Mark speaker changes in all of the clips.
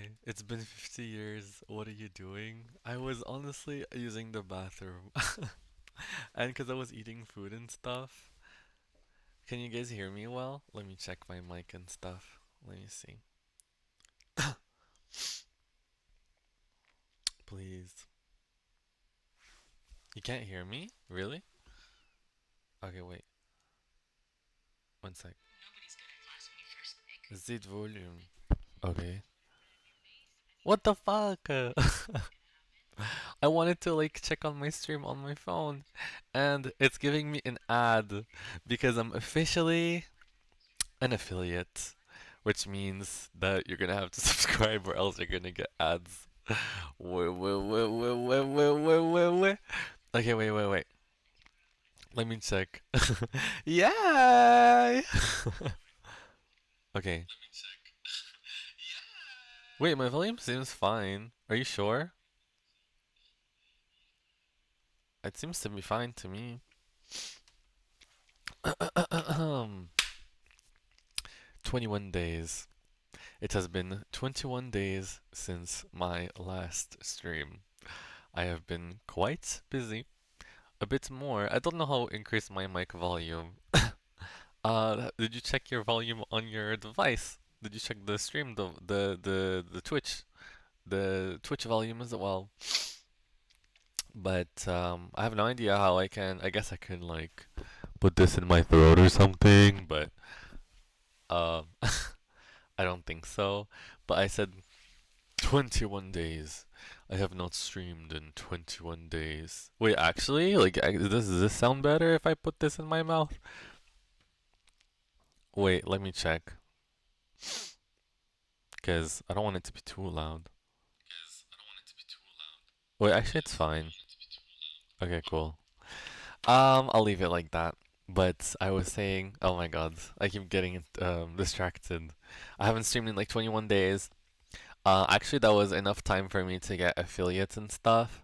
Speaker 1: Hi, it's been 50 years. What are you doing? I was honestly using the bathroom. And because I was eating food and stuff. Can you guys hear me well? Let me check my mic and stuff. Let me see. Please. You can't hear me? Really? Okay, wait. One sec. Z volume. Okay. What the fuck? I wanted to like check on my stream on my phone and it's giving me an ad because I'm officially an affiliate, which means that you're gonna have to subscribe or else you're gonna get ads. Wait. Okay, wait. Let me check. Yay! Okay. Wait, my volume seems fine. Are you sure? It seems to be fine to me. 21 days. It has been 21 days since my last stream. I have been quite busy. A bit more. I don't know how to increase my mic volume. Did you check your volume on your device? Did you check the stream, the Twitch volume as well? But I have no idea how I can. I guess I can like put this in my throat or something, but um, I don't think so. But I said 21 days. I have not streamed in 21 days. Wait, actually, like, does this sound better if I put this in my mouth? Wait, let me check. Because I don't want it to be too loud. Wait, actually, it's fine. Okay, cool. I'll leave it like that. But I was saying, oh my god, I keep getting distracted. I haven't streamed in like 21 days. Actually, that was enough time for me to get affiliates and stuff.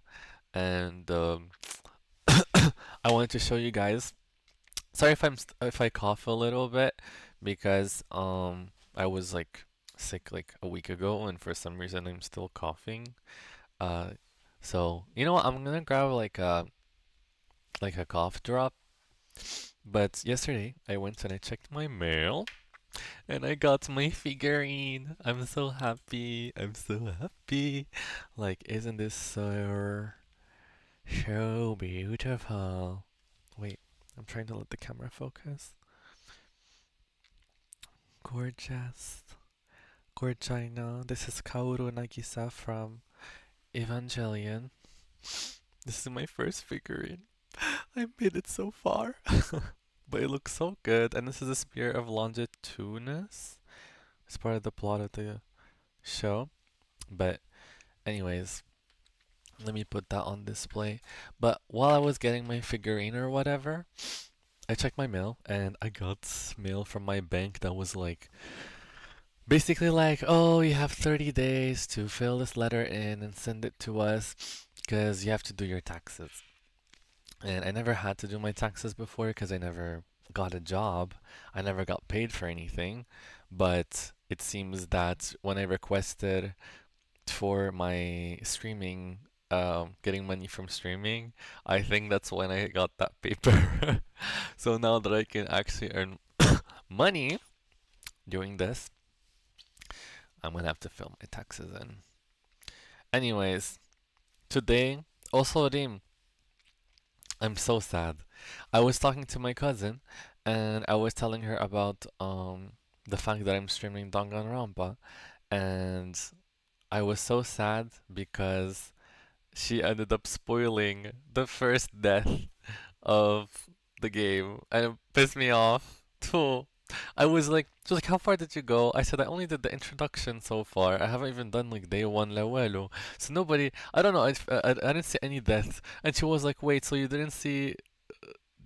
Speaker 1: And I wanted to show you guys. Sorry if if I cough a little bit because I was like sick like a week ago and for some reason I'm still coughing. Uh, so you know what? I'm gonna grab like a cough drop. But yesterday I went and I checked my mail and I got my figurine. I'm so happy. I'm so happy. Like, isn't this so beautiful? Wait, I'm trying to let the camera focus. Gorgeous. Gorgina. This is Kaoru Nagisa from Evangelion. This is my first figurine. I made it so far. But it looks so good. And this is a Spear of Longitudinous. It's part of the plot of the show. But, anyways, let me put that on display. But while I was getting my figurine or whatever, I checked my mail and I got mail from my bank that was like basically like, oh, you have 30 days to fill this letter in and send it to us because you have to do your taxes. And I never had to do my taxes before because I never got a job. I never got paid for anything. But it seems that when I requested for my streaming, getting money from streaming, I think that's when I got that paper. So now that I can actually earn money doing this, I'm gonna have to fill my taxes in. Anyways, today, also Rim, I'm so sad. I was talking to my cousin and I was telling her about the fact that I'm streaming Danganronpa and I was so sad because she ended up spoiling the first death of the game and it pissed me off too. I was like, she was like, how far did you go? I said, I only did the introduction so far. I haven't even done like day one Lawelo. So nobody, I don't know, I didn't see any deaths. And she was like, wait, so you didn't see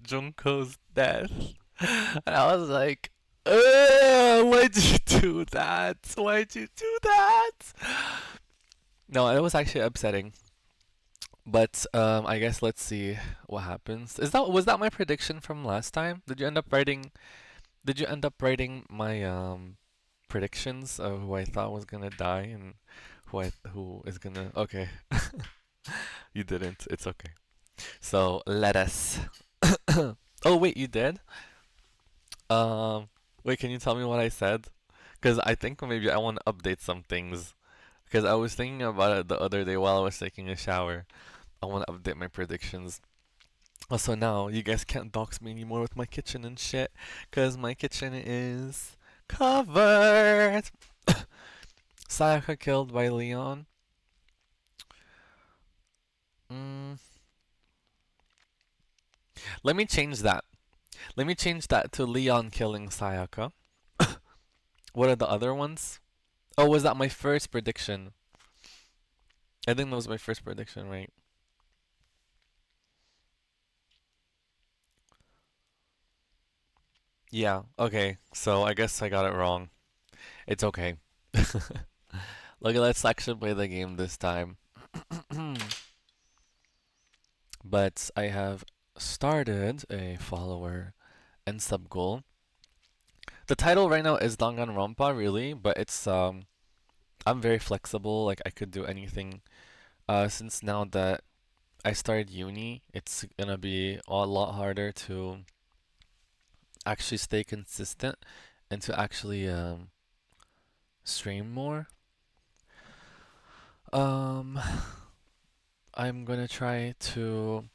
Speaker 1: Junko's death? And I was like, why'd you do that? Why'd you do that? No, it was actually upsetting. But I guess let's see what happens. Was that my prediction from last time? Did you end up writing my predictions of who I thought was gonna die and who is gonna. Okay, you didn't. It's okay. So let us. Oh wait, you did? Um, Wait, can you tell me what I said? Because I think maybe I want to update some things. Because I was thinking about it the other day while I was taking a shower. I want to update my predictions. Also, now you guys can't dox me anymore with my kitchen and shit. Because my kitchen is covered. Sayaka killed by Leon. Mm, let me change that. Let me change that to Leon killing Sayaka. What are the other ones? Oh, was that my first prediction? I think that was my first prediction, right? Yeah, okay. So I guess I got it wrong. It's okay. Look, let's actually play the game this time. But I have started a follower and sub goal. The title right now is Danganronpa, really, but it's I'm very flexible. Like I could do anything. Since now that I started uni, it's gonna be a lot harder to actually stay consistent and to actually stream more. Um, I'm gonna try to.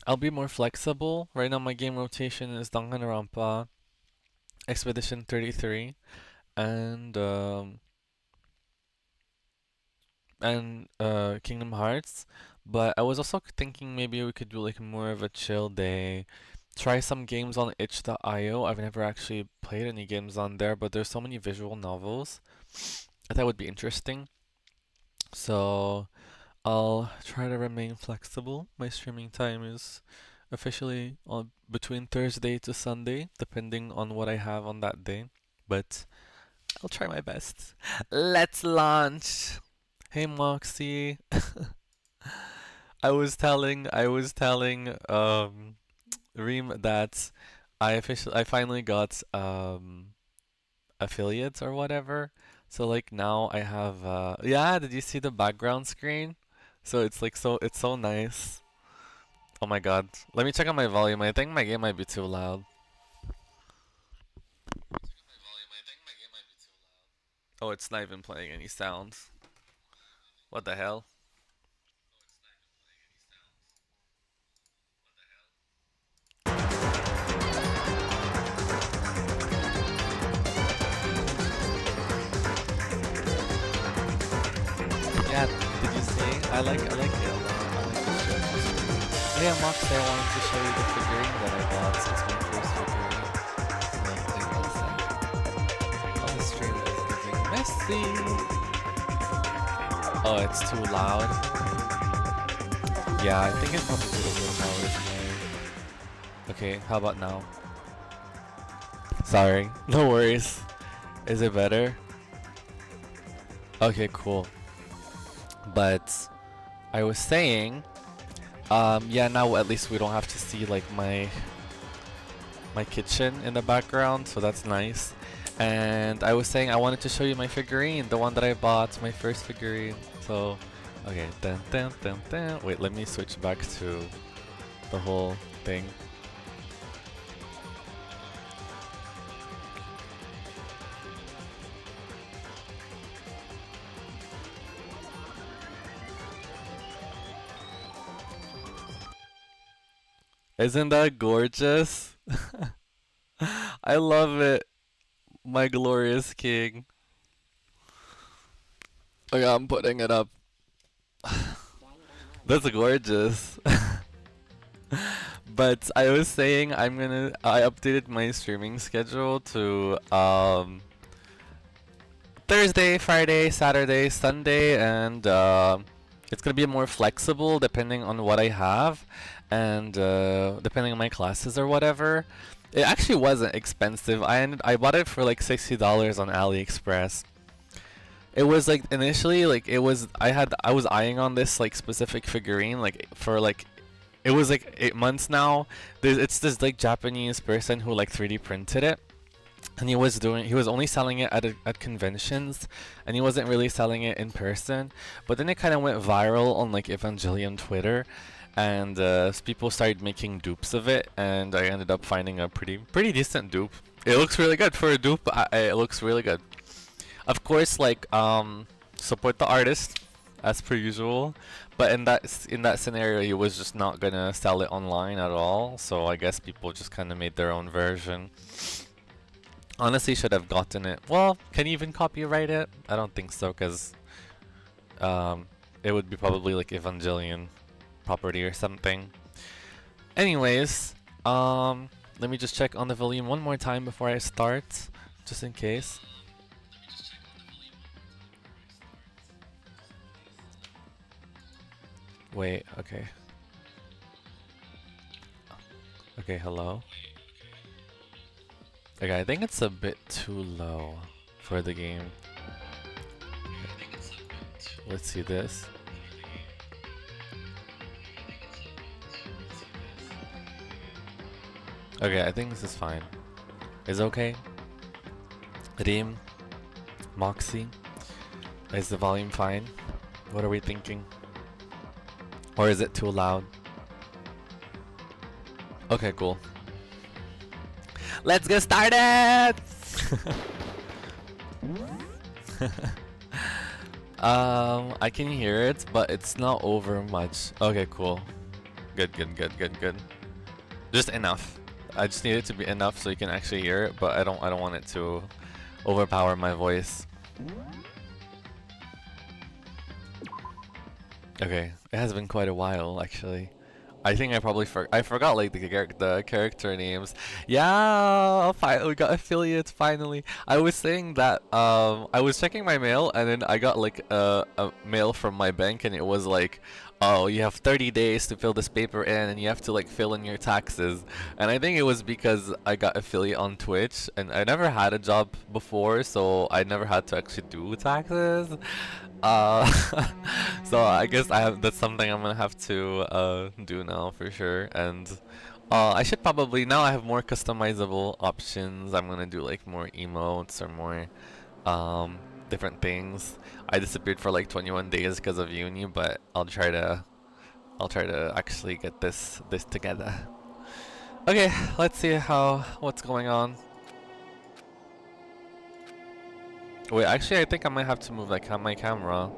Speaker 1: I'll be more flexible. Right now, my game rotation is Danganronpa, Expedition 33, and Kingdom Hearts. But I was also thinking maybe we could do like more of a chill day. Try some games on itch.io. I've never actually played any games on there, but there's so many visual novels. I thought would be interesting. So I'll try to remain flexible. My streaming time is officially on between Thursday to Sunday, depending on what I have on that day. But I'll try my best. Let's launch. Hey Moxie. I was telling Reem that I finally got affiliates or whatever. So like now I have yeah, did you see the background screen? So it's like it's so nice. Oh my god. Let me check on my volume. I think my game might be too loud. Oh, it's not even playing any sounds. What the hell? Yeah, did you see? I like it a lot. I like the show. Yeah, Mox, I wanted to show you the figurine that I bought. It's my first figurine. Like, hang on a sec. Oh, the stream is giving messy. Oh, it's too loud. Yeah, I think it probably would have been loud. Okay, how about now? Sorry, no worries. Is it better? Okay, cool. But I was saying, yeah, now at least we don't have to see like my kitchen in the background, so that's nice. And I was saying I wanted to show you my figurine, the one that I bought, my first figurine. So, okay, dun dun dun dun. Wait, let me switch back to the whole thing. Isn't that gorgeous? I love it. My glorious king. Okay, I'm putting it up. That's gorgeous. But I was saying I updated my streaming schedule to Thursday, Friday, Saturday, Sunday, and it's gonna be more flexible depending on what I have and depending on my classes or whatever. It actually wasn't expensive. I bought it for like $60 on AliExpress. It was like initially like I was eyeing on this like specific figurine like for like it was like 8 months now. It's this like Japanese person who like 3D printed it. and he was only selling it at conventions, and he wasn't really selling it in person. But then it kind of went viral on like Evangelion Twitter, and people started making dupes of it, and I ended up finding a pretty decent dupe. It looks really good for a dupe. It looks really good. Of course, like support the artist as per usual. But in that scenario, he was just not gonna sell it online at all. So I guess people just kind of made their own version. Honestly, should have gotten it. Well, can you even copyright it? I don't think so, cause it would be probably like Evangelion property or something. Anyways, let me just check on the volume one more time before I start, just in case. Wait, okay. Okay, hello? Okay, I think it's a bit too low for the game. Let's see this. Okay, I think this is fine. Is okay? Reem? Moxie? Is the volume fine? What are we thinking? Or is it too loud? Okay, cool. Let's get started! I can hear it, but it's not over much. Okay, cool. Good. Just enough. I just need it to be enough so you can actually hear it, but I don't want it to overpower my voice. Okay, it has been quite a while actually. I think I probably I forgot like the character names. Yeah, we got affiliates finally. I was saying that I was checking my mail and then I got like a mail from my bank and it was like, oh, you have 30 days to fill this paper in and you have to like fill in your taxes. And I think it was because I got affiliate on Twitch and I never had a job before, so I never had to actually do taxes. Uh, so I guess that's something I'm gonna have to do now for sure. And I should probably now I have more customizable options. I'm gonna do like more emotes or more different things. I disappeared for like 21 days because of uni, but I'll try to actually get this together. Okay, let's see what's going on. Wait, actually, I think I might have to move like my camera.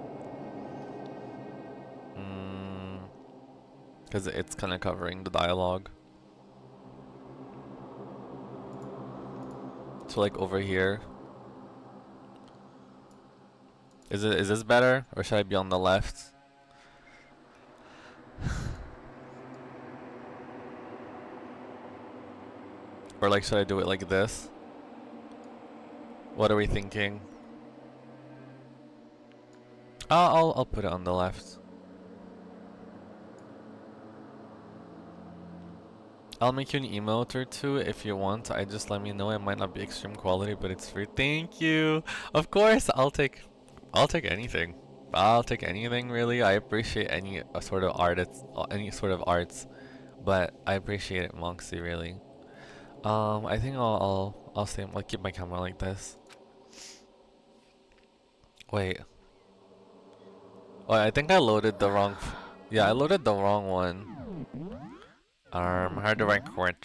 Speaker 1: Because it's kind of covering the dialogue. So like over here. Is this better? Or should I be on the left? Or like should I do it like this? What are we thinking? I'll put it on the left. I'll make you an emote or two if you want. I just let me know. It might not be extreme quality, but it's free. Thank you. Of course, I'll take anything. I'll take anything really. I appreciate any sort of arts, but I appreciate it, Moxie, really. I think I'll keep my camera like this. Wait. Oh, I think I loaded the wrong. Yeah, I loaded the wrong one. How do I quit?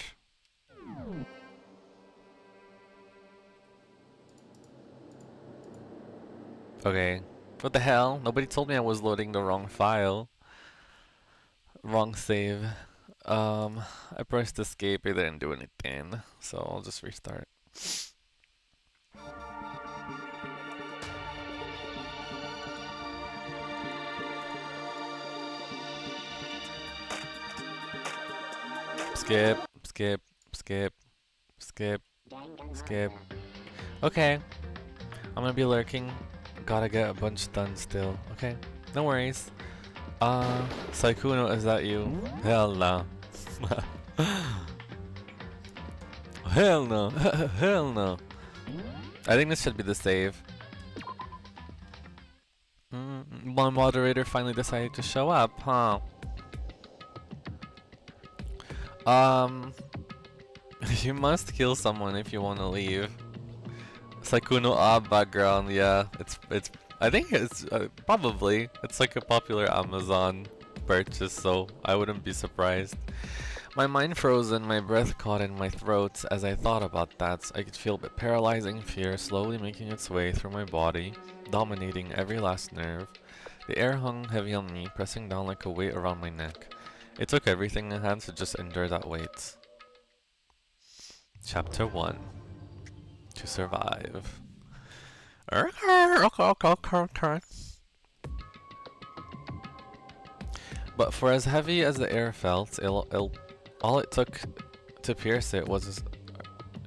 Speaker 1: Okay. What the hell? Nobody told me I was loading the wrong file. Wrong save. I pressed escape, it didn't do anything. So I'll just restart. Skip, skip, skip, skip, skip. Okay. I'm gonna be lurking. Gotta get a bunch done still. Okay. No worries. Saikuno, is that you? Hell no. Hell no. Hell no. I think this should be the save. One moderator finally decided to show up, huh? You must kill someone if you want to leave. It's like Kuno A background, yeah. It's I think it's probably it's like a popular Amazon purchase, so I wouldn't be surprised. My mind frozen, my breath caught in my throat as I thought about that. I could feel the paralyzing fear slowly making its way through my body, dominating every last nerve. The air hung heavy on me, pressing down like a weight around my neck. It took everything I had to just endure that weight. Chapter 1. To survive. But for as heavy as the air felt, all it took to pierce it was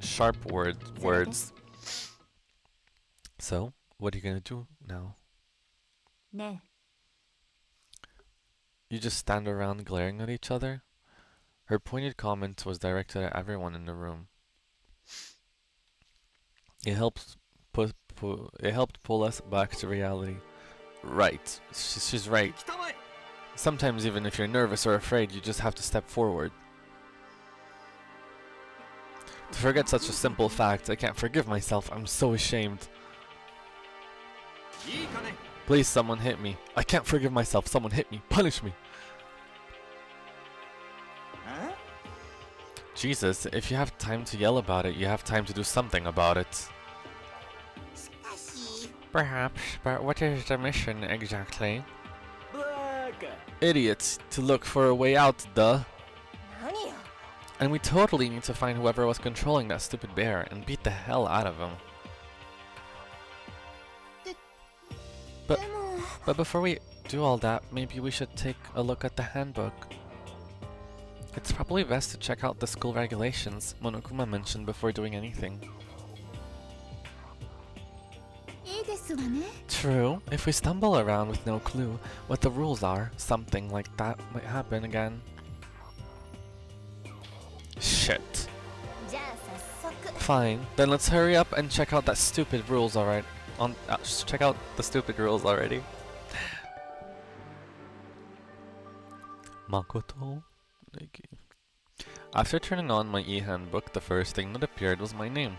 Speaker 1: sharp words. So, what are you gonna do now?
Speaker 2: Ne.
Speaker 1: You just stand around glaring at each other? Her pointed comment was directed at everyone in the room. It helped pull us back to reality. Right. She's right. Sometimes even if you're nervous or afraid, you just have to step forward. To forget such a simple fact, I can't forgive myself. I'm so ashamed. Please, someone hit me. I can't forgive myself. Someone hit me. Punish me. Jesus, if you have time to yell about it, you have time to do something about it. Perhaps, but what is the mission exactly? Idiots, to look for a way out, duh. And we totally need to find whoever was controlling that stupid bear and beat the hell out of him. But before we do all that, maybe we should take a look at the handbook. It's probably best to check out the school regulations Monokuma mentioned before doing anything. True, if we stumble around with no clue what the rules are, something like that might happen again. Shit. Fine, then let's hurry up and check out that stupid rules alright. Check out the stupid rules already. Makoto? After turning on my e-handbook, the first thing that appeared was my name.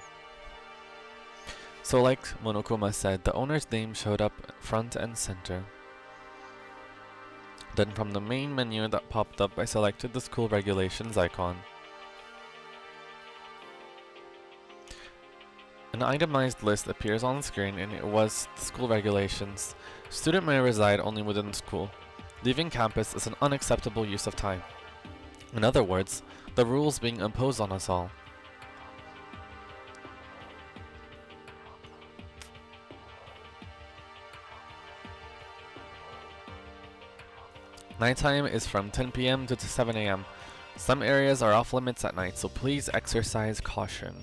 Speaker 1: So like Monokuma said, the owner's name showed up front and center. Then from the main menu that popped up, I selected the school regulations icon. An itemized list appears on the screen and it was the school regulations. Student may reside only within the school. Leaving campus is an unacceptable use of time. In other words, the rules being imposed on us all. Nighttime is from 10 PM to 7 AM. Some areas are off limits at night, so please exercise caution.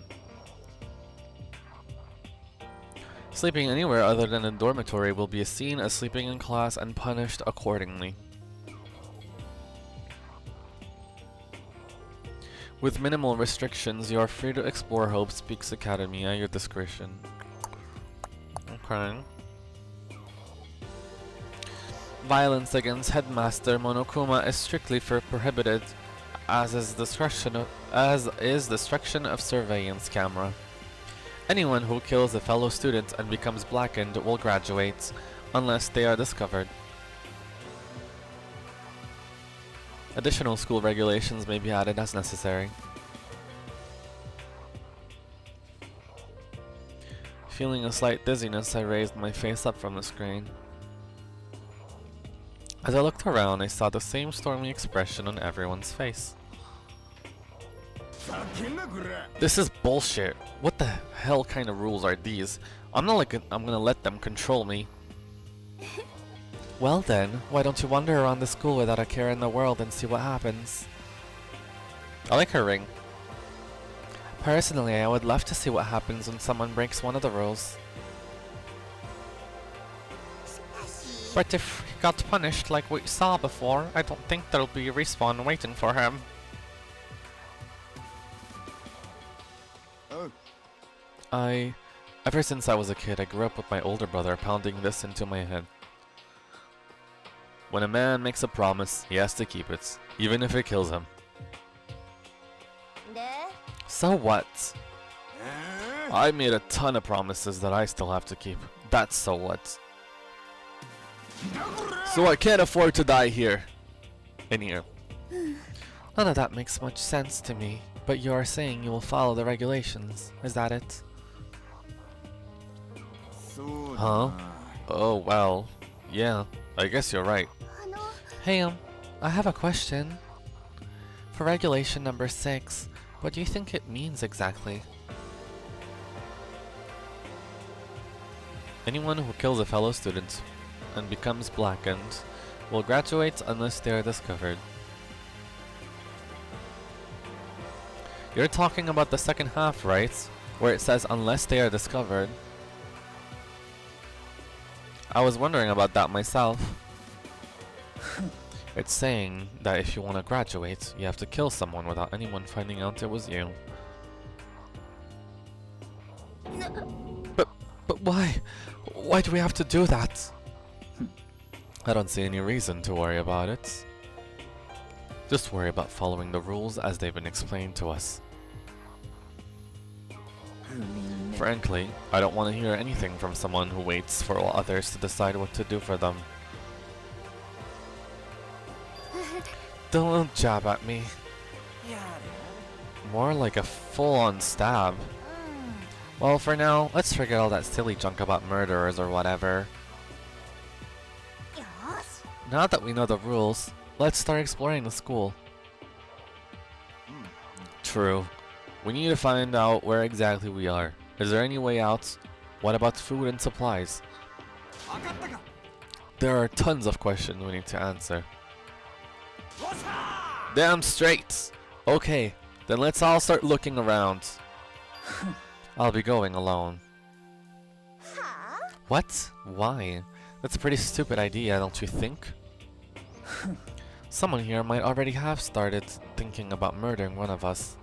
Speaker 1: Sleeping anywhere other than a dormitory will be seen as sleeping in class and punished accordingly. With minimal restrictions, you are free to explore Hope Speaks Academy at your discretion. Okay. Violence against Headmaster Monokuma is strictly prohibited, as is destruction of surveillance camera. Anyone who kills a fellow student and becomes blackened will graduate, unless they are discovered. Additional school regulations may be added as necessary. Feeling a slight dizziness, I raised my face up from the screen. As I looked around, I saw the same stormy expression on everyone's face. This is bullshit. What the hell kind of rules are these? I'm gonna let them control me. Well then, why don't you wander around the school without a care in the world and see what happens? I like her ring. Personally, I would love to see what happens when someone breaks one of the rules. But if he got punished like we saw before, I don't think there'll be a respawn waiting for him. Ever since I was a kid, I grew up with my older brother pounding this into my head. When a man makes a promise, he has to keep it, even if it kills him. So what? I made a ton of promises that I still have to keep. That's so what. So I can't afford to die here. In here. None of that makes much sense to me. But you are saying you will follow the regulations. Is that it? Huh? Oh, well. Yeah, I guess you're right. Hey, I have a question. For regulation number 6, what do you think it means exactly? Anyone who kills a fellow student and becomes blackened will graduate unless they are discovered. You're talking about the second half, right? Where it says unless they are discovered. I was wondering about that myself. It's saying that if you want to graduate, you have to kill someone without anyone finding out it was you. But why? Why do we have to do that? I don't see any reason to worry about it. Just worry about following the rules as they've been explained to us. Frankly, I don't want to hear anything from someone who waits for others to decide what to do for them. Don't jab at me. More like a full-on stab. Well, for now, let's forget all that silly junk about murderers or whatever. Now that we know the rules, let's start exploring the school. True. We need to find out where exactly we are. Is there any way out? What about food and supplies? There are tons of questions we need to answer. Damn straight! Okay, then let's all start looking around. I'll be going alone. What? Why? That's a pretty stupid idea, don't you think? Someone here might already have started thinking about murdering one of us.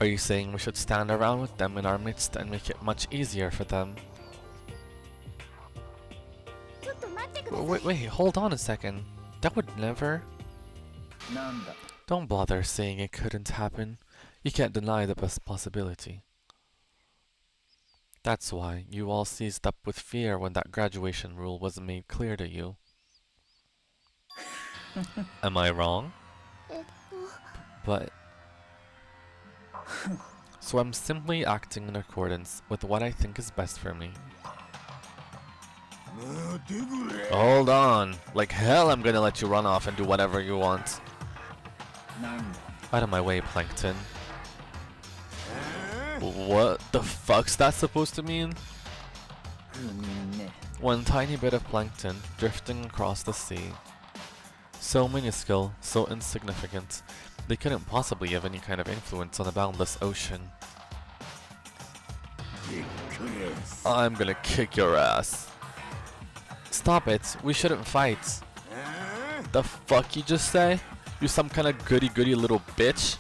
Speaker 1: Are you saying we should stand around with them in our midst and make it much easier for them? Wait, hold on a second. That would never... Don't bother saying it couldn't happen. You can't deny the possibility. That's why you all seized up with fear when that graduation rule was made clear to you. Am I wrong? But... So I'm simply acting in accordance with what I think is best for me. Hold on. Like hell I'm gonna let you run off and do whatever you want. Out of my way, Plankton. What the fuck's that supposed to mean? One tiny bit of plankton drifting across the sea. So minuscule, so insignificant, they couldn't possibly have any kind of influence on the boundless ocean. I'm gonna kick your ass. Stop it, we shouldn't fight. The fuck you just say? You some kind of goody little bitch?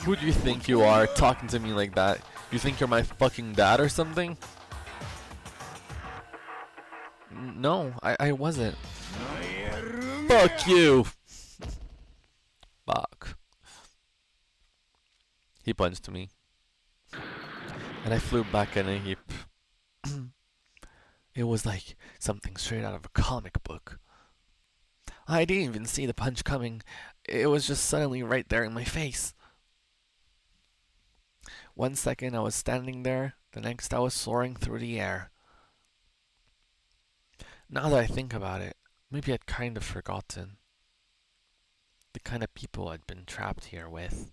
Speaker 1: Who do you think you are talking to me like that? You think you're my fucking dad or something? No, I wasn't. Fuck you! Fuck. He punched me. And I flew back in a heap. It was like something straight out of a comic book. I didn't even see the punch coming. It was just suddenly right there in my face. One second I was standing there, the next I was soaring through the air. Now that I think about it, maybe I'd kind of forgotten the kind of people I'd been trapped here with.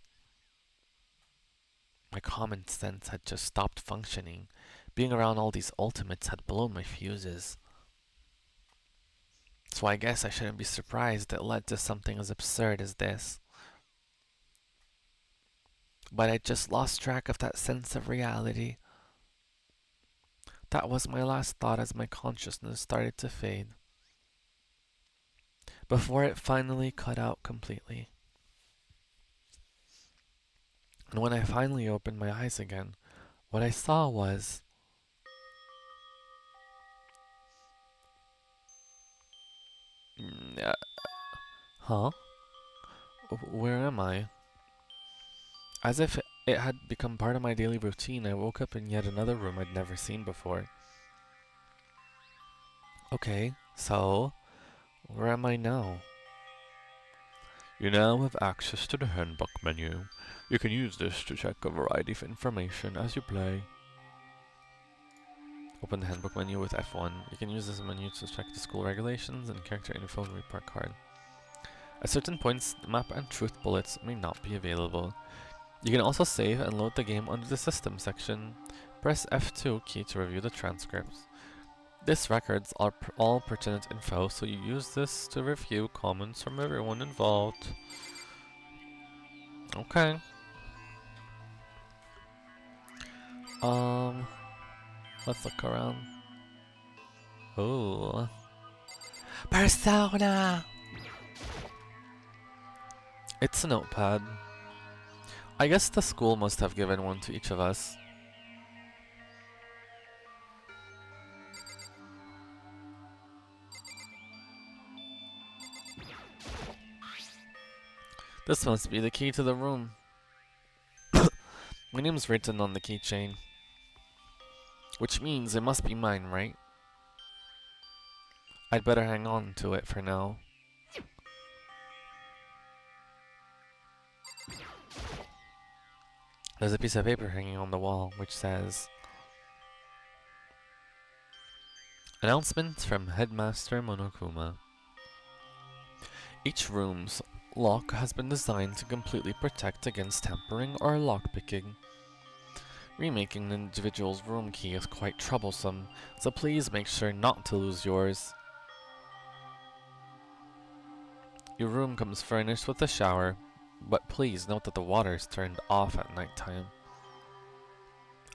Speaker 1: My common sense had just stopped functioning. Being around all these ultimates had blown my fuses. So I guess I shouldn't be surprised it led to something as absurd as this. But I just lost track of that sense of reality. That was my last thought as my consciousness started to fade, before it finally cut out completely. And when I finally opened my eyes again, what I saw was... Huh? Where am I? As if It had become part of my daily routine. I woke up in yet another room I'd never seen before. Okay, so where am I now? You now have access to the handbook menu. You can use this to check a variety of information as you play. Open the handbook menu with F1. You can use this menu to check the school regulations and character info and report card. At certain points, the map and truth bullets may not be available. You can also save and load the game under the system section. Press F2 key to review the transcripts. This records all pertinent info, so you use this to review comments from everyone involved. Okay. Let's look around. Oh. Persona! It's a notepad. I guess the school must have given one to each of us. This must be the key to the room. My name's written on the keychain. Which means it must be mine, right? I'd better hang on to it for now. There's a piece of paper hanging on the wall which says, announcement from Headmaster Monokuma. Each room's lock has been designed to completely protect against tampering or lockpicking. Remaking an individual's room key is quite troublesome, so please make sure not to lose yours. Your room comes furnished with a shower, but please note that the water is turned off at nighttime.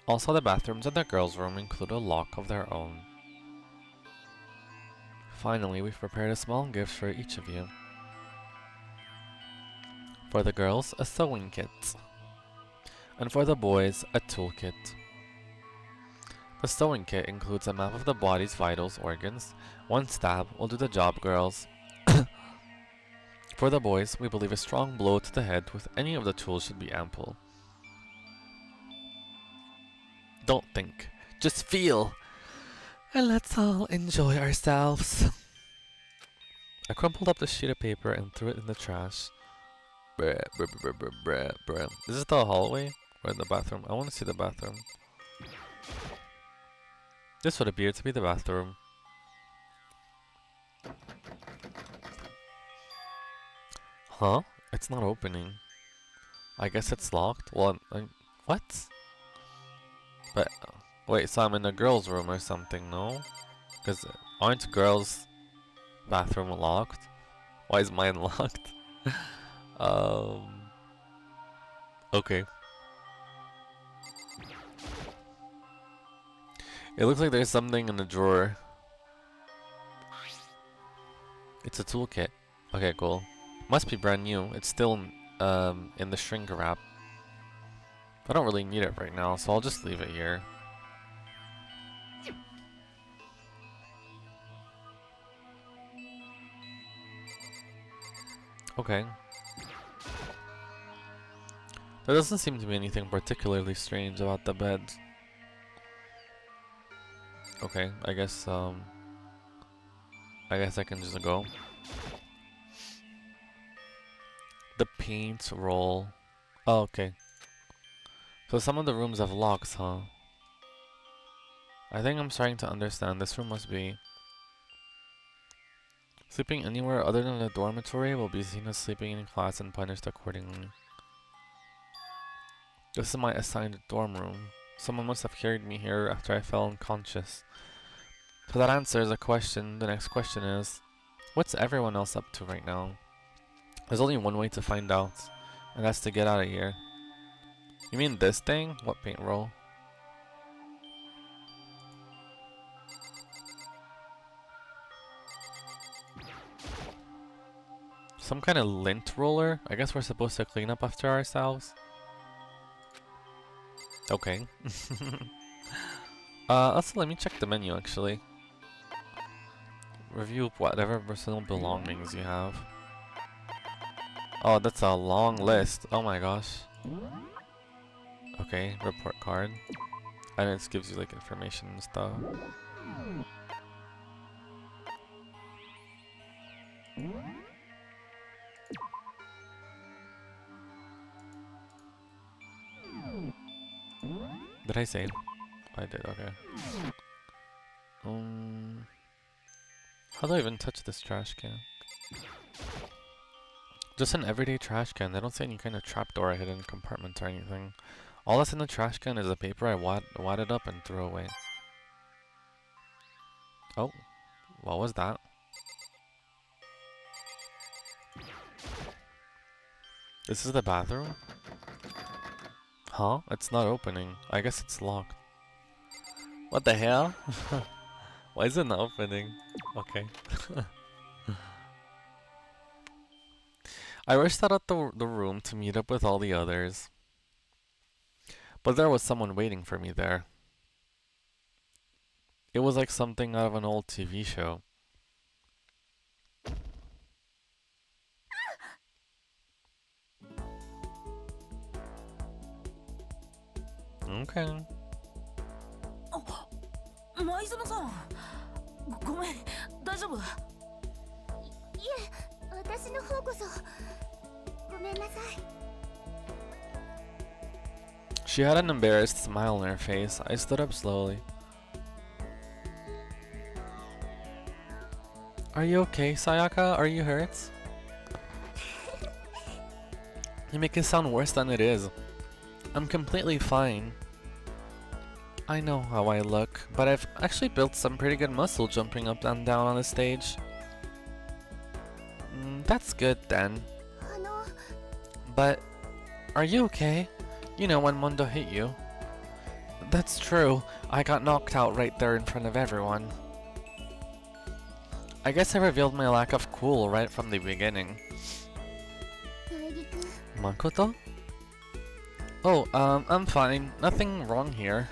Speaker 1: Also, the bathrooms in the girls' room include a lock of their own. Finally, we've prepared a small gift for each of you. For the girls, a sewing kit. And for the boys, a toolkit. The sewing kit includes a map of the body's vitals organs. One stab will do the job, girls. For the boys, we believe a strong blow to the head with any of the tools should be ample. Don't think, just feel! And let's all enjoy ourselves. I crumpled up the sheet of paper and threw it in the trash. Bruh, bruh, bruh, bruh, bruh, bruh. Is this the hallway? Or the bathroom? I want to see the bathroom. This would appear to be the bathroom. Huh? It's not opening. I guess it's locked? Well, what? But, wait, so I'm in a girl's room or something, no? Because aren't girls' bathroom locked? Why is mine locked? Okay. It looks like there's something in the drawer. It's a toolkit. Okay, cool. Must be brand new. It's still in the shrink wrap. I don't really need it right now, so I'll just leave it here. Okay. There doesn't seem to be anything particularly strange about the bed. Okay, I guess I can just go. The paint roll. Oh, okay. So some of the rooms have locks, huh? I think I'm starting to understand. This room must be... Sleeping anywhere other than the dormitory will be seen as sleeping in class and punished accordingly. This is my assigned dorm room. Someone must have carried me here after I fell unconscious. So that answers a question. The next question is, what's everyone else up to right now? There's only one way to find out, and that's to get out of here. You mean this thing? What paint roll? Some kind of lint roller? I guess we're supposed to clean up after ourselves. Okay. Also let me check the menu actually. Review whatever personal belongings you have. Oh, that's a long list. Oh my gosh. Okay, report card. And it gives you like information and stuff. Did I say it? I did, okay. How do I even touch this trash can? Just an everyday trash can. They don't say any kind of trapdoor or hidden compartment or anything. All that's in the trash can is the paper I wadded up and threw away. Oh, what was that? This is the bathroom? Huh? It's not opening. I guess it's locked. What the hell? Why is it not opening? Okay. I rushed out of the room to meet up with all the others. But there was someone waiting for me there. It was like something out of an old TV show. Okay.
Speaker 2: 前園さん、ごめん、大丈夫？いえ、私の方こそごめんなさい。
Speaker 1: She had an embarrassed smile on her face. I stood up slowly. Are you okay, Sayaka? Are you hurt? You make it sound worse than it is. I'm completely fine. I know how I look, but I've actually built some pretty good muscle jumping up and down on the stage. That's good then. But, are you okay? You know when Mondo hit you. That's true. I got knocked out right there in front of everyone. I guess I revealed my lack of cool right from the beginning. Makoto? Oh, I'm fine. Nothing wrong here.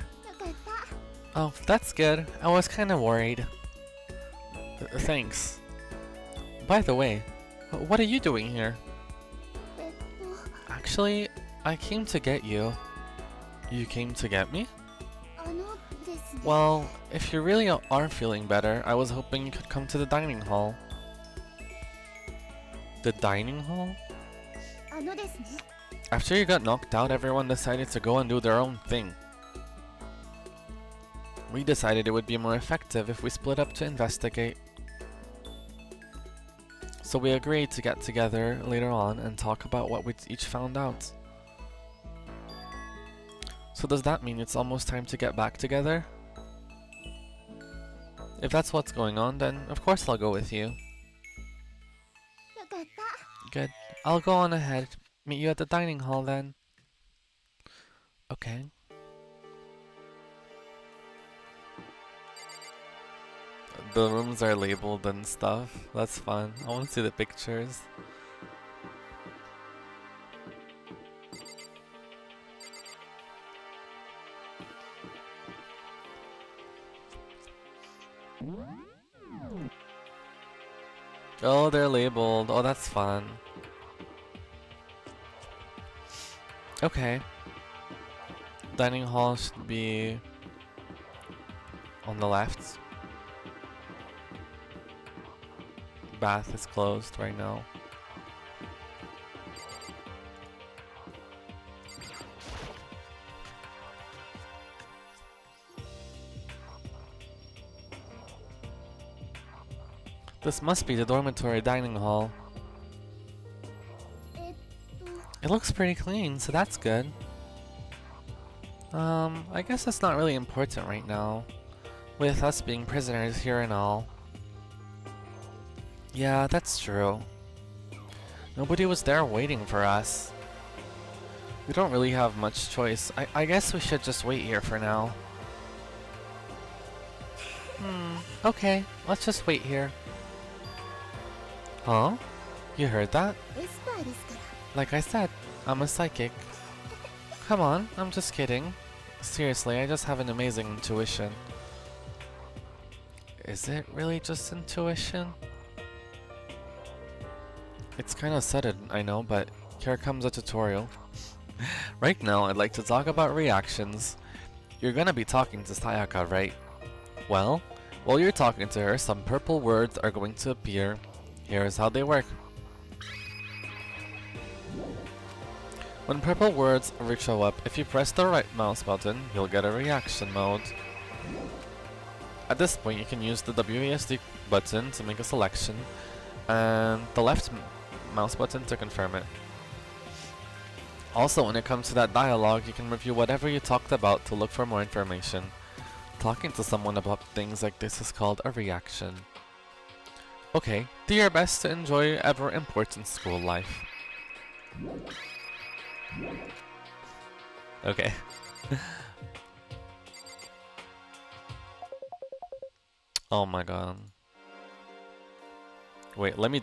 Speaker 1: Oh, that's good. I was kinda worried. Thanks. By the way, what are you doing here? Actually, I came to get you. You came to get me? Well, if you really are feeling better, I was hoping you could come to the dining hall. The dining hall? After you got knocked out, everyone decided to go and do their own thing. We decided it would be more effective if we split up to investigate. So we agreed to get together later on and talk about what we each found out. So does that mean it's almost time to get back together? If that's what's going on, then of course I'll go with you. Good. I'll go on ahead. Meet you at the dining hall then. Okay. The rooms are labeled and stuff. That's fun. I want to see the pictures. Oh, they're labeled. Oh, that's fun. Okay. Dining hall should be on the left. Bath is closed right now. This must be the dormitory dining hall. It looks pretty clean, so that's good. I guess that's not really important right now, with us being prisoners here and all. Yeah, that's true. Nobody was there waiting for us. We don't really have much choice. I guess we should just wait here for now. Okay, let's just wait here. Huh? You heard that? Like I said, I'm a psychic. Come on, I'm just kidding. Seriously, I just have an amazing intuition. Is it really just intuition? It's kinda sudden, I know, but here comes a tutorial. Right now, I'd like to talk about reactions. You're gonna be talking to Sayaka, right? Well, while you're talking to her, some purple words are going to appear. Here's how they work. When purple words show up, if you press the right mouse button, you'll get a reaction mode. At this point, you can use the WASD button to make a selection, and the left mouse button to confirm it. Also, when it comes to that dialogue, you can review whatever you talked about to look for more information. Talking to someone about things like this is called a reaction. Okay, do your best to enjoy ever important school life. Okay. Oh my god. Wait, let me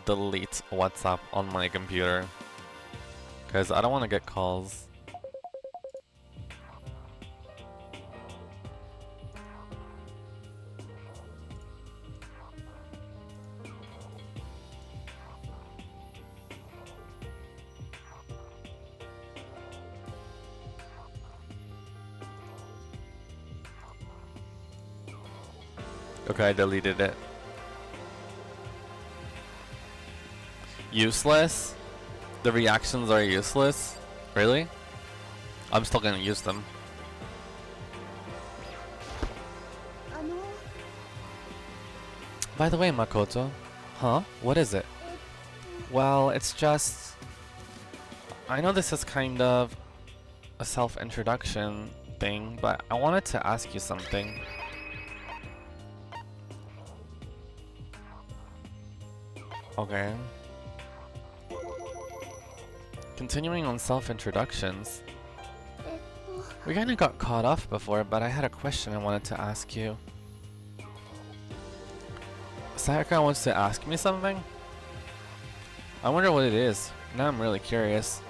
Speaker 1: delete WhatsApp on my computer, cause I don't want to get calls. Okay, I deleted it. Useless? The reactions are useless? Really? I'm still gonna use them. By the way, Makoto. Huh? What is it? Well, it's just... I know this is kind of a self-introduction thing, but I wanted to ask you something. Okay. Continuing on self-introductions. We kinda got caught off before, but I had a question I wanted to ask you. Sayaka wants to ask me something? I wonder what it is. Now I'm really curious.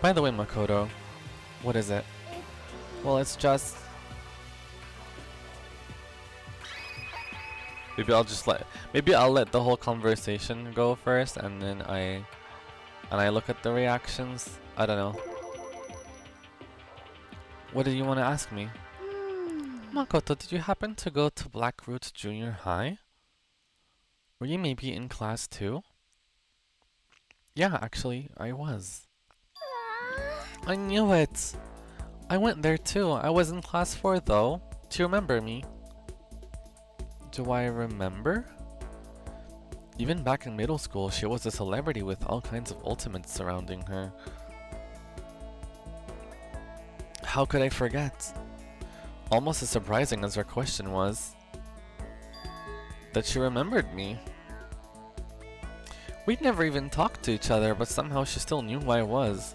Speaker 1: By the way, Makoto, what is it? Well, it's just... Maybe I'll let the whole conversation go first, and then I look at the reactions. I don't know. What did you want to ask me? Makoto, did you happen to go to Blackroot Junior High? Were you maybe in class 2? Yeah, actually, I was. I knew it! I went there too. I was in class 4 though. Do you remember me? Do I remember? Even back in middle school, she was a celebrity with all kinds of ultimates surrounding her. How could I forget? Almost as surprising as her question was, that she remembered me. We'd never even talked to each other, but somehow she still knew who I was.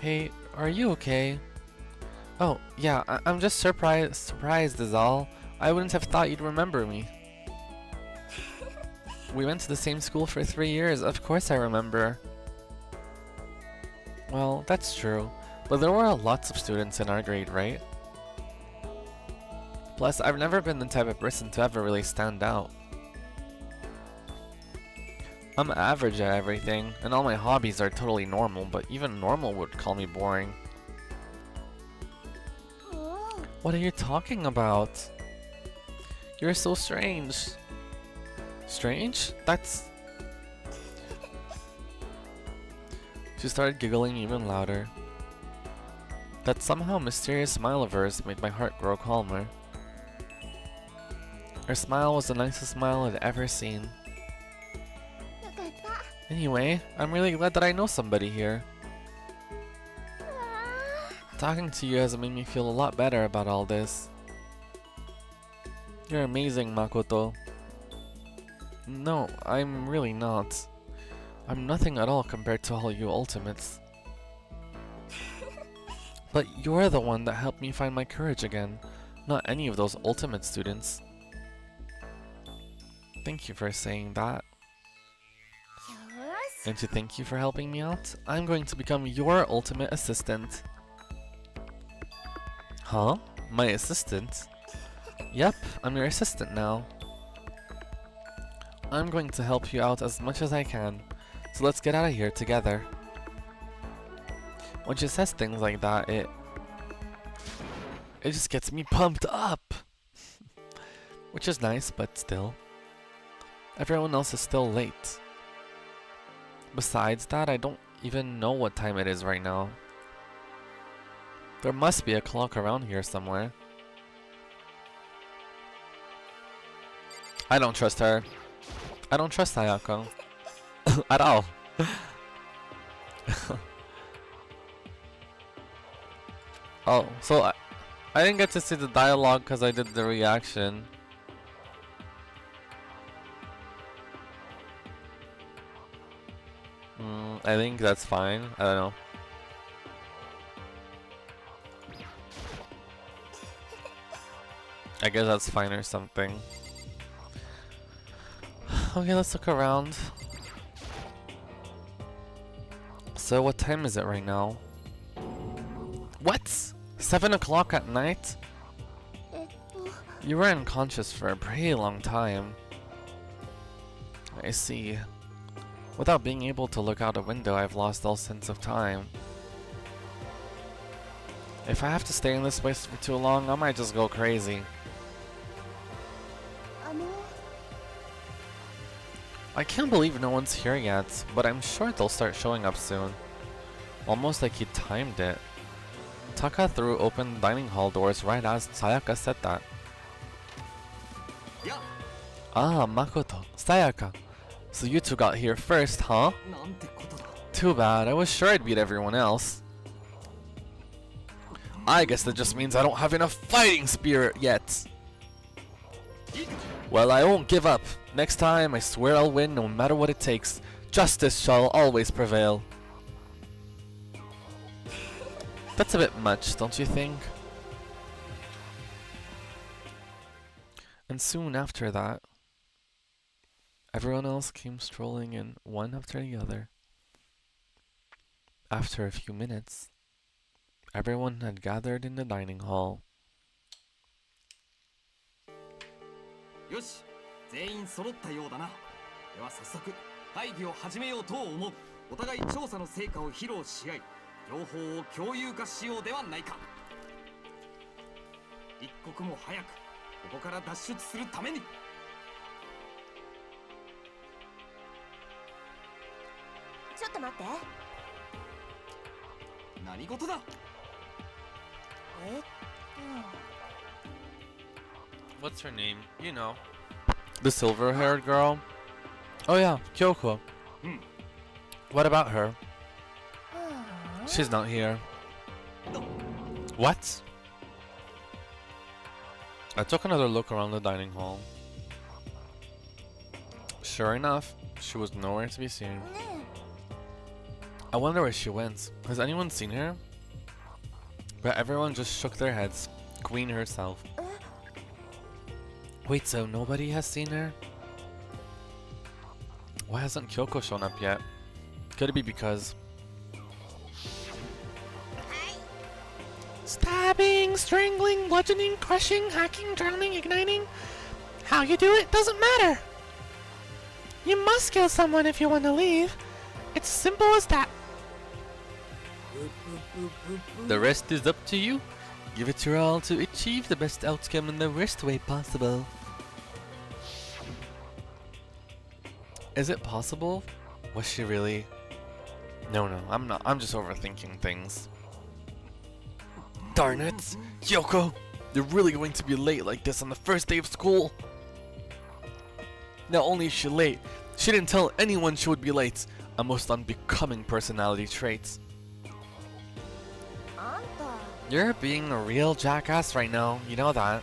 Speaker 1: Hey, are you okay? Oh, yeah, I'm just surprised is all. I wouldn't have thought you'd remember me. We went to the same school for 3 years, of course I remember. Well, that's true, but there were lots of students in our grade, right? Plus, I've never been the type of person to ever really stand out. I'm average at everything, and all my hobbies are totally normal, but even normal would call me boring. What are you talking about? You're so strange. Strange? That's... She started giggling even louder. That somehow mysterious smile of hers made my heart grow calmer. Her smile was the nicest smile I'd ever seen. Anyway, I'm really glad that I know somebody here. Talking to you has made me feel a lot better about all this. You're amazing, Makoto. No, I'm really not. I'm nothing at all compared to all you ultimates. But you're the one that helped me find my courage again, not any of those ultimate students. Thank you for saying that. And to thank you for helping me out, I'm going to become your ultimate assistant. Huh? My assistant? Yep, I'm your assistant now. I'm going to help you out as much as I can. So let's get out of here together. When she says things like that, it just gets me pumped up. Which is nice, but still. Everyone else is still late. Besides that, I don't even know what time it is right now. There must be a clock around here somewhere. I don't trust her. I don't trust Sayako. At all. Oh, so I didn't get to see the dialogue because I did the reaction. I think that's fine. I don't know. I guess that's fine or something. Okay, let's look around. So what time is it right now? What? 7 o'clock at night? You were unconscious for a pretty long time. I see. Without being able to look out a window, I've lost all sense of time. If I have to stay in this place for too long, I might just go crazy. I can't believe no one's here yet, but I'm sure they'll start showing up soon. Almost like he timed it. Taka threw open the dining hall doors right as Sayaka said that. Ah, Makoto, Sayaka. So you two got here first, huh? Too bad, I was sure I'd beat everyone else. I guess that just means I don't have enough fighting spirit yet. Well, I won't give up. Next time, I swear I'll win no matter what it takes. Justice shall always prevail. That's a bit much, don't you think? And soon after that, everyone else came strolling in one after the other. After a few minutes, everyone had gathered in the dining hall.
Speaker 3: よし、全員揃ったようだな。では早速会議を始めようと思う。お互い調査の成果を披露し合い、情報を共有化しようではないか。一刻も早くここから脱出するために。
Speaker 2: ちょっと待って。
Speaker 3: 何事だ。
Speaker 1: What's her name? You know. The silver-haired girl? Oh yeah, Kyoko. What about her? She's not here. What? I took another look around the dining hall. Sure enough, she was nowhere to be seen. I wonder where she went. Has anyone seen her? But everyone just shook their heads. Queen herself. Wait, so nobody has seen her? Why hasn't Kyoko shown up yet? Could it be because... Stabbing, strangling, bludgeoning, crushing, hacking, drowning, igniting. How you do it doesn't matter. You must kill someone if you want to leave. It's as simple as that. The rest is up to you. Give it your all to achieve the best outcome in the worst way possible. Is it possible? Was she really? No, I'm not. I'm just overthinking things. Darn it! Kyoko! You're really going to be late like this on the first day of school? Not only is she late, she didn't tell anyone she would be late. A most unbecoming personality trait. You're being a real jackass right now, you know that.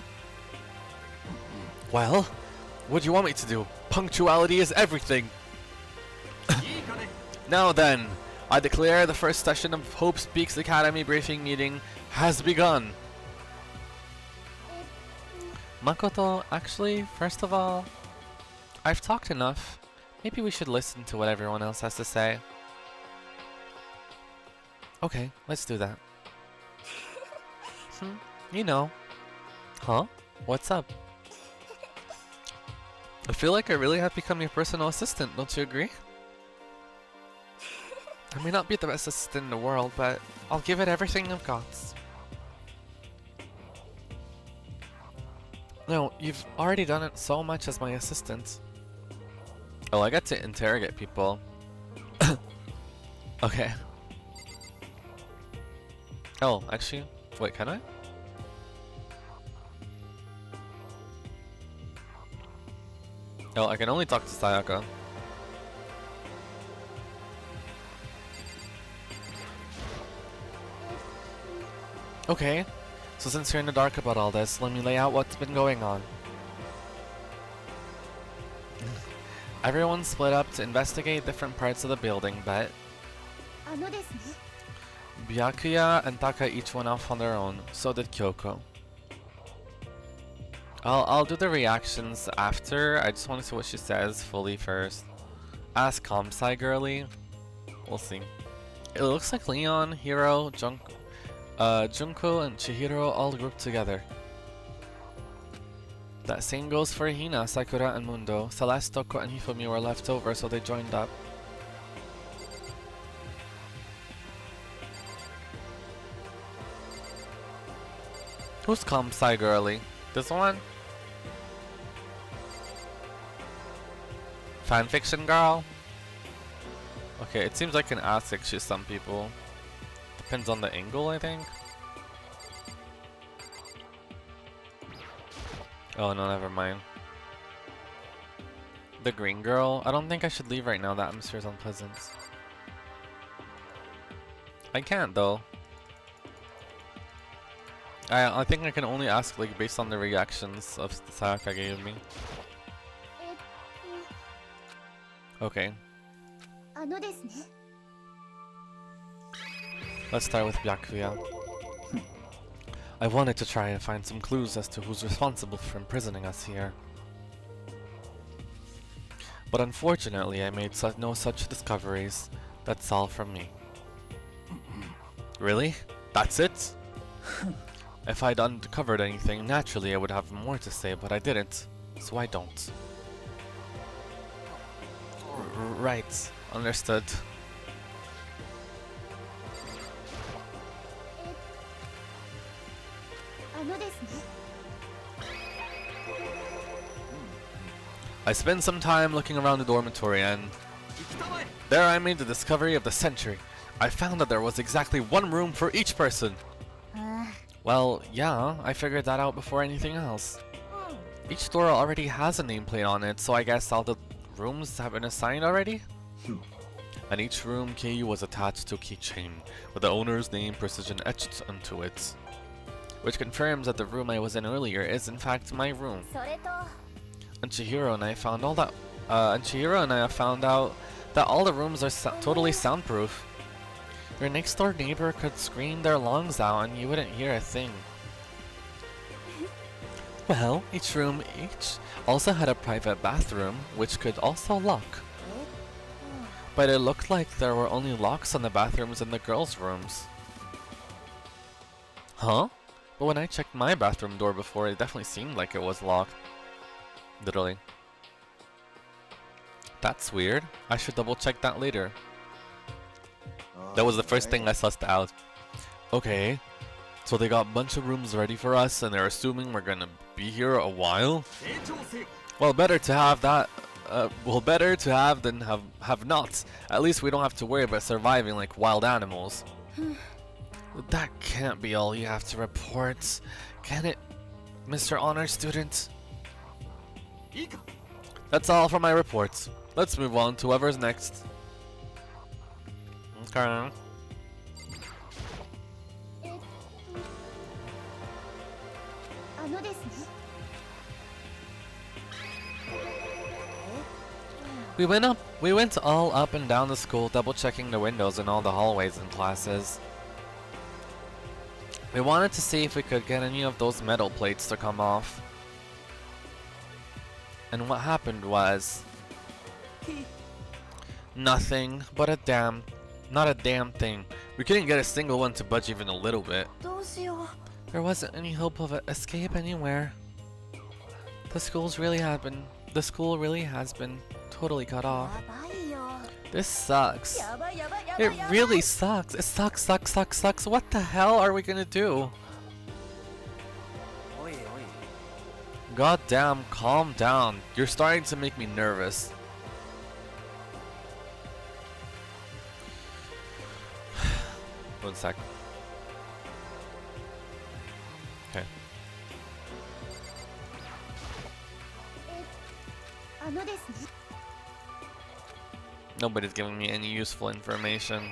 Speaker 1: Well, what do you want me to do? Punctuality is everything. Now then, I declare the first session of Hope Speaks Academy briefing meeting has begun. Makoto, actually, first of all, I've talked enough. Maybe we should listen to what everyone else has to say. Okay, let's do that. You know. Huh? What's up? I feel like I really have become your personal assistant, don't you agree? I may not be the best assistant in the world, but I'll give it everything I've got. No, you've already done it so much as my assistant. Oh, I get to interrogate people. Okay. Oh, actually, wait, can I? Oh, I can only talk to Sayaka. Okay, so since you're in the dark about all this, let me lay out what's been going on. Everyone split up to investigate different parts of the building, but
Speaker 4: あのですね
Speaker 1: Byakuya and Taka each went off on their own, so did Kyoko. I'll do the reactions after. I just want to see what she says fully first. Ask Kansai girly. We'll see. It looks like Leon, Hiro, Junko, and Chihiro all grouped together. That same goes for Hina, Sakura, and Mundo. Celeste, Toko, and Hifumi were left over, so they joined up. Who's Kansai girly? This one? Fanfiction girl? Okay, it seems like an ask to some people. Depends on the angle, I think. Oh no, never mind. The green girl? I don't think I should leave right now, the atmosphere is unpleasant. I can't though. I think I can only ask like based on the reactions of the Sayaka gave me.
Speaker 4: えっ
Speaker 1: Okay,
Speaker 4: とあのですね
Speaker 1: let's start with Byakuya. I wanted to try and find some clues as to who's responsible for imprisoning us here. But unfortunately, I made no such discoveries. That's all from me. Really? That's it? If I'd uncovered anything, naturally I would have more to say, but I didn't, so I don't. Right, understood.
Speaker 4: あのですね
Speaker 1: I spent some time looking around the dormitory and there I made the discovery of the century. I found that there was exactly one room for each person.
Speaker 4: あ
Speaker 1: Well, yeah, I figured that out before anything else. Each door already has a nameplate on it, so I guess all the rooms have been assigned already? And each room key was attached to a keychain, with the owner's name precision etched onto it. Which confirms that the room I was in earlier is in fact my room.
Speaker 4: それと
Speaker 1: And Chihiro and I found all that. And Chihiro and I have found out that all the rooms are totally soundproof. Your next door neighbor could scream their lungs out and you wouldn't hear a thing. Well, each room also had a private bathroom, which could also lock. But it looked like there were only locks on the bathrooms in the girls' rooms. Huh? But when I checked my bathroom door before, it definitely seemed like it was locked. Literally. That's weird. I should double check that later. That was the first thing I sussed out. Okay. So they got a bunch of rooms ready for us and they're assuming we're gonna be here a while? Well, better to have that. Better to have than have not. At least we don't have to worry about surviving like wild animals. That can't be all you have to report, can it, Mr. Honor Student? That's all for my reports. Let's move on to whoever's next. Okay.
Speaker 4: えっとあのですね
Speaker 1: We went all up and down the school, double checking the windows in all the hallways and classes. We wanted to see if we could get any of those metal plates to come off. And what happened was nothing but not a damn thing. We couldn't get a single one to budge even a little bit.
Speaker 2: どうしよう
Speaker 1: There wasn't any hope of escape anywhere. The school really has been totally cut off.
Speaker 2: やばいよ
Speaker 1: This sucks.
Speaker 2: やばいやばいやば
Speaker 1: It
Speaker 2: いやばい
Speaker 1: really sucks. It sucks. What the hell are we gonna do?
Speaker 3: おいおい
Speaker 1: God damn, calm down. You're starting to make me nervous. One sec. Okay.
Speaker 4: ですね
Speaker 1: Nobody's giving me any useful information.
Speaker 2: うん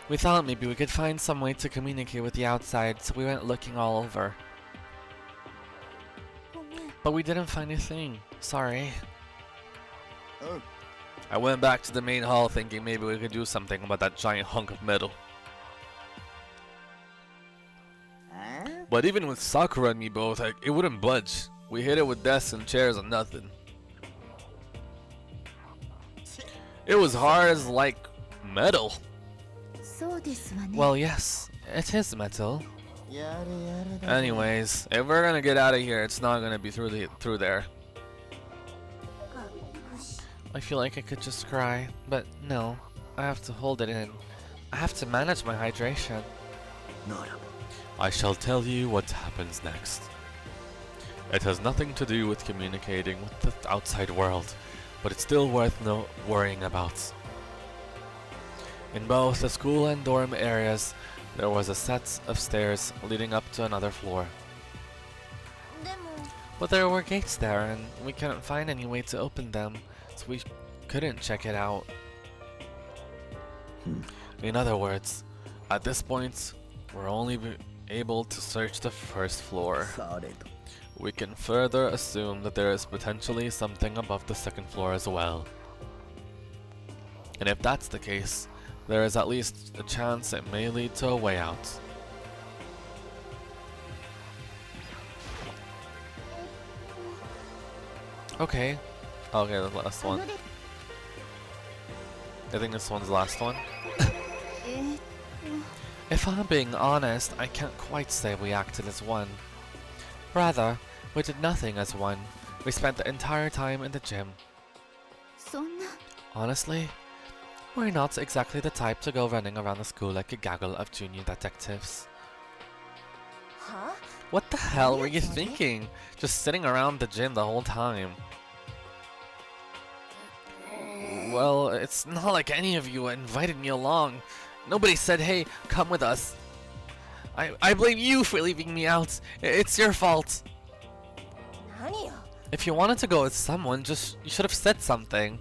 Speaker 1: We thought maybe we could find some way to communicate with the outside, so we went looking all over.
Speaker 2: ごめん
Speaker 1: But we didn't find a thing. Sorry.
Speaker 3: Oh.
Speaker 1: I went back to the main hall thinking maybe we could do something about that giant hunk of metal. But even with Sakura and me both, it wouldn't budge. We hit it with desks and chairs and nothing. It was hard as like metal.
Speaker 4: そうですわね
Speaker 1: Well, yes, it is metal. Anyways, if we're gonna get out of here, it's not gonna be through there.
Speaker 2: あよし
Speaker 1: I feel like I could just cry, but no, I have to hold it in. I have to manage my hydration. I shall tell you what happens next. It has nothing to do with communicating with the outside world, but it's still worth worrying about. In both the school and dorm areas, there was a set of stairs leading up to another floor.
Speaker 2: でも
Speaker 1: But there were gates there, and we couldn't find any way to open them, so we couldn't check it out. In other words, at this point, we're only able to search the first floor. We can further assume that there is potentially something above the second floor as well. And if that's the case, there is at least a chance it may lead to a way out. Okay. Okay, the last
Speaker 4: あ
Speaker 1: one.
Speaker 4: ので
Speaker 1: I think this one's the last one.
Speaker 4: え
Speaker 1: If I'm being honest, I can't quite say we acted as one. Rather, we did nothing as one. We spent the entire time in the gym.
Speaker 4: そんな
Speaker 1: Honestly, we're not exactly the type to go running around the school like a gaggle of junior detectives.
Speaker 2: は
Speaker 1: What the hell were you thinking? Just sitting around the gym the whole time. Well, it's not like any of you invited me along. Nobody said, hey, come with us. I blame you for leaving me out. It's your fault.
Speaker 2: 何よ
Speaker 1: If you wanted to go with someone, you should have said something.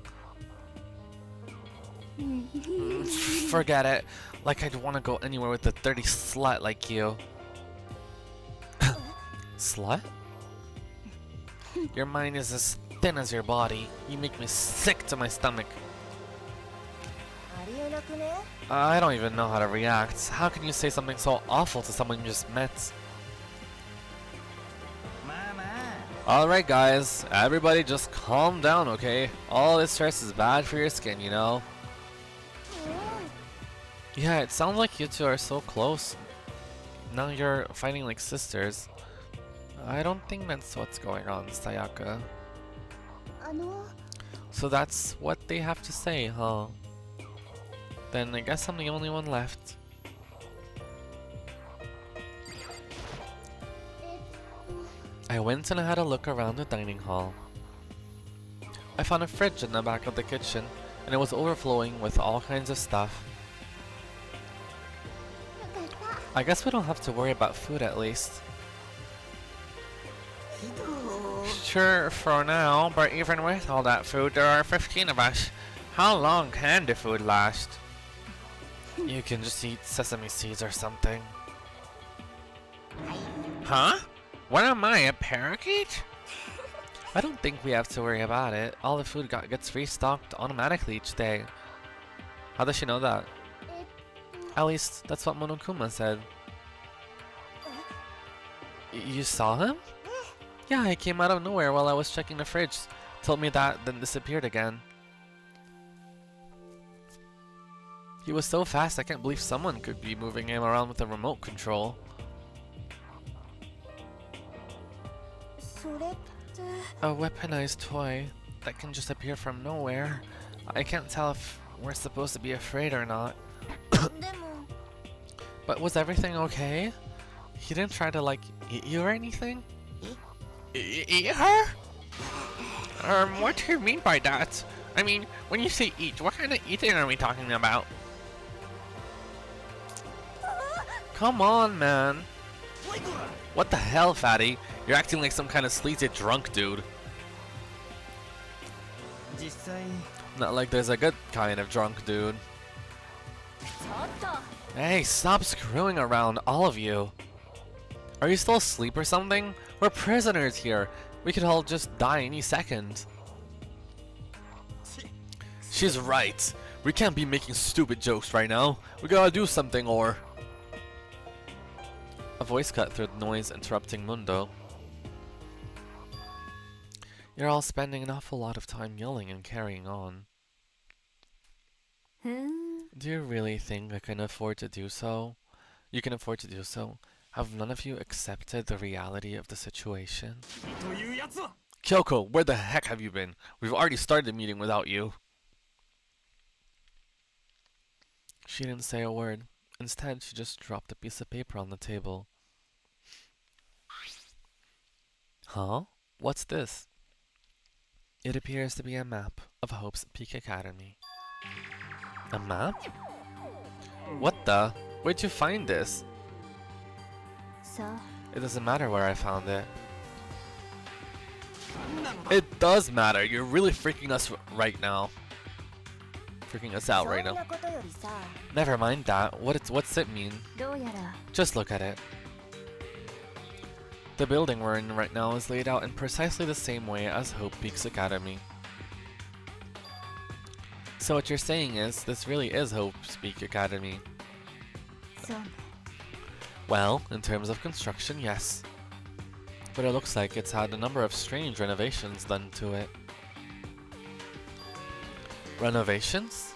Speaker 1: Forget it. Like I'd want to go anywhere with a dirty slut like you. Slut? Your mind is as thin as your body. You make me sick to my stomach.
Speaker 2: ありえなくね
Speaker 1: I don't even know how to react. How can you say something so awful to someone you just met?
Speaker 3: まあまあ
Speaker 1: Alright guys, everybody just calm down, okay? All this stress is bad for your skin, you know? Yeah, it sounds like you two are so close. Now you're fighting like sisters. I don't think that's what's going on, Sayaka.
Speaker 4: あの
Speaker 1: So that's what they have to say, huh? Then I guess I'm the only one left.
Speaker 4: え
Speaker 1: I went and had a look around the dining hall. I found a fridge in the back of the kitchen, and it was overflowing with all kinds of stuff.
Speaker 4: よかった
Speaker 1: I guess we don't have to worry about food at least. Sure, for now, but even with all that food, there are 15 of us. How long can the food last? You can just eat sesame seeds or something. Huh? What am I, a parakeet? I don't think we have to worry about it. All the food gets restocked automatically each day. How does she know that?
Speaker 4: え
Speaker 1: At least, that's what Monokuma said. You saw him? Yeah, he came out of nowhere while I was checking the fridge. Told me that, then disappeared again. He was so fast, I can't believe someone could be moving him around with a remote control.
Speaker 4: それって
Speaker 1: A weaponized toy that can just appear from nowhere. I can't tell if we're supposed to be afraid or not.
Speaker 4: でも
Speaker 1: But was everything okay? He didn't try to, like, eat you or anything? Eat her? What do you mean by that? I mean, when you say eat, what kind of eating are we talking about? Come on, man. What the hell, fatty? You're acting like some kind of sleazy drunk dude.
Speaker 3: 実際
Speaker 1: Not like there's a good kind of drunk dude.
Speaker 2: ちょっと
Speaker 1: Hey, stop screwing around, all of you. Are you still asleep or something? We're prisoners here. We could all just die any second. She's right. We can't be making stupid jokes right now. We gotta do something or... A voice cut through the noise, interrupting Mundo. You're all spending an awful lot of time yelling and carrying on.
Speaker 2: ふん
Speaker 1: Do you really think I can afford to do so? You can afford to do so? Have none of you accepted the reality of the situation?
Speaker 3: というやつは
Speaker 1: Kyoko, where the heck have you been? We've already started the meeting without you. She didn't say a word. Instead, she just dropped a piece of paper on the table. Huh? What's this? It appears to be a map of Hope's Peak Academy. A map? What the? Where'd you find this?
Speaker 4: さあ
Speaker 1: It doesn't matter where I found it.
Speaker 3: 何なのだ
Speaker 1: It does matter. You're really freaking us right now. Freaking us out
Speaker 4: そ
Speaker 1: right
Speaker 4: ん
Speaker 1: now.
Speaker 4: なことよりさ
Speaker 1: Never mind that. What's it mean?
Speaker 4: どうやら
Speaker 1: Just look at it. The building we're in right now is laid out in precisely the same way as Hope Peaks Academy. So what you're saying is, this really is Hope's Peak Academy.
Speaker 4: そうね
Speaker 1: Well, in terms of construction, yes. But it looks like it's had a number of strange renovations done to it. Renovations?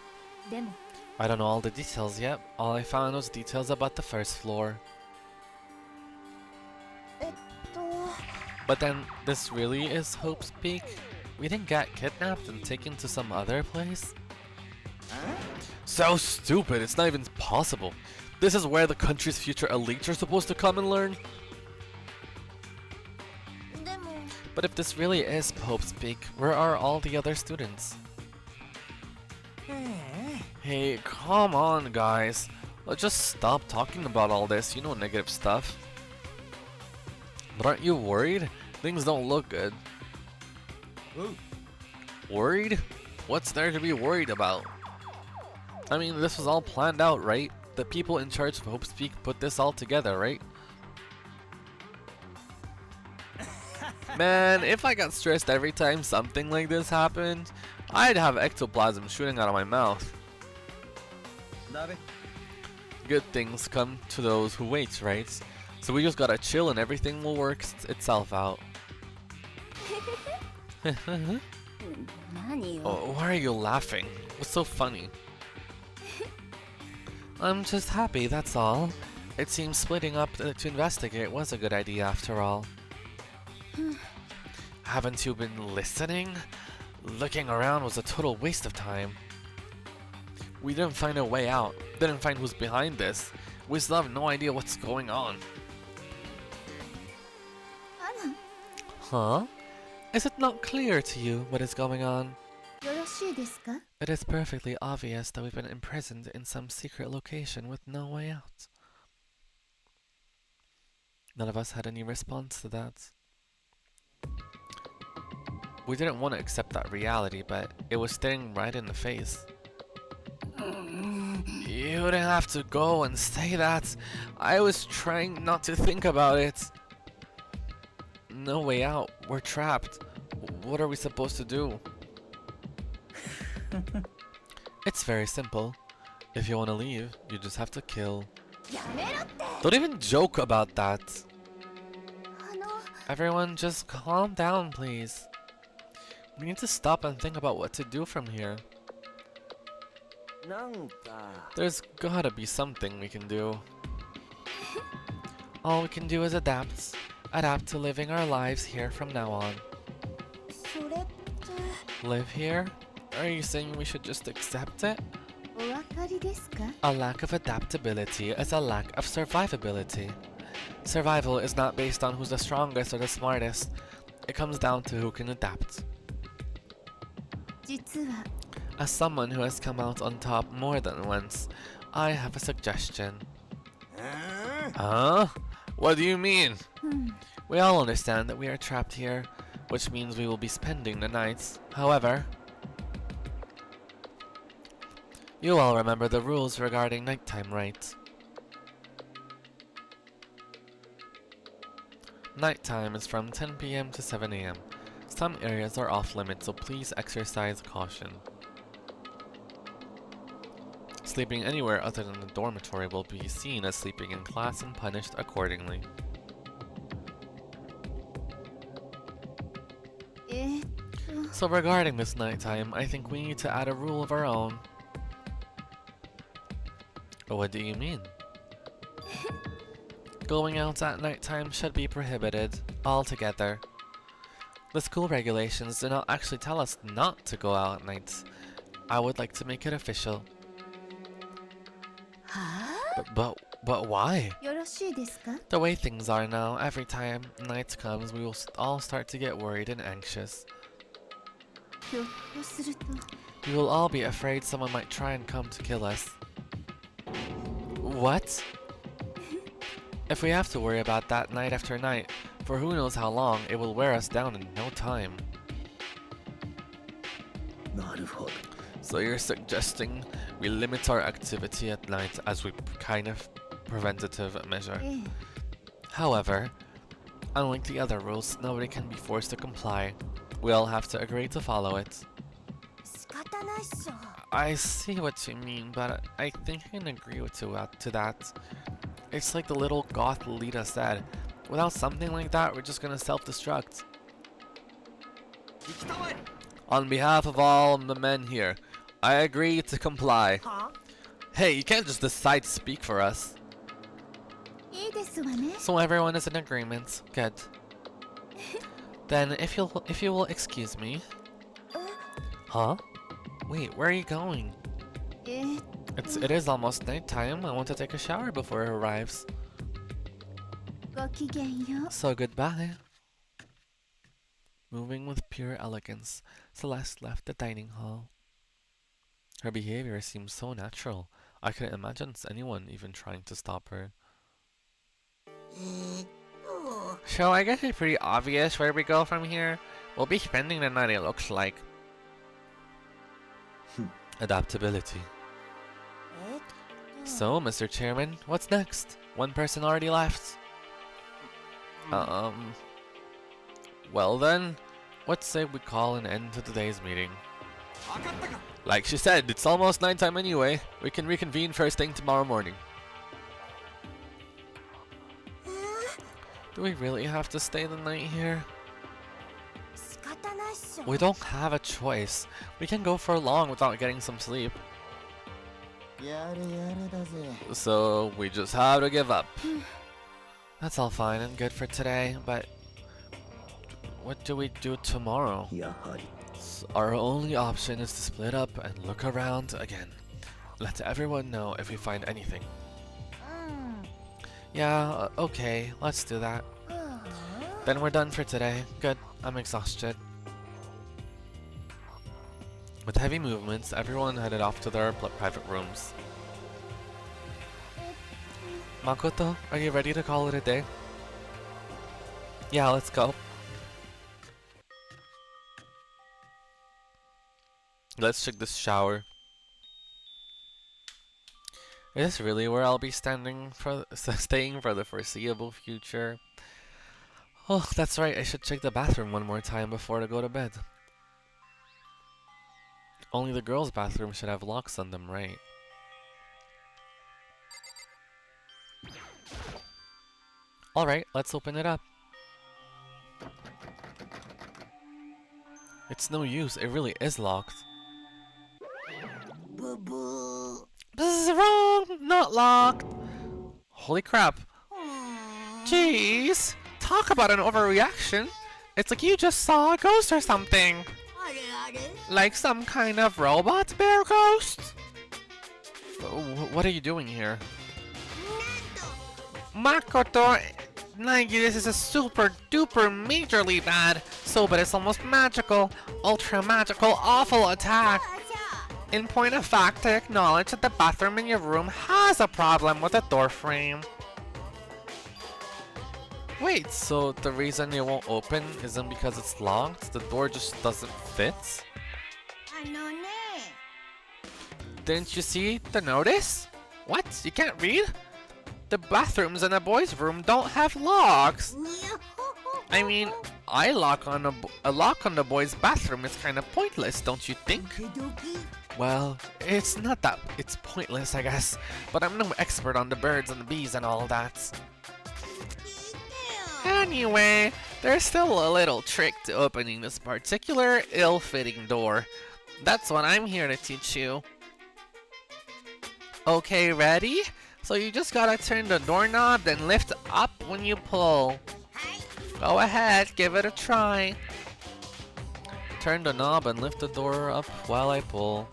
Speaker 4: でも
Speaker 1: I don't know all the details yet. All I found was details about the first floor.
Speaker 4: と
Speaker 1: But then, this really is Hope's Peak? We didn't get kidnapped and taken to some other place? So stupid, it's not even possible. This is where the country's future elites are supposed to come and learn?
Speaker 4: でも
Speaker 1: But if this really is Hope's Peak, where are all the other students? Hey, come on, guys. Let's just stop talking about all this, you know, negative stuff. But aren't you worried? Things don't look good. Worried? What's there to be worried about? I mean, this was all planned out, right? The people in charge of Hope's Peak put this all together, right? Man, if I got stressed every time something like this happened, I'd have ectoplasm shooting out of my mouth.
Speaker 3: だべ
Speaker 1: Good things come to those who wait, right? So we just gotta chill and everything will work itself out.
Speaker 4: 何よ
Speaker 1: Oh, why are you laughing? What's so funny? I'm just happy, that's all. It seems splitting up to investigate was a good idea after all. Haven't you been listening? Looking around was a total waste of time. We didn't find a way out, didn't find who's behind this. We still have no idea what's going on.
Speaker 4: あら
Speaker 1: Huh? Is it not clear to you what is going on?
Speaker 4: よろしいですか
Speaker 1: It is perfectly obvious that we've been imprisoned in some secret location with no way out. None of us had any response to that. We didn't want to accept that reality, but it was staring right in the face. You didn't have to go and say that. I was trying not to think about it. No way out. We're trapped. What are we supposed to do? It's very simple. If you want to leave, you just have to kill.
Speaker 4: やめろって
Speaker 1: Don't even joke about that.
Speaker 4: あの
Speaker 1: Everyone, just calm down, please. We need to stop and think about what to do from here.
Speaker 3: なんか
Speaker 1: There's gotta be something we can do. All we can do is adapt. adapt to living our lives here from now on.
Speaker 4: それって
Speaker 1: Live here? Are you saying we should just accept it?
Speaker 4: お分かりですか？
Speaker 1: A lack of adaptability is a lack of survivability. Survival is not based on who's the strongest or the smartest. It comes down to who can adapt.
Speaker 4: 実は
Speaker 1: As someone who has come out on top more than once, I have a suggestion. Huh? What do you mean? We all understand that we are trapped here, which means we will be spending the nights. However, you all remember the rules regarding nighttime rites. Nighttime is from 10 p.m. to 7 a.m. Some areas are off limits, so please exercise caution. Sleeping anywhere other than the dormitory will be seen as sleeping in class and punished accordingly.
Speaker 4: えーっと
Speaker 1: So regarding this nighttime, I think we need to add a rule of our own. What do you mean? Going out at nighttime should be prohibited altogether. The school regulations do not actually tell us not to go out at night. I would like to make it official.
Speaker 4: は
Speaker 1: But why?
Speaker 4: あよろしいですか？
Speaker 1: The way things are now, every time night comes, we will all start to get worried and anxious.
Speaker 4: ひょっとすると
Speaker 1: We will all be afraid someone might try and come to kill us. What? If we have to worry about that night after night, for who knows how long, it will wear us down in no time.
Speaker 5: なるほど。
Speaker 1: So you're suggesting we limit our activity at night as we kind of preventative measure.
Speaker 4: ええ
Speaker 1: However, unlike the other rules, nobody can be forced to comply. We all have to agree to follow it.
Speaker 4: 仕方ないっしょ
Speaker 1: I see what you mean, but I think I can agree with you to that. It's like the little goth Lita said. Without something like that, we're just gonna self-destruct.
Speaker 3: 行きたまえ
Speaker 1: On behalf of all the men here, I agree to comply.
Speaker 2: は
Speaker 1: Hey, you can't just decide to speak for us.
Speaker 4: いいですわね
Speaker 1: So everyone is in agreement. Good. Then if you will excuse me. Huh? Wait, where are you going?
Speaker 4: えー
Speaker 1: It is almost nighttime. I want to take a shower before it arrives.
Speaker 4: ごきげんよう
Speaker 1: So goodbye. Moving with pure elegance, Celeste left the dining hall. Her behavior seemed so natural. I couldn't imagine anyone even trying to stop her. So I guess it's pretty obvious where we go from here. We'll be spending the night, it looks like. Adaptability.
Speaker 4: えーっと
Speaker 1: So, Mr. Chairman, what's next? One person already left. Well then, let's say we call an end to today's meeting.
Speaker 3: 分かったか
Speaker 1: Like she said, it's almost nighttime anyway. We can reconvene first thing tomorrow morning. Do we really have to stay the night here?
Speaker 4: 仕方ないっしょ
Speaker 1: We don't have a choice. We can go for long without getting some sleep.
Speaker 5: やれやれだぜ。
Speaker 1: So we just have to give up. That's all fine and good for today, but what do we do tomorrow?
Speaker 5: やはり
Speaker 1: Our only option is to split up and look around again. Let everyone know if we find anything.
Speaker 4: うん
Speaker 1: Yeah, okay, let's do that.
Speaker 4: はあ
Speaker 1: Then we're done for today. Good, I'm exhausted. With heavy movements, everyone headed off to their private rooms. Makoto, are you ready to call it a day? Yeah, let's go. Let's check this shower. Is this really where I'll be staying for the foreseeable future? Oh, that's right. I should check the bathroom one more time before I go to bed. Only the girls' bathroom should have locks on them, right? Alright, let's open it up. It's no use. It really is locked.
Speaker 2: ブブー
Speaker 1: This is wrong! Not locked! Holy crap!
Speaker 2: うーん
Speaker 1: Jeez! Talk about an overreaction. It's like you just saw a ghost or something.
Speaker 4: あれあれ
Speaker 1: Like some kind of robot bear ghost? What are you doing here?
Speaker 4: なんと
Speaker 1: Makoto, Nagi, this is a super duper majorly bad, so but it's almost magical, ultra magical, awful attack.
Speaker 4: あじゃあ
Speaker 1: In point of fact, I acknowledge that the bathroom in your room has a problem with the door frame. Wait, so the reason it won't open isn't because it's locked? The door just doesn't fit?
Speaker 4: あのね
Speaker 1: Didn't you see the notice? What? You can't read? The bathrooms in the boys' room don't have locks.
Speaker 4: にゃほほ
Speaker 1: I mean, a lock on the boys' bathroom is kind of pointless, don't you think?
Speaker 4: ドキドキ
Speaker 1: Well, it's not that it's pointless, I guess, but I'm no expert on the birds and the bees and all that.
Speaker 4: 聞いてよ
Speaker 1: Anyway, there's still a little trick to opening this particular ill-fitting door. That's what I'm here to teach you. Okay, ready? So you just gotta turn the doorknob, then lift up when you pull.
Speaker 4: はい
Speaker 1: Go ahead, give it a try. Turn the knob and lift the door up while I pull.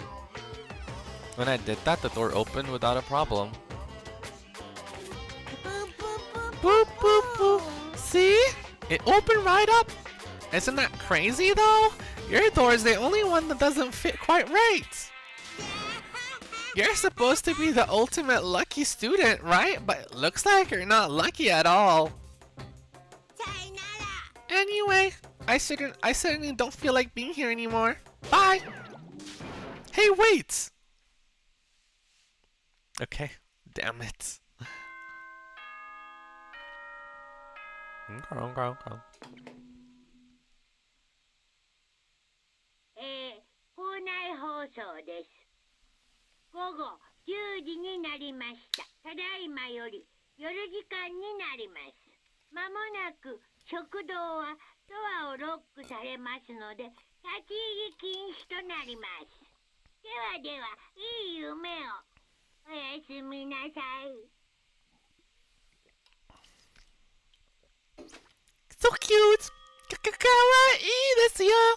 Speaker 1: When I did that, the door opened without a problem.
Speaker 4: プープープープ
Speaker 1: Boop, boop, boop. See? It opened right up. Isn't that crazy though? Your door is the only one that doesn't fit quite right. You're supposed to be the ultimate lucky student, right? But it looks like you're not lucky at all.
Speaker 4: さいなら
Speaker 1: Anyway, I certainly don't feel like being here anymore. Bye. Hey, wait. Okay, damn it. Okay.
Speaker 6: 校内放送です。午後10時になりました。ただいまより夜時間になります。まもなく食堂はドアをロックされますので、立ち入り禁止となります。ではでは、いい夢を。おやすみなさい。
Speaker 1: So cute! Kawaii this year!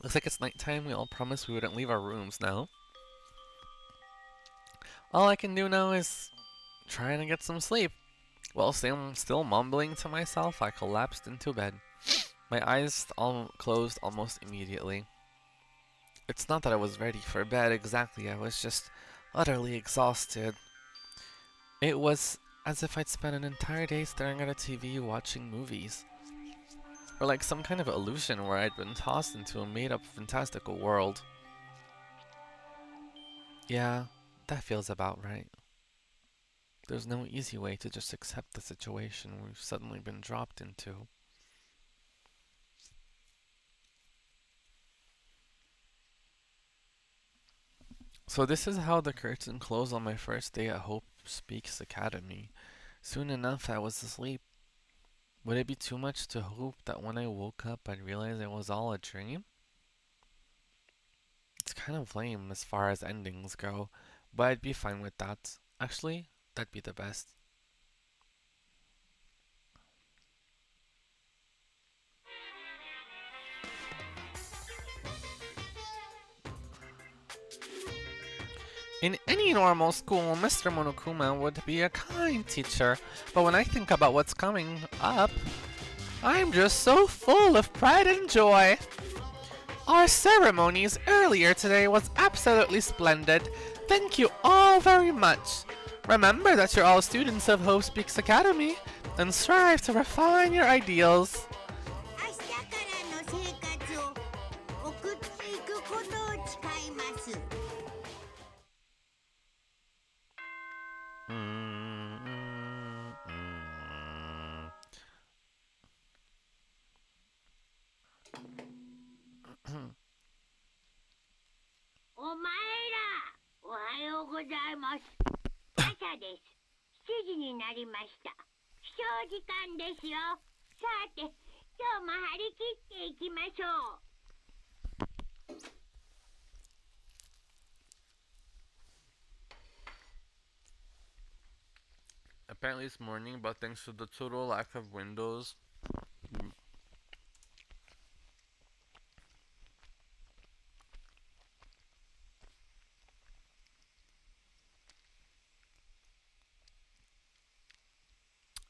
Speaker 1: Looks like it's nighttime. We all promised we wouldn't leave our rooms now. All I can do now is try to get some sleep. While still mumbling to myself, I collapsed into bed. My eyes all closed almost immediately. It's not that I was ready for bed exactly, I was just utterly exhausted. It was as if I'd spent an entire day staring at a TV watching movies. Or like some kind of illusion where I'd been tossed into a made-up fantastical world. Yeah, that feels about right. There's no easy way to just accept the situation we've suddenly been dropped into. So this is how the curtain closed on my first day at Hope Speaks Academy. Soon enough, I was asleep. Would it be too much to hope that when I woke up, I'd realize it was all a dream? It's kind of lame as far as endings go, but I'd be fine with that. Actually, that'd be the best. In any normal school, Mr. Monokuma would be a kind teacher, but when I think about what's coming up, I'm just so full of pride and joy. Our ceremonies earlier today was absolutely splendid. Thank you all very much. Remember that you're all students of Hope Speaks Academy, and strive to refine your ideals.
Speaker 4: 明日からの生活を送っていくことを誓います
Speaker 6: お前ら、おはようございます。朝です。7時になりました。起床時間ですよ。さて、今日も張り切っていきましょう。
Speaker 1: Apparently it's morning, but thanks to the total lack of windows.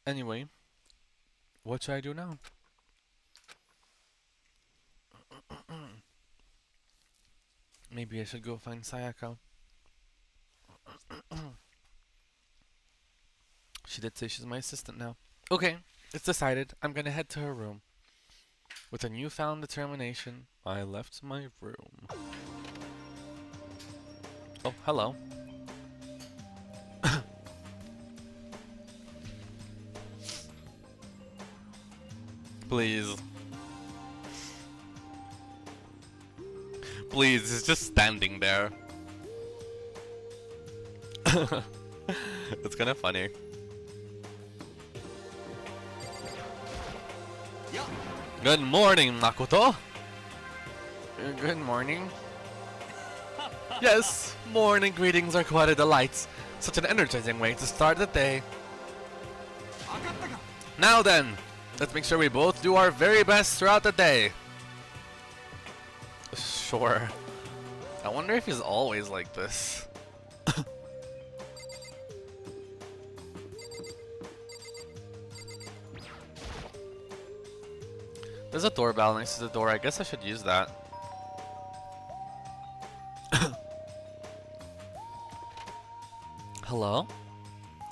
Speaker 1: Anyway, what should I do now? Maybe I should go find Sayaka. She did say she's my assistant now. Okay, it's decided. I'm gonna head to her room. With a newfound determination, I left my room. Oh, hello. Please. Please, it's just standing there. It's kinda funny. Good morning, Makoto. Good morning. Yes, morning greetings are quite a delight. Such an energizing way to start the day. Now then, let's make sure we both do our very best throughout the day. Sure. I wonder if he's always like this. There's a doorbell next to the door. I guess I should use that. Hello?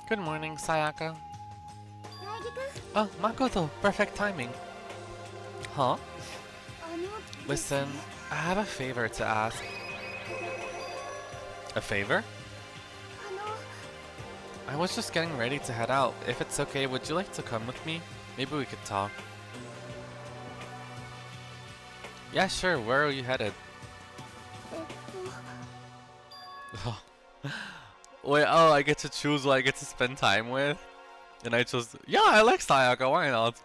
Speaker 1: Good morning, Sayaka. Oh, Makoto. Perfect timing. Huh? Listen, I have a favor to ask. A favor? I was just getting ready to head out. If it's okay, would you like to come with me? Maybe we could talk. Yeah, sure. Where are you headed? Oh. Wait, oh, I get to choose who I get to spend time with? And I chose... Yeah, I like Sayaka. Why not?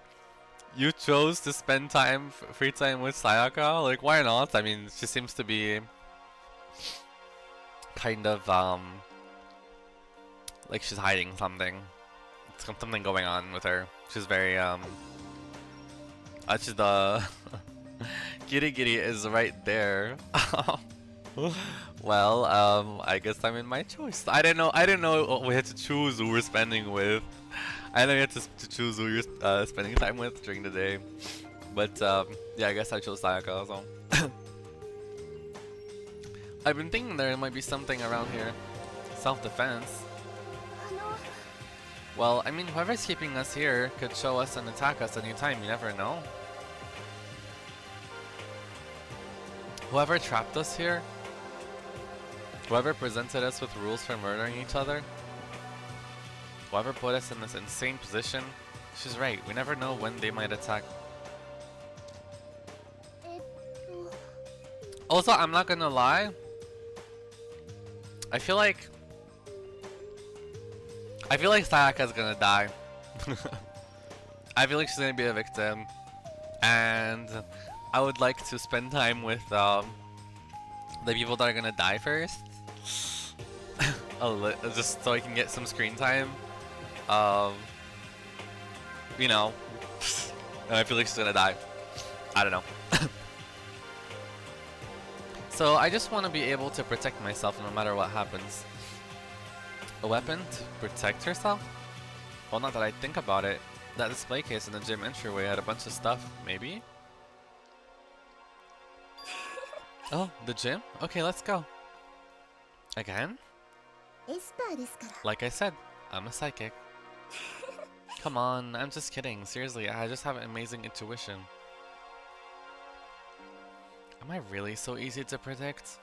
Speaker 1: You chose to spend time, free time with Sayaka? Like, why not? I mean, she seems to be... kind of, like she's hiding something. Something going on with her. She's very, she's the... Giri Giri is right there. Well, I guess I'm in my choice. I didn't know we had to choose who we're spending with. I know you had to choose who you're spending time with during the day. But, yeah, I guess I chose Sayaka, so. I've been thinking there might be something around here. Self-defense. Well, I mean, whoever's keeping us here could show us and attack us anytime, you never know. Whoever trapped us here, whoever presented us with rules for murdering each other, whoever put us in this insane position, she's right, we never know when they might attack. Also, I'm not gonna lie, I feel like Sayaka's gonna die. I feel like she's gonna be a victim, and I would like to spend time with the people that are gonna die first. Just so I can get some screen time. You know, and I feel like she's gonna die. I don't know. So I just want to be able to protect myself no matter what happens. A weapon to protect herself? Well, not that I think about it. That display case in the gym entryway had a bunch of stuff, maybe? Oh, the gym? Okay, let's go. Again? Like I said, I'm a psychic. Come on, I'm just kidding. Seriously, I just have an amazing intuition. Am I really so easy to predict?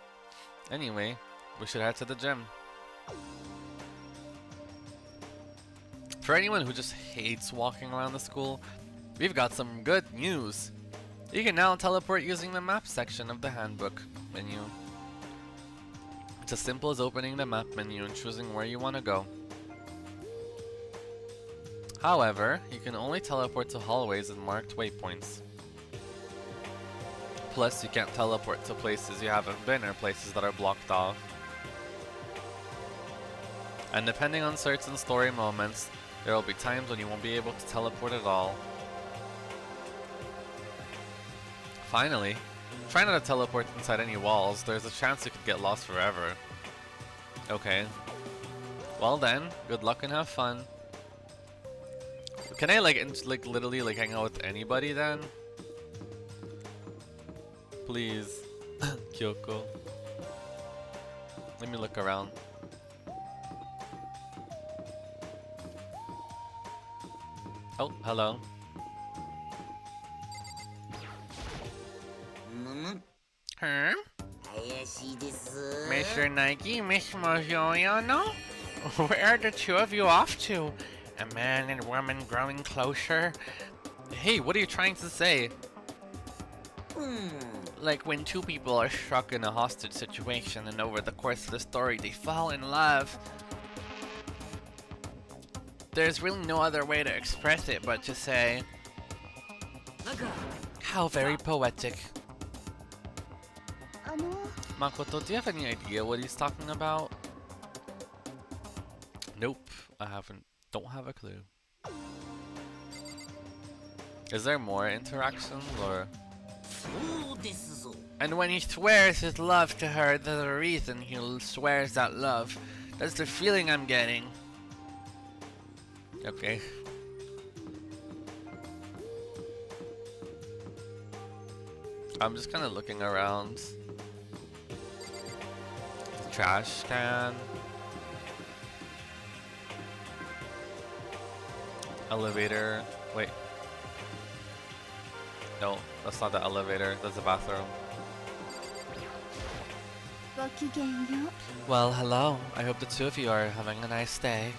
Speaker 1: Anyway, we should head to the gym. For anyone who just hates walking around the school, we've got some good news. You can now teleport using the map section of the handbook menu. It's as simple as opening the map menu and choosing where you want to go. However, you can only teleport to hallways and marked waypoints. Plus, you can't teleport to places you haven't been or places that are blocked off. And depending on certain story moments, There will be times when you won't be able to teleport at all. Finally, try not to teleport inside any walls. There's a chance you could get lost forever. Okay. Well then, good luck and have fun. Can I like literally like hang out with anybody then? Please, Kyoko. Let me look around. Oh, hello. Huh? Mr. Nike, Miss Mojoyano? Where are the two of you off to? A man and woman growing closer? Hey, what are you trying to say? Like when two people are stuck in a hostage situation and over the course of the story they fall in love. There's really no other way to express it but to say... How very poetic. Makoto, do you have any idea what he's talking about? Nope, I don't have a clue. Is there more interactions or... And when he swears his love to her, there's a reason he swears that love. That's the feeling I'm getting. Okay. I'm just kind of looking around. The trash can. Elevator. Wait. No, that's not the elevator. That's the bathroom. Well, hello. I hope the two of you are having a nice day.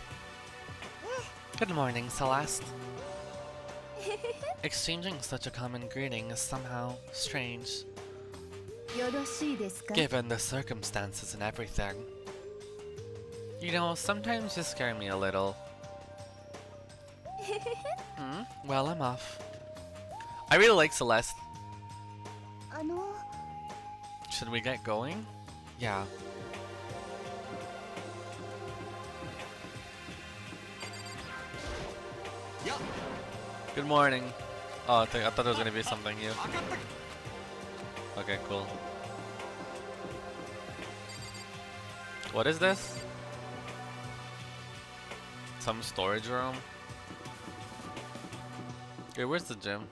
Speaker 1: Good morning, Celeste. Exchanging such a common greeting is somehow strange, given the circumstances and everything. You know, sometimes you scare me a little. Well, I'm off. I really like Celeste. Should we get going? Yeah. Good morning. Oh, I thought there was gonna be something new. Okay, cool. What is this? Some storage room? Okay, where's the gym?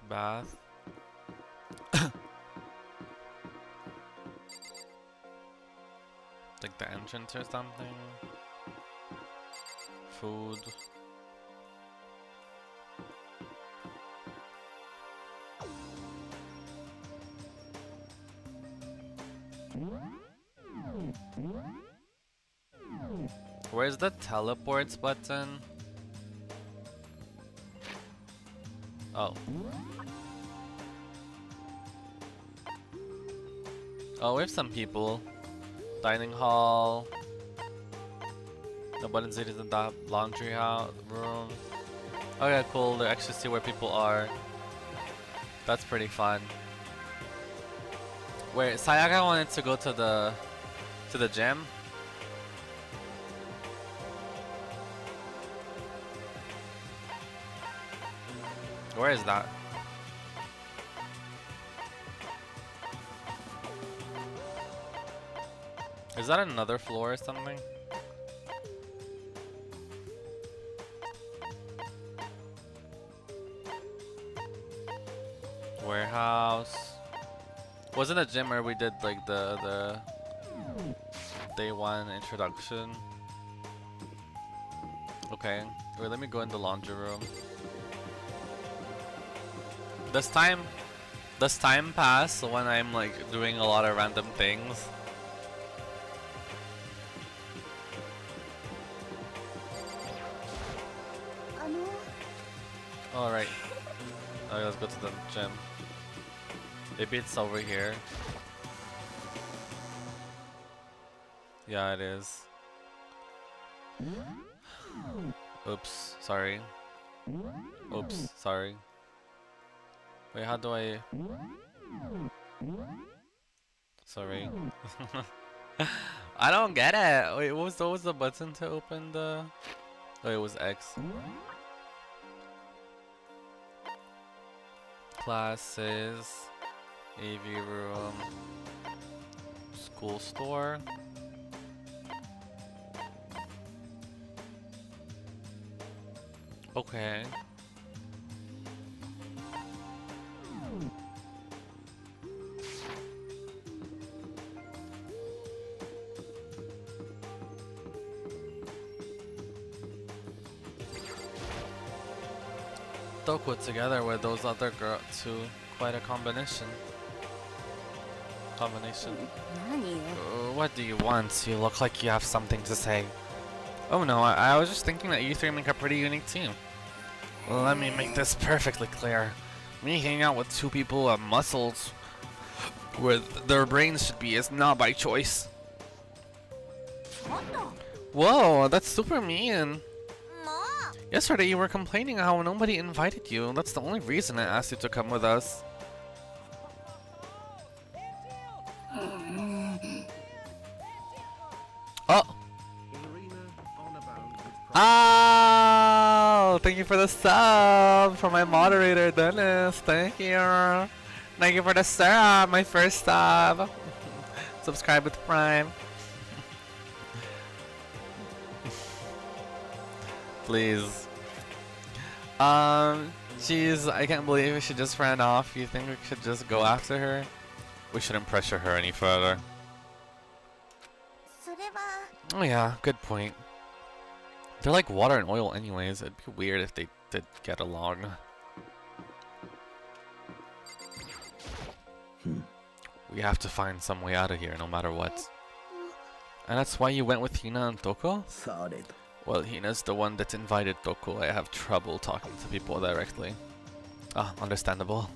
Speaker 1: Bath. Like the entrance or something? Food. Where's the teleports button? Oh. Oh, we have some people. Dining hall. The buttons in the laundry house room. Oh yeah, cool. They actually see where people are. That's pretty fun. Wait, Sayaka wanted to go to the gym. Where is that? Is that another floor or something? Warehouse. Wasn't a gym where we did like the day one introduction? Okay. Wait, let me go in the laundry room. Does time pass when I'm like doing a lot of random things? Alright. Okay, let's go to the gym. Maybe it's over here. Yeah, it is. Oops, sorry. Oops, sorry. Wait, how do I... Sorry. I don't get it. Wait, what was the button to open the? Oh, it was X. Classes, AV room, school store. Okay. Toku together with those other girls too. Quite a combination. What do you want? You look like you have something to say. Oh no, I was just thinking that you three make a pretty unique team. Well, let me make this perfectly clear. Me hanging out with two people who have muscles where their brains should be is not by choice. Whoa, that's super mean. Yesterday you were complaining how nobody invited you. That's the only reason I asked you to come with us. Oh! Oh! Thank you for the sub for my moderator, Dennis. Thank you. Thank you for the sub, my first sub. Subscribe with Prime. Please. Jeez, I can't believe she just ran off. You think we should just go after her? We shouldn't pressure her any further. Oh yeah, good point. They're like water and oil anyways. It'd be weird if they did get along. We have to find some way out of here no matter what. And that's why you went with Hina and Toko? Well, Hina's the one that invited Toko. I have trouble talking to people directly. Ah, understandable.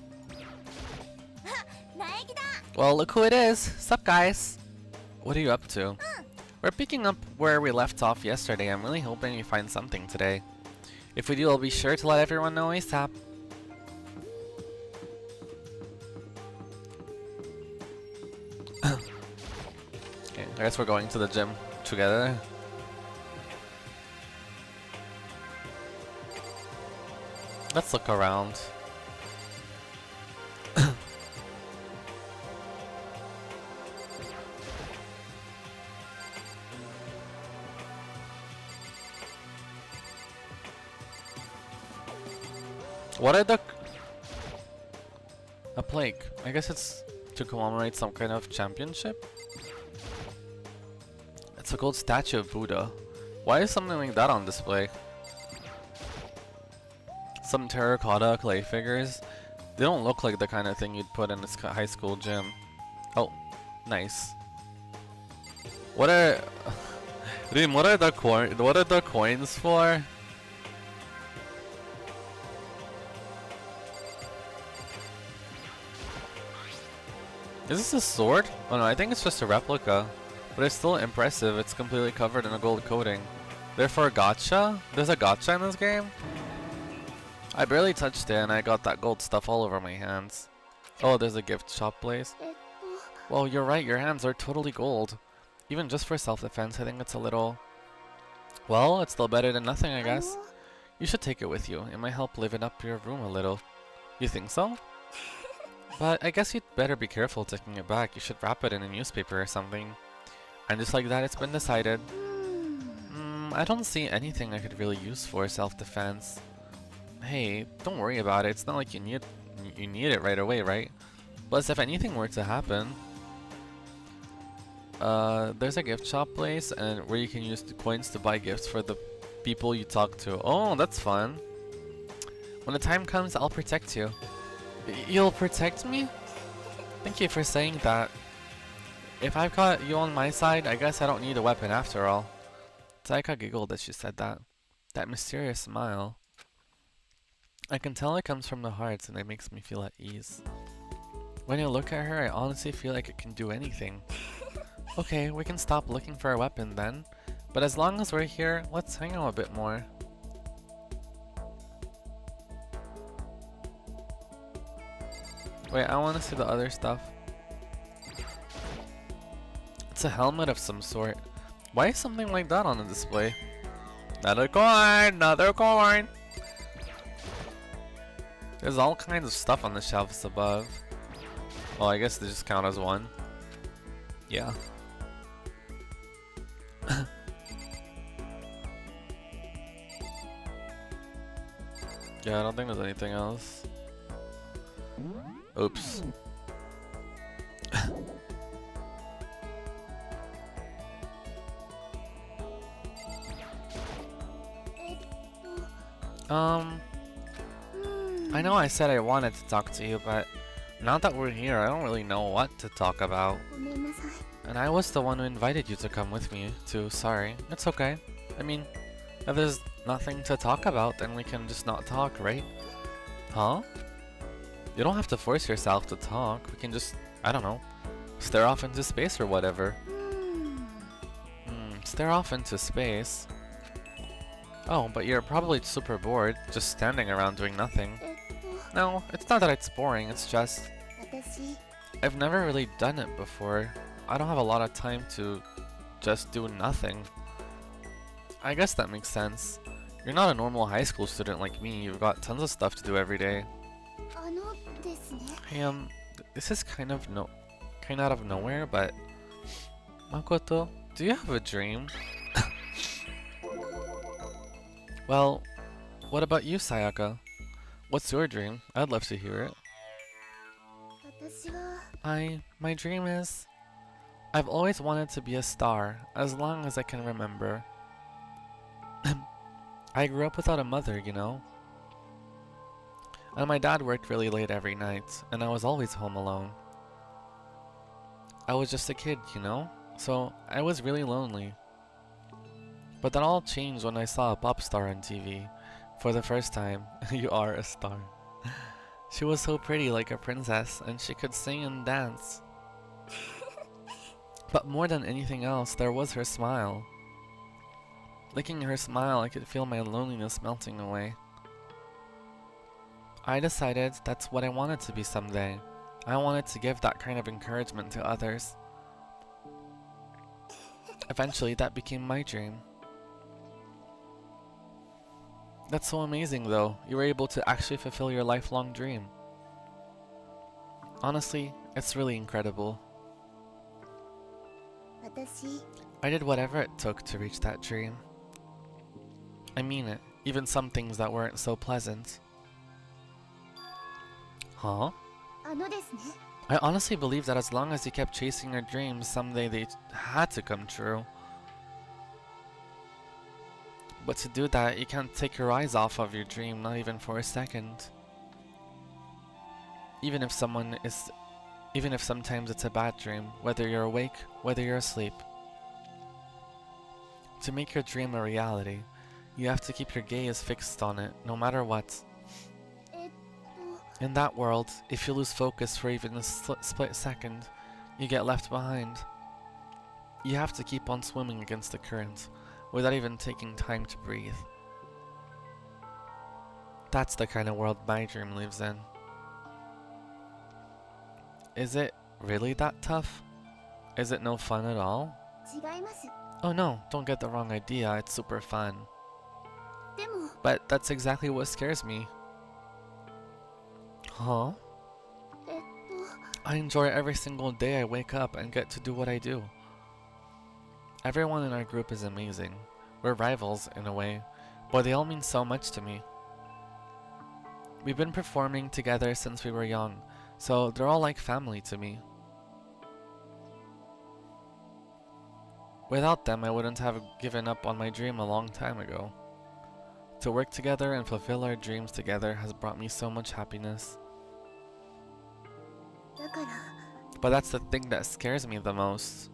Speaker 1: Well, look who it is. Sup, guys? What are you up to? We're picking up where we left off yesterday. I'm really hoping we find something today. If we do, I'll be sure to let everyone know ASAP. Okay, I guess we're going to the gym together. Let's look around. What are the... A plague. I guess it's to commemorate some kind of championship? It's a gold statue of Buddha. Why is something like that on display? Some terracotta clay figures. They don't look like the kind of thing you'd put in a high school gym. Oh, nice. What are... Rim, what are the coins for? Is this a sword? Oh no, I think it's just a replica. But it's still impressive. It's completely covered in a gold coating. Therefore, gacha? There's a gacha in this game? I barely touched it and I got that gold stuff all over my hands. Oh, there's a gift shop place. Well, you're right. Your hands are totally gold. Even just for self-defense, I think it's a little... Well, it's still better than nothing, I guess. You should take it with you. It might help liven up your room a little. You think so? But I guess you'd better be careful taking it back. You should wrap it in a newspaper or something. And just like that, it's been decided. I don't see anything I could really use for self-defense. Hey, don't worry about it. It's not like you need it right away, right? Plus, if anything were to happen, there's a gift shop place and where you can use the coins to buy gifts for the people you talk to. Oh, that's fun. When the time comes, I'll protect you. You'll protect me? Thank you for saying that. If I've got you on my side, I guess I don't need a weapon after all. Taika giggled as she said that. That mysterious smile. I can tell it comes from the heart and it makes me feel at ease. When I look at her, I honestly feel like it can do anything. Okay, we can stop looking for a weapon then. But as long as we're here, let's hang out a bit more. Wait, I want to see the other stuff. It's a helmet of some sort. Why is something like that on the display? Another coin! Another coin! There's all kinds of stuff on the shelves above. Well, I guess they just count as one. Yeah. Yeah, I don't think there's anything else. Oops. I know I said I wanted to talk to you, but now that we're here, I don't really know what to talk about.
Speaker 4: ごめんなさい。
Speaker 1: And I was the one who invited you to come with me, too. Sorry. It's okay. I mean, if there's nothing to talk about, then we can just not talk, right? Huh? You don't have to force yourself to talk. We can just, I don't know, stare off into space or whatever. Stare off into space? Oh, but you're probably super bored, just standing around doing nothing. No, it's not that it's boring, it's just...
Speaker 4: 私、
Speaker 1: I've never really done it before. I don't have a lot of time to just do nothing. I guess that makes sense. You're not a normal high school student like me, you've got tons of stuff to do every day.
Speaker 4: あのですね。
Speaker 1: Hey, this is kind out of nowhere, but... Makoto, do you have a dream? Well, what about you, Sayaka? What's your dream? I'd love to hear it.
Speaker 4: 私は、
Speaker 1: My dream is... I've always wanted to be a star, as long as I can remember. I grew up without a mother, you know? And my dad worked really late every night, and I was always home alone. I was just a kid, you know? So, I was really lonely. But that all changed when I saw a pop star on TV. For the first time, you are a star. She was so pretty, like a princess, and she could sing and dance. But more than anything else, there was her smile. Licking her smile, I could feel my loneliness melting away. I decided that's what I wanted to be someday. I wanted to give that kind of encouragement to others. Eventually, that became my dream. That's so amazing though, you were able to actually fulfill your lifelong dream. Honestly, it's really incredible.
Speaker 4: 私、
Speaker 1: I did whatever it took to reach that dream. I mean it, even some things that weren't so pleasant. Huh?
Speaker 4: あのですね。
Speaker 1: I honestly believe that as long as you kept chasing your dreams, someday they had to come true. But to do that, you can't take your eyes off of your dream, not even for a second. Even if sometimes it's a bad dream, whether you're awake, whether you're asleep. To make your dream a reality, you have to keep your gaze fixed on it, no matter what.
Speaker 4: えっと、
Speaker 1: In that world, if you lose focus for even a split second, you get left behind. You have to keep on swimming against the current, without even taking time to breathe. That's the kind of world my dream lives in. Is it really that tough? Is it no fun at all?
Speaker 4: 違います。
Speaker 1: Oh no, don't get the wrong idea, it's super fun.
Speaker 4: でも、
Speaker 1: But that's exactly what scares me. Huh?
Speaker 4: えっと、
Speaker 1: I enjoy every single day I wake up and get to do what I do. Everyone in our group is amazing. We're rivals, in a way, but they all mean so much to me. We've been performing together since we were young, so they're all like family to me. Without them, I wouldn't have given up on my dream a long time ago. To work together and fulfill our dreams together has brought me so much happiness.
Speaker 4: だから、
Speaker 1: But that's the thing that scares me the most.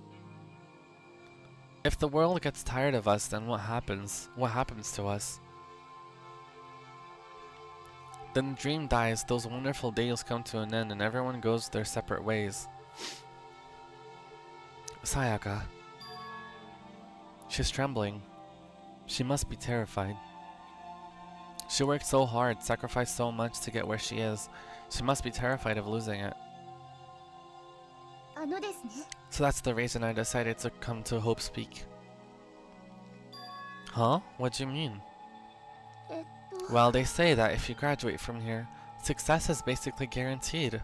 Speaker 1: If the world gets tired of us, then what happens? What happens to us? Then the dream dies, those wonderful days come to an end, and everyone goes their separate ways. Sayaka. She's trembling. She must be terrified. She worked so hard, sacrificed so much to get where she is. She must be terrified of losing it.
Speaker 4: あのですね。
Speaker 1: So that's the reason I decided to come to Hope's Peak. Huh? What do you mean? Well, they say that if you graduate from here, success is basically guaranteed.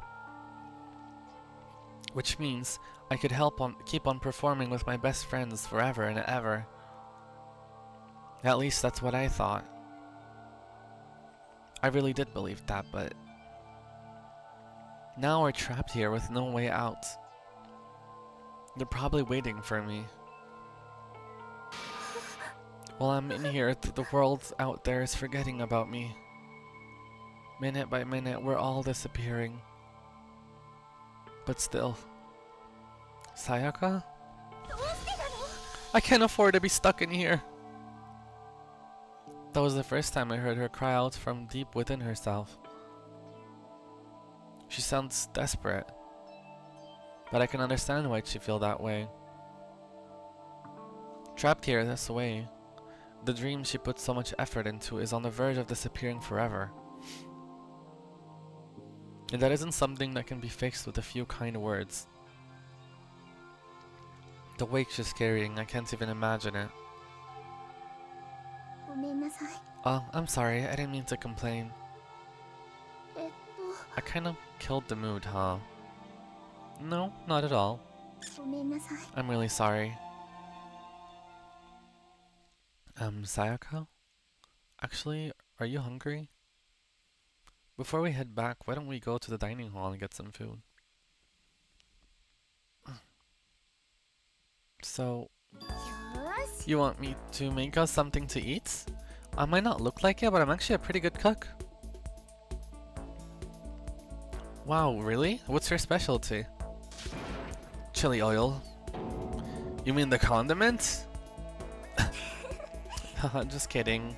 Speaker 1: Which means I could keep on performing with my best friends forever and ever. At least that's what I thought. I really did believe that, but now we're trapped here with no way out. They're probably waiting for me. While I'm in here, the world out there is forgetting about me. Minute by minute, we're all disappearing. But still. Sayaka? I can't afford to be stuck in here. That was the first time I heard her cry out from deep within herself. She sounds desperate. But I can understand why she'd feel that way. Trapped here this way, the dream she put so much effort into is on the verge of disappearing forever. And that isn't something that can be fixed with a few kind words. The weight she's carrying, I can't even imagine it. Oh, I'm sorry, I didn't mean to complain. I kind of killed the mood, huh? No, not at all. I'm really sorry. Sayaka? Actually, are you hungry? Before we head back, why don't we go to the dining hall and get some food? So, you want me to make us something to eat? I might not look like it, but I'm actually a pretty good cook. Wow, really? What's your specialty? Chili oil. You mean the condiment? Haha, just kidding.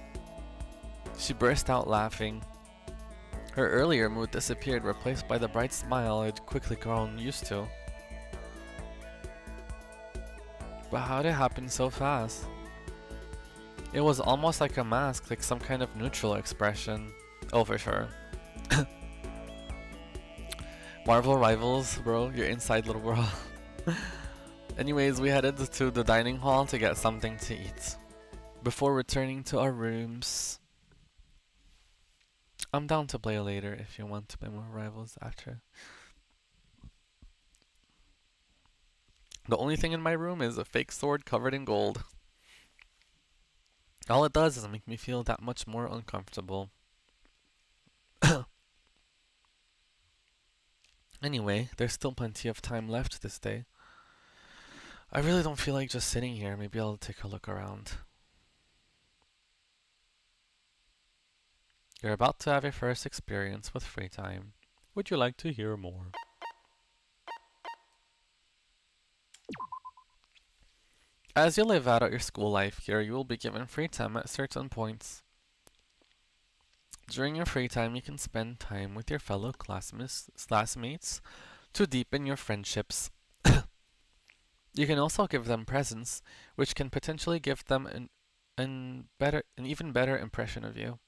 Speaker 1: She burst out laughing. Her earlier mood disappeared, replaced by the bright smile I'd quickly grown used to. But how did it happen so fast? It was almost like a mask, like some kind of neutral expression. Oh, for sure. Marvel Rivals, bro, your inside little world. Anyways, we headed to the dining hall to get something to eat. Before returning to our rooms. I'm down to play later if you want to play more Rivals after. The only thing in my room is a fake sword covered in gold. All it does is make me feel that much more uncomfortable. Anyway, there's still plenty of time left this day. I really don't feel like just sitting here. Maybe I'll take a look around. You're about to have your first experience with free time. Would you like to hear more? As you live out your school life here, you will be given free time at certain points. During your free time, you can spend time with your fellow classmates to deepen your friendships. You can also give them presents, which can potentially give them an even better impression of you.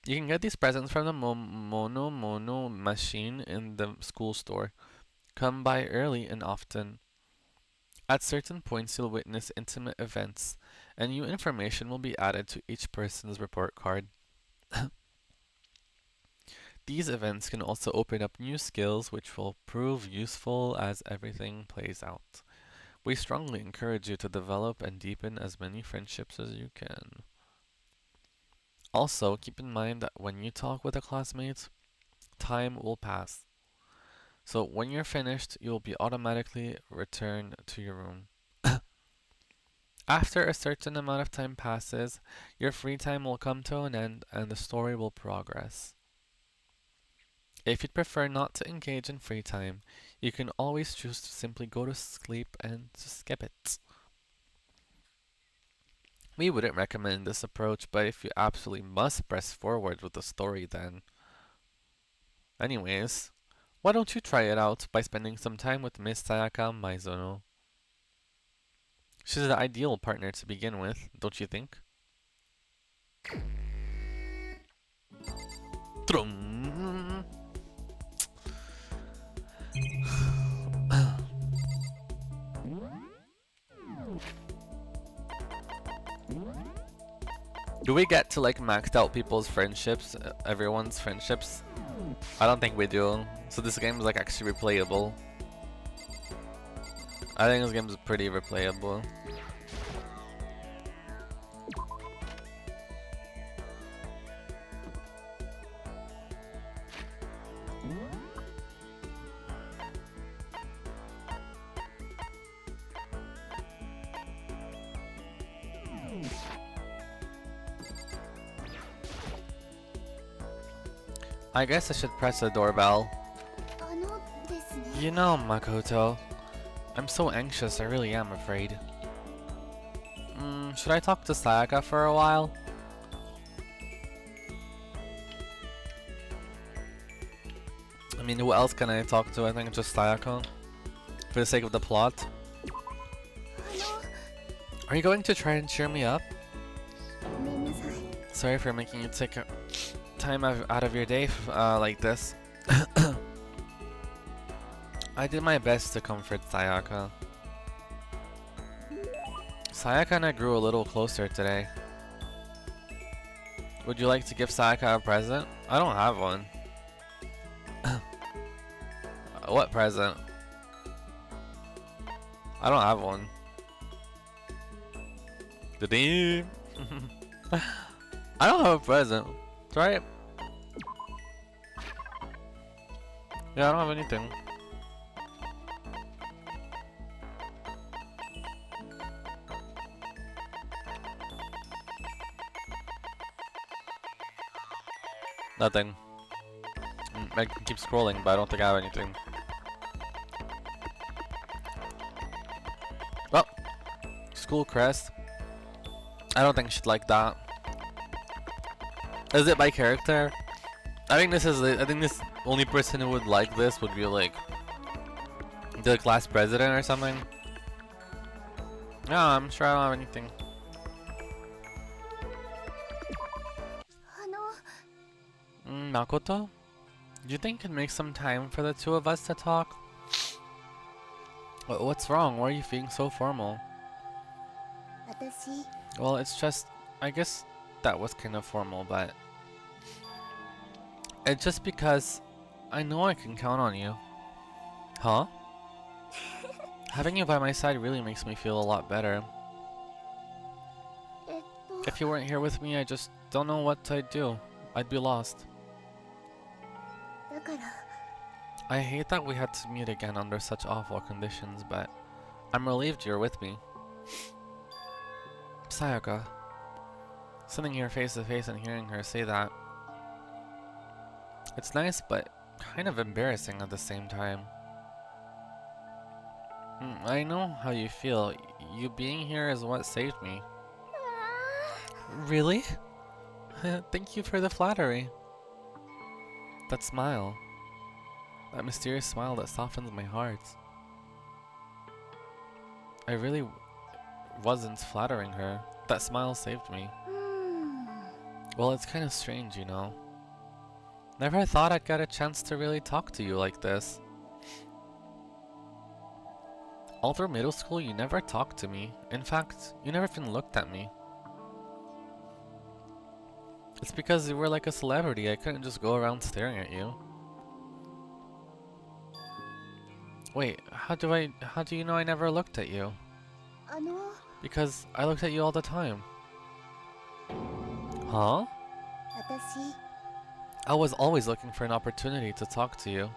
Speaker 1: You can get these presents from the Mono machine in the school store. Come by early and often. At certain points, you'll witness intimate events, and new information will be added to each person's report card. These events can also open up new skills which will prove useful as everything plays out. We strongly encourage you to develop and deepen as many friendships as you can. Also, keep in mind that when you talk with a classmate, time will pass. So when you're finished, you will be automatically returned to your room. After a certain amount of time passes, your free time will come to an end and the story will progress. If you'd prefer not to engage in free time, you can always choose to simply go to sleep and skip it. We wouldn't recommend this approach, but if you absolutely must press forward with the story then. Anyways, why don't you try it out by spending some time with Miss Sayaka Maizono? She's the ideal partner to begin with, don't you think? Do we get to like maxed out people's friendships, everyone's friendships? I don't think we do. So this game is like actually replayable. I think this game is pretty replayable. I guess I should press the doorbell. You know, Makoto, I'm so anxious, I really am afraid. Should I talk to Sayaka for a while? I mean, who else can I talk to? I think just Sayaka. For the sake of the plot. Are you going to try and cheer me up? Sorry for making you take time out of your day like this. I did my best to comfort Sayaka. Sayaka and I grew a little closer today. Would you like to give Sayaka a present? I don't have one. What present? I don't have one. Did I don't have a present. Right? Yeah, I don't have anything. Nothing. I can keep scrolling, but I don't think I have anything. Well, school crest. I don't think she'd like that. Is it by character? I think this is. I think this only person who would like this would be like the class president or something. No, I'm sure I don't have anything. Makoto? Do you think you can make some time for the two of us to talk? What's wrong? Why are you being so formal? Well, it's just, I guess that was kind of formal, but it's just because I know I can count on you. Huh? Having you by my side really makes me feel a lot better. If you weren't here with me, I just don't know what I'd do. I'd be lost. I hate that we had to meet again under such awful conditions, but I'm relieved you're with me. Sayaka. Sitting here face to face and hearing her say that. It's nice, but kind of embarrassing at the same time. I know how you feel. You being here is what saved me. Really? Thank you for the flattery. That smile. That mysterious smile that softens my heart. I really wasn't flattering her. That smile saved me. Well, it's kind of strange, you know. Never thought I'd get a chance to really talk to you like this. All through middle school, you never talked to me. In fact, you never even looked at me. It's because you were like a celebrity. I couldn't just go around staring at you. Wait, how do you know I never looked at you? Because I looked at you all the time. Huh? I was always looking for an opportunity to talk to you.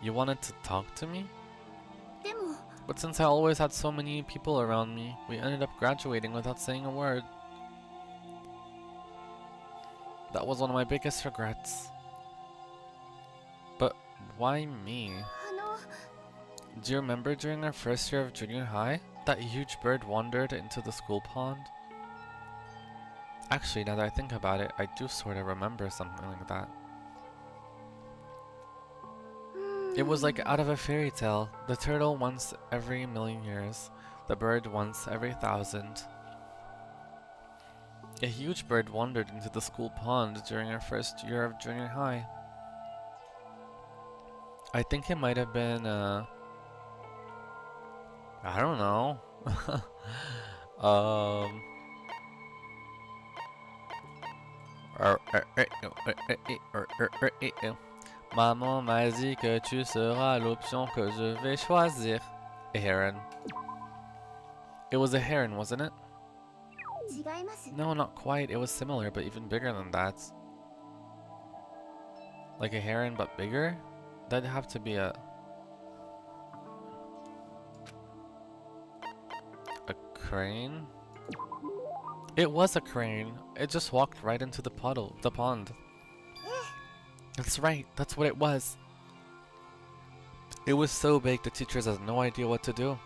Speaker 1: You wanted to talk to me? But since I always had so many people around me, we ended up graduating without saying a word. That was one of my biggest regrets. But why me? Do you remember during our first year of junior high, that huge bird wandered into the school pond? Actually, now that I think about it, I do sort of remember something like that. It was like out of a fairy tale. The turtle once every million years, the bird once every 1,000. A huge bird wandered into the school pond during our first year of junior high. I think it might have been, I don't know. Maman m'a dit que tu seras l'option que je vais choisir. A heron. It was a heron, wasn't it?
Speaker 4: 違います。
Speaker 1: No, not quite. It was similar, but even bigger than that. Like a heron, but bigger? That'd have to be a crane? It was a crane. It just walked right into the pond. That's right, that's what it was. It was so big the teachers had no idea what to do.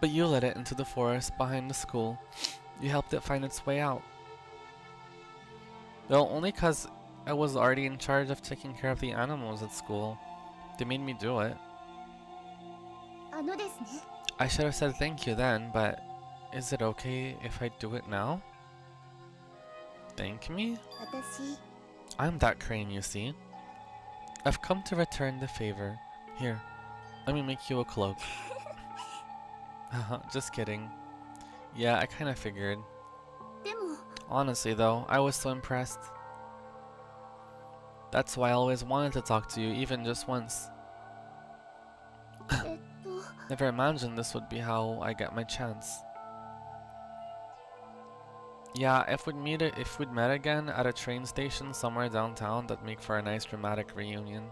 Speaker 1: But you led it into the forest behind the school. You helped it find its way out. Well, only 'cause I was already in charge of taking care of the animals at school. They made me do it.
Speaker 4: ですね。
Speaker 1: I should have said thank you then, but is it okay if I do it now? Thank me?
Speaker 4: 私、
Speaker 1: I'm that crane, you see. I've come to return the favor. Here, let me make you a cloak. Just kidding. Yeah, I kinda figured.
Speaker 4: でも、
Speaker 1: Honestly though, I was so impressed. That's why I always wanted to talk to you, even just once.
Speaker 4: えっと、
Speaker 1: Never imagined this would be how I get my chance. Yeah, if we'd met again at a train station somewhere downtown, that'd make for a nice dramatic reunion.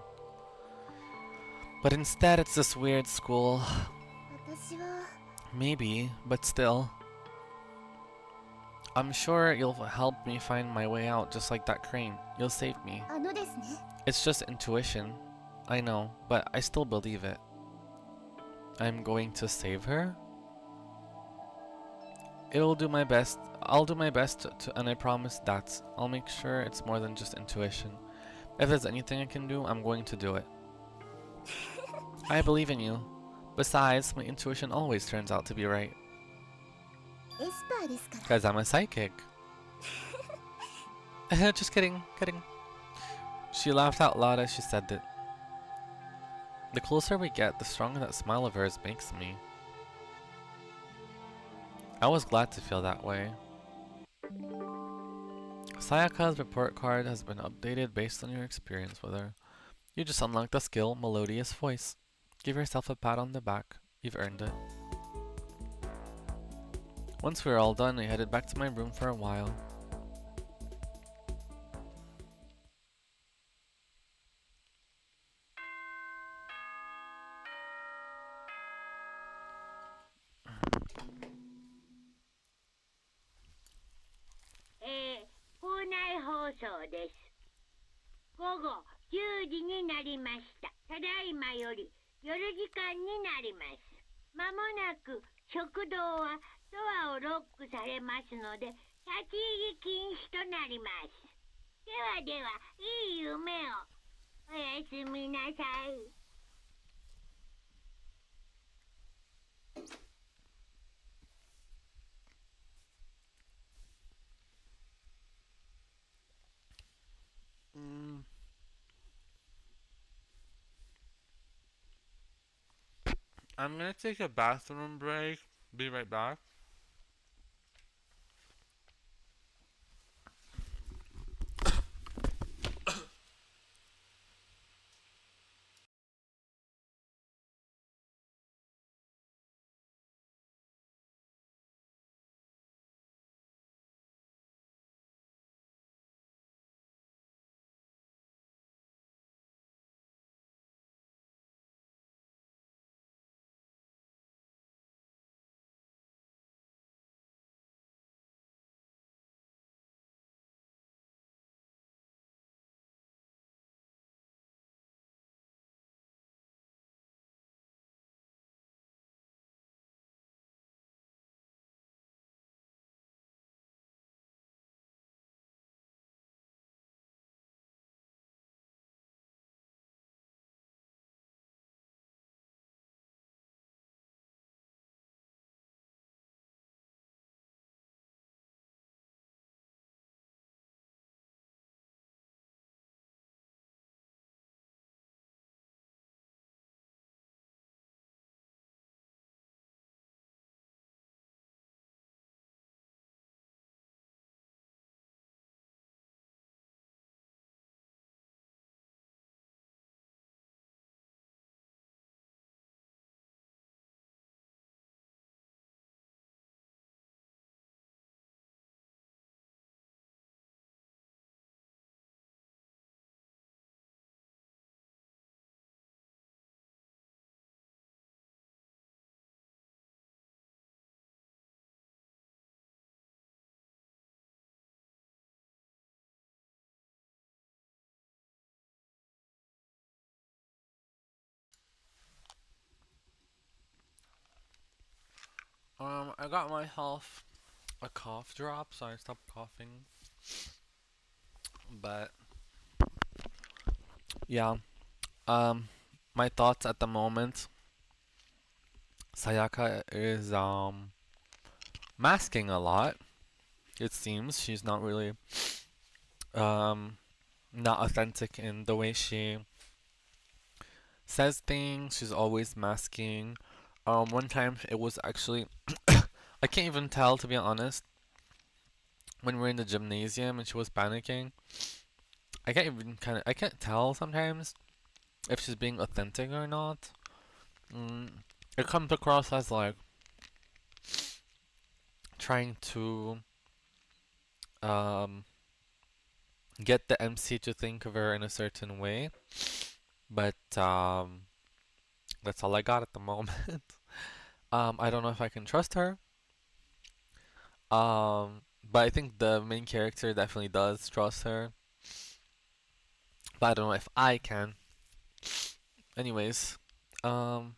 Speaker 1: But instead, it's this weird school.
Speaker 4: 私は、
Speaker 1: Maybe, but still. I'm sure you'll help me find my way out just like that crane. You'll save me.
Speaker 4: ですね。
Speaker 1: It's just intuition. I know, but I still believe it. I'm going to save her? I'll do my best and I promise that. I'll make sure it's more than just intuition. If there's anything I can do, I'm going to do it. I believe in you. Besides, my intuition always turns out to be right.
Speaker 4: エスパーですから。
Speaker 1: Because I'm a psychic. Just kidding. She laughed out loud as she said it. The closer we get, the stronger that smile of hers makes me. I was glad to feel that way. Sayaka's report card has been updated based on your experience with her. You just unlocked the skill, Melodious Voice. Give yourself a pat on the back. You've earned it. Once we were all done, I headed back to my room for a while.
Speaker 6: Eh, 校内放送です。午後10時になりました。ただいまより夜時間になります。まもなく食堂はドアをロックされますので、立ち入り禁止となります。ではでは、いい夢を。おやすみなさい。
Speaker 1: I'm gonna take a bathroom break. Be right back. I got myself a cough drop, so I stopped coughing. But yeah, um, my thoughts at the moment. Sayaka is masking a lot. It seems she's not really um not authentic in the way she says things. She's always masking. One time it was actually I can't even tell, to be honest. When we're in the gymnasium and she was panicking, I can't tell sometimes if she's being authentic or not. Mm, it comes across as like trying to um get the MC to think of her in a certain way, but that's all I got at the moment. I don't know if I can trust her. But I think the main character definitely does trust her. But I don't know if I can. Anyways, um,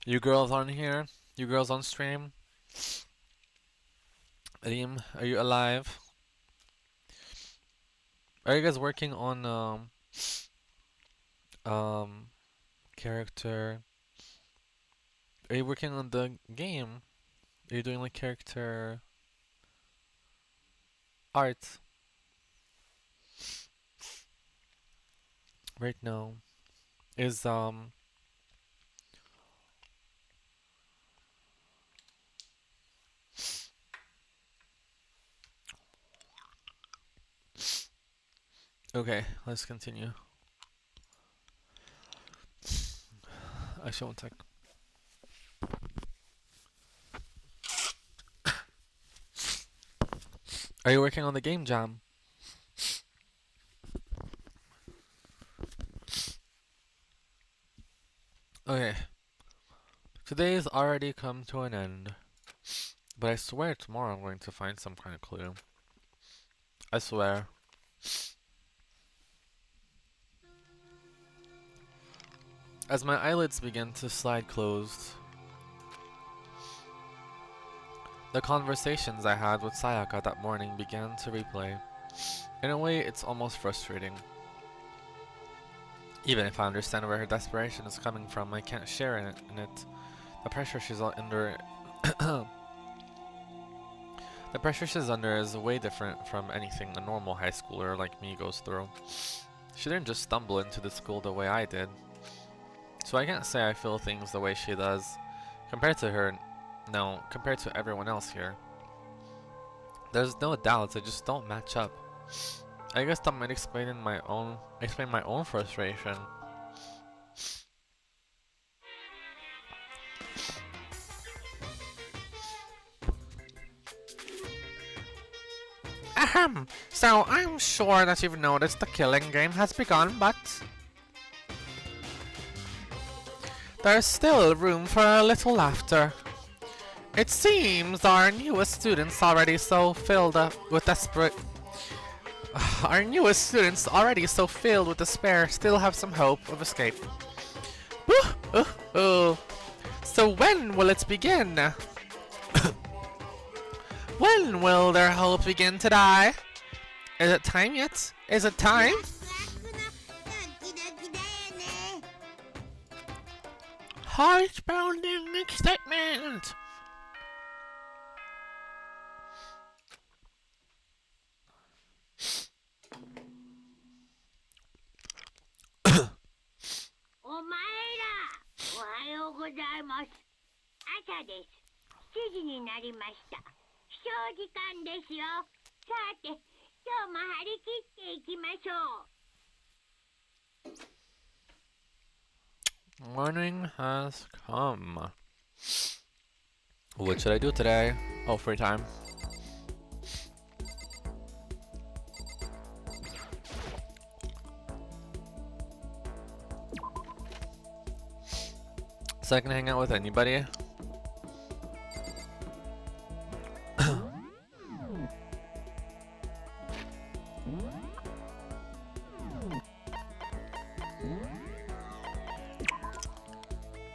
Speaker 1: you girls on here, you girls on stream, Reem, are you alive? Are you guys working on um character? Are you working on the game? Are you doing like character art right now? Is okay, let's continue. Actually, one sec. Are you working on the game jam? Okay. Today's already come to an end. But I swear tomorrow I'm going to find some kind of clue. I swear. As my eyelids begin to slide closed, the conversations I had with Sayaka that morning began to replay. In a way, it's almost frustrating. Even if I understand where her desperation is coming from, I can't share in it. The pressure she's under the pressure she's under is way different from anything a normal high schooler like me goes through. She didn't just stumble into the school the way I did. So I can't say I feel things the way she does. Compared to her, no, compared to everyone else here. There's no doubts, they just don't match up. I guess that might explain my own frustration. Ahem. So I'm sure that you've noticed the killing game has begun, but there's still room for a little laughter. It seems our newest students already so filled with despair still have some hope of escape. So when will it begin? When will their hope begin to die? Is it time yet? Is it time?
Speaker 4: ドキドキだよね。
Speaker 1: Heart-pounding excitement!
Speaker 6: Oh, おはようございます。朝です。7時になりました。起床時間ですよ。さて、今日も張り切っていきましょう。
Speaker 1: Morning has come. What should I do today? Oh, free time. So I can hang out with anybody?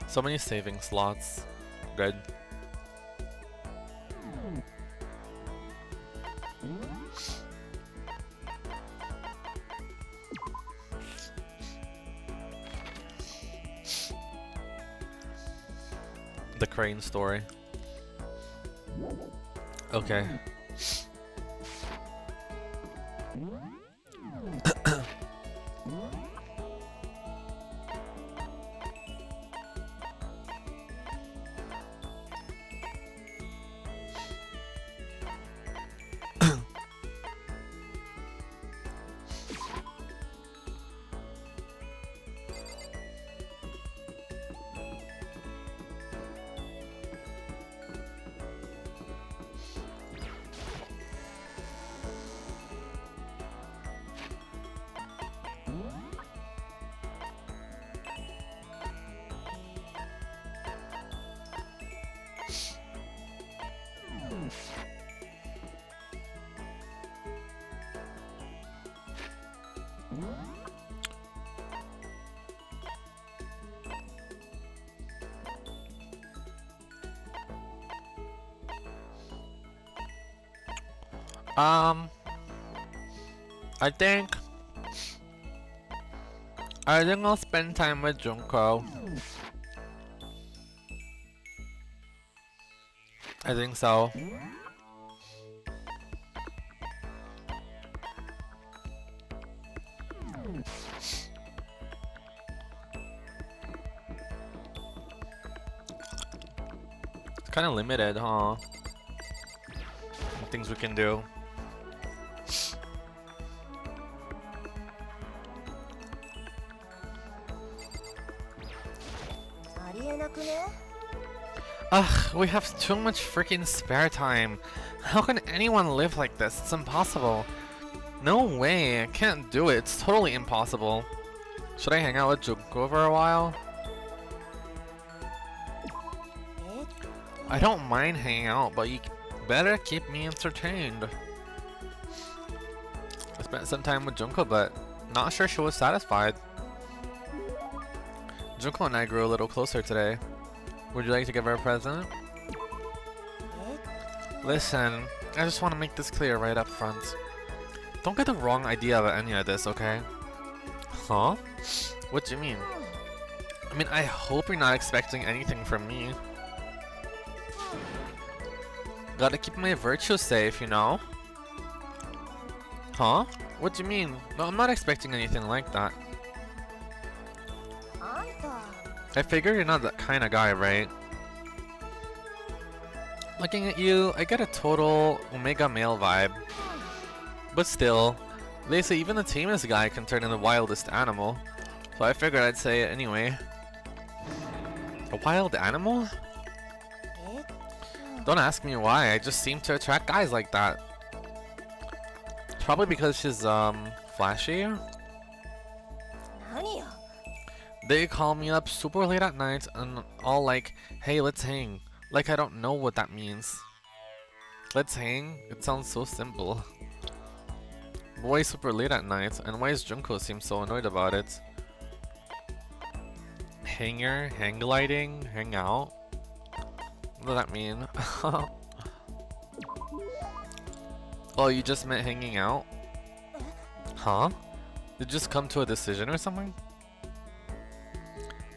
Speaker 1: So many saving slots. Good. The crane story. Okay. Um, I think I'll spend time with Junko. I think so. It's kind of limited, huh? Things we can do. Ugh, we have too much freaking spare time. How can anyone live like this? It's impossible. No way, I can't do it. It's totally impossible. Should I hang out with Junko for a while? I don't mind hanging out, but you better keep me entertained. I spent some time with Junko, but not sure she was satisfied. Junko and I grew a little closer today. Would you like to give her a present? Listen, I just want to make this clear right up front. Don't get the wrong idea about any of this, okay? Huh? What do you mean? I mean, I hope you're not expecting anything from me. Gotta keep my virtue safe, you know? Huh? What do you mean? No, I'm not expecting anything like that. I figure you're not that kind of guy, right? Looking at you, I get a total Omega male vibe. But still, they say even the tamest guy can turn into the wildest animal. So I figured I'd say it anyway. A wild animal? Don't ask me why, I just seem to attract guys like that. Probably because she's, flashy? They call me up super late at night and all like, hey, let's hang. Like I don't know what that means. Let's hang? It sounds so simple. Why super late at night? And why is Junko seem so annoyed about it? Hanger? Hang gliding? Hang out? What does that mean? Oh, you just meant hanging out? Huh? Did you just come to a decision or something?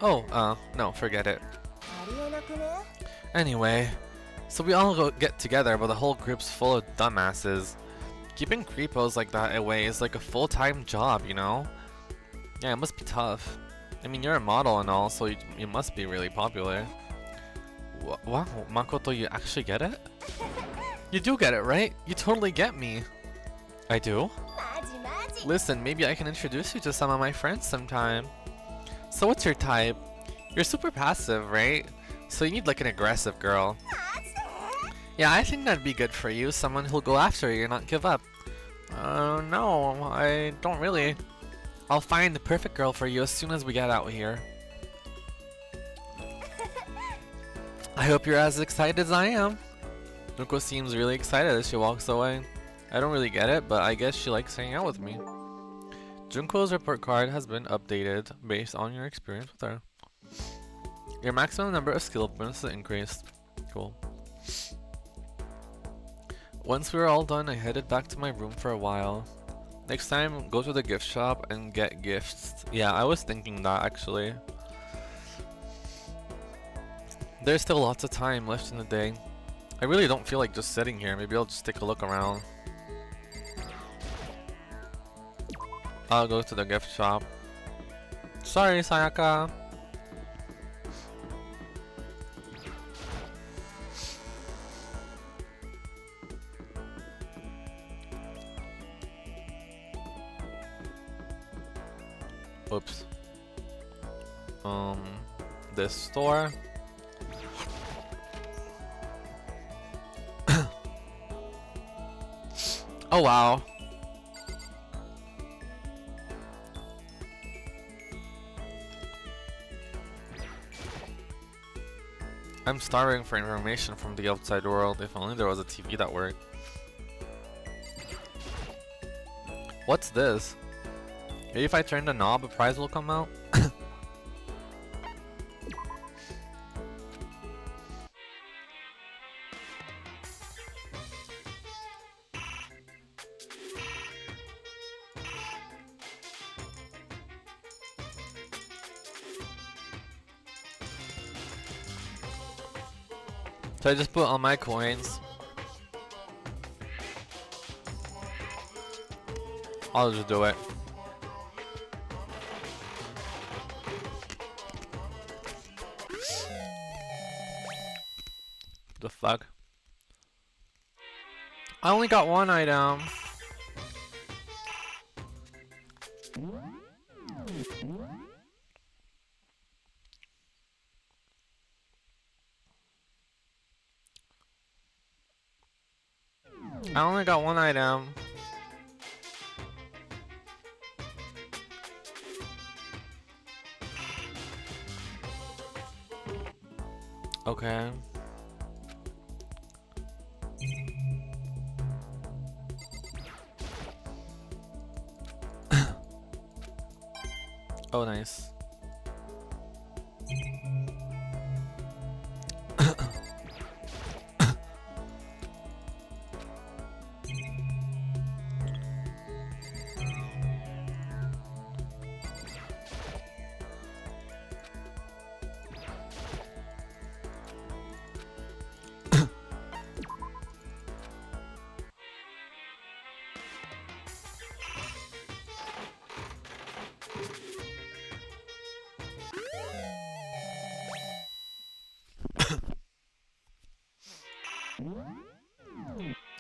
Speaker 1: Oh, no, forget it. Anyway, so we all go get together, but the whole group's full of dumbasses. Keeping creepos like that away is like a full-time job, you know? Yeah, it must be tough. I mean, you're a model and all, so you must be really popular. Wow, Makoto, you actually get it? You do get it, right? You totally get me. I do? Listen, maybe I can introduce you to some of my friends sometime. So what's your type? You're super passive, right? So you need like an aggressive girl. Yeah, I think that'd be good for you. Someone who'll go after you and not give up. No, I don't really. I'll find the perfect girl for you as soon as we get out here. I hope you're as excited as I am. Nuko seems really excited as she walks away. I don't really get it, but I guess she likes hanging out with me. Junko's report card has been updated based on your experience with her. Your maximum number of skill points is increased. Cool. Once we were all done, I headed back to my room for a while. Next time, go to the gift shop and get gifts. Yeah, I was thinking that actually. There's still lots of time left in the day. I really don't feel like just sitting here. Maybe I'll just take a look around. I'll go to the gift shop. Sorry, Sayaka. Oops. This store. Oh wow. I'm starving for information from the outside world. If only there was a TV that worked. What's this? Maybe if I turn the knob, a prize will come out? So I just put all my coins. I'll just do it. The fuck? I only got one item. I only got one item. Okay. Oh, nice.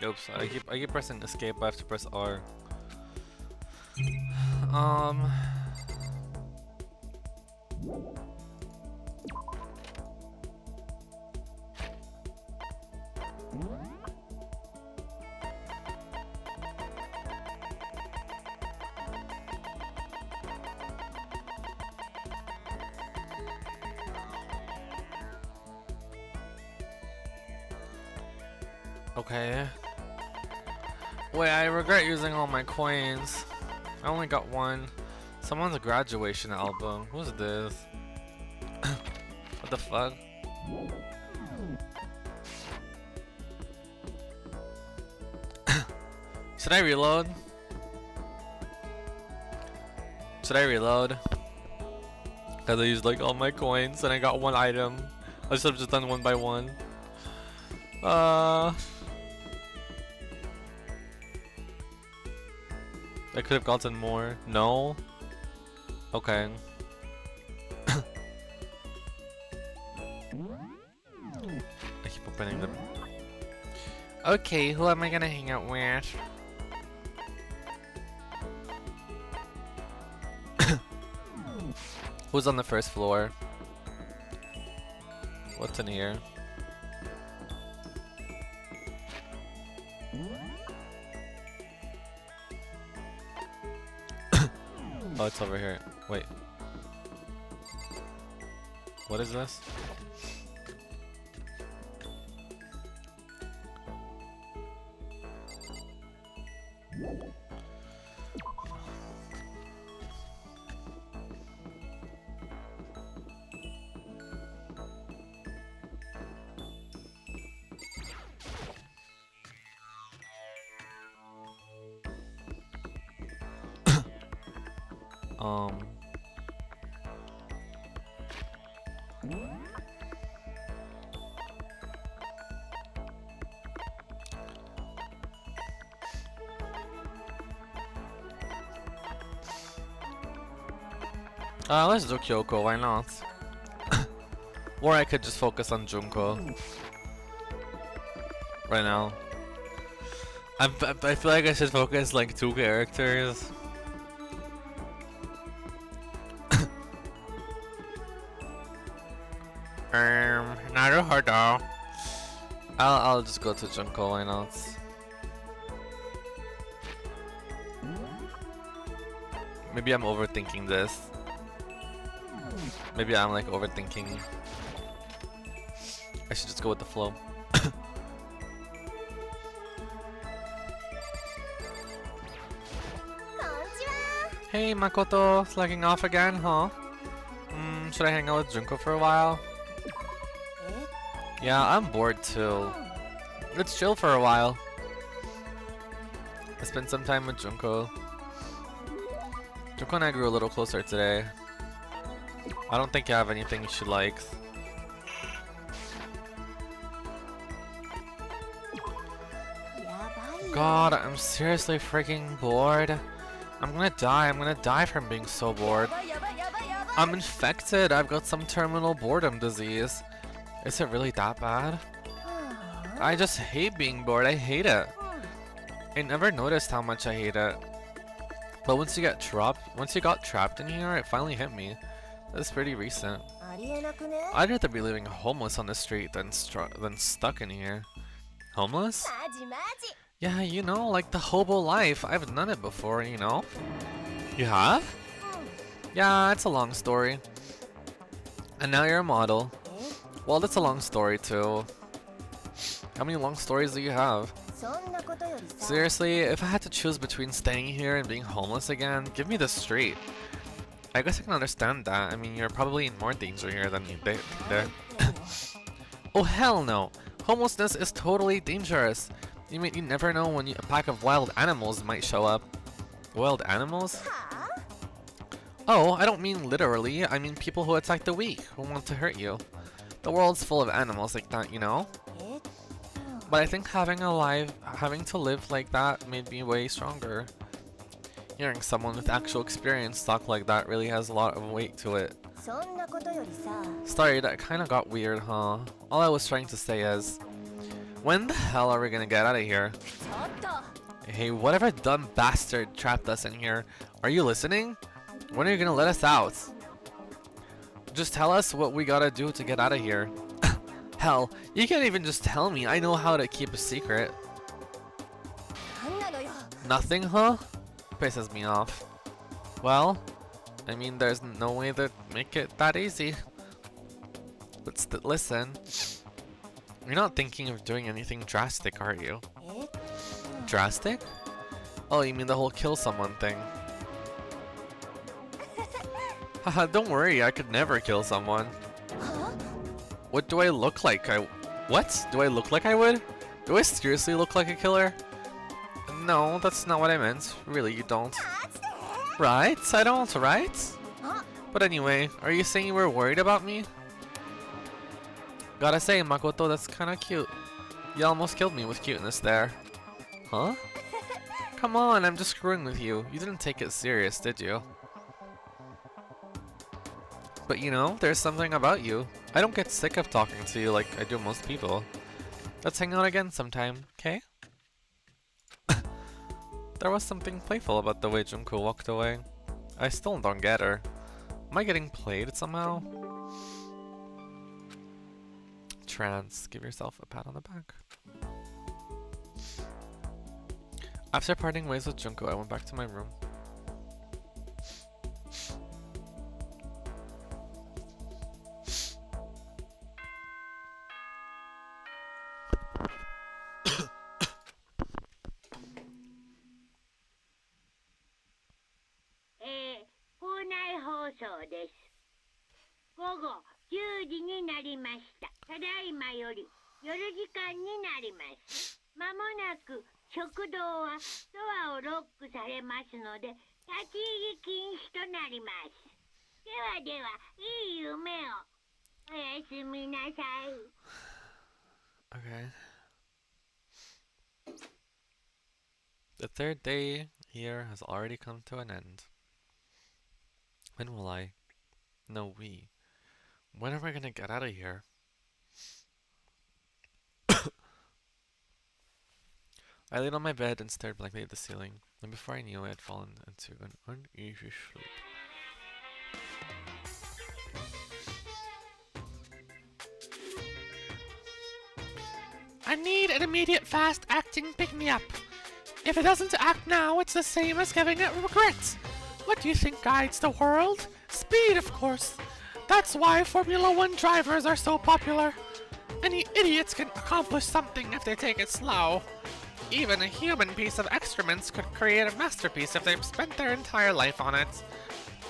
Speaker 1: Oops, I keep pressing escape, I have to press R. Okay. Wait, I regret using all my coins. I only got one. Someone's graduation album. Who's this? What the fuck? Should I reload? Should I reload? Cause I used like all my coins and I got one item. I should have just done one by one. I could have gotten more. No? Okay. I keep opening them. Okay, who am I gonna hang out with? Who's on the first floor? What's in here? Oh, it's over here. Wait. What is this? Let's do Kyoko, why not? Or I could just focus on Junko. Right now. I feel like I should focus like 2 characters. Naruhodo. I'll just go to Junko, why not? Maybe I'm overthinking this. Maybe I'm like overthinking. I should just go with the flow. Hey Makoto, slacking off again, huh? Should I hang out with Junko for a while? Yeah, I'm bored too. Let's chill for a while. I spent some time with Junko. Junko and I grew a little closer today. I don't think you have anything she likes. God, I'm seriously freaking bored. I'm gonna die from being so bored. I'm infected, I've got some terminal boredom disease. Is it really that bad? I just hate being bored, I hate it. I never noticed how much I hate it. But once you got trapped in here, it finally hit me. That's pretty recent. I'd rather be living homeless on the street than stuck in here. Homeless? Yeah, you know, like the hobo life. I've done it before, you know. You have? Yeah, it's a long story. And now you're a model. Well, that's a long story too. How many long stories do you have? Seriously, if I had to choose between staying here and being homeless again, give me the street. I guess I can understand that. I mean, you're probably in more danger here than there. Oh hell no! Homelessness is totally dangerous. You never know when a pack of wild animals might show up. Wild animals? Oh, I don't mean literally. I mean people who attack the weak, who want to hurt you. The world's full of animals like that, you know? But I think having to live like that made me way stronger. Hearing someone with actual experience talk like that really has a lot of weight to it. Sorry, that kinda got weird, huh? All I was trying to say is, when the hell are we gonna get out of here? Hey, whatever dumb bastard trapped us in here, are you listening? When are you gonna let us out? Just tell us what we gotta do to get out of here. Hell, you can't even just tell me. I know how to keep a secret. Nothing, huh? Pisses me off. Well, I mean, there's no way to make it that easy. But listen, you're not thinking of doing anything drastic, are you? Drastic? Oh, you mean the whole kill someone thing. Haha, don't worry, I could never kill someone. What do I look like? What? Do I look like I would? Do I seriously look like a killer? No, that's not what I meant. Really, you don't. Right? I don't, right? But anyway, are you saying you were worried about me? Gotta say, Makoto, that's kinda cute. You almost killed me with cuteness there. Huh? Come on, I'm just screwing with you. You didn't take it serious, did you? But you know, there's something about you. I don't get sick of talking to you like I do most people. Let's hang out again sometime, okay? There was something playful about the way Junko walked away. I still don't get her. Am I getting played somehow? Trance, give yourself a pat on the back. After parting ways with Junko, I went back to my room. Okay. The third day here has already come to an end. When will I No, we. When are we gonna get out of here? I laid on my bed and stared blankly at the ceiling, and before I knew it, I had fallen into an uneasy sleep. I need an immediate fast-acting pick-me-up. If it doesn't act now, it's the same as giving it regrets. What do you think guides the world? Speed, of course. That's why Formula One drivers are so popular. Any idiots can accomplish something if they take it slow. Even a human piece of excrements could create a masterpiece if they've spent their entire life on it.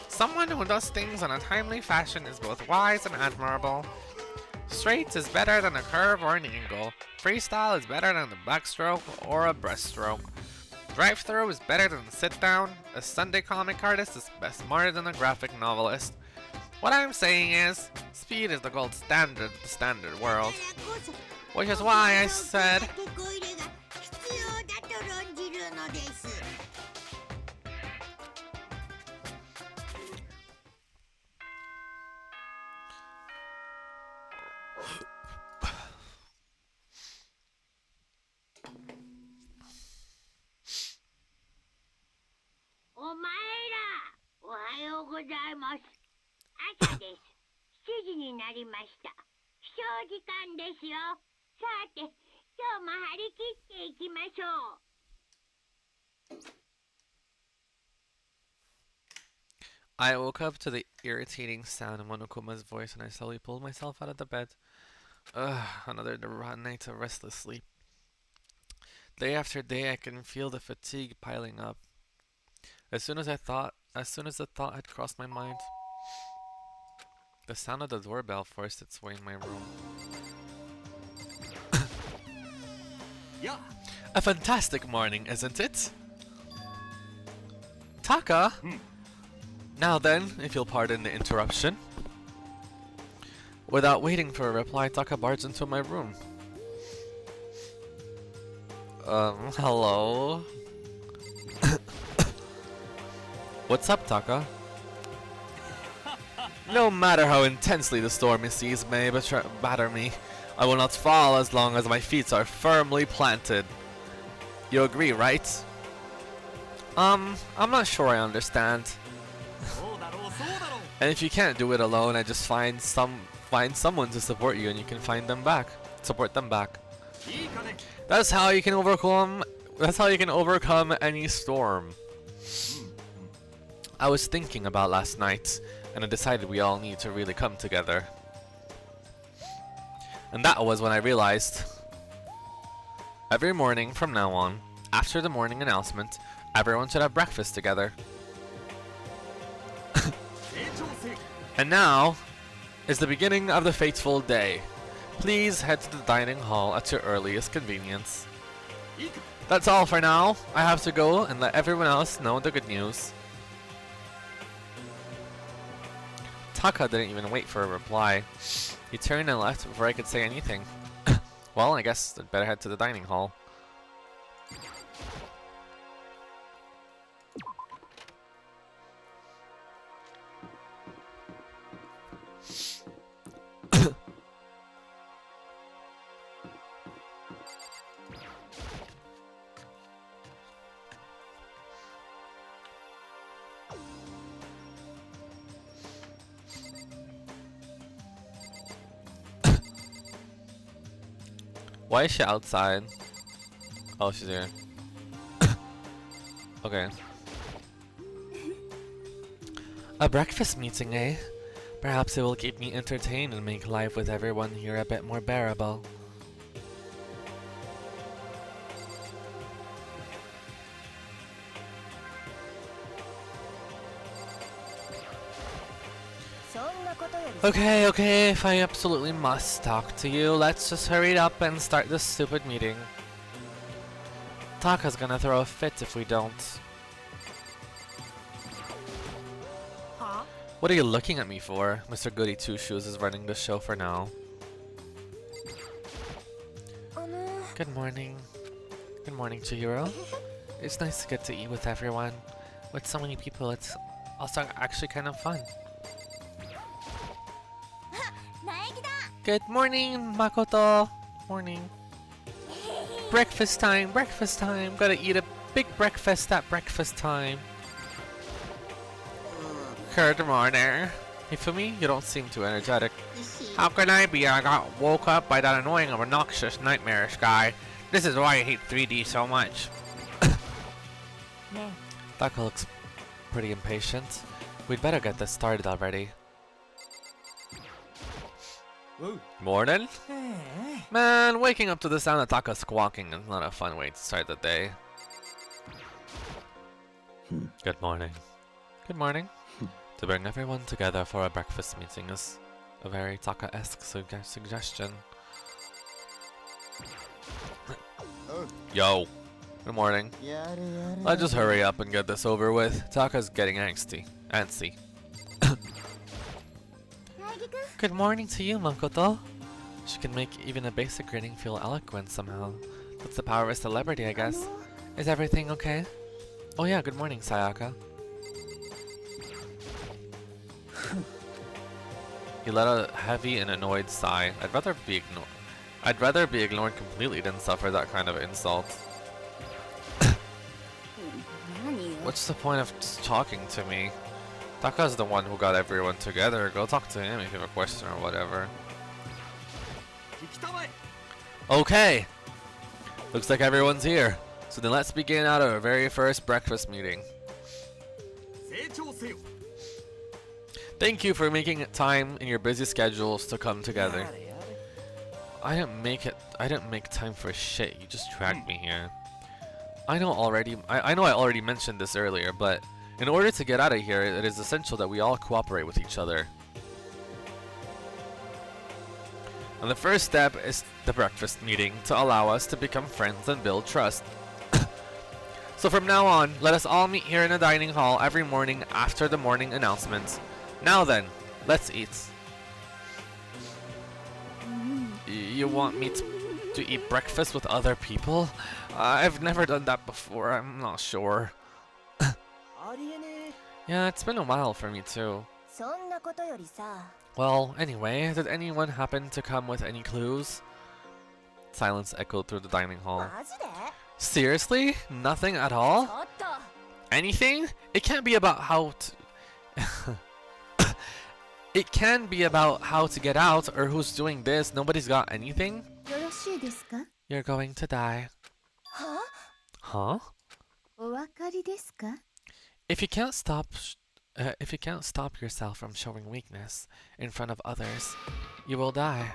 Speaker 1: Someone who does things in a timely fashion is both wise and admirable. Straight is better than a curve or an angle. Freestyle is better than a backstroke or a breaststroke. Drive-through is better than a sit-down. A Sunday comic artist is smarter than a graphic novelist. What I'm saying is, speed is the gold standard of the standard world. Which is why I said...
Speaker 6: お前ら、おはようございます。朝です。7時になりました。起床時間ですよ。さて、今日も張り切っていきましょう。
Speaker 1: I woke up to the irritating sound of Monokuma's voice and I slowly pulled myself out of the bed. Ugh, another night of restless sleep. Day after day I can feel the fatigue piling up. As soon as the thought had crossed my mind, the sound of the doorbell forced its way in my room.
Speaker 3: Yeah.
Speaker 1: A fantastic morning, isn't it? Taka? Now then, if you'll pardon the interruption. Without waiting for a reply, Taka barged into my room. Hello? What's up, Taka? No matter how intensely the stormy seas may batter me, I will not fall as long as my feet are firmly planted. You agree, right? I'm not sure I understand. And if you can't do it alone, I just find someone to support you, and you can support them back. That's how you can overcome any storm. I was thinking about last night, and I decided we all need to really come together. And that was when I realized, every morning from now on, after the morning announcement, everyone should have breakfast together. And now is the beginning of the fateful day. Please head to the dining hall at your earliest convenience. That's all for now. I have to go and let everyone else know the good news. Taka didn't even wait for a reply. He turned and left before I could say anything. Well, I guess I'd better head to the dining hall. Why is she outside? Oh, she's here. Okay. A breakfast meeting, eh? Perhaps it will keep me entertained and make life with everyone here a bit more bearable. Okay, if I absolutely must talk to you, let's just hurry up and start this stupid meeting. Taka's gonna throw a fit if we don't.
Speaker 2: Huh?
Speaker 1: What are you looking at me for? Mr. Goody Two Shoes is running the show for now. Good morning. Good morning, Chihiro. It's nice to get to eat with everyone. With so many people, it's also actually kind of fun. Good morning, Makoto. Morning. Breakfast time, breakfast time. Gotta eat a big breakfast at breakfast time. Good morning. Hifumi, you don't seem too energetic. How can I be? I got woke up by that annoying, obnoxious, nightmarish guy. This is why I hate 3D so much. Taka looks pretty impatient. We'd better get this started already. Morning? Man, waking up to the sound of Taka squawking is not a fun way to start the day. Good morning. Good morning. To bring everyone together for a breakfast meeting is a very Taka-esque suggestion. Yo. Good morning. Let's just hurry up and get this over with. Taka's getting antsy. Good morning to you, Makoto. She can make even a basic greeting feel eloquent somehow. That's the power of a celebrity, I guess. Is everything okay? Oh yeah, good morning, Sayaka. He let a heavy and annoyed sigh. I'd rather be ignored completely than suffer that kind of insult. What's the point of just talking to me? Taka's the one who got everyone together. Go talk to him if you have a question or whatever. Okay! Looks like everyone's here. So then let's begin our very first breakfast meeting. Thank you for making time in your busy schedules to come together. I didn't make time for shit. You just dragged me here. I know I already mentioned this earlier, but in order to get out of here, it is essential that we all cooperate with each other. And the first step is the breakfast meeting to allow us to become friends and build trust. So from now on, let us all meet here in the dining hall every morning after the morning announcements. Now then, let's eat. You want me to eat breakfast with other people? I've never done that before, I'm not sure. Yeah, it's been a while for me too. Well, anyway, did anyone happen to come with any clues? Silence echoed through the dining hall. Seriously? Nothing at all? Anything? It can't be about how to... It can be about how to get out or who's doing this. Nobody's got anything? You're going to die. Huh? If you can't stop yourself from showing weakness in front of others, you will die.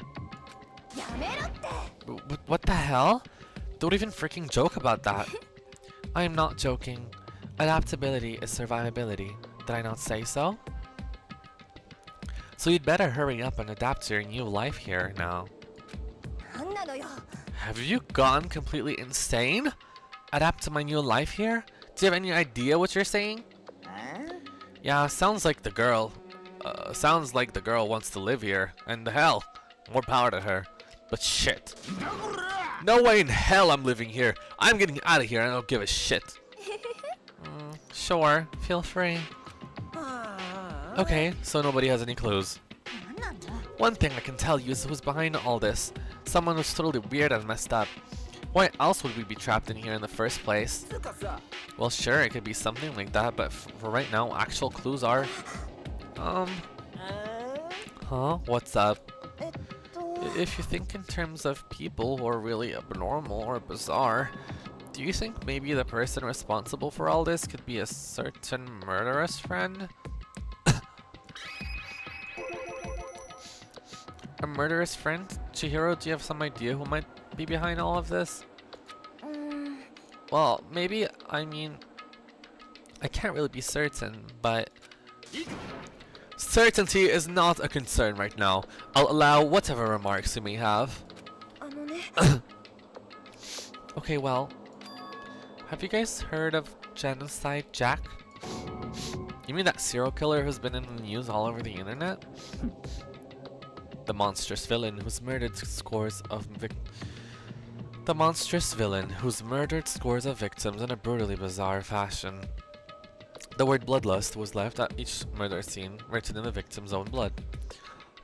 Speaker 1: What the hell? Don't even freaking joke about that. I am not joking. Adaptability is survivability. Did I not say so? So you'd better hurry up and adapt to your new life here now. Have you gone completely insane? Adapt to my new life here? Do you have any idea what you're saying? Yeah, sounds like the girl wants to live here. And the hell, more power to her. But shit. No way in hell I'm living here. I'm getting out of here and I don't give a shit. Sure, feel free. Okay, so nobody has any clues. One thing I can tell you is who's behind all this. Someone who's totally weird and messed up. Why else would we be trapped in here in the first place? Well, sure, it could be something like that, but for right now, actual clues are... Huh? What's up? If you think in terms of people who are really abnormal or bizarre, do you think maybe the person responsible for all this could be a certain murderous friend? A murderous friend? Chihiro, do you have some idea who might be behind all of this? Well, maybe, I mean, I can't really be certain, but... Certainty is not a concern right now. I'll allow whatever remarks you may have. Okay, well, have you guys heard of Genocide Jack? You mean that serial killer who's been in the news all over the internet? The monstrous villain who's murdered scores of victims in a brutally bizarre fashion. The word bloodlust was left at each murder scene, written in the victim's own blood.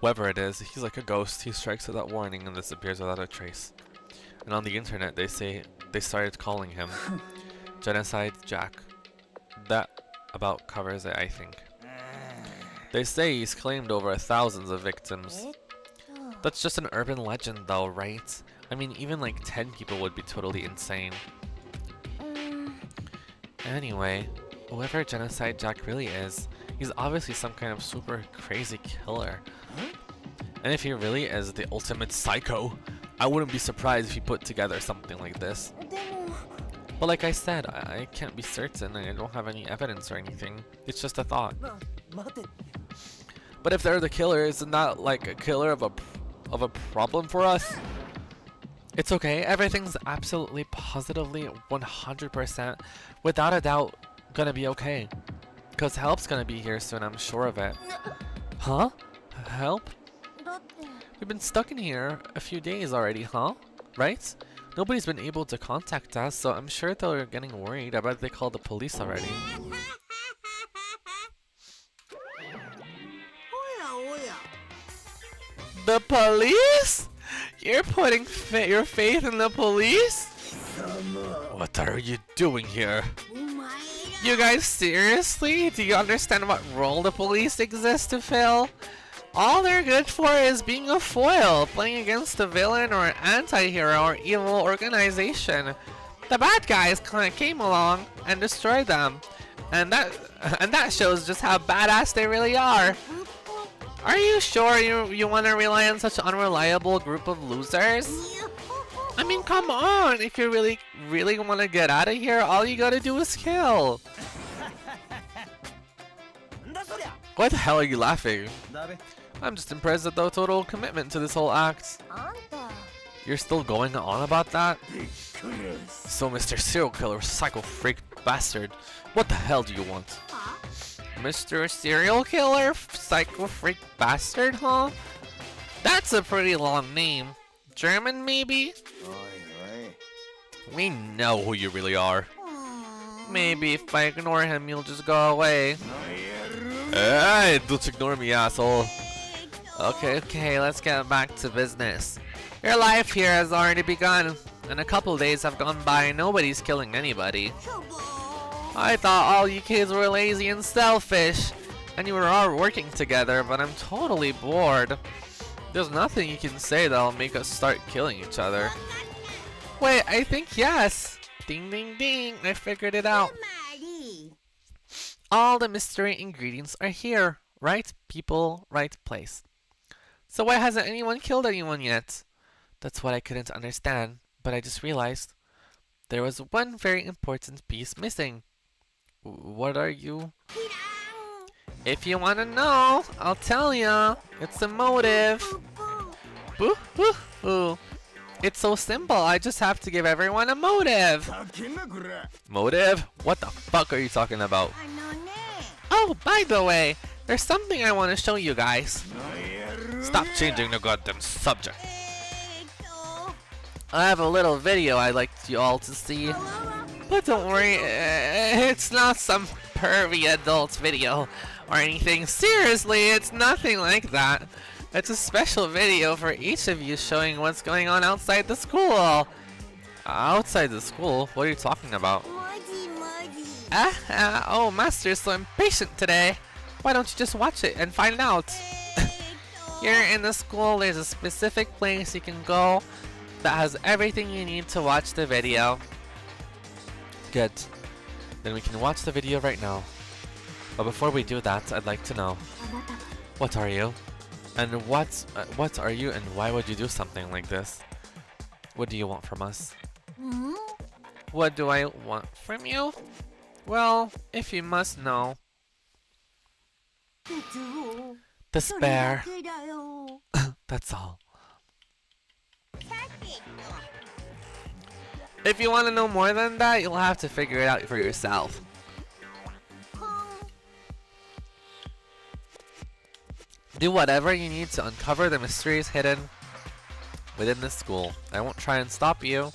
Speaker 1: Whoever it is, he's like a ghost. He strikes without warning and disappears without a trace. And on the internet, they say they started calling him Genocide Jack. That about covers it, I think. They say he's claimed over thousands of victims. That's just an urban legend though, right? I mean, even like 10 people would be totally insane. Anyway, whoever Genocide Jack really is, he's obviously some kind of super crazy killer. And if he really is the ultimate psycho, I wouldn't be surprised if he put together something like this. But like I said, I can't be certain. I don't have any evidence or anything. It's just a thought. But if they're the killer, isn't that like a killer of a problem for us? It's okay. Everything's absolutely, positively, 100%, without a doubt, gonna be okay. Because help's gonna be here soon, I'm sure of it. Huh? Help? We've been stuck in here a few days already, huh? Right? Nobody's been able to contact us, so I'm sure they're getting worried. I bet they called the police already. The police? You're putting your faith in the police? What are you doing here? You guys seriously? Do you understand what role the police exist to fill? All they're good for is being a foil, playing against a villain or an anti-hero or evil organization. The bad guys kind of came along and destroyed them, and that shows just how badass they really are. Are you sure you want to rely on such an unreliable group of losers? I mean, come on! If you really want to get out of here, all you gotta do is kill. Why the hell are you laughing? I'm just impressed at the total commitment to this whole act. You're still going on about that? So, Mr. Serial Killer, Psycho Freak Bastard, what the hell do you want? Mr. Serial Killer, Psycho Freak Bastard, huh? That's a pretty long name. German, maybe? We know who you really are. Maybe if I ignore him, you'll just go away. Hey, don't ignore me, asshole. Okay, let's get back to business. Your life here has already begun, and a couple days have gone by and nobody's killing anybody. I thought all you kids were lazy and selfish, and you were all working together, but I'm totally bored. There's nothing you can say that'll make us start killing each other. Wait, I think yes! Ding ding ding, I figured it out. All the mystery ingredients are here. Right people, right place. So why hasn't anyone killed anyone yet? That's what I couldn't understand, but I just realized there was one very important piece missing. What are you? If you want to know, I'll tell ya. It's a motive. Boo hoo hoo. It's so simple, I just have to give everyone a motive. Motive? What the fuck are you talking about? Oh, by the way, there's something I want to show you guys. Stop changing the goddamn subject. I have a little video I'd like you all to see. But don't worry, it's not some pervy adult video or anything. Seriously, it's nothing like that. It's a special video for each of you showing what's going on outside the school. Outside the school? What are you talking about? Oh, Master is so impatient today. Why don't you just watch it and find out? Here in the school, there's a specific place you can go that has everything you need to watch the video. Good. Then we can watch the video right now. But before we do that, I'd like to know, what are you? And what are you and why would you do something like this? What do you want from us? What do I want from you? Well, if you must know. Despair. That's all. If you want to know more than that, you'll have to figure it out for yourself. Do whatever you need to uncover the mysteries hidden within this school. I won't try and stop you.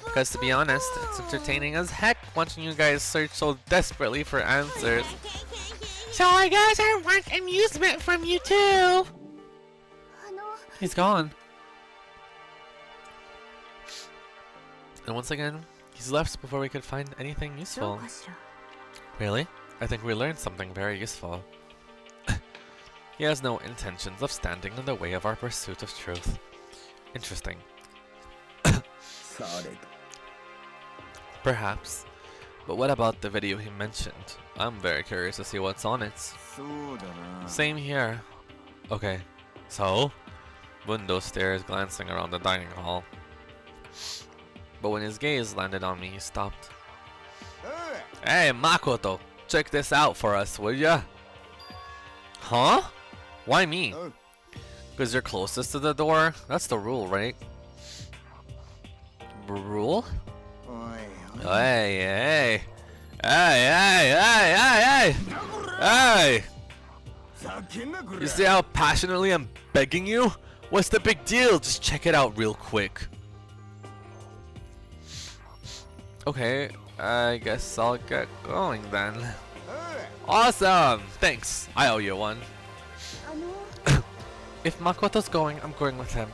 Speaker 1: Because to be honest, it's entertaining as heck watching you guys search so desperately for answers. So I guess I want amusement from you too. He's gone. And once again, he's left before we could find anything
Speaker 2: どう
Speaker 1: useful.
Speaker 2: かしら。
Speaker 1: Really? I think we learned something very useful. He has no intentions of standing in the way of our pursuit of truth. Interesting.
Speaker 5: されど
Speaker 1: Perhaps. But what about the video he mentioned? I'm very curious to see what's on it.
Speaker 5: そうだな
Speaker 1: Same here. Okay, so Bundo stares, glancing around the dining hall. But when his gaze landed on me, he stopped. Hey, Makoto, check this out for us, will ya? Huh? Why me? Because you're closest to the door? That's the rule, right? Rule?
Speaker 5: おい
Speaker 1: Hey, hey. Hey, hey, hey, hey, hey! Hey!
Speaker 5: 叫んなこれ
Speaker 1: You see how passionately I'm begging you? What's the big deal? Just check it out real quick. Okay, I guess I'll get going then. Awesome! Thanks. I owe you one.
Speaker 4: あの
Speaker 1: If Makoto's going, I'm going with him.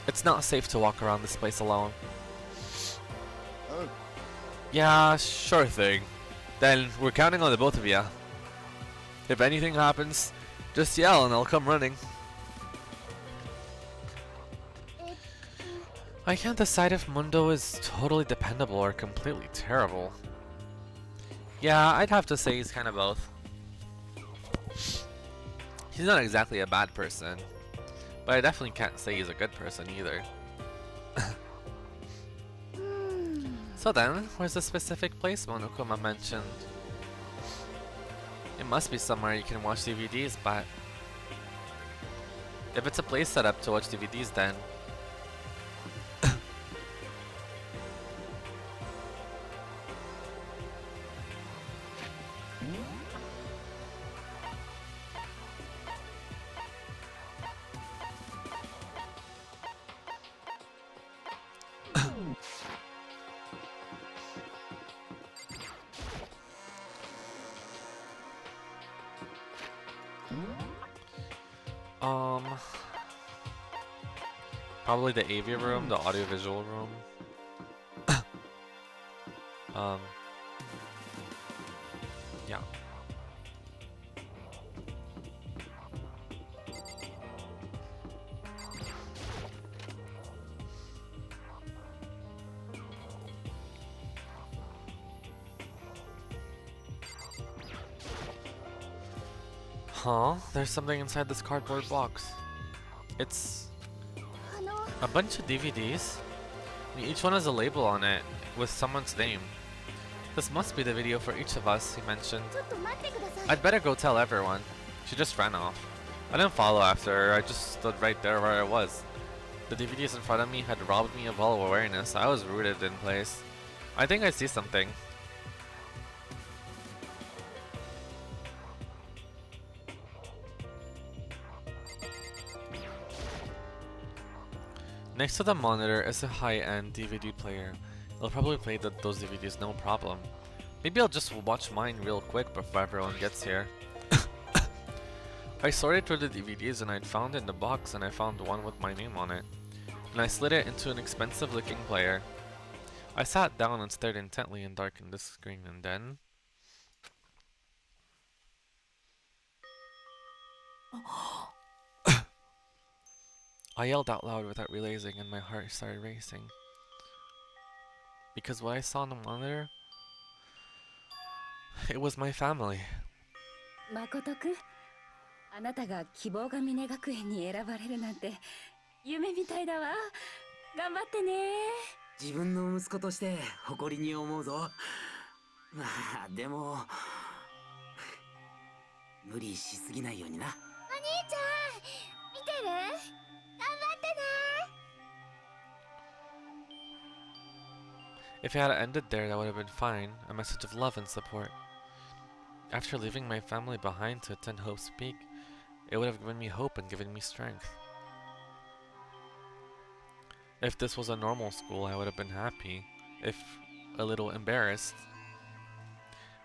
Speaker 1: It's not safe to walk around this place alone. Yeah, sure thing. Then we're counting on the both of you. If anything happens, just yell and I'll come running. I can't decide if Mundo is totally dependable or completely terrible. Yeah, I'd have to say he's kind of both. He's not exactly a bad person, but I definitely can't say he's a good person either. So then, where's the specific place Monokuma mentioned? It must be somewhere you can watch DVDs, but if it's a place set up to watch DVDs, then probably the AV room, the audiovisual room. Yeah. Huh? There's something inside this cardboard box. It's
Speaker 4: あの
Speaker 1: a bunch of DVDs. Each one has a label on it with someone's name. This must be the video for each of us, he mentioned.
Speaker 4: ちょっと待ってください
Speaker 1: I'd better go tell everyone. She just ran off. I didn't follow after her, I just stood right there where I was. The DVDs in front of me had robbed me of all awareness. I was rooted in place. I think I see something. Next to the monitor is a high-end DVD player. It'll probably play those DVDs no problem. Maybe I'll just watch mine real quick before everyone gets here. I sorted through the DVDs and I'd found in the box and I found one with my name on it. And I slid it into an expensive looking player. I sat down and stared intently and darkened the screen and then... I yelled out loud without realizing and my heart started racing. Because what I saw on the monitor, it was my family.
Speaker 2: 誠くん、あなたが希望が峰学園に選ばれるなんて夢みたいだわ。頑張ってね。
Speaker 3: 自分の息子として誇りに思うぞ。まあでも無理しすぎないようにな。
Speaker 4: お兄ちゃん見てる頑張ってね
Speaker 1: If it had ended there, that would have been fine. A message of love and support. After leaving my family behind to attend Hope's Peak, it would have given me hope and given me strength. If this was a normal school, I would have been happy, if a little embarrassed.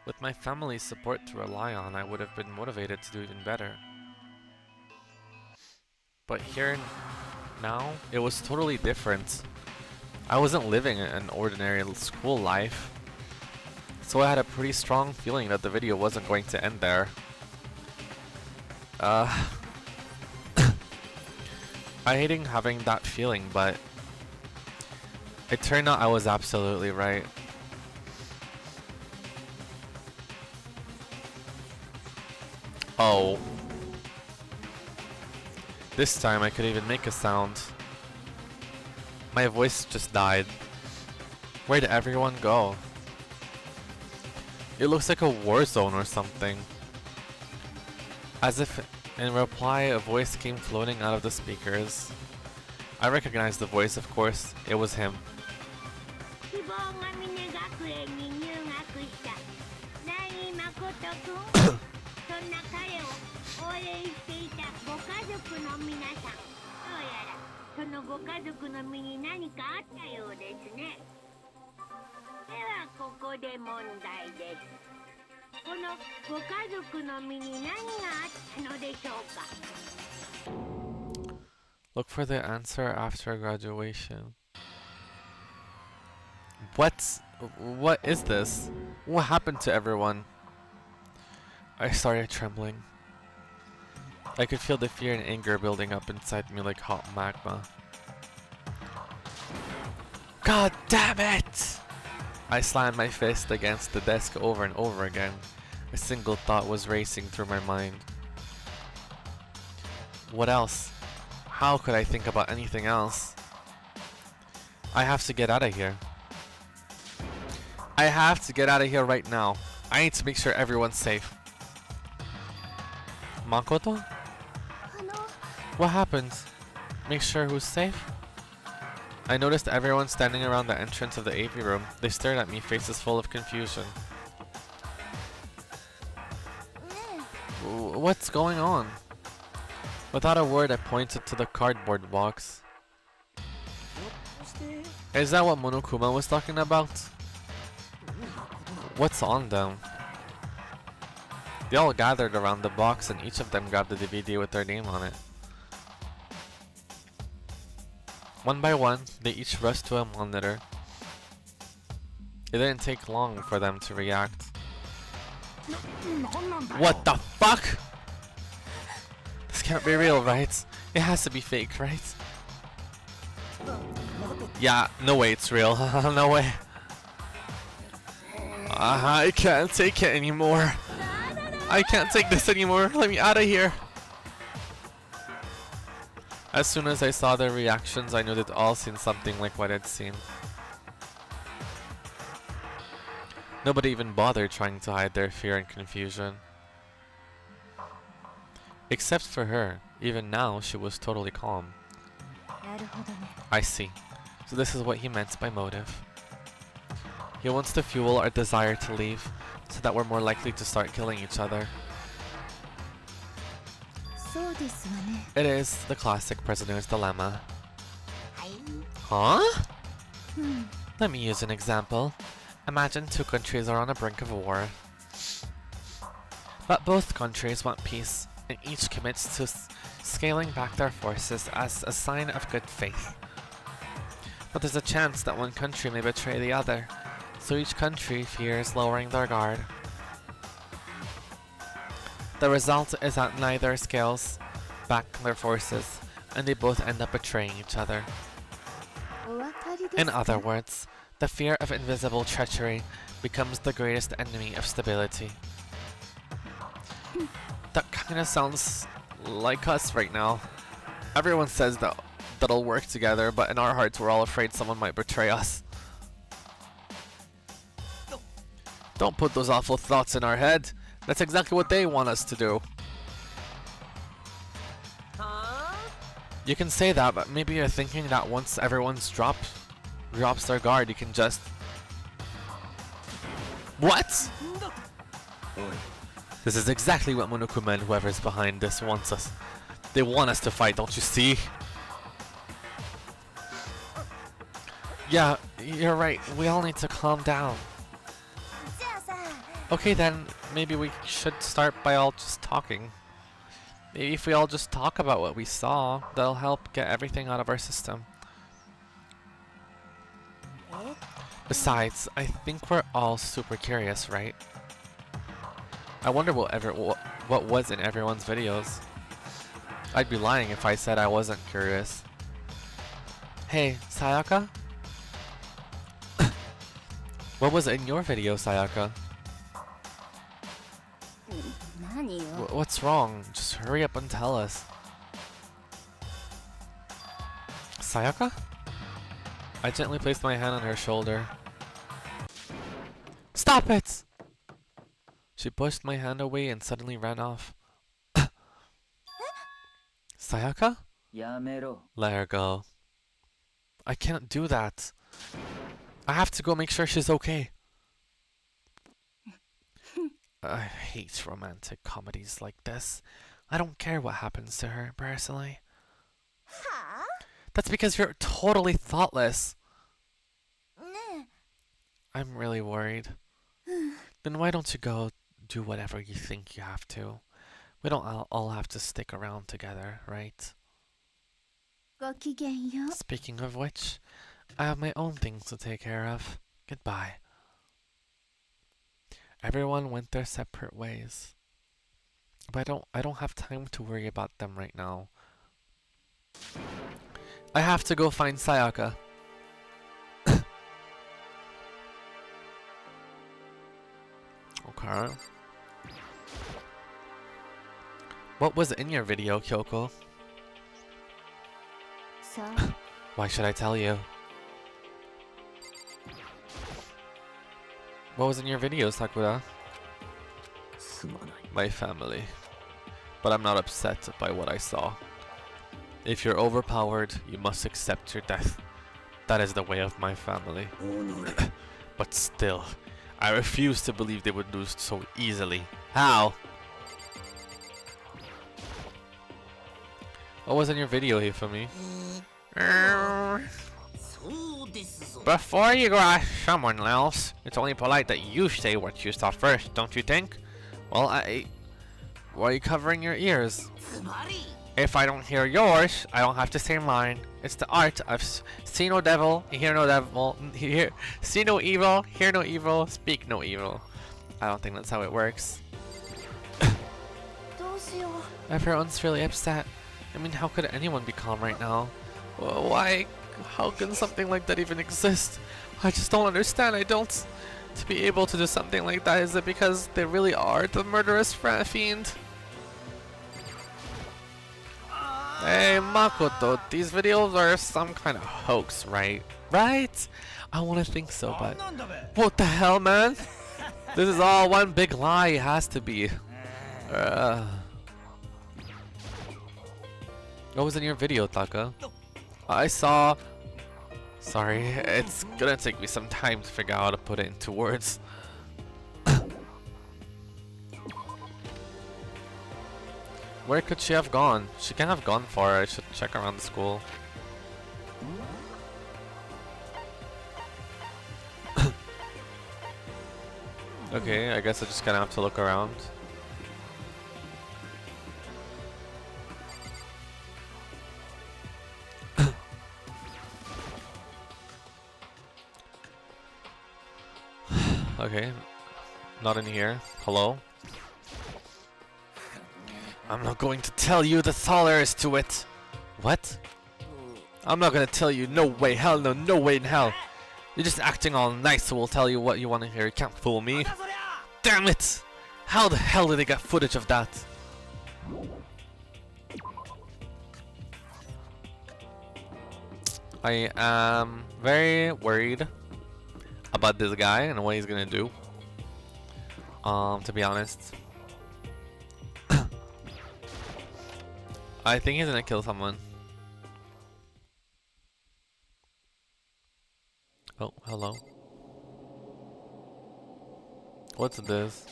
Speaker 1: With my family's support to rely on, I would have been motivated to do even better. But here now, it was totally different. I wasn't living an ordinary school life, so I had a pretty strong feeling that the video wasn't going to end there. I hating having that feeling, but it turned out I was absolutely right. Oh. This time I could even make a sound. My voice just died. Where did everyone go? It looks like a war zone or something. As if in reply a voice came floating out of the speakers. I recognized the voice, of course. It was him.
Speaker 6: 希望が峰学園に入学した内誠君そんな彼を応援していたご家族の皆さんどうやらそのご家族の身に何かあったようですねではここで問題ですこのご家族の身に何があったのでしょうか
Speaker 1: Look for the answer after graduation. What is this? What happened to everyone? I started trembling. I could feel the fear and anger building up inside me like hot magma. God damn it! I slammed my fist against the desk over and over again. A single thought was racing through my mind. What else? How could I think about anything else? I have to get out of here. I have to get out of here right now. I need to make sure everyone's safe. Makoto? What happened? Make sure who's safe? I noticed everyone standing around the entrance of the AV room. They stared at me, faces full of confusion. What's going on? Without a word, I pointed to the cardboard box. Is that what Monokuma was talking about? What's on them? They all gathered around the box and each of them grabbed the DVD with their name on it. One by one, they each rushed to a monitor. It didn't take long for them to react. What the fuck? This can't be real, right? It has to be fake, right? Yeah, no way it's real. No way. I can't take it anymore. I can't take this anymore. Let me out of here. As soon as I saw their reactions, I knew they'd all seen something like what I'd seen. Nobody even bothered trying to hide their fear and confusion. Except for her. Even now, she was totally calm. I see. So this is what he meant by motive. He wants to fuel our desire to leave, so that we're more likely to start killing each other. It is the classic prisoner's dilemma. Huh? Let me use an example. Imagine two countries are on the brink of war. But both countries want peace, and each commits to scaling back their forces as a sign of good faith. But there's a chance that one country may betray the other, so each country fears lowering their guard. The result is that neither scales back their forces, and they both end up betraying each other. In other words, the fear of invisible treachery becomes the greatest enemy of stability. That kinda sounds like us right now. Everyone says that that'll work together, but in our hearts we're all afraid someone might betray us. Don't put those awful thoughts in our head. That's exactly what they want us to do. You can say that, but maybe you're thinking that once everyone's drops their guard, you can just... What? This is exactly what Monokuma and whoever's behind this wants us. They want us to fight, don't you see? Yeah, you're right. We all need to calm down. Okay then, maybe we should start by all just talking. Maybe if we all just talk about what we saw, that'll help get everything out of our system. Besides, I think we're all super curious, right? I wonder what was in everyone's videos. I'd be lying if I said I wasn't curious. Hey, Sayaka? What was in your video, Sayaka?
Speaker 2: 何よ。
Speaker 1: What's wrong? Just hurry up and tell us. Sayaka? I gently placed my hand on her shoulder. Stop it! She pushed my hand away and suddenly ran off. Sayaka?
Speaker 7: やめろ。
Speaker 1: Let her go. I can't do that. I have to go make sure she's okay. I hate romantic comedies like this. I don't care what happens to her, personally. That's because you're totally thoughtless. I'm really worried. Then why don't you go do whatever you think you have to? We don't all have to stick around together, right?
Speaker 2: ごきげんよう。
Speaker 1: Speaking of which, I have my own things to take care of. Goodbye. Everyone went their separate ways. But I don't have time to worry about them right now. I have to go find Sayaka. Okay. What was in your video, Kyoko?
Speaker 2: さあ。
Speaker 1: Why should I tell you? What was in your video, Sakura?
Speaker 5: すまない
Speaker 1: My family. But I'm not upset by what I saw. If you're overpowered, you must accept your death. That is the way of my family.
Speaker 5: おのれ
Speaker 1: But still, I refuse to believe they would lose so easily. How? What was in your video, Hifumi?
Speaker 3: そうですぞ
Speaker 1: Before you go ask someone else, it's only polite that you say what you saw first, don't you think? Well, why are you covering your ears?
Speaker 3: つまり
Speaker 1: If I don't hear yours, I don't have to say mine. It's the art of see no devil, hear no devil, see no evil, hear no evil, speak no evil. I don't think that's how it works.
Speaker 2: どうしよう。
Speaker 1: Everyone's really upset. I mean, how could anyone be calm right now? Why? How can something like that even exist? I just don't understand. I don't. To be able to do something like that, is it because they really are the murderous fiend? Hey, Makoto, these videos are some kind of hoax, right? Right? I want to think so, but... What the hell, man? This is all one big lie. It has to be. What was in your video, Taka? I saw... Sorry, it's gonna take me some time to figure out how to put it into words. Where could she have gone? She can't have gone far. I should check around the school. Okay, I guess I just kind of have to look around. Okay, not in here. Hello? I'm not going to tell you, that's all there is to it. What? I'm not gonna tell you, no way, hell no, no way in hell. You're just acting all nice, so we'll tell you what you want to hear. You can't fool me. Damn it! How the hell did they get footage of that? I am very worried about this guy and what he's gonna do. To be honest. I think he's gonna kill someone. Oh, hello. What's this?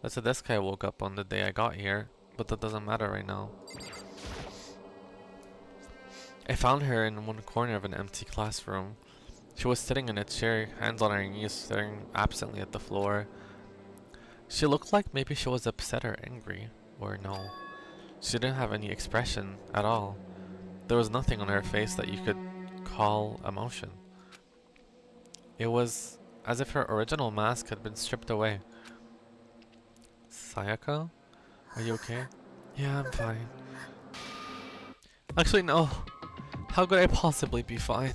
Speaker 1: That's a desk I woke up on the day I got here, but that doesn't matter right now. I found her in one corner of an empty classroom. She was sitting in a chair, hands on her knees, staring absently at the floor. She looked like maybe she was upset or angry. or no. She didn't have any expression at all. There was nothing on her face that you could call emotion. It was as if her original mask had been stripped away. Sayaka? Are you okay? Yeah, I'm fine. Actually, no. How could I possibly be fine?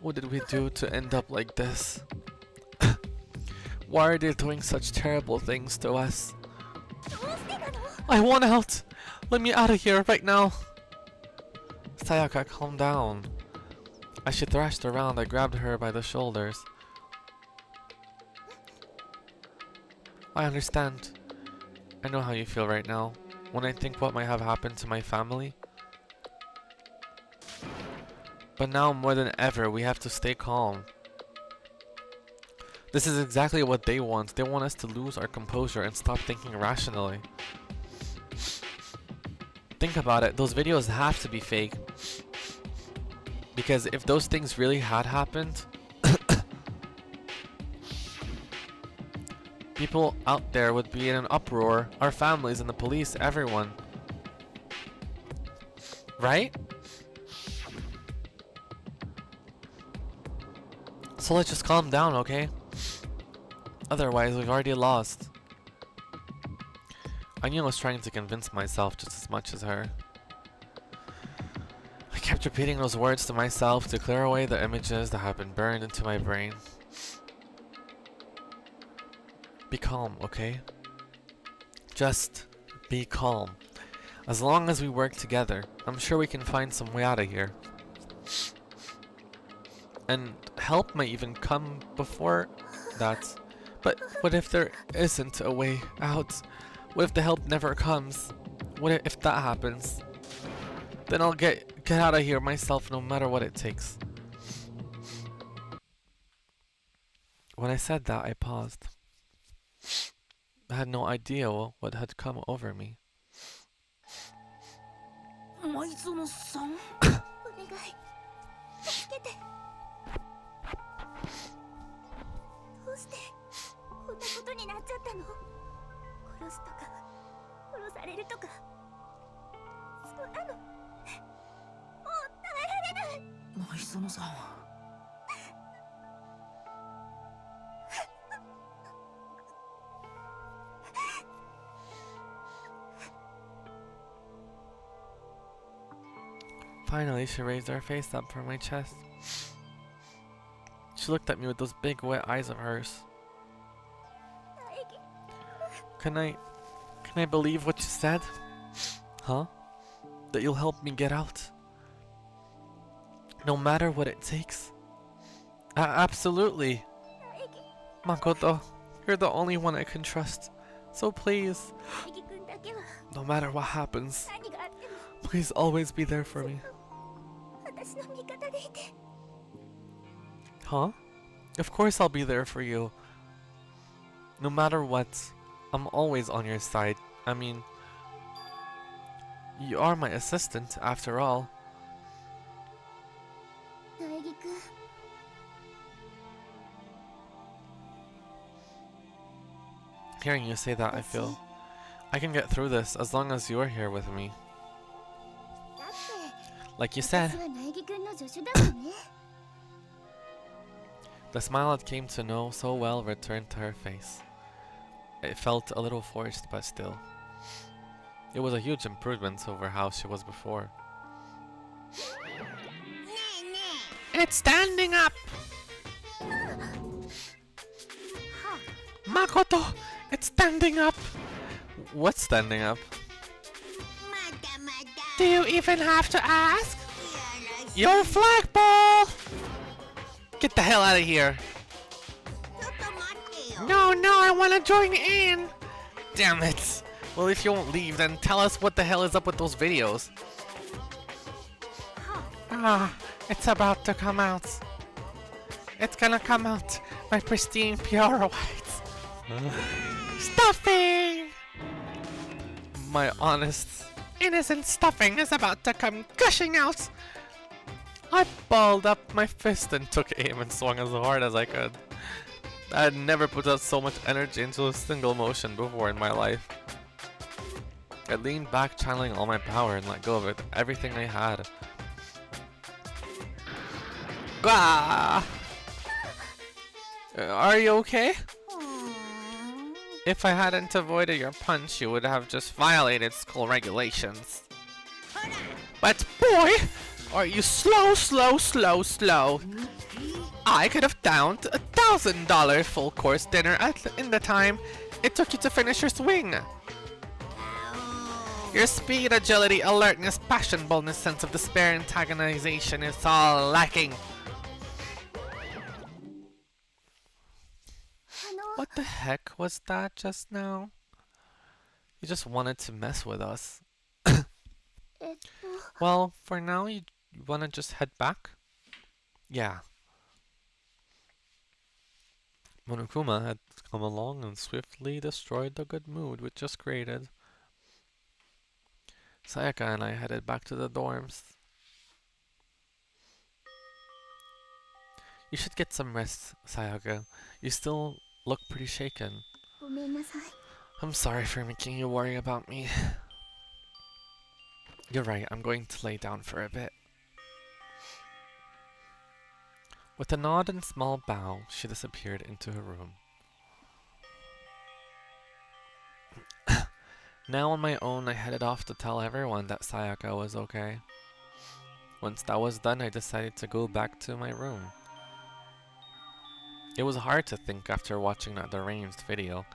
Speaker 1: What did we do to end up like this? Why are they doing such terrible things to us? I want out! Let me out of here right now! Sayaka, calm down. As she thrashed around, I grabbed her by the shoulders. I understand. I know how you feel right now. When I think what might have happened to my family. But now more than ever, we have to stay calm. This is exactly what they want. They want us to lose our composure and stop thinking rationally. Think about it, those videos have to be fake. Because if those things really had happened, people out there would be in an uproar. Our families and the police, everyone. Right? So let's just calm down, okay? Otherwise, we've already lost. I knew I was trying to convince myself just as much as her. I kept repeating those words to myself to clear away the images that have been burned into my brain. Be calm, okay? Just be calm. As long as we work together, I'm sure we can find some way out of here. And help might even come before that. But what if there isn't a way out? What if the help never comes? What if that happens? Then I'll get out of here myself no matter what it takes. When I said that, I paused. I had no idea what had come over me.
Speaker 2: 前園さんお願い助けてどうしてこんなことになっちゃったの殺すとか殺されるとかそんなのもう耐えられない前園さん
Speaker 1: Finally, she raised her face up from my chest. She looked at me with those big wet eyes of hers. Can I believe what you said? Huh? That you'll help me get out? No matter what it takes? Absolutely. Makoto, you're the only one I can trust. So please, no matter what happens, please always be there for me. Huh? Of course I'll be there for you. No matter what, I'm always on your side. I mean, you are my assistant, after all. Hearing you say that, I feel I can get through this as long as you're here with me. Like you said. The smile I came to know so well returned to her face. It felt a little forced, but still. It was a huge improvement over how she was before. It's standing up! Makoto! It's standing up! What's standing up? Do you even have to ask? Your flagpole! Get the hell out of here! No, I want to join in! Damn it! Well, if you won't leave, then tell us what the hell is up with those videos. It's about to come out. It's gonna come out, my pristine pure whites. Stuffing! My honest, innocent stuffing is about to come gushing out. I balled up my fist and took aim and swung as hard as I could. I had never put out so much energy into a single motion before in my life. I leaned back, channeling all my power, and let go of it, everything I had. Ah! Are you okay? If I hadn't avoided your punch, you would have just violated school regulations. But boy, are you slow. I could have downed $1,000 full course dinner in the time it took you to finish your swing. Your speed, agility, alertness, passion, boldness, sense of despair, antagonization is all lacking. What the heck was that just now? You just wanted to mess with us. Well, for now, you wanna just head back? Yeah. Monokuma had come along and swiftly destroyed the good mood we just created. Sayaka and I headed back to the dorms. You should get some rest, Sayaka. You still look pretty shaken. I'm sorry for making you worry about me. You're right, I'm going to lay down for a bit. With a nod and small bow, she disappeared into her room. Now on my own, I headed off to tell everyone that Sayaka was okay. Once that was done, I decided to go back to my room. It was hard to think after watching that deranged video.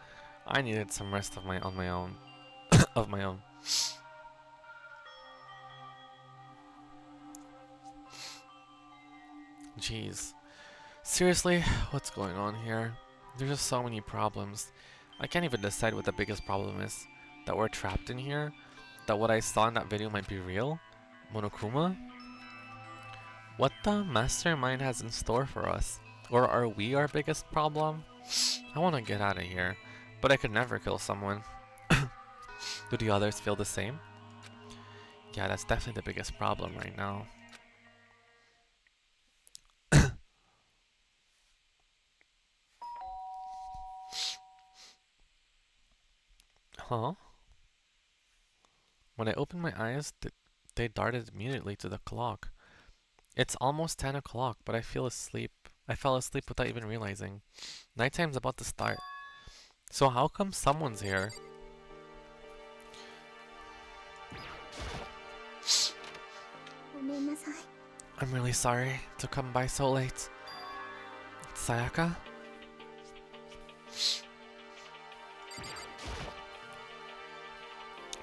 Speaker 1: I needed some rest on my own. of my own. Jeez. Seriously, what's going on here? There's just so many problems. I can't even decide what the biggest problem is. That we're trapped in here? That what I saw in that video might be real? Monokuma? What the mastermind has in store for us? Or are we our biggest problem? I want to get out of here, but I could never kill someone. Do the others feel the same? Yeah, that's definitely the biggest problem right now. Huh? When I opened my eyes, they darted immediately to the clock. It's almost 10 o'clock, but I fell asleep without even realizing. Nighttime's about to start. So how come someone's here? I'm really sorry to come by so late. Sayaka?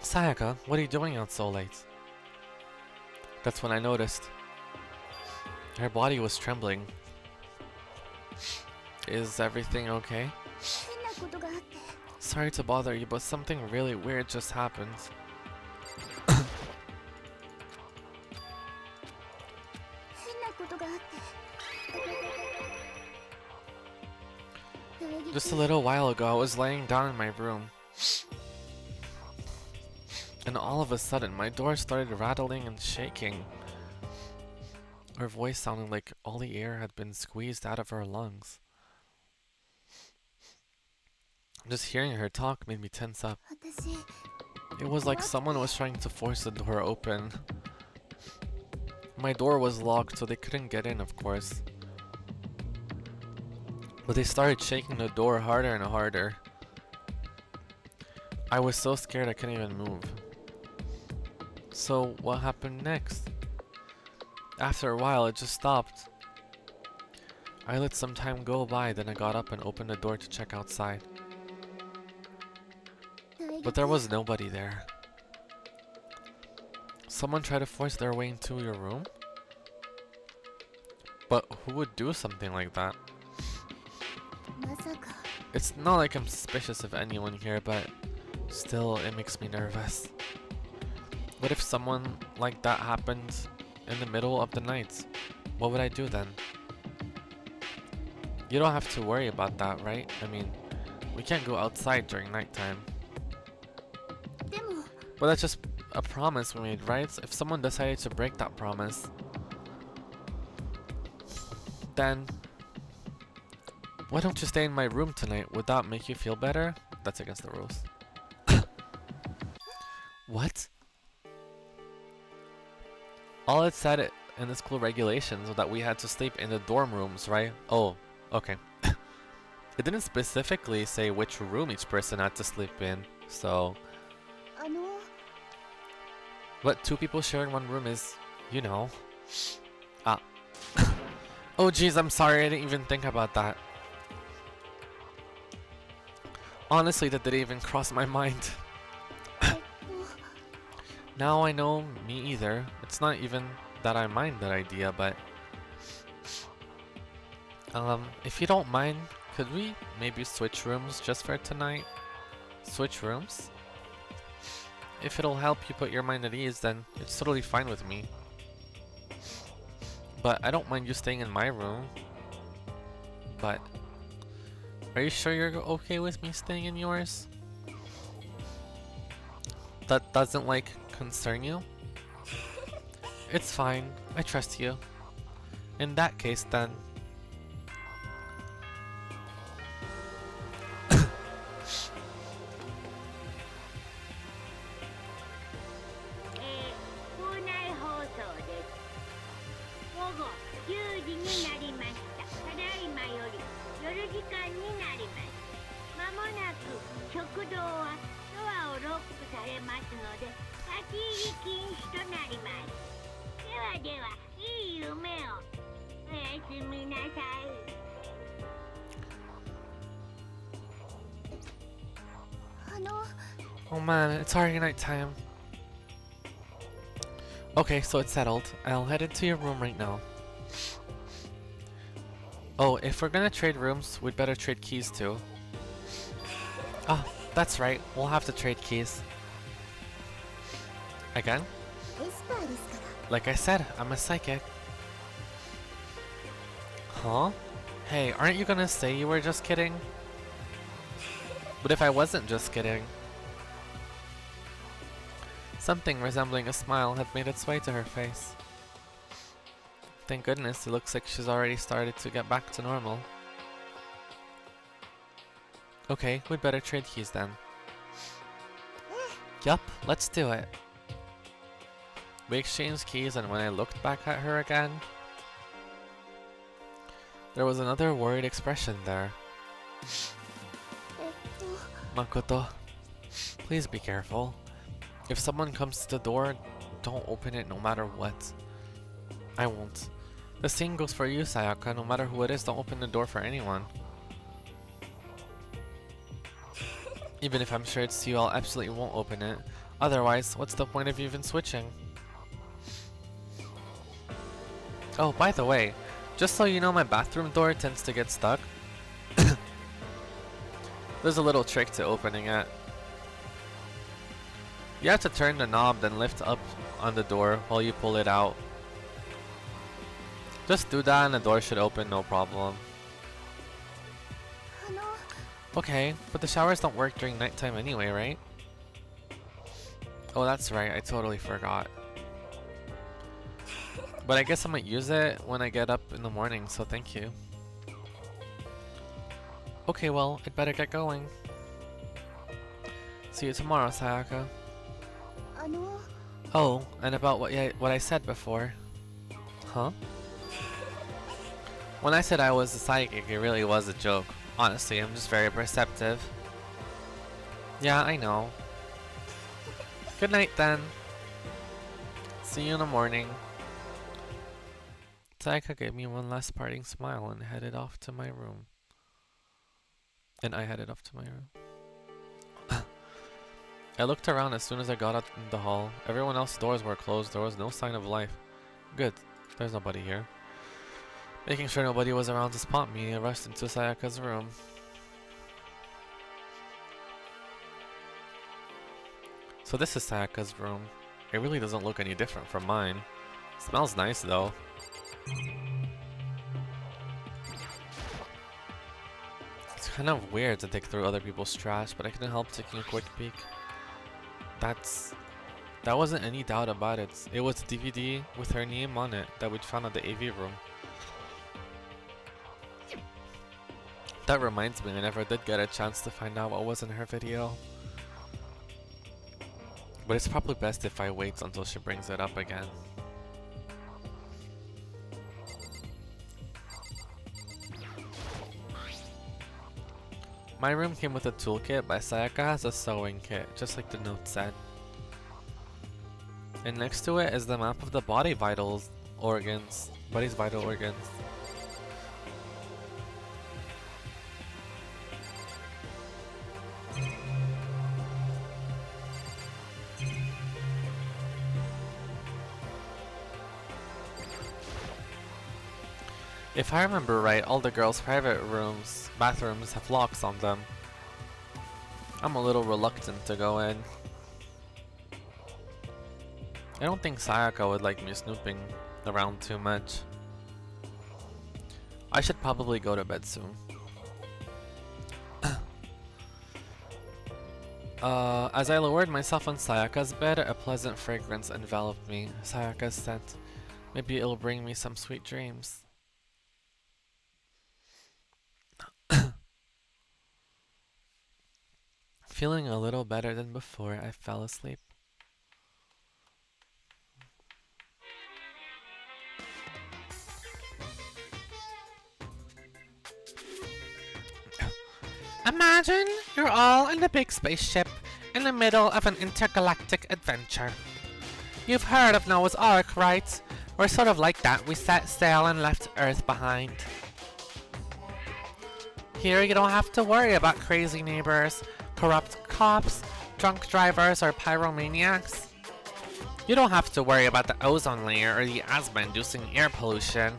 Speaker 1: Sayaka, what are you doing out so late? That's when I noticed. Her body was trembling. Is everything okay? Sorry to bother you, but something really weird just happened. Just a little while ago, I was laying down in my room. And all of a sudden, my door started rattling and shaking. Her voice sounded like all the air had been squeezed out of her lungs. Just hearing her talk made me tense up. It was like someone was trying to force the door open. My door was locked, so they couldn't get in, of course. But they started shaking the door harder and harder. I was so scared I couldn't even move. So what happened next? After a while, it just stopped. I let some time go by, then I got up and opened the door to check outside. But there was nobody there. Someone tried to force their way into your room? But who would do something like that? It's not like I'm suspicious of anyone here, but still, it makes me nervous. What if someone like that happened in the middle of the night? What would I do then? You don't have to worry about that, right? I mean, we can't go outside during nighttime. But that's just a promise we made, right? If someone decided to break that promise, then why don't you stay in my room tonight? Would that make you feel better? That's against the rules. What? All it said in the school regulations was that we had to sleep in the dorm rooms, right? Oh, okay. It didn't specifically say which room each person had to sleep in, so...
Speaker 2: あの
Speaker 1: But 2 people sharing 1 room is, you know... Ah. Oh jeez, I'm sorry, I didn't even think about that. Honestly, that didn't even cross my mind.
Speaker 2: えっと
Speaker 1: Now I know, me either. It's not even that I mind that idea, but... if you don't mind, could we maybe switch rooms just for tonight? Switch rooms? If it'll help you put your mind at ease, then it's totally fine with me. But I don't mind you staying in my room. But... Are you sure you're okay with me staying in yours? That doesn't, like, concern you? It's fine. I trust you. In that case, then...
Speaker 6: 校内放送です。午後10時になりました。ただいまより夜時間になります。まもなく食堂はドアをロックされますので、立ち入り禁止となります。ではでは、いい夢を。おやすみなさい。
Speaker 2: あの
Speaker 1: Oh man, it's already nighttime. Okay, so it's settled. I'll head into your room right now. Oh, if we're gonna trade rooms, we'd better trade keys too. Ah, that's right. We'll have to trade keys. Again?
Speaker 2: エスパーですから
Speaker 1: Like I said, I'm a psychic. Huh? Hey, aren't you gonna say you were just kidding? But if I wasn't just kidding? Something resembling a smile had made its way to her face. Thank goodness, it looks like she's already started to get back to normal. Okay, we'd better trade keys then. Yup, let's do it. We exchanged keys, and when I looked back at her again, there was another worried expression there.
Speaker 2: えっと
Speaker 1: Makoto, please be careful. If someone comes to the door, don't open it no matter what. I won't. The same goes for you, Sayaka. No matter who it is, don't open the door for anyone. Even if I'm sure it's you, I'll absolutely won't open it. Otherwise, what's the point of even switching? Oh, by the way, just so you know, my bathroom door tends to get stuck. There's a little trick to opening it. You have to turn the knob, then lift up on the door while you pull it out. Just do that and the door should open, no problem.
Speaker 2: あの
Speaker 1: Okay, but the showers don't work during nighttime anyway, right? Oh, that's right, I totally forgot. But I guess I might use it when I get up in the morning, so thank you. Okay, well, I'd better get going. See you tomorrow, Sayaka.
Speaker 2: あの
Speaker 1: Oh, and about what I said before. Huh? When I said I was a psychic, it really was a joke. Honestly, I'm just very perceptive. Yeah, I know. Good night then. See you in the morning. Sayaka gave me one last parting smile and headed off to my room. And I headed off to my room. I looked around as soon as I got out in the hall. Everyone else's doors were closed. There was no sign of life. Good. There's nobody here. Making sure nobody was around to spot me, I rushed into Sayaka's room. So this is Sayaka's room. It really doesn't look any different from mine. Smells nice though. It's kind of weird to dig through other people's trash, but I couldn't help taking a quick peek. That wasn't any doubt about it. It was a DVD with her name on it that we'd found at the AV room. That reminds me, I never did get a chance to find out what was in her video. But it's probably best if I wait until she brings it up again. My room came with a toolkit, but Sayaka has a sewing kit, just like the note said. And next to it is the map of the body's vital organs. If I remember right, all the girls' private bathrooms have locks on them. I'm a little reluctant to go in. I don't think Sayaka would like me snooping around too much. I should probably go to bed soon. As I lowered myself on Sayaka's bed, a pleasant fragrance enveloped me. Sayaka's scent. Maybe it'll bring me some sweet dreams. Feeling a little better than before, I fell asleep. Imagine you're all in a big spaceship in the middle of an intergalactic adventure. You've heard of Noah's Ark, right? We're sort of like that. We set sail and left Earth behind. Here you don't have to worry about crazy neighbors, corrupt cops, drunk drivers, or pyromaniacs. You don't have to worry about the ozone layer or the asthma-inducing air pollution.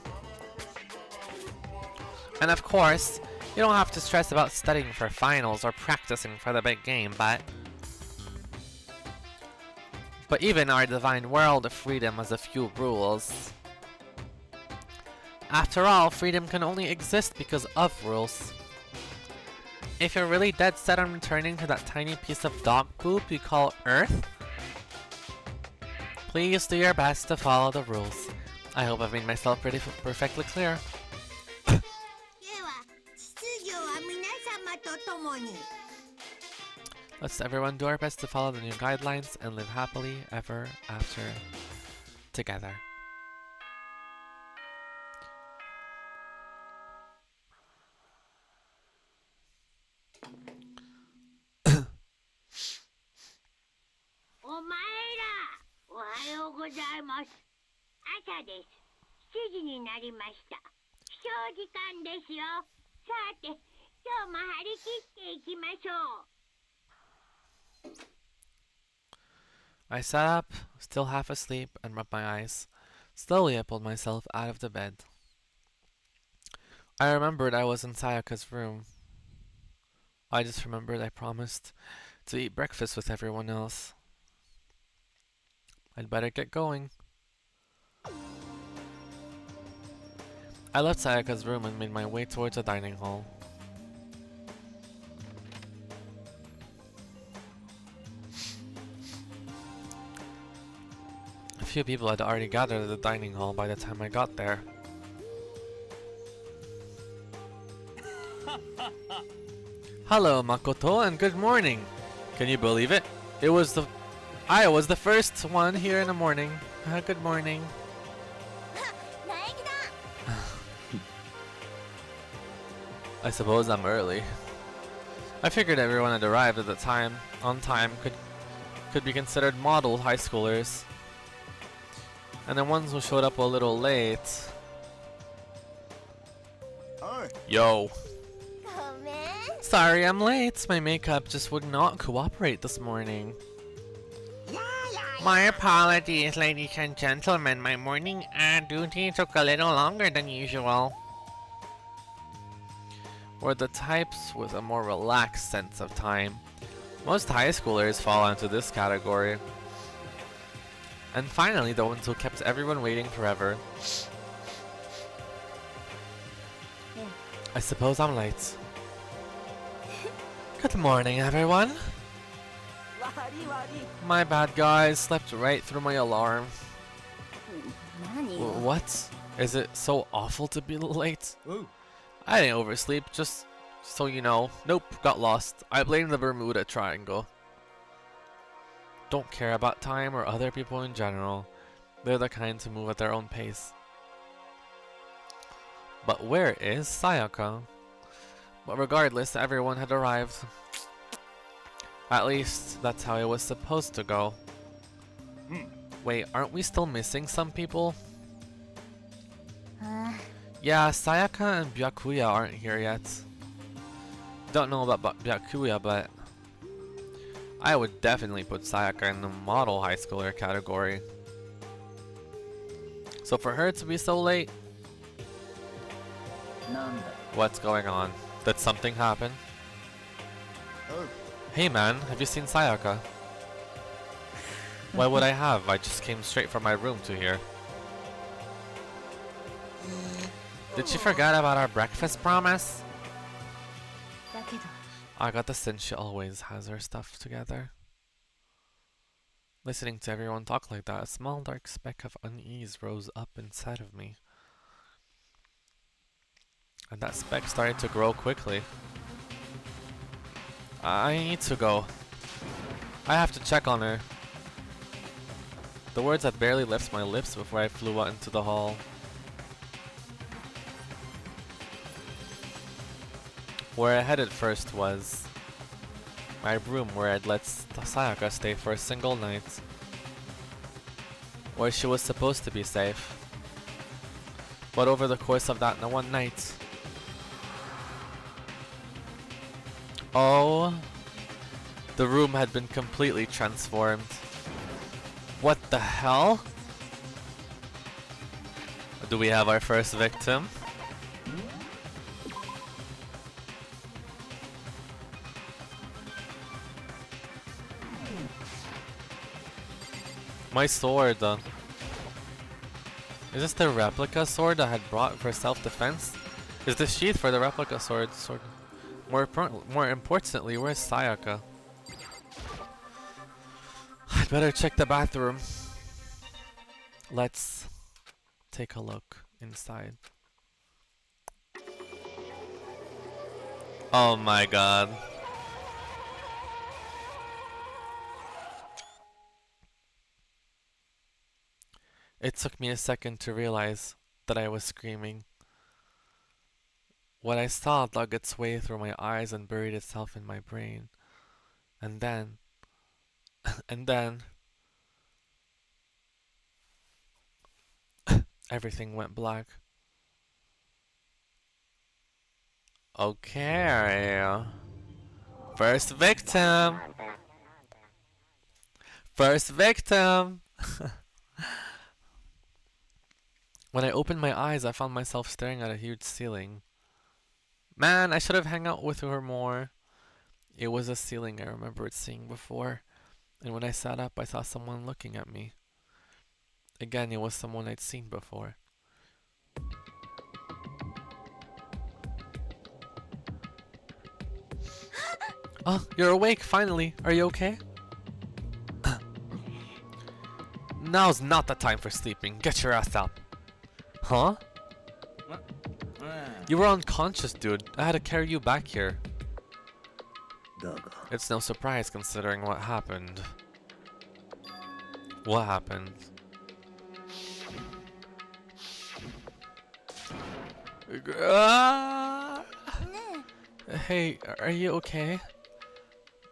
Speaker 1: And of course, you don't have to stress about studying for finals or practicing for the big game, but even our divine world of freedom has a few rules. After all, freedom can only exist because of rules. If you're really dead set on returning to that tiny piece of dog poop you call Earth, please do your best to follow the rules. I hope I've made myself perfectly clear. Let's everyone do our best to follow the new guidelines and live happily ever after together. I sat up, still half asleep, and rubbed my eyes. Slowly I pulled myself out of the bed. I remembered I was in Sayaka's room. I just remembered I promised to eat breakfast with everyone else. I'd better get going. I left Sayaka's room and made my way towards the dining hall. A few people had already gathered at the dining hall by the time I got there. Hello, Makoto, and good morning. Can you believe it? I was the first one here in the morning. Good morning. I suppose I'm early. I figured everyone had arrived at the time, on time, could be considered model high schoolers. And the ones who showed up a little late. Yo. Sorry I'm late. My makeup just would not cooperate this morning. My apologies, ladies and gentlemen. My morning duty took a little longer than usual. We're the types with a more relaxed sense of time. Most high schoolers fall into this category. And finally, the ones who kept everyone waiting forever. I suppose I'm late. Good morning, everyone. My bad, guys. Slept right through my alarm. What? Is it so awful to be late? I didn't oversleep, just so you know. Nope, got lost. I blame the Bermuda Triangle. don't care about time or other people in general. They're the kind to move at their own pace. But where is Sayaka? But regardless, everyone had arrived. At least, that's how it was supposed to go. Wait, aren't we still missing some people? Yeah, Sayaka and Byakuya aren't here yet. Don't know about Byakuya, but I would definitely put Sayaka in the model high schooler category. So for her to be so late, what's going on? Did something happen? Hey man, have you seen Sayaka? Why would I have? I just came straight from my room to here. Did she forget about our breakfast promise? I got the sense she always has her stuff together. Listening to everyone talk like that, a small dark speck of unease rose up inside of me. And that speck started to grow quickly. I need to go. I have to check on her. The words had barely left my lips before I flew out into the hall. Where I headed first was my room, where I'd let Sayaka stay for a single night. Where she was supposed to be safe. But over the course of that one night, oh, the room had been completely transformed. What the hell? Do we have our first victim? My sword. Is this the replica sword I had brought for self-defense? Is the sheath for the replica sword? More importantly, where's Sayaka? I'd better check the bathroom. Let's take a look inside. Oh my god. It took me a second to realize that I was screaming. What I saw dug its way through my eyes and buried itself in my brain. And then, everything went black. Okay. First victim! First victim! When I opened my eyes, I found myself staring at a huge ceiling. Man, I should have hung out with her more. It was a ceiling I remembered seeing before, and when I sat up, I saw someone looking at me. Again, it was someone I'd seen before. Oh, you're awake, finally. Are you okay? Now's not the time for sleeping. Get your ass up. Huh? You were unconscious, dude. I had to carry you back here. It's no surprise considering what happened. What happened? Hey, are you okay?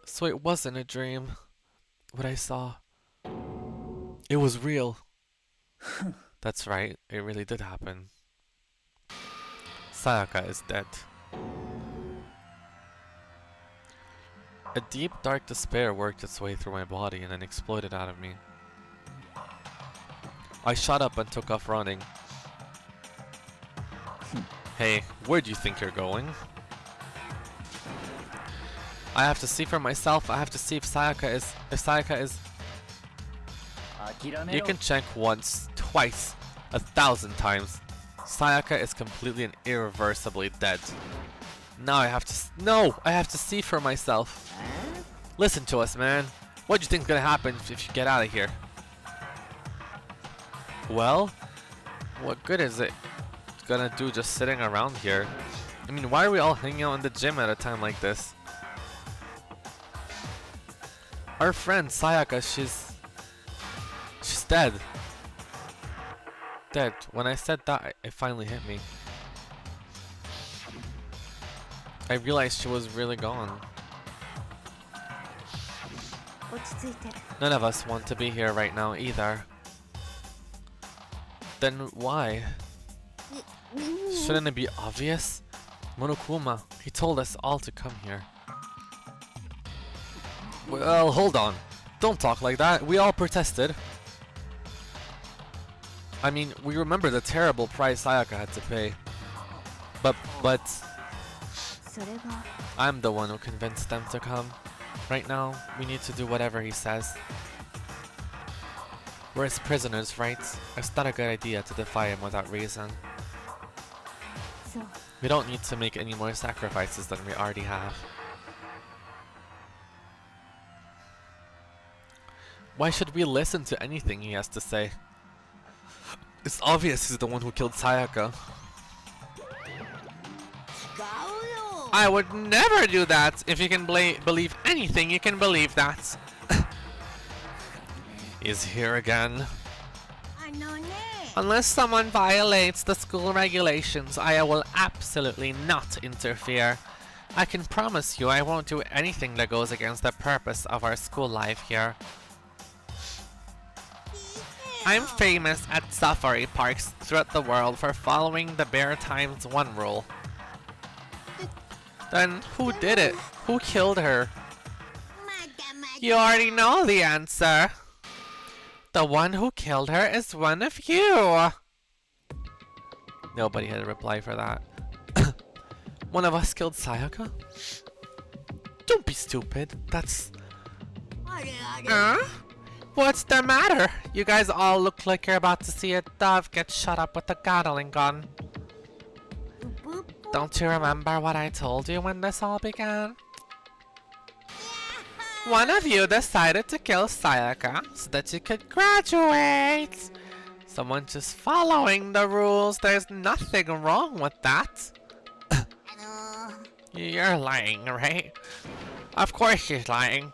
Speaker 1: So it wasn't a dream. What I saw. It was real. That's right, it really did happen. Sayaka is dead. A deep, dark despair worked its way through my body and then exploded out of me. I shot up and took off running. Hey, where do you think you're going? I have to see for myself. I have to see if Sayaka is... You can check once, twice, 1,000 times. Sayaka is completely and irreversibly dead. Now I have to... No! I have to see for myself. Listen to us, man. What do you think's gonna happen if you get out of here? Well, what good is it gonna do just sitting around here? I mean, why are we all hanging out in the gym at a time like this? Our friend Sayaka, she's dead. Dead. When I said that, it finally hit me. I realized she was really gone.
Speaker 2: 落ち着いて
Speaker 1: None of us want to be here right now either. Then why? Shouldn't it be obvious? Monokuma, he told us all to come here. Well, hold on. Don't talk like that. We all protested. I mean, we remember the terrible price Sayaka had to pay. But
Speaker 2: それが
Speaker 1: I'm the one who convinced them to come. Right now, we need to do whatever he says. We're his prisoners, right? It's not a good idea to defy him without reason.
Speaker 2: そう
Speaker 1: We don't need to make any more sacrifices than we already have. Why should we listen to anything he has to say? It's obvious he's the one who killed Sayaka.
Speaker 4: 違うよ
Speaker 1: I would never do that! If you can believe anything, you can believe that. He's here again.
Speaker 4: あのね
Speaker 1: Unless someone violates the school regulations, I will absolutely not interfere. I can promise you I won't do anything that goes against the purpose of our school life here. I'm famous at safari parks throughout the world for following the Bear Times 1 rule. Then who did it? Who killed her?
Speaker 4: まだまだ
Speaker 1: You already know the answer. The one who killed her is one of you. Nobody had a reply for that. One of us killed Sayaka? Don't be stupid. That's...
Speaker 4: あれあれ
Speaker 1: What's the matter? You guys all look like you're about to see a dove get shot up with a Gatling gun.
Speaker 4: うぷぷ
Speaker 1: Don't you remember what I told you when this all began? One of you decided to kill Sayaka so that you could graduate. Someone just following the rules. There's nothing wrong with that.
Speaker 4: あの
Speaker 1: You're lying, right? Of course she's lying.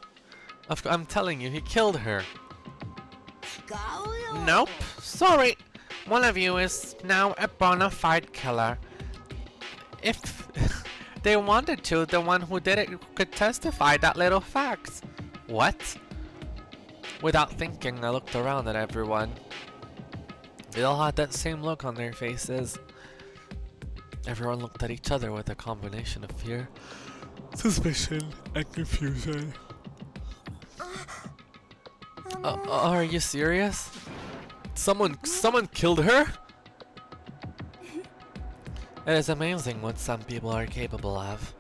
Speaker 1: I'm telling you, he killed her.
Speaker 4: 違うよ
Speaker 1: Nope. Sorry. One of you is now a bona fide killer. If they wanted to, the one who did it could testify that little fact. What? Without thinking, I looked around at everyone. They all had that same look on their faces. Everyone looked at each other with a combination of fear, suspicion, and confusion. Are you serious? Someone killed her? It is amazing what some people are capable of.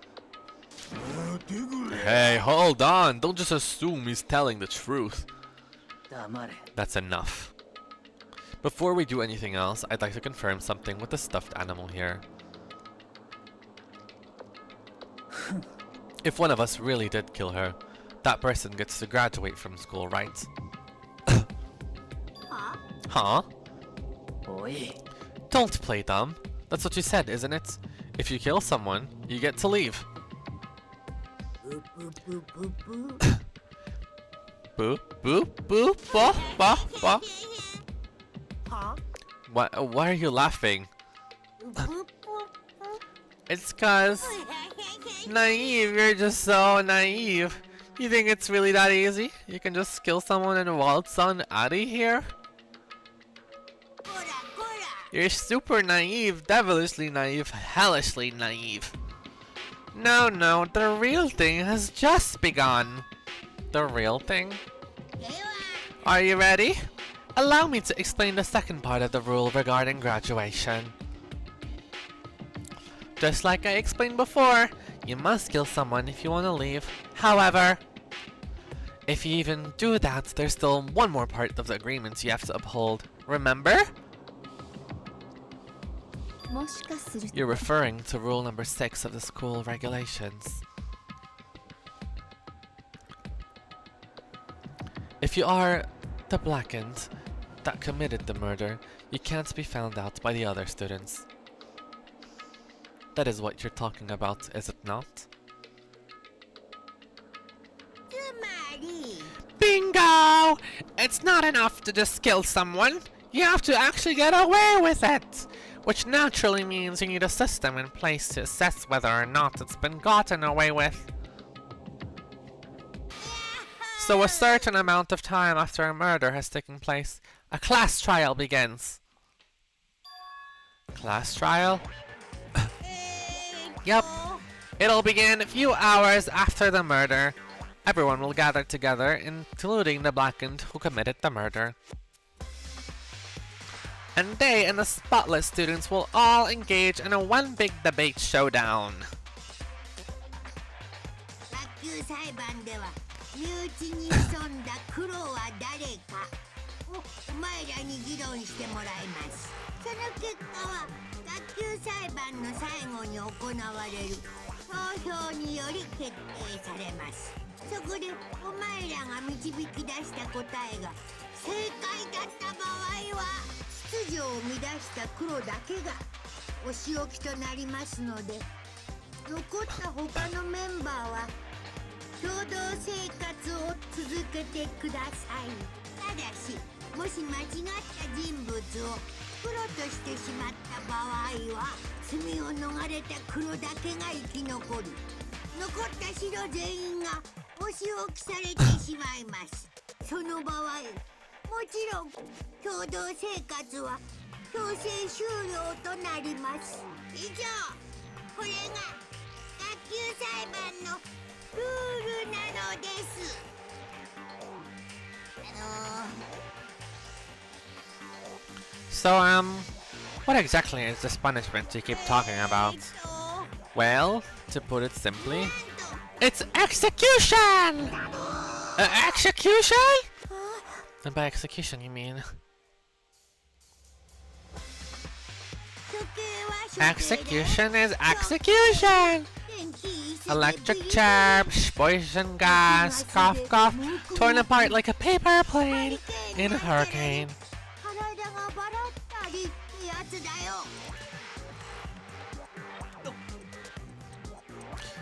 Speaker 1: Hey, hold on! Don't just assume he's telling the truth.
Speaker 3: 黙れ
Speaker 1: That's enough. Before we do anything else, I'd like to confirm something with the stuffed animal here. If one of us really did kill her, that person gets to graduate from school, right?
Speaker 4: は
Speaker 1: Huh?
Speaker 3: おい
Speaker 1: Don't play dumb. That's what you said, isn't it? If you kill someone, you get to leave.
Speaker 4: ぷぷぷぷぷ
Speaker 1: Boo, boo, boo, ba, ba, ba.
Speaker 4: は
Speaker 1: Why are you laughing?
Speaker 4: ぷぷぷ
Speaker 1: It's cause naive, you're just so naive. You think it's really that easy? You can just kill someone and waltz on out of here?
Speaker 4: こらこら
Speaker 1: You're super naive, devilishly naive, hellishly naive. No, no, the real thing has just begun. The real thing?
Speaker 4: では
Speaker 1: Are you ready? Allow me to explain the second part of the rule regarding graduation. Just like I explained before, you must kill someone if you want to leave. However, if you even do that, there's still one more part of the agreement you have to uphold. Remember?
Speaker 2: もしかすると
Speaker 1: You're referring to rule number 6 of the school regulations. If you are the blackened that committed the murder, you can't be found out by the other students. That is what you're talking about, is it not?
Speaker 4: つまり
Speaker 1: Bingo! It's not enough to just kill someone. You have to actually get away with it. Which naturally means you need a system in place to assess whether or not it's been gotten away with. So a certain amount of time after a murder has taken place, a class trial begins. Class trial? Yep. It'll begin a few hours after the murder. Everyone will gather together, including the blackened who committed the murder. And they and the spotless students will all engage in a one big debate showdown.
Speaker 4: 学級裁判では身内に潜んだ黒は誰かをお前らに議論してもらいます。その結果は学級裁判の最後に行われる投票により決定されます。そこでお前らが導き出した答えが正解だった場合は秩序を乱した黒だけがお仕置きとなりますので、残った他のメンバーは共同生活を続けてください。ただしもし間違った人物を黒としてしまった場合は罪を逃れた黒だけが生き残る。残った白全員がお仕置きされてしまいます。その場合もちろん共同生活は強制終了となります。以上、これが学級裁判のルールなのです。
Speaker 1: So, what exactly is this punishment you keep talking about? Well, to put it simply, it's execution! Execution? And by execution, you mean... Execution is execution! Electric chair, poison gas, cough cough, torn apart like a paper plane in a hurricane.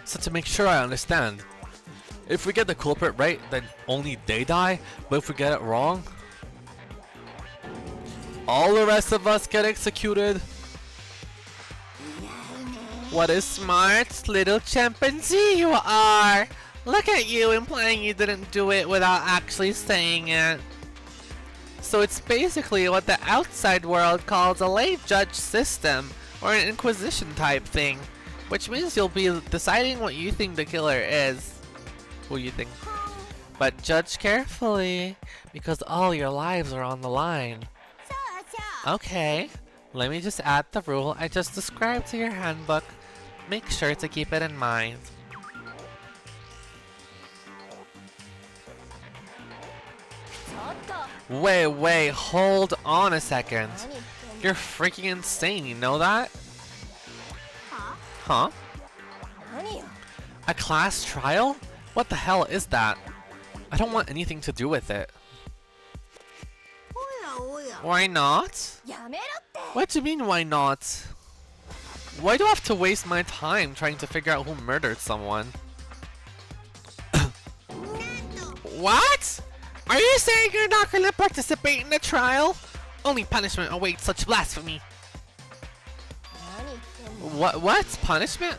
Speaker 1: So to make sure I understand, if we get the culprit right, then only they die, but if we get it wrong, all the rest of us get executed. What a smart little chimpanzee you are! Look at you implying you didn't do it without actually saying it. So it's basically what the outside world calls a lay judge system, or an inquisition type thing, which means you'll be deciding what you think the killer is. Who you think? But judge carefully, because all your lives are on the line. Okay, let me just add the rule I just described to your handbook. Make sure to keep it in mind. Wait, hold on a second. You're freaking insane, you know that? Huh? A class trial? What the hell is that? I don't want anything to do with it. Why not? What do you mean, why not? Why do I have to waste my time trying to figure out who murdered someone? What? Are you saying you're not going to participate in the trial? Only punishment awaits such blasphemy. What's punishment?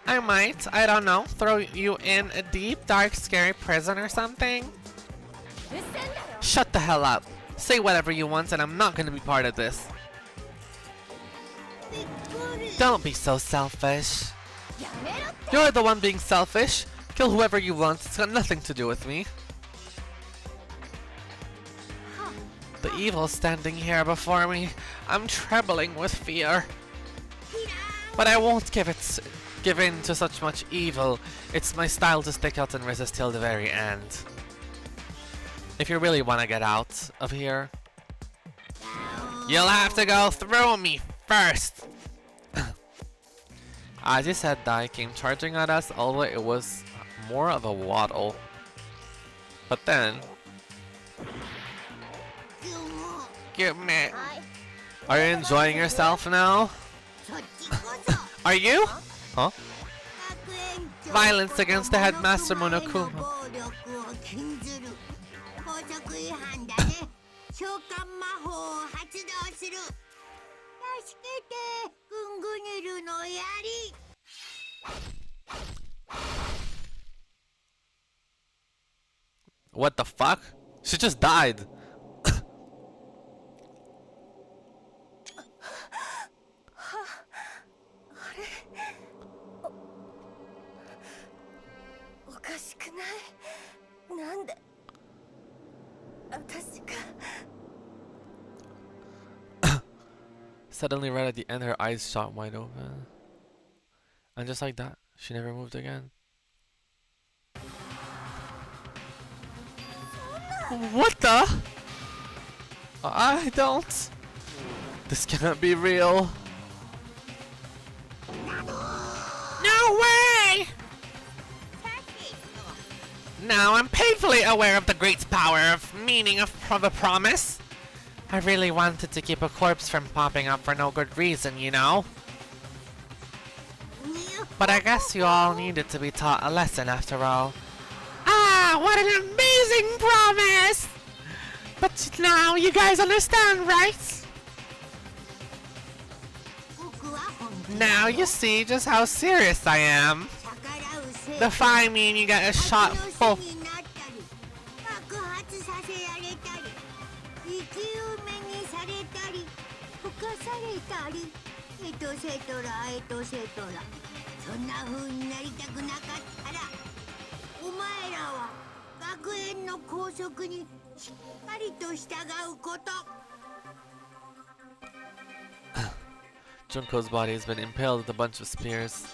Speaker 1: I might, I don't know, throw you in a deep, dark, scary prison or something? Shut the hell up. Say whatever you want and I'm not going to be part of this. Don't be so selfish. You're the one being selfish. Kill whoever you want, it's got nothing to do with me. The evil standing here before me, I'm trembling with fear. But I won't give in to such much evil. It's my style to stick out and resist till the very end. If you really want to get out of here, you'll have to go through me first. As you said, Dai came charging at us, although it was more of a waddle. But then... Give me... Are you enjoying yourself now? Are you? Huh? Violence against the headmaster Monokuma.
Speaker 4: 換魔法を発動する。助けて、グングニルの槍。
Speaker 1: What the fuck? She just died.
Speaker 2: おかしくない？なんで私が。
Speaker 1: Suddenly, right at the end, her eyes shot wide open. And just like that, she never moved again. What the? I don't. This cannot be real. No way! Now I'm painfully aware of the great power of meaning of a promise. I really wanted to keep a corpse from popping up for no good reason, you know? But I guess you all needed to be taught a lesson after all. Ah, what an amazing promise! But now you guys understand, right? Now you see just how serious I am. Defy me and you get a shot full. Junko's body has been impaled with a bunch of spears.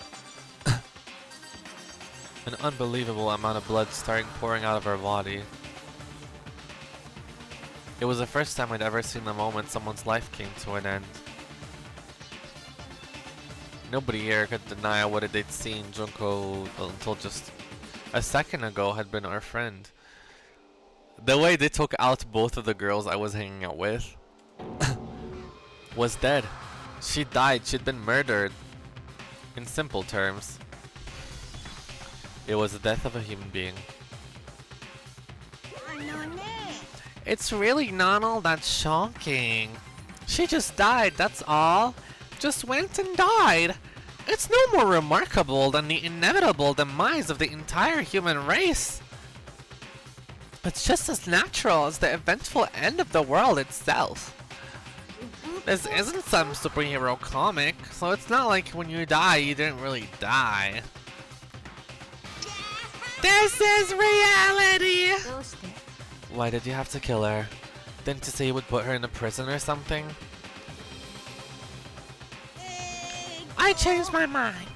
Speaker 1: An unbelievable amount of blood started pouring out of her body. It was the first time I'd ever seen the moment someone's life came to an end. Nobody here could deny what they'd seen Junko until just a second ago had been our friend. The way they took out both of the girls I was hanging out with was dead. She died. She'd been murdered. In simple terms, it was the death of a human being. It's really not all that shocking. She just died, that's all. Just went and died. It's no more remarkable than the inevitable demise of the entire human race. It's just as natural as the eventful end of the world itself. This isn't some superhero comic, so it's not like when you die, you didn't really die. This is reality! Why did you have to kill her? Didn't you say you would put her in a prison or something? I changed my mind!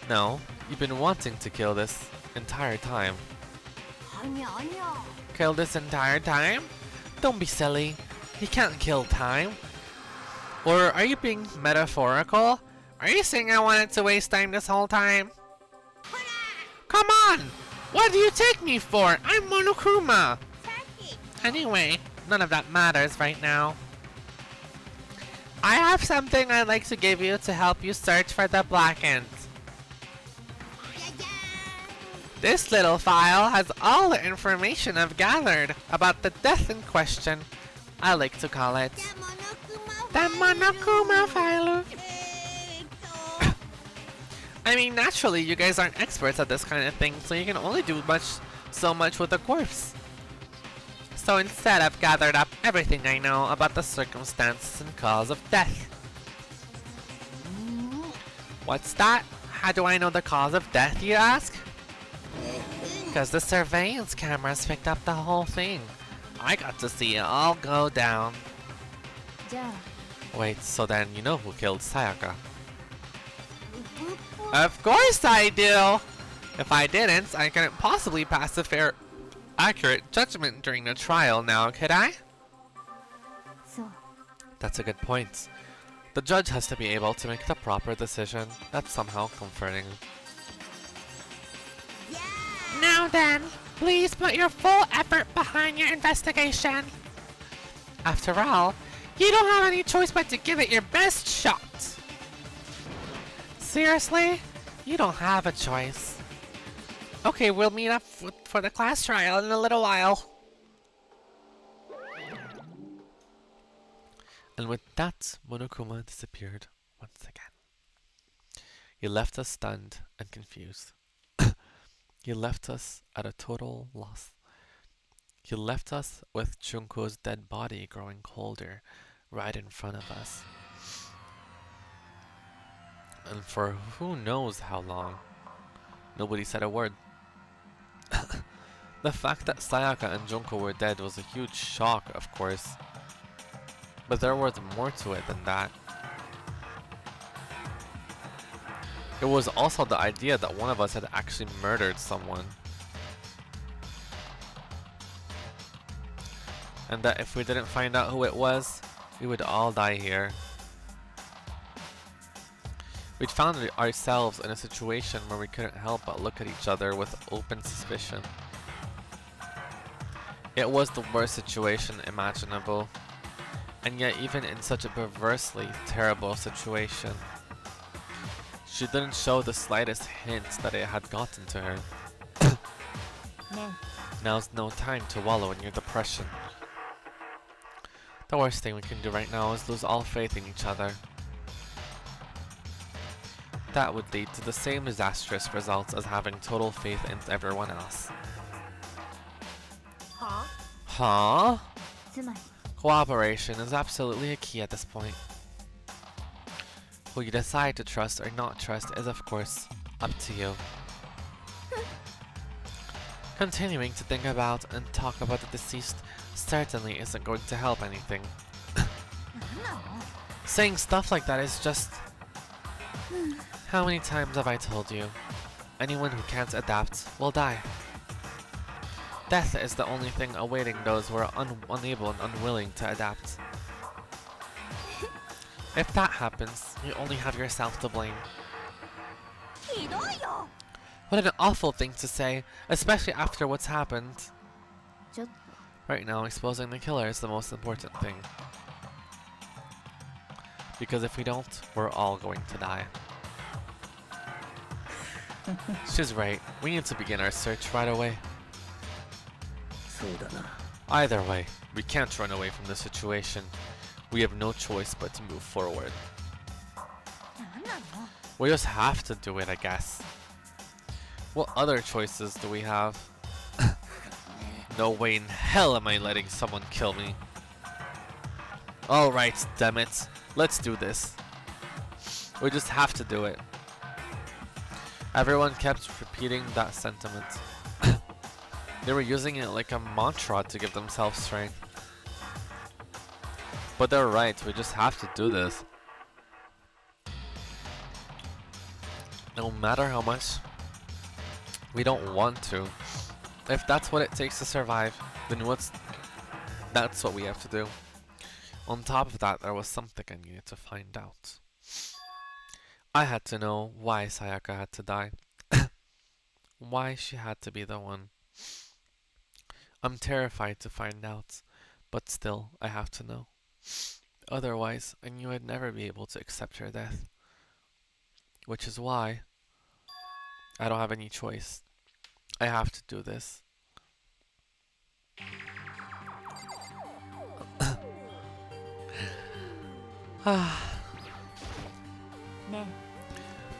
Speaker 1: No, you've been wanting to kill this entire time. Kill this entire time? Don't be silly. You can't kill time. Or are you being metaphorical? Are you saying I wanted to waste time this whole time? Come on! What do you take me for? I'm Monokuma! Anyway, none of that matters right now. I have something I'd like to give you to help you search for the Blackened. This little file has all the information I've gathered about the death in question. I like to call it the Monokuma file. I mean, naturally, you guys aren't experts at this kind of thing, so you can only do so much with a corpse. So instead, I've gathered up everything I know about the circumstances and cause of death. What's that? How do I know the cause of death, you ask? Because the surveillance cameras picked up the whole thing. I got to see it all go down. Wait, so then you know who killed Sayaka? Of course I do! If I didn't, I couldn't possibly pass a fair, accurate judgment during the trial now, could I? That's a good point. The judge has to be able to make the proper decision. That's somehow comforting. Now then, please put your full effort behind your investigation. After all, you don't have any choice but to give it your best shot. Seriously? You don't have a choice. Okay, we'll meet up for the class trial in a little while. And with that, Monokuma disappeared once again. He left us stunned and confused. He left us at a total loss. He left us with Junko's dead body growing colder right in front of us. And for who knows how long, nobody said a word. The fact that Sayaka and Junko were dead was a huge shock, of course. But there was more to it than that. It was also the idea that one of us had actually murdered someone. And that if we didn't find out who it was, we would all die here. We'd found ourselves in a situation where we couldn't help but look at each other with open suspicion. It was the worst situation imaginable, and yet even in such a perversely terrible situation, she didn't show the slightest hint that it had gotten to her. Now's no time to wallow in your depression. The worst thing we can do right now is lose all faith in each other. That would lead to the same disastrous results as having total faith in everyone else. Huh? Cooperation is absolutely a key at this point. Who you decide to trust or not trust is of course up to you. Continuing to think about and talk about the deceased certainly isn't going to help anything. Saying stuff like that is just... How many times have I told you? Anyone who can't adapt will die. Death is the only thing awaiting those who are unable and unwilling to adapt. If that happens, you only have yourself to blame. What an awful thing to say, especially after what's happened. Right now, exposing the killer is the most important thing. Because if we don't, we're all going to die. She's right. We need to begin our search right away. Either way, we can't run away from the situation. We have no choice but to move forward. We just have to do it, I guess. What other choices do we have? No way in hell am I letting someone kill me. Alright, damn it. Let's do this. We just have to do it. Everyone kept repeating that sentiment. They were using it like a mantra to give themselves strength. But they're right, we just have to do this. No matter how much we don't want to. If that's what it takes to survive, then that's what we have to do. On top of that, there was something I needed to find out. I had to know why Sayaka had to die. Why she had to be the one. I'm terrified to find out, but still, I have to know. Otherwise, I knew I'd never be able to accept her death. Which is why I don't have any choice. I have to do this.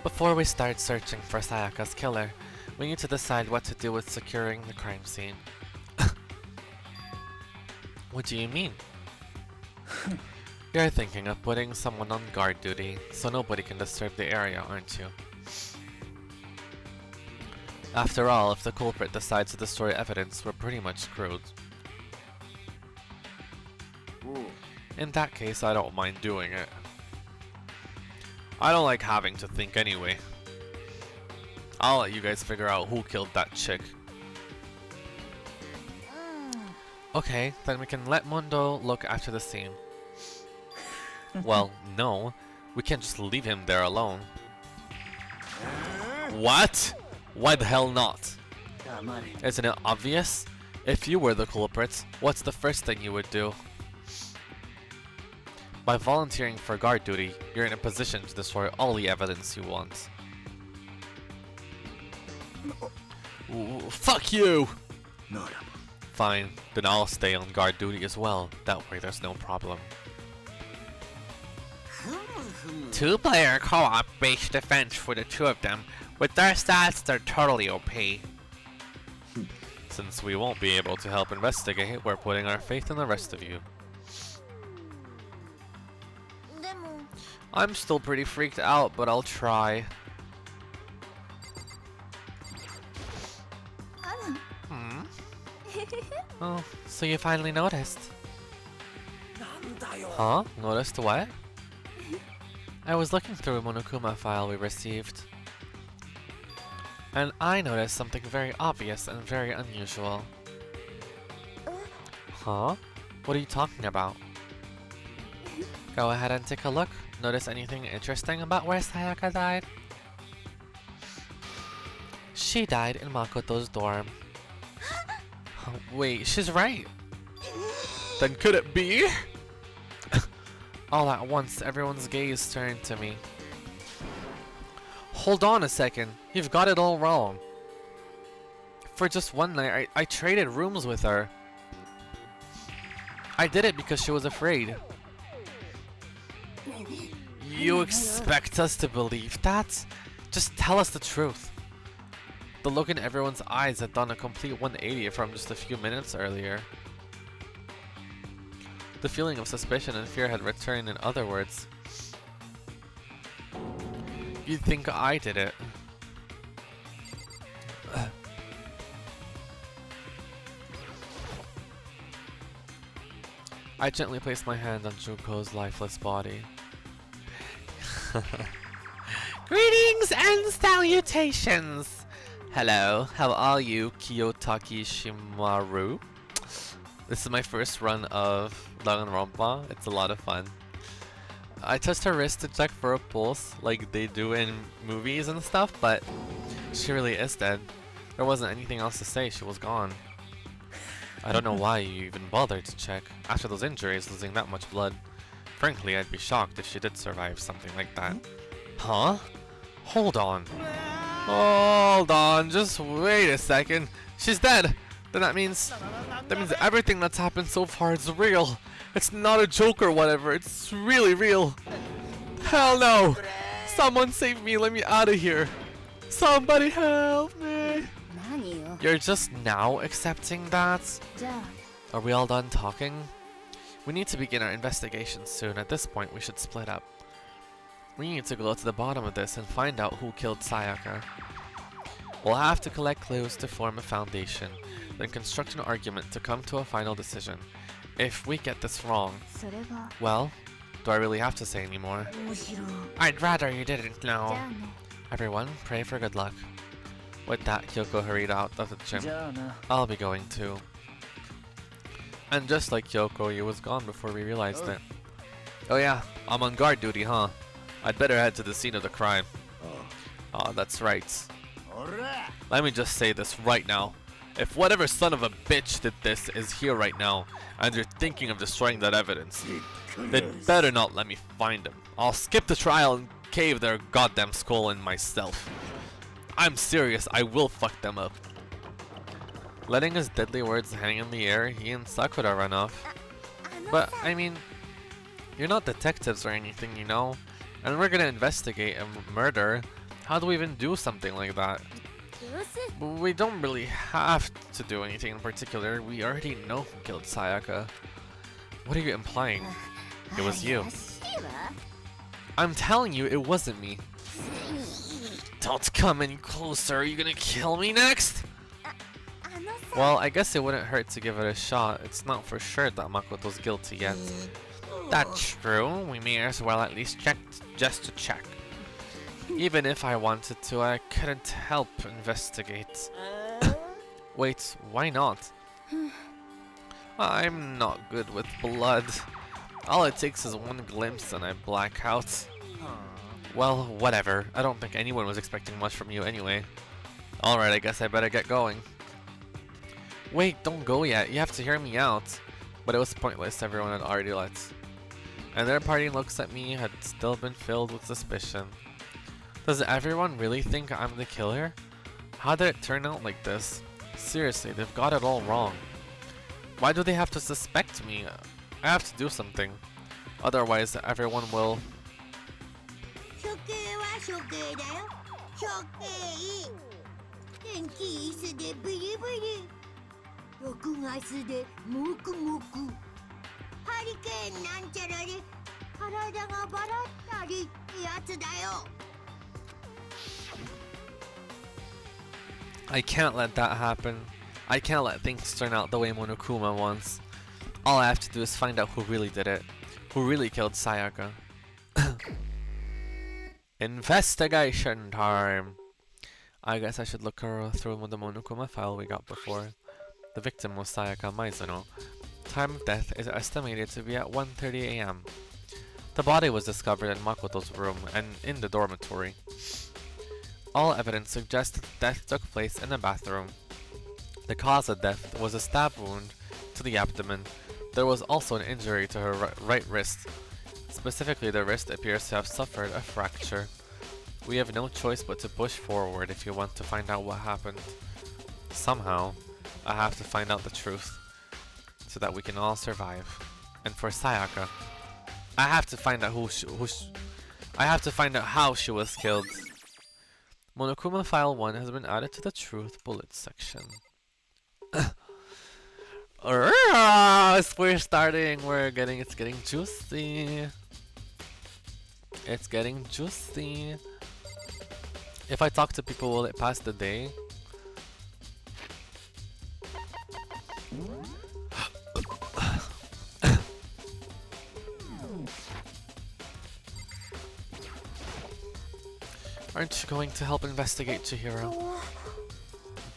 Speaker 1: Before we start searching for Sayaka's killer, we need to decide what to do with securing the crime scene. What do you mean? You're thinking of putting someone on guard duty, so nobody can disturb the area, aren't you? After all, if the culprit decides to destroy evidence, we're pretty much screwed. In that case, I don't mind doing it. I don't like having to think anyway. I'll let you guys figure out who killed that chick. Okay, then we can let Mundo look after the scene. Well, no. We can't just leave him there alone. What? Why the hell not? Isn't it obvious? If you were the culprit, what's the first thing you would do? By volunteering for guard duty, you're in a position to destroy all the evidence you want. Ooh, fuck you! Fine, then I'll stay on guard duty as well. That way there's no problem. Two-player co-op based defense for the two of them. With their stats, they're totally OP. Since we won't be able to help investigate, we're putting our faith in the rest of you.
Speaker 2: でも
Speaker 1: I'm still pretty freaked out, but I'll try.
Speaker 2: あら
Speaker 1: Hmm? Oh, so you finally noticed? Huh? Noticed what? I was looking through a Monokuma file we received. And I noticed something very obvious and very unusual. Huh? What are you talking about? Go ahead and take a look. Notice anything interesting about where Sayaka died? She died in Makoto's dorm. Wait, she's right. Then could it be? All at once, everyone's gaze turned to me. Hold on a second, you've got it all wrong. For just one night, I traded rooms with her. I did it because she was afraid. You expect us to believe that? Just tell us the truth. The look in everyone's eyes had done a complete 180 from just a few minutes earlier. The feeling of suspicion and fear had returned, in other words. You'd think I did it. I gently placed my hand on Junko's lifeless body. Greetings and salutations! Hello, how are you, Kiyotaki Shimaru? This is my first run of Danganronpa. It's a lot of fun. I touched her wrist to check for a pulse, like they do in movies and stuff, but she really is dead. There wasn't anything else to say, she was gone. I don't know why you even bothered to check. After those injuries, losing that much blood. Frankly, I'd be shocked if she did survive something like that. Huh? Hold on. Hold on, just wait a second. She's dead! Then that means everything that's happened so far is real. It's not a joke or whatever, it's really real. Hell no! Someone save me, let me out of here. Somebody help me!
Speaker 2: 何よ
Speaker 1: You're just now accepting that?
Speaker 2: じゃあ
Speaker 1: Are we all done talking? We need to begin our investigation soon. At this point, we should split up. We need to go to the bottom of this and find out who killed Sayaka. We'll have to collect clues to form a foundation, then construct an argument to come to a final decision. If we get this wrong,
Speaker 2: それは
Speaker 1: well, do I really have to say any more?
Speaker 4: 面白い
Speaker 1: I'd rather you didn't
Speaker 2: じゃ
Speaker 1: know.
Speaker 2: あね
Speaker 1: Everyone, pray for good luck. With that, Kyoko hurried out of the gym. I'll be going too. And just like Kyoko, he was gone before we realized it. Oh yeah, I'm on guard duty, huh? I'd better head to the scene of the crime. Oh, that's right. Let me just say this right now. If whatever son of a bitch did this is here right now, and you're thinking of destroying that evidence, they'd better not let me find him. I'll skip the trial and cave their goddamn skull in myself. I'm serious, I will fuck them up. Letting his deadly words hang in the air, he and Sakura run off. But, I mean, you're not detectives or anything, you know? And we're gonna investigate a murder. How do we even do something like that?
Speaker 2: どうせ
Speaker 1: We don't really have to do anything in particular. We already know who killed Sayaka. What are you implying? It was you.
Speaker 2: 怪しいわ
Speaker 1: I'm telling you, it wasn't me. Don't come any closer. Are you gonna kill me next?
Speaker 2: あのさ
Speaker 1: Well, I guess it wouldn't hurt to give it a shot. It's not for sure that Makoto's guilty yet. That's true. We may as well at least check just to check. Even if I wanted to, I couldn't help investigate. Wait, why not? I'm not good with blood. All it takes is one glimpse and I black out. Well, whatever. I don't think anyone was expecting much from you anyway. Alright, I guess I better get going. Wait, don't go yet. You have to hear me out. But it was pointless. Everyone had already left. And their parting looks at me had still been filled with suspicion. Does everyone really think I'm the killer? How did it turn out like this? Seriously, they've got it all wrong. Why do they have to suspect me? I have to do something. Otherwise, everyone will
Speaker 4: 処刑だよ。処刑。天気椅子でビリビリ。毒ガスでモクモク。ハリケーンなんちゃらで体がバラったりってやつだよ。
Speaker 1: I can't let that happen. I can't let things turn out the way Monokuma wants. All I have to do is find out who really did it. Who really killed Sayaka. Investigation time! I guess I should look through the Monokuma file we got before. The victim was Sayaka Maizuno. Time of death is estimated to be at 1:30 a.m. The body was discovered in Makoto's room and in the dormitory. All evidence suggests that death took place in the bathroom. The cause of death was a stab wound to the abdomen. There was also an injury to her right wrist. Specifically, the wrist appears to have suffered a fracture. We have no choice but to push forward if you want to find out what happened. Somehow, I have to find out the truth, so that we can all survive. And for Sayaka, I have to find out I have to find out how she was killed. Monokuma File 1 has been added to the Truth Bullet section. We're starting. It's getting juicy. It's getting juicy. If I talk to people, will it pass the day? Aren't you going to help investigate, Chihiro?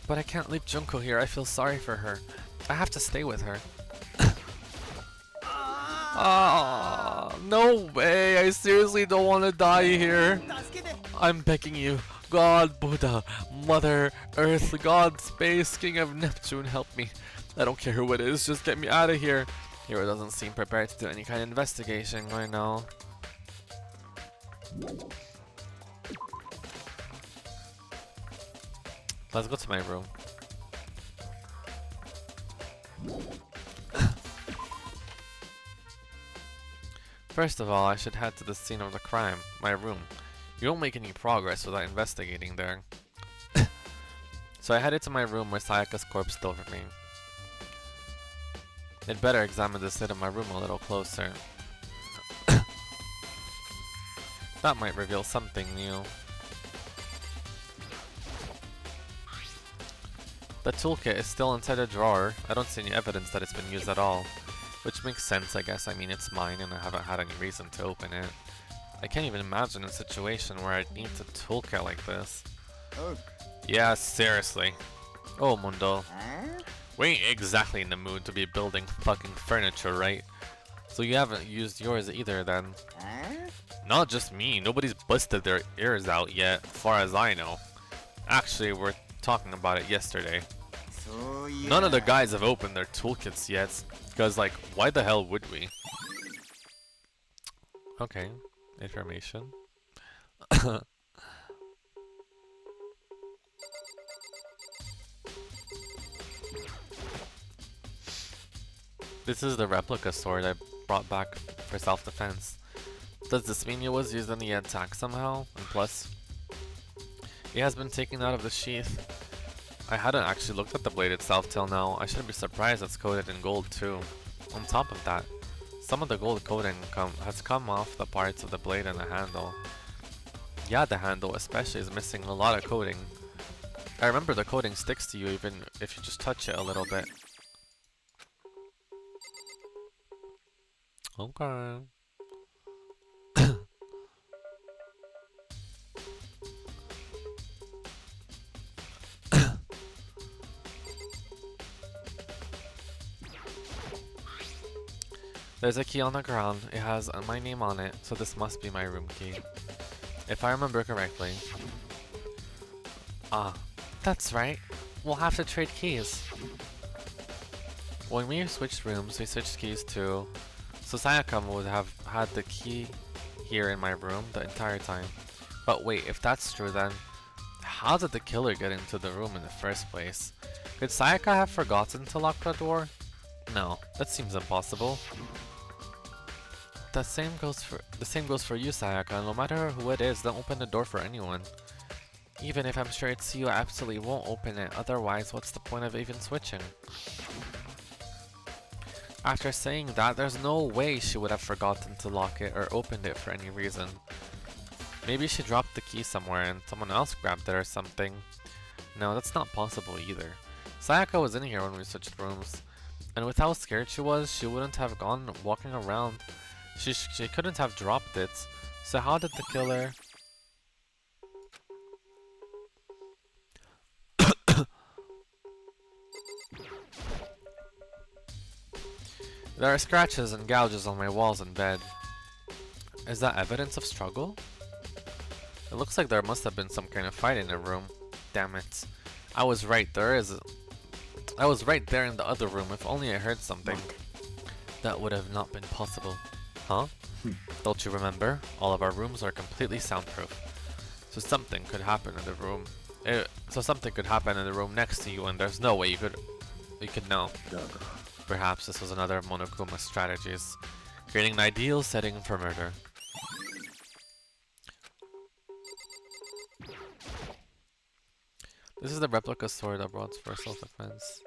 Speaker 1: But I can't leave Junko here. I feel sorry for her. I have to stay with her. Ah, no way. I seriously don't want to die here. I'm begging you. God, Buddha, Mother, Earth, God, Space, King of Neptune, help me. I don't care who it is. Just get me out of here. Hiro doesn't seem prepared to do any kind of investigation right now. Let's go to my room. First of all, I should head to the scene of the crime, my room. You don't make any progress without investigating there. So I headed to my room where Sayaka's corpse still remained. I'd better examine the state of my room a little closer. That might reveal something new. The toolkit is still inside a drawer. I don't see any evidence that it's been used at all. Which makes sense, I guess. I mean, it's mine and I haven't had any reason to open it. I can't even imagine a situation where I'd need a toolkit like this.
Speaker 5: Oh.
Speaker 1: Yeah, seriously. Oh, Mundo. We ain't exactly in the mood to be building fucking furniture, right? So you haven't used yours either, then? Not just me. Nobody's busted their ears out yet, as far as I know. Actually, we're talking about it yesterday.
Speaker 5: So, yeah.
Speaker 1: None of the guys have opened their toolkits yet, because, like, why the hell would we? Okay, information. This is the replica sword I brought back for self-defense. Does this mean it was used in the attack somehow? And plus, it has been taken out of the sheath. I hadn't actually looked at the blade itself till now. I shouldn't be surprised it's coated in gold too. On top of that, some of the gold coating has come off the parts of the blade and the handle. Yeah, the handle especially is missing a lot of coating. I remember the coating sticks to you even if you just touch it a little bit. Okay. There's a key on the ground. It has my name on it, so this must be my room key. If I remember correctly. Ah, that's right. We'll have to trade keys. When we switched rooms, we switched keys too. So Sayaka would have had the key here in my room the entire time. But wait, if that's true then, how did the killer get into the room in the first place? Could Sayaka have forgotten to lock the door? No, that seems impossible. the same goes for you, Sayaka. No matter who it is, don't open the door for anyone. Even if I'm sure it's you, I absolutely won't open it. Otherwise, what's the point of even switching? After saying that, there's no way she would have forgotten to lock it or opened it for any reason. Maybe she dropped the key somewhere and someone else grabbed it or something. No, that's not possible either. Sayaka was in here when we switched rooms, and with how scared she was, she wouldn't have gone walking around. She couldn't have dropped it. So how did the killer... There are scratches and gouges on my walls and bed. Is that evidence of struggle? It looks like there must have been some kind of fight in the room. Damn it. I was right there in the other room. If only I heard something. That would have not been possible. Huh? Don't you remember? All of our rooms are completely soundproof. So something could happen in the room. Next to you, and there's no way you could know. Perhaps this was another Monokuma's strategies, creating an ideal setting for murder. This is the replica sword I brought for self-defense.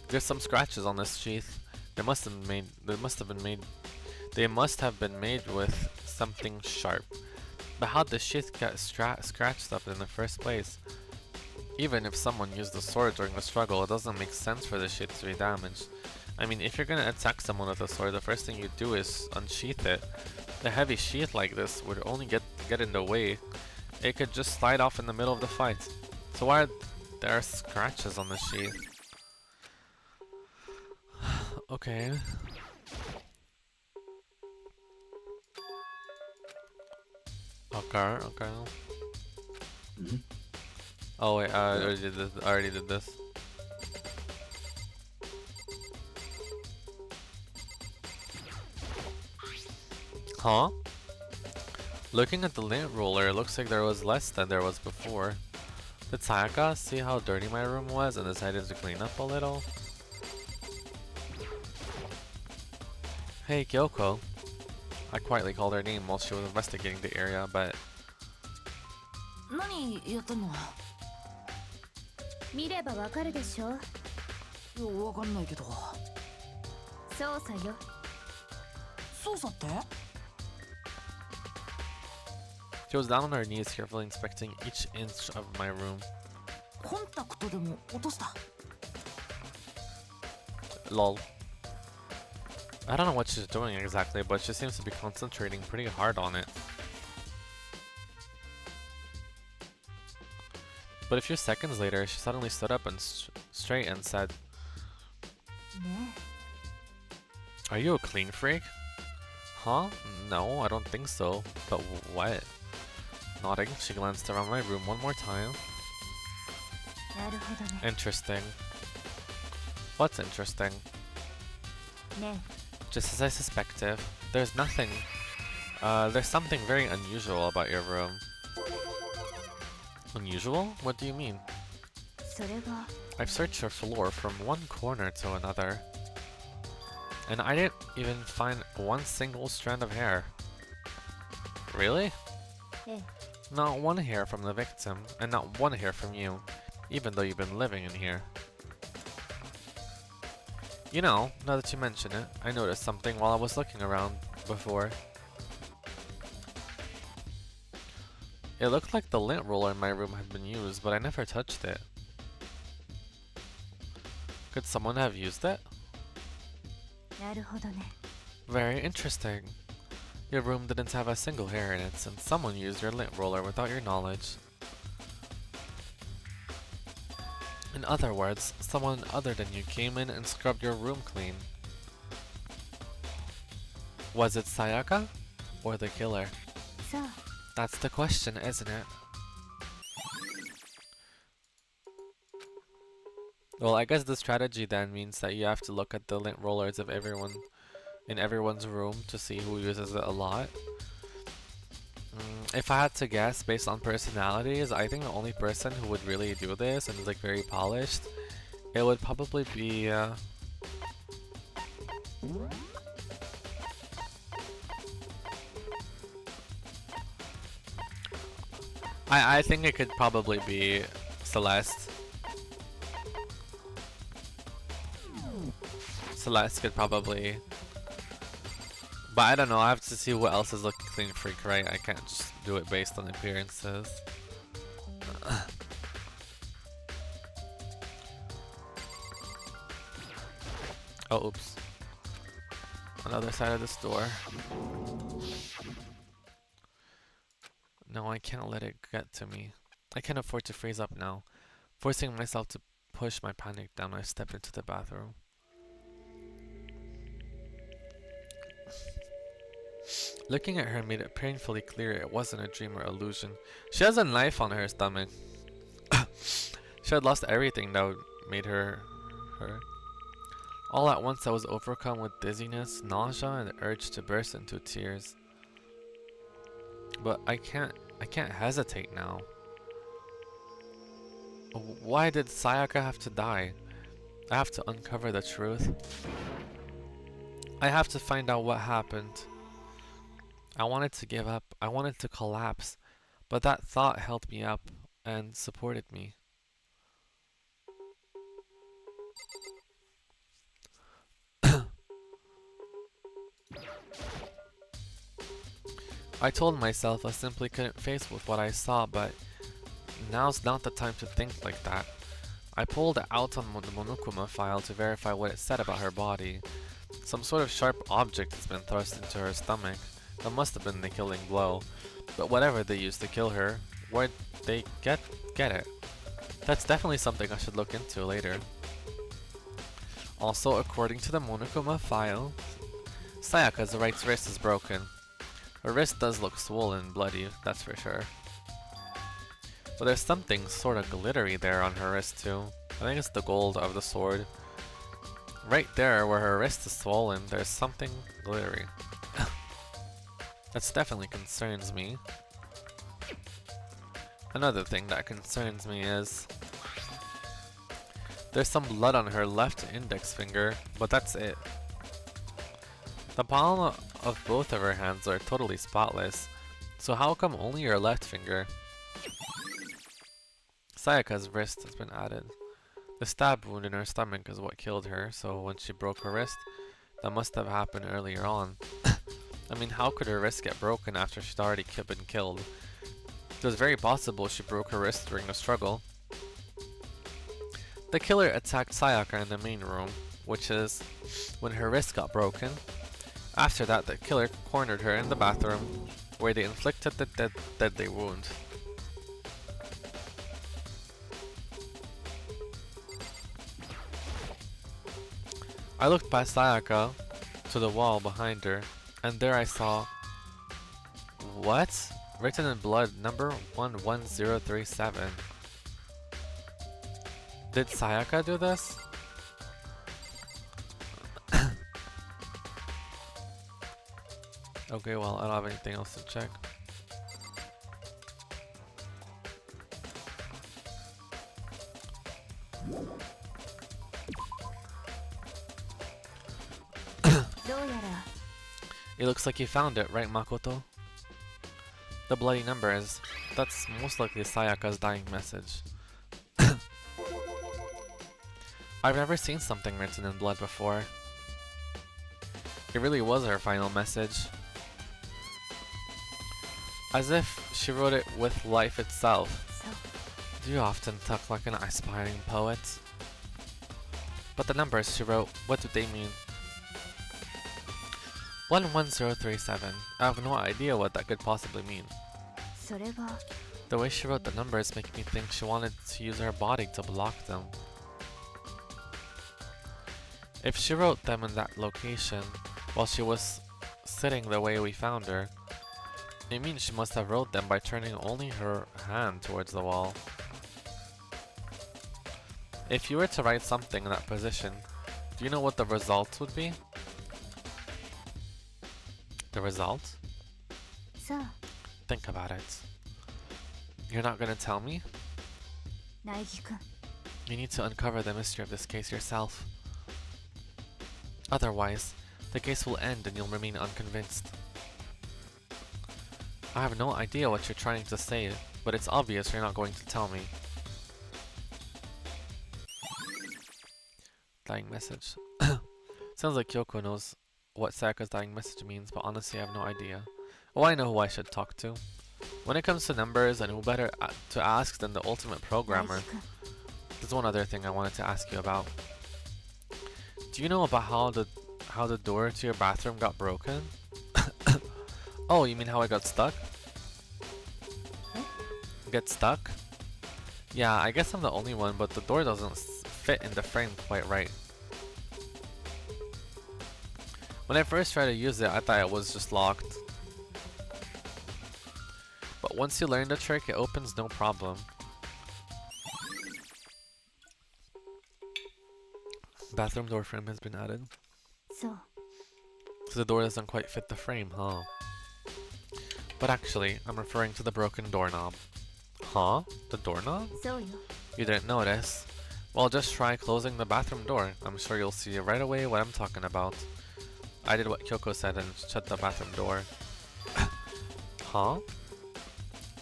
Speaker 1: There's some scratches on this sheath. They must have been made with something sharp. But how did the sheath get scratched up in the first place? Even if someone used the sword during the struggle, it doesn't make sense for the sheath to be damaged. I mean, if you're gonna attack someone with a sword, the first thing you do is unsheath it. A heavy sheath like this would only get in the way. It could just slide off in the middle of the fight. So why are there scratches on the sheath? Okay. Okay. Oh wait, I already did this. Huh? Looking at the lint roller, it looks like there was less than there was before. Did Sayaka see how dirty my room was and decided to clean up a little? Hey Kyoko. I quietly called her name while she was investigating the area, but...
Speaker 2: 何やってんの？見ればわかるでしょ。
Speaker 7: いや、わかんないけど。
Speaker 2: 操作よ。
Speaker 7: 操作って？
Speaker 1: She was down on her knees, carefully inspecting each inch of my room.
Speaker 7: コンタクトでも落とした。
Speaker 1: Lol. I don't know what she's doing exactly, but she seems to be concentrating pretty hard on it. But a few seconds later, she suddenly stood up and straight and said, "Are you a clean freak?" Huh? No, I don't think so. But what? Nodding, she glanced around my room one more time. Interesting. What's interesting? Just as I suspected, there's something very unusual about your room. Unusual? What do you mean? I've searched your floor from one corner to another, and I didn't even find one single strand of hair. Really? Not one hair from the victim, and not one hair from you, even though you've been living in here. You know, now that you mention it, I noticed something while I was looking around before. It looked like the lint roller in my room had been used, but I never touched it. Could someone have used it? Very interesting. Your room didn't have a single hair in it, since someone used your lint roller without your knowledge. In other words, someone other than you came in and scrubbed your room clean. Was it Sayaka? Or the killer? That's the question, isn't it? Well, I guess the strategy then means that you have to look at the lint rollers of everyone in everyone's room to see who uses it a lot. If I had to guess based on personalities, I think the only person who would really do this and is like very polished, it would probably be I think it could probably be Celeste. Celeste could probably, but I don't know. I have to see what else is looking clean freak, right? I can't just do it based on appearances. Oh, oops. Another side of this door. No, I can't let it get to me. I can't afford to freeze up now. Forcing myself to push my panic down, I step into the bathroom. Looking at her made it painfully clear it wasn't a dream or illusion. She has a knife on her stomach. She had lost everything that made her her. All at once I was overcome with dizziness, nausea, and the urge to burst into tears. But I can't hesitate now. Why did Sayaka have to die? I have to uncover the truth. I have to find out what happened. I wanted to give up. I wanted to collapse. But that thought held me up and supported me. I told myself I simply couldn't face with what I saw, but now's not the time to think like that. I pulled out on the Monokuma file to verify what it said about her body. Some sort of sharp object has been thrust into her stomach. That must have been the killing blow. But whatever they used to kill her, where'd they get it? That's definitely something I should look into later. Also, according to the Monokuma file, Sayaka's right wrist is broken. Her wrist does look swollen and bloody, that's for sure. But there's something sort of glittery there on her wrist too. I think it's the gold of the sword. Right there where her wrist is swollen, there's something glittery. That definitely concerns me. Another thing that concerns me is there's some blood on her left index finger, but that's it. The palm of both of her hands are totally spotless, so how come only her left finger? Sayaka's wrist has been added. The stab wound in her stomach is what killed her, so when she broke her wrist, that must have happened earlier on. I mean, how could her wrist get broken after she'd already been killed? It was very possible she broke her wrist during the struggle. The killer attacked Sayaka in the main room, which is when her wrist got broken. After that, the killer cornered her in the bathroom, where they inflicted the deadly wound. I looked past Sayaka to the wall behind her, and there I saw... What? Written in blood, number 11037. Did Sayaka do this? Okay, well, I don't have anything else to check. It looks like you found it, right, Makoto? The bloody numbers. That's most likely Sayaka's dying message. I've never seen something written in blood before. It really was her final message. As if she wrote it with life itself. Do you often talk like an aspiring poet? But the numbers she wrote, what do they mean? 11037. I have no idea what that could possibly mean. The way she wrote the numbers make me think she wanted to use her body to block them. If she wrote them in that location while she was sitting the way we found her, it means she must have wrote them by turning only her hand towards the wall. If you were to write something in that position, do you know what the result would be? The result? Think about it. You're not gonna tell me? You need to uncover the mystery of this case yourself. Otherwise, the case will end and you'll remain unconvinced. I have no idea what you're trying to say, but it's obvious you're not going to tell me. Dying message. Sounds like Kyoko knows what Sayaka's dying message means, but honestly I have no idea. Oh, I know who I should talk to. When it comes to numbers, and who better to ask than the ultimate programmer. There's one other thing I wanted to ask you about. Do you know about how the door to your bathroom got broken? Oh, you mean how I got stuck? Get stuck? Yeah, I guess I'm the only one, but the door doesn't fit in the frame quite right. When I first tried to use it, I thought it was just locked. But once you learn the trick, it opens no problem. Bathroom door frame has been added. So the door doesn't quite fit the frame, huh? But actually, I'm referring to the broken doorknob. Huh? The doorknob? You didn't notice? Well, just try closing the bathroom door. I'm sure you'll see right away what I'm talking about. I did what Kyoko said and shut the bathroom door. Huh?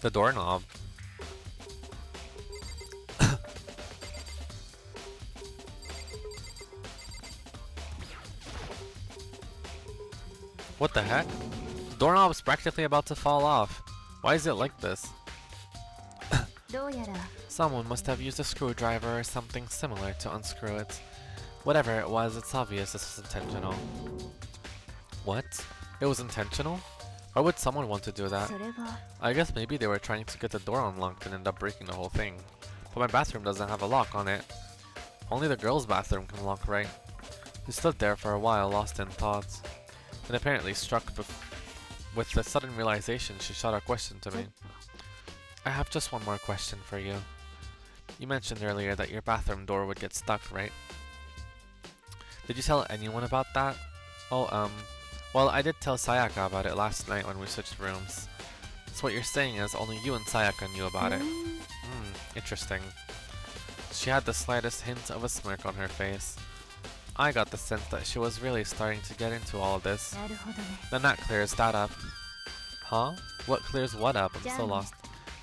Speaker 1: The doorknob. What the heck? The doorknob's practically about to fall off. Why is it like this? Someone must have used a screwdriver or something similar to unscrew it. Whatever it was, it's obvious this was intentional. What? It was intentional? Why would someone want to do that? I guess maybe they were trying to get the door unlocked and end up breaking the whole thing. But my bathroom doesn't have a lock on it. Only the girls' bathroom can lock, right? She stood there for a while, lost in thought. And apparently struck with the sudden realization, she shot a question to me. I have just one more question for you. You mentioned earlier that your bathroom door would get stuck, right? Did you tell anyone about that? Oh, well, I did tell Sayaka about it last night when we switched rooms. So what you're saying is only you and Sayaka knew about it. Interesting. She had the slightest hint of a smirk on her face. I got the sense that she was really starting to get into all of this. Then that clears that up. Huh? What clears what up? I'm so lost.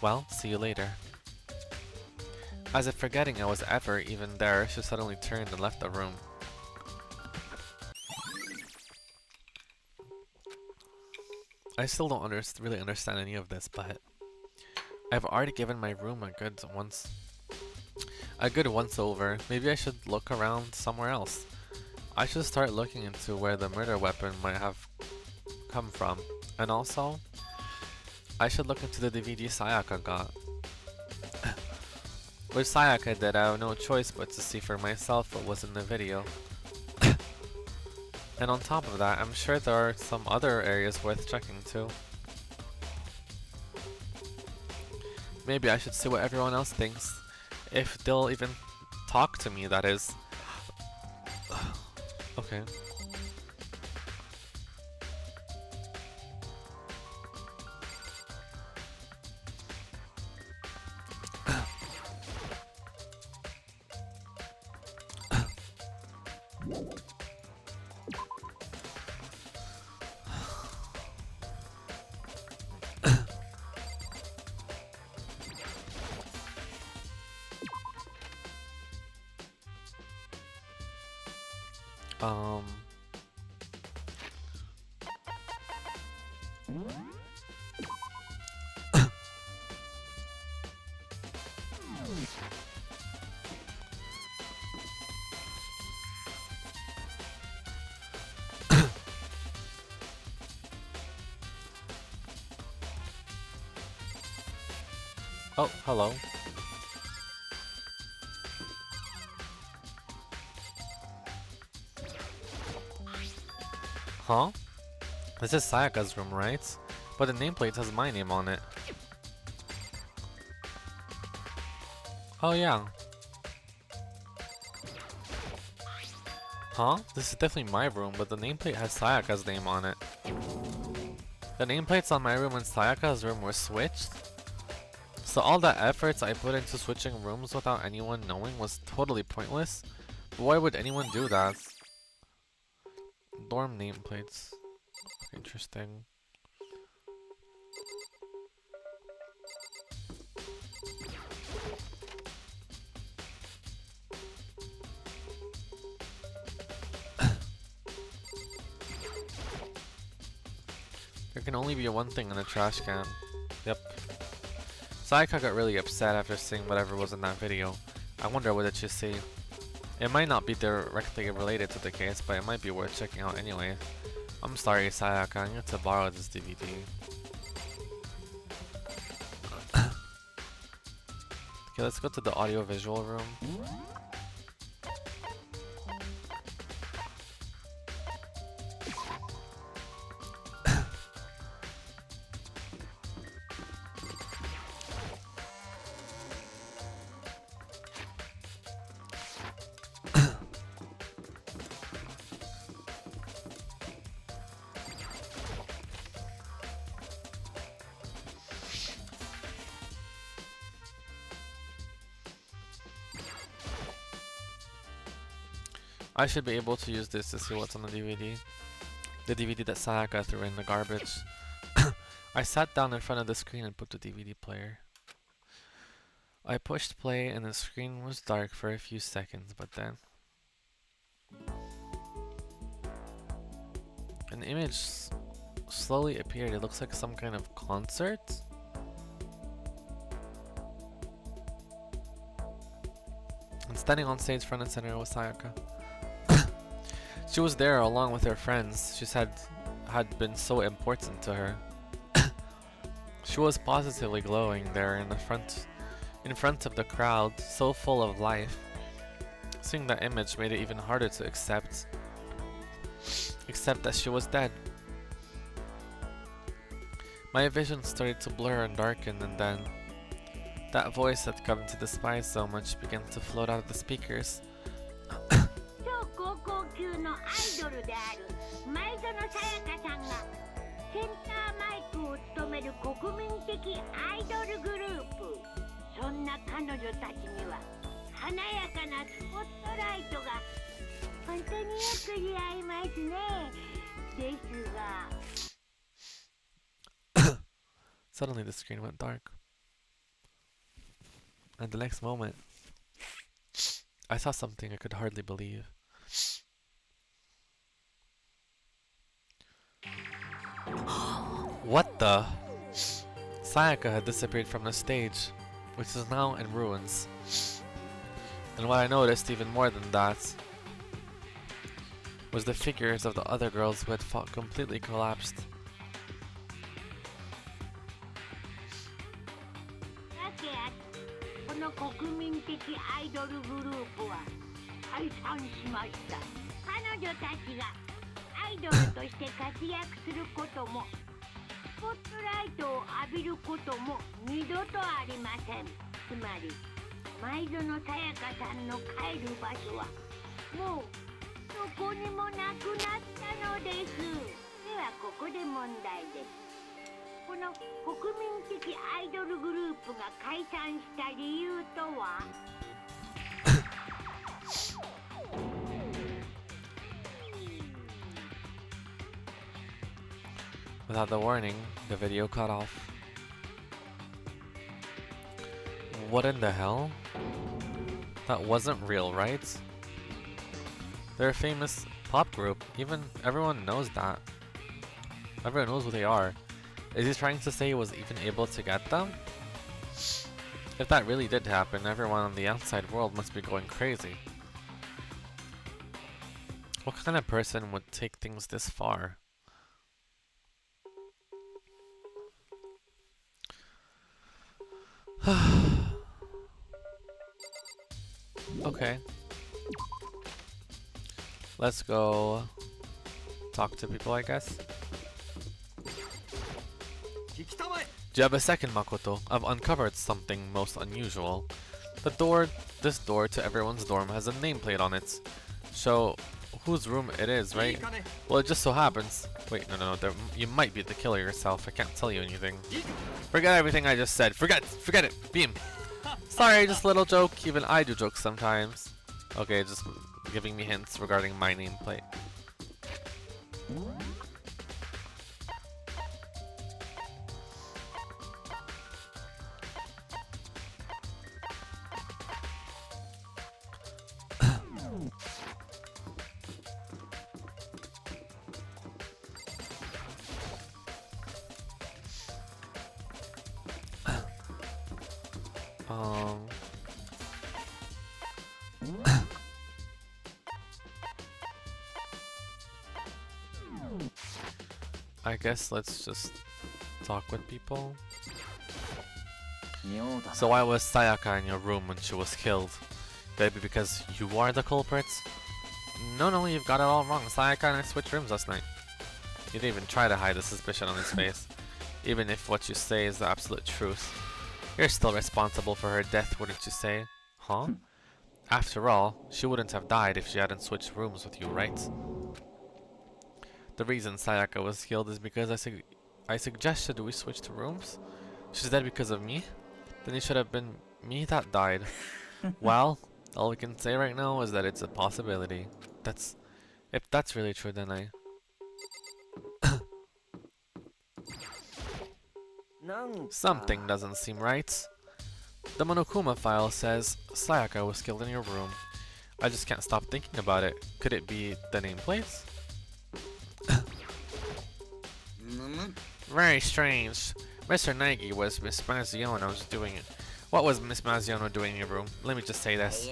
Speaker 1: Well, see you later. As if forgetting I was ever even there, she suddenly turned and left the room. I still don't really understand any of this, but I've already given my room a good once over. Maybe I should look around somewhere else. I should start looking into where the murder weapon might have come from. And also, I should look into the DVD Sayaka got. Which Sayaka did, I have no choice but to see for myself what was in the video. And on top of that, I'm sure there are some other areas worth checking too. Maybe I should see what everyone else thinks. If they'll even talk to me, that is. Okay. Oh, hello. Huh? This is Sayaka's room, right? But the nameplate has my name on it. Oh yeah. Huh? This is definitely my room, but the nameplate has Sayaka's name on it. The nameplates on my room and Sayaka's room were switched? So all the efforts I put into switching rooms without anyone knowing was totally pointless? But why would anyone do that? Dorm nameplates. Interesting. There can only be one thing in the trash can. Yep. Sayaka got really upset after seeing whatever was in that video. I wonder what did she see. It might not be directly related to the case, but it might be worth checking out anyway. I'm sorry, Sayaka, I need to borrow this DVD. Okay, let's go to the audio-visual room. I should be able to use this to see what's on the DVD. The DVD that Sayaka threw in the garbage. I sat down in front of the screen and put the DVD player. I pushed play and the screen was dark for a few seconds, but then an image slowly appeared. It looks like some kind of concert. And standing on stage front and center was Sayaka. She was there along with her friends she said had been so important to her. She was positively glowing there in front of the crowd, so full of life. Seeing that image made it even harder to accept that she was dead. My vision started to blur and darken, and then that voice I'd come to despise so much began to float out of the speakers.
Speaker 6: 超高校級のアイドルである前園さやかさんがセンターマイクを務める国民的アイドルグループ。そんな彼女たちには華やかなスポットライトが本当によく似合いますね。ですが
Speaker 1: Suddenly the screen went dark. And the next moment, I saw something I could hardly believe. What the? Sayaka had disappeared from the stage, which is now in ruins. And what I noticed even more than that was the figures of the other girls who had completely collapsed.
Speaker 6: この国民的アイドルグループは解散しました。彼女たちがアイドルとして活躍することもスポットライトを浴びることも二度とありません。つまり前園さやかさんの帰る場所はもうどこにもなくなったのです。ではここで問題です。この国民的アイドルグループが解散した理由とは
Speaker 1: Without the warning, the video cut off. What in the hell? That wasn't real, right? They're a famous pop group. Even everyone knows that. Everyone knows who they are. Is he trying to say he was even able to get them? If that really did happen, everyone on the outside world must be going crazy. What kind of person would take things this far? Okay. Let's go talk to people, I guess. Do you have a second, Makoto? I've uncovered something most unusual. This door to everyone's dorm has a nameplate on it. So, whose room it is, right? Well, it just so happens. Wait, no, you might be the killer yourself. I can't tell you anything. Forget everything I just said. Forget it. Beam. Sorry, just a little joke. Even I do jokes sometimes. Okay, just giving me hints regarding my nameplate. Um. I guess let's just talk with people. So why was Sayaka in your room when she was killed? Maybe because you are the culprits? No, you've got it all wrong. Sayaka and I switched rooms last night. You didn't even try to hide the suspicion on his face. Even if what you say is the absolute truth. You're still responsible for her death, wouldn't you say? Huh? After all, she wouldn't have died if she hadn't switched rooms with you, right? The reason Sayaka was killed is because I suggested we switch to rooms? She's dead because of me? Then it should have been me that died. Well, all we can say right now is that it's a possibility. If that's really true, then Something doesn't seem right. The Monokuma file says Sayaka was killed in your room. I just can't stop thinking about it. Could it be the nameplate? Very strange. Mr. Nagi was Miss Maziono's doing it. What was Miss Maziono doing in your room? Let me just say this.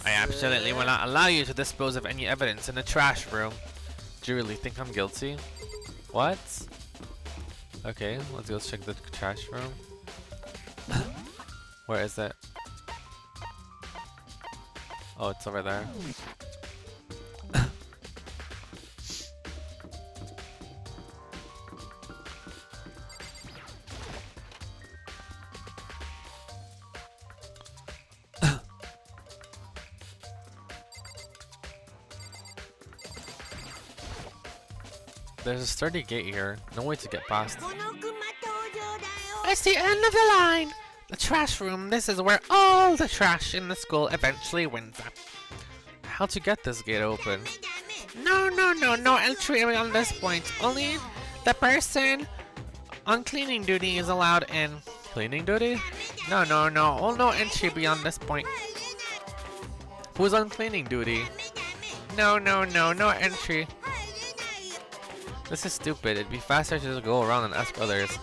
Speaker 1: I absolutely will not allow you to dispose of any evidence in the trash room. Do you really think I'm guilty? What? Okay, let's go check the trash room. Where is it? Oh, it's over there. There's a sturdy gate here. No way to get past. It's the end of the line! The trash room. This is where all the trash in the school eventually winds up. How to get this gate open? No entry on this point. Only the person on cleaning duty is allowed in. Cleaning duty? No. Oh, no entry beyond this point. Who's on cleaning duty? No entry. This is stupid. It'd be faster to just go around and ask others.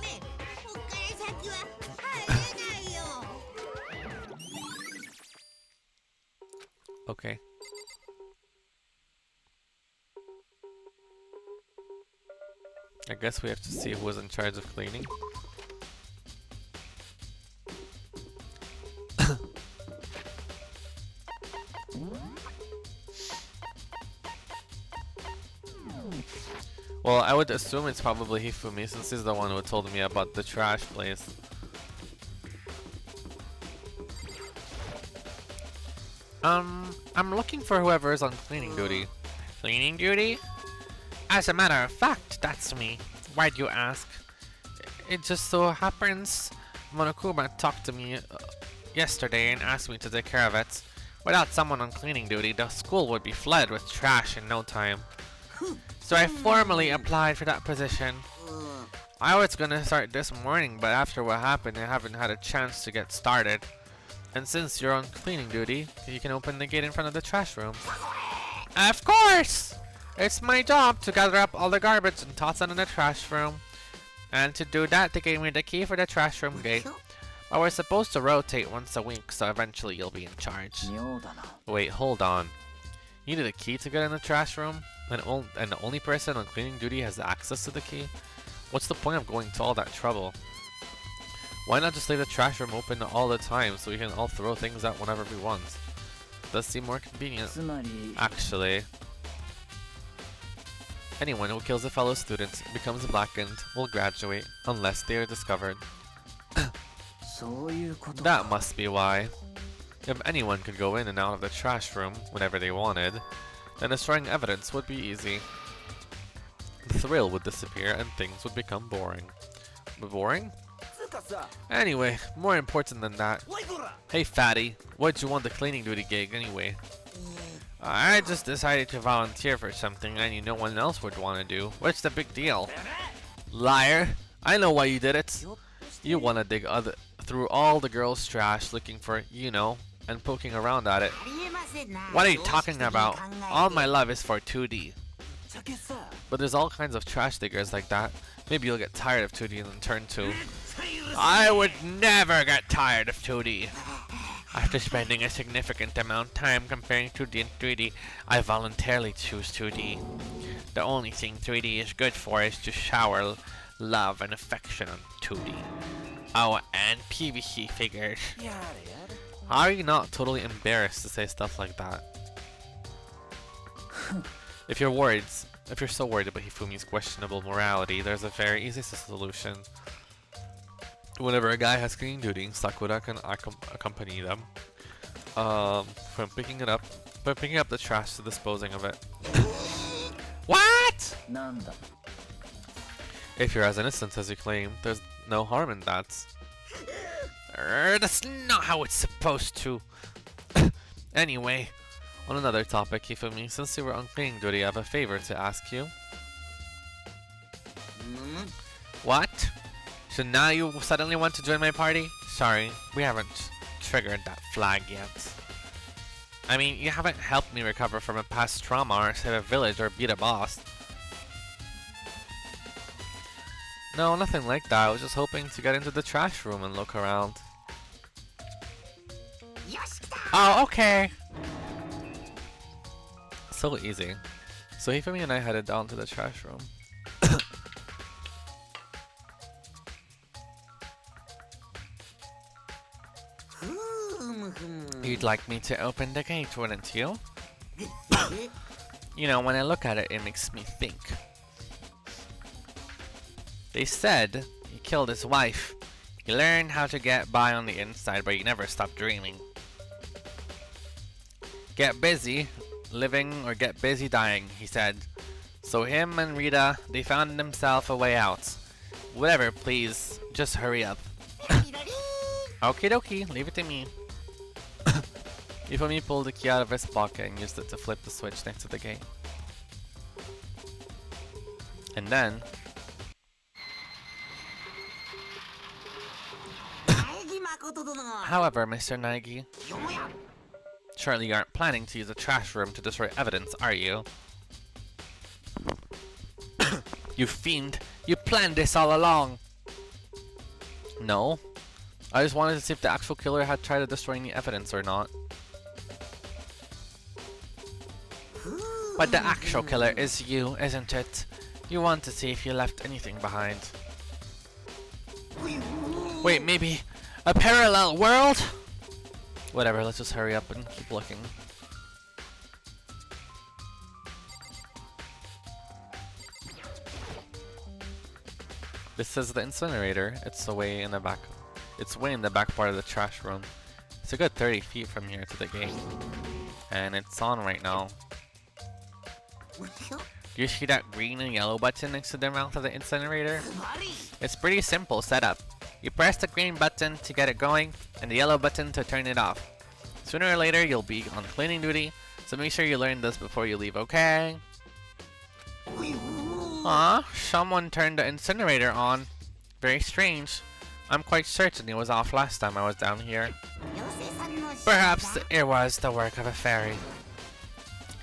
Speaker 1: Okay. I guess we have to see who was in charge of cleaning. Well, I would assume it's probably Hifumi since he's the one who told me about the trash place. I'm looking for whoever is on cleaning duty. Cleaning duty? As a matter of fact, that's me. Why'd you ask? It just so happens Monokuma talked to me yesterday and asked me to take care of it. Without someone on cleaning duty, the school would be flooded with trash in no time. So I formally applied for that position. I was gonna start this morning, but after what happened, I haven't had a chance to get started. And since you're on cleaning duty, you can open the gate in front of the trash room. Of course! It's my job to gather up all the garbage and toss it in the trash room. And to do that, they gave me the key for the trash room gate. But we're supposed to rotate once a week, so eventually you'll be in charge. Wait, hold on. You need a key to get in the trash room? And the only person on cleaning duty has access to the key? What's the point of going to all that trouble? Why not just leave the trash room open all the time so we can all throw things out whenever we want? Does seem more convenient. Actually, anyone who kills a fellow student becomes blackened will graduate unless they are discovered. That must be why. If anyone could go in and out of the trash room whenever they wanted, then destroying evidence would be easy. The thrill would disappear and things would become boring. Boring? Anyway, more important than that. Hey fatty, why'd you want the cleaning duty gig anyway? I just decided to volunteer for something I knew no one else would want to do. What's the big deal? Liar! I know why you did it. You want to dig through all the girls' trash looking for, and poking around at it. What are you talking about? All my love is for 2D. But there's all kinds of trash diggers like that. Maybe you'll get tired of 2D and then turn to... I would never get tired of 2D. After spending a significant amount of time comparing 2D and 3D, I voluntarily choose 2D. The only thing 3D is good for is to shower love and affection on 2D. Oh, and PVC figures. How are you not totally embarrassed to say stuff like that? If you're so worried about Hifumi's questionable morality, there's a very easy solution. Whenever a guy has cleaning duty, Sakura can accompany them from picking up the trash to disposing of it. What? If you're as innocent as you claim, there's no harm in that. That's not how it's supposed to. Anyway, on another topic, Hifumi, since you were on cleaning duty, I have a favor to ask you. What? So now you suddenly want to join my party? Sorry, we haven't triggered that flag yet. I mean, you haven't helped me recover from a past trauma or save a village or beat a boss. No, nothing like that. I was just hoping to get into the trash room and look around. Oh, okay. So easy. So Hifumi and I headed down to the trash room. You'd like me to open the gate, wouldn't you? You know, when I look at it, it makes me think. They said he killed his wife. He learned how to get by on the inside, but he never stopped dreaming. Get busy living or get busy dying, he said. So him and Rita, they found themselves a way out. Whatever, please, just hurry up. Okie dokie, leave it to me. Hifumi pulled the key out of his pocket and used it to flip the switch next to the gate. And then... However, Mr. Naegi, surely you aren't planning to use a trash room to destroy evidence, are you? You fiend! You planned this all along! No. I just wanted to see if the actual killer had tried to destroy any evidence or not. But the actual killer is you, isn't it? You want to see if you left anything behind. Wait, maybe a parallel world? Whatever, let's just hurry up and keep looking. This is the incinerator. It's way in the back. It's way in the back part of the trash room. It's a good 30 feet from here to the gate. And it's on right now. Do you see that green and yellow button next to the mouth of the incinerator? It's pretty simple setup. You press the green button to get it going, and the yellow button to turn it off. Sooner or later, you'll be on cleaning duty, so make sure you learn this before you leave, okay? Aw, someone turned the incinerator on. Very strange. I'm quite certain it was off last time I was down here. Perhaps it was the work of a fairy.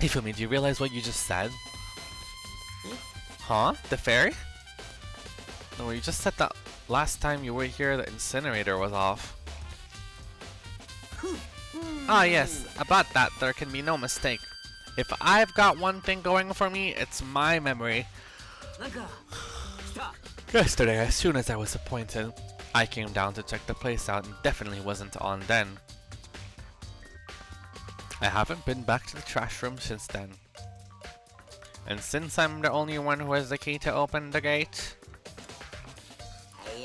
Speaker 1: Hifumi, do you realize what you just said? Huh? The fairy? No, you just said that last time you were here the incinerator was off. Ah yes, about that there can be no mistake. If I've got one thing going for me, it's my memory. Yesterday, as soon as I was appointed, I came down to check the place out and definitely wasn't on then. I haven't been back to the trash room since then. And since I'm the only one who has the key to open the gate,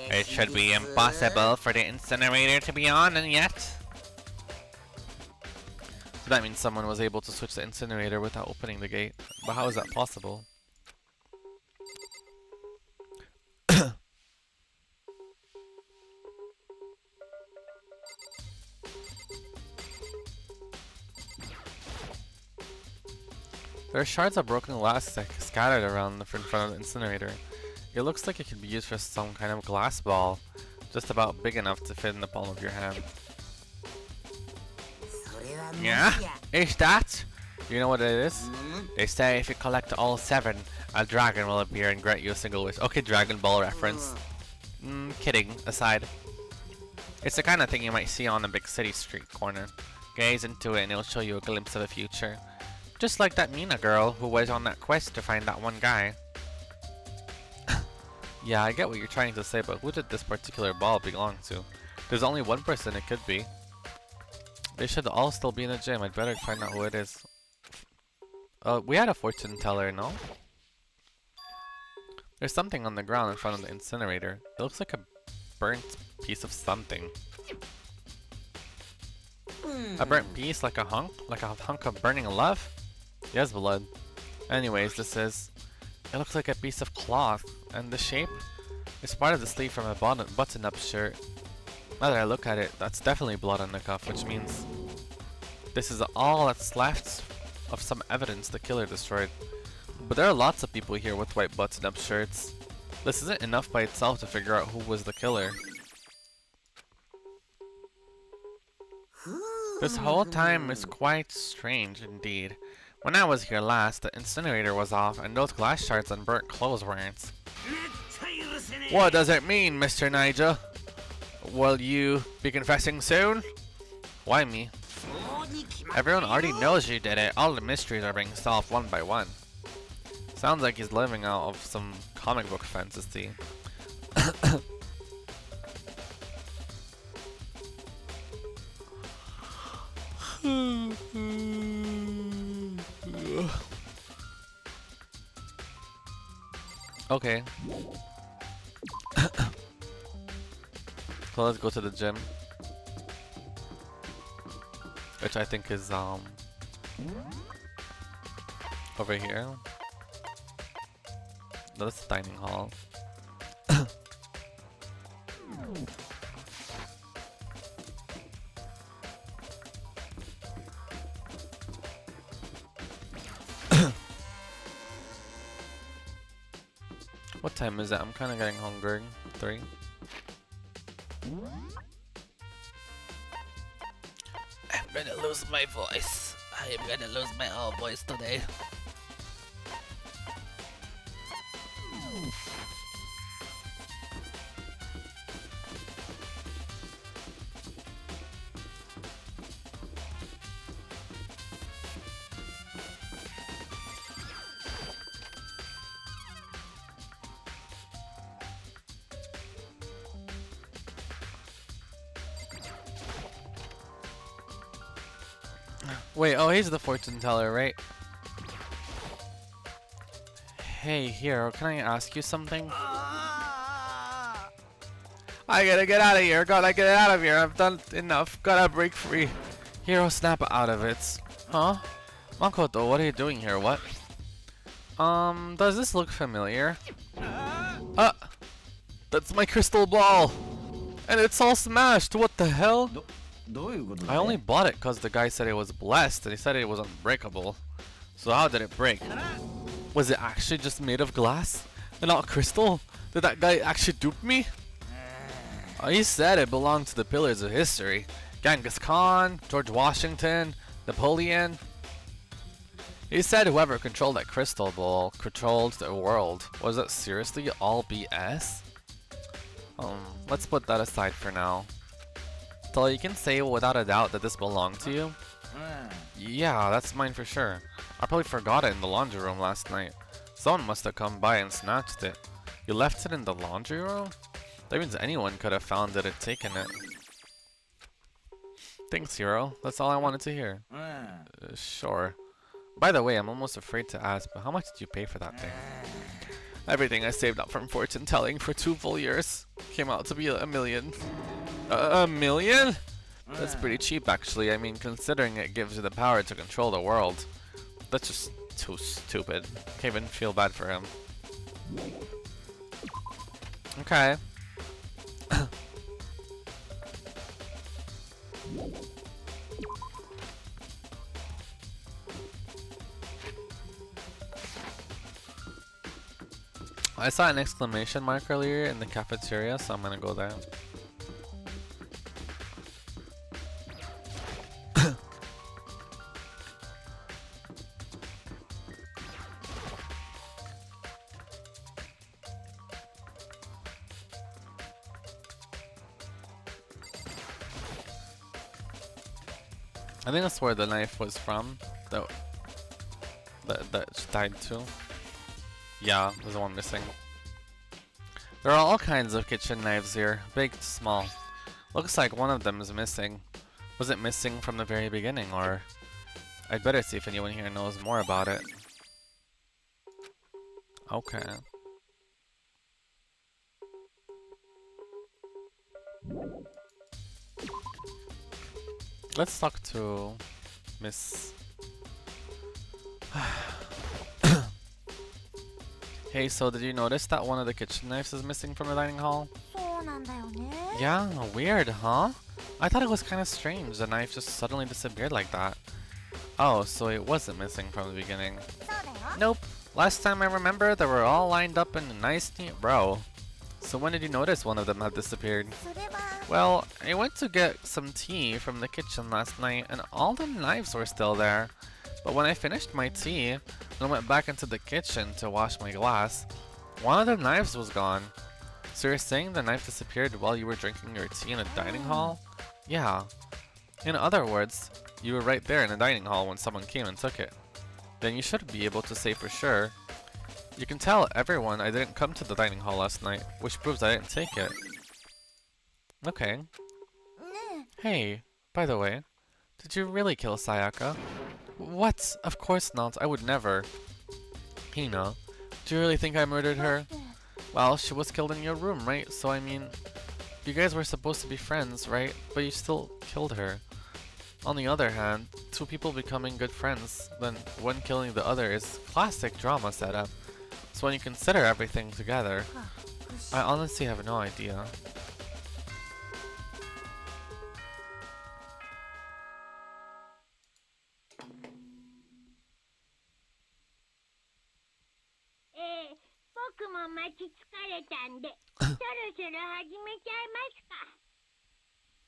Speaker 1: it should be impossible for the incinerator to be on and yet. So that means someone was able to switch the incinerator without opening the gate. But how is that possible? There are shards of broken elastic scattered around in front of the incinerator. It looks like it could be used for some kind of glass ball, just about big enough to fit in the palm of your hand. Yeah? Is that? You know what it is? They say if you collect all 7, a dragon will appear and grant you a single wish. Okay, Dragon Ball reference. Kidding aside. It's the kind of thing you might see on a big city street corner. Gaze into it and it'll show you a glimpse of the future. Just like that Mina girl who was on that quest to find that one guy. Yeah, I get what you're trying to say, but who did this particular ball belong to? There's only one person it could be. They should all still be in the gym. I'd better find out who it is. We had a fortune teller, no? There's something on the ground in front of the incinerator. It looks like a burnt piece of something. A burnt piece, like a hunk? Like a hunk of burning love? Yes, blood. Anyways, this is... It looks like a piece of cloth, and the shape is part of the sleeve from a button-up shirt. Now that I look at it, that's definitely blood on the cuff, which means this is all that's left of some evidence the killer destroyed. But there are lots of people here with white button-up shirts. This isn't enough by itself to figure out who was the killer. This whole time is quite strange indeed. When I was here last, the incinerator was off and those glass shards and burnt clothes weren't. What does it mean, Mr. Nigel? Will you be confessing soon? Why me? Everyone already knows you did it. All the mysteries are being solved one by one. Sounds like he's living out of some comic book fantasy. Okay. So let's go to the gym. Which I think is over here. No, that's the dining hall. What time is it? I'm kind of getting hungry. 3. I'm gonna lose my voice. I am gonna lose my whole voice today. Wait, oh, he's the fortune teller, right? Hey, Hero, can I ask you something? I gotta get out of here. Gotta get out of here. I've done enough. Gotta break free. Hero, snap out of it. Huh? Makoto, what are you doing here? What? Does this look familiar? That's my crystal ball! And it's all smashed! What the hell? I only bought it because the guy said it was blessed and he said it was unbreakable. So how did it break? Was it actually just made of glass and not crystal? Did that guy actually dupe me? He said it belonged to the pillars of history. Genghis Khan, George Washington, Napoleon. He said whoever controlled that crystal ball controlled the world. Was it seriously all BS? Let's put that aside for now. So you can say without a doubt that this belonged to you? Yeah, that's mine for sure. I probably forgot it in the laundry room last night. Someone must have come by and snatched it. You left it in the laundry room? That means anyone could have found it and taken it. Thanks, Hero. That's all I wanted to hear. Sure. By the way, I'm almost afraid to ask, but how much did you pay for that thing? Everything I saved up from fortune telling for 2 full years came out to be $1 million. $1 million? That's pretty cheap, actually. I mean, considering it gives you the power to control the world. That's just too stupid. Can't even feel bad for him. Okay. I saw an exclamation mark earlier in the cafeteria, so I'm gonna go there. I think that's where the knife was from. That she died to. Yeah, there's the one missing. There are all kinds of kitchen knives here, big to small. Looks like one of them is missing. Was it missing from the very beginning, or... I'd better see if anyone here knows more about it. Okay. Let's talk to Miss... Hey, so did you notice that one of the kitchen knives is missing from the dining hall?
Speaker 2: そうなんだよね。
Speaker 1: Yeah, weird, huh? I thought it was kind of strange, the knife just suddenly disappeared like that. Oh, so it wasn't missing from the beginning.
Speaker 2: そうだよ。
Speaker 1: Nope. Last time I remember, they were all lined up in a nice neat row. So when did you notice one of them had disappeared?
Speaker 2: それは
Speaker 1: Well, I went to get some tea from the kitchen last night, and all the knives were still there. But when I finished my tea, and went back into the kitchen to wash my glass, one of the knives was gone. So you're saying the knife disappeared while you were drinking your tea in the dining hall? Yeah. In other words, you were right there in the dining hall when someone came and took it. Then you should be able to say for sure. You can tell everyone I didn't come to the dining hall last night, which proves I didn't take it. Okay.
Speaker 2: ね
Speaker 1: Hey, by the way, did you really kill Sayaka? What? Of course not, I would never. Hina, do you really think I murdered
Speaker 2: え。
Speaker 1: her? Well, she was killed in your room, right? So I mean, you guys were supposed to be friends, right? But you still killed her. On the other hand, two people becoming good friends, then one killing the other is classic drama setup. So when you consider everything together, I honestly have no idea.
Speaker 6: Eh, 僕も待ち疲れたんで、そろそろ始めちゃいますか。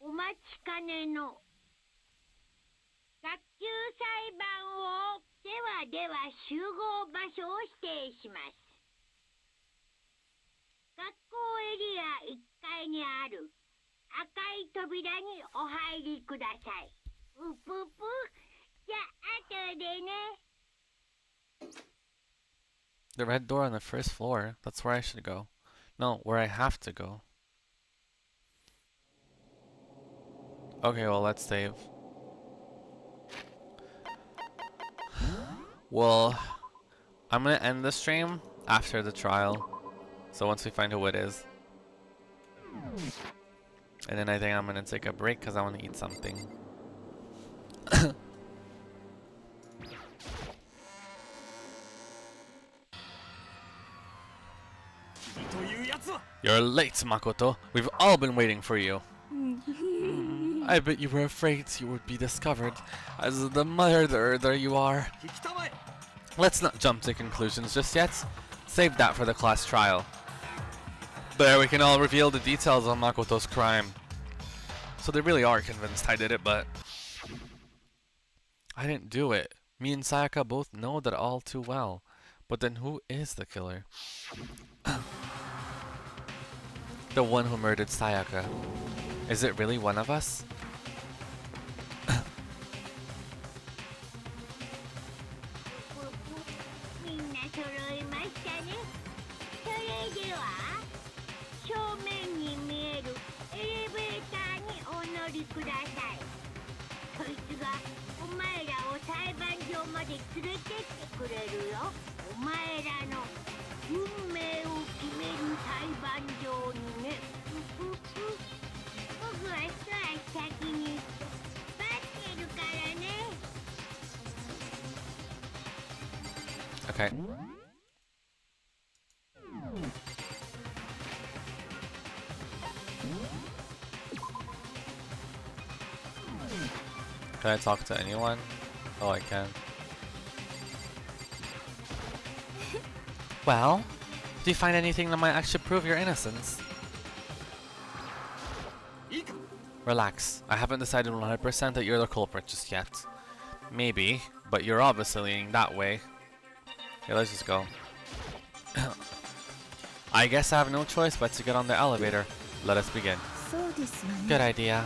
Speaker 6: お待ちかねの学級裁判をでは集合場所を指定します。学校エリア1階にある赤い扉にお入りください。うぷぷ。じゃあ後でね。
Speaker 1: The red door on the first floor, that's where I should go. No, where I have to go. Okay, well, let's save. Well, I'm gonna end the stream after the trial. So once we find who it is. And then I think I'm gonna take a break because I want to eat something. You're late, Makoto. We've all been waiting for you. I bet you were afraid you would be discovered as the murderer there you are. Let's not jump to conclusions just yet. Save that for the class trial. There we can all reveal the details on Makoto's crime. So they really are convinced I did it, but I didn't do it. Me and Sayaka both know that all too well. But then who is the killer? The one who murdered Sayaka. Is it really one of us?
Speaker 6: みんな揃いましたね。それでは正面に見えるエレベーターにお乗りください。そいつがお前らを裁判所まで連れてってくれるよ。お前らの運命を決める裁判場にね。僕は一足先に行って待ってるからね。
Speaker 1: Okay. Can I talk to anyone? Oh, I can. Well, do you find anything that might actually prove your innocence? Relax. I haven't decided 100% that you're the culprit just yet. Maybe, but you're obviously leaning that way. Okay, let's just go. I guess I have no choice but to get on the elevator. Let us begin.
Speaker 2: そうですわね。
Speaker 1: Good idea.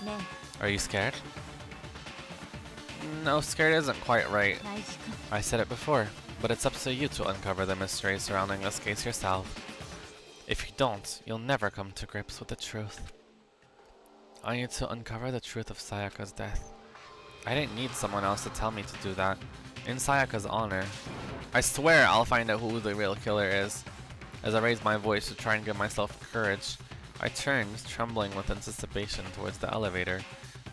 Speaker 2: ね
Speaker 1: Are you scared? No, scared isn't quite right. I said it before, but it's up to you to uncover the mystery surrounding this case yourself. If you don't, you'll never come to grips with the truth. I need to uncover the truth of Sayaka's death. I didn't need someone else to tell me to do that. In Sayaka's honor, I swear I'll find out who the real killer is. As I raised my voice to try and give myself courage, I turned, trembling with anticipation, towards the elevator.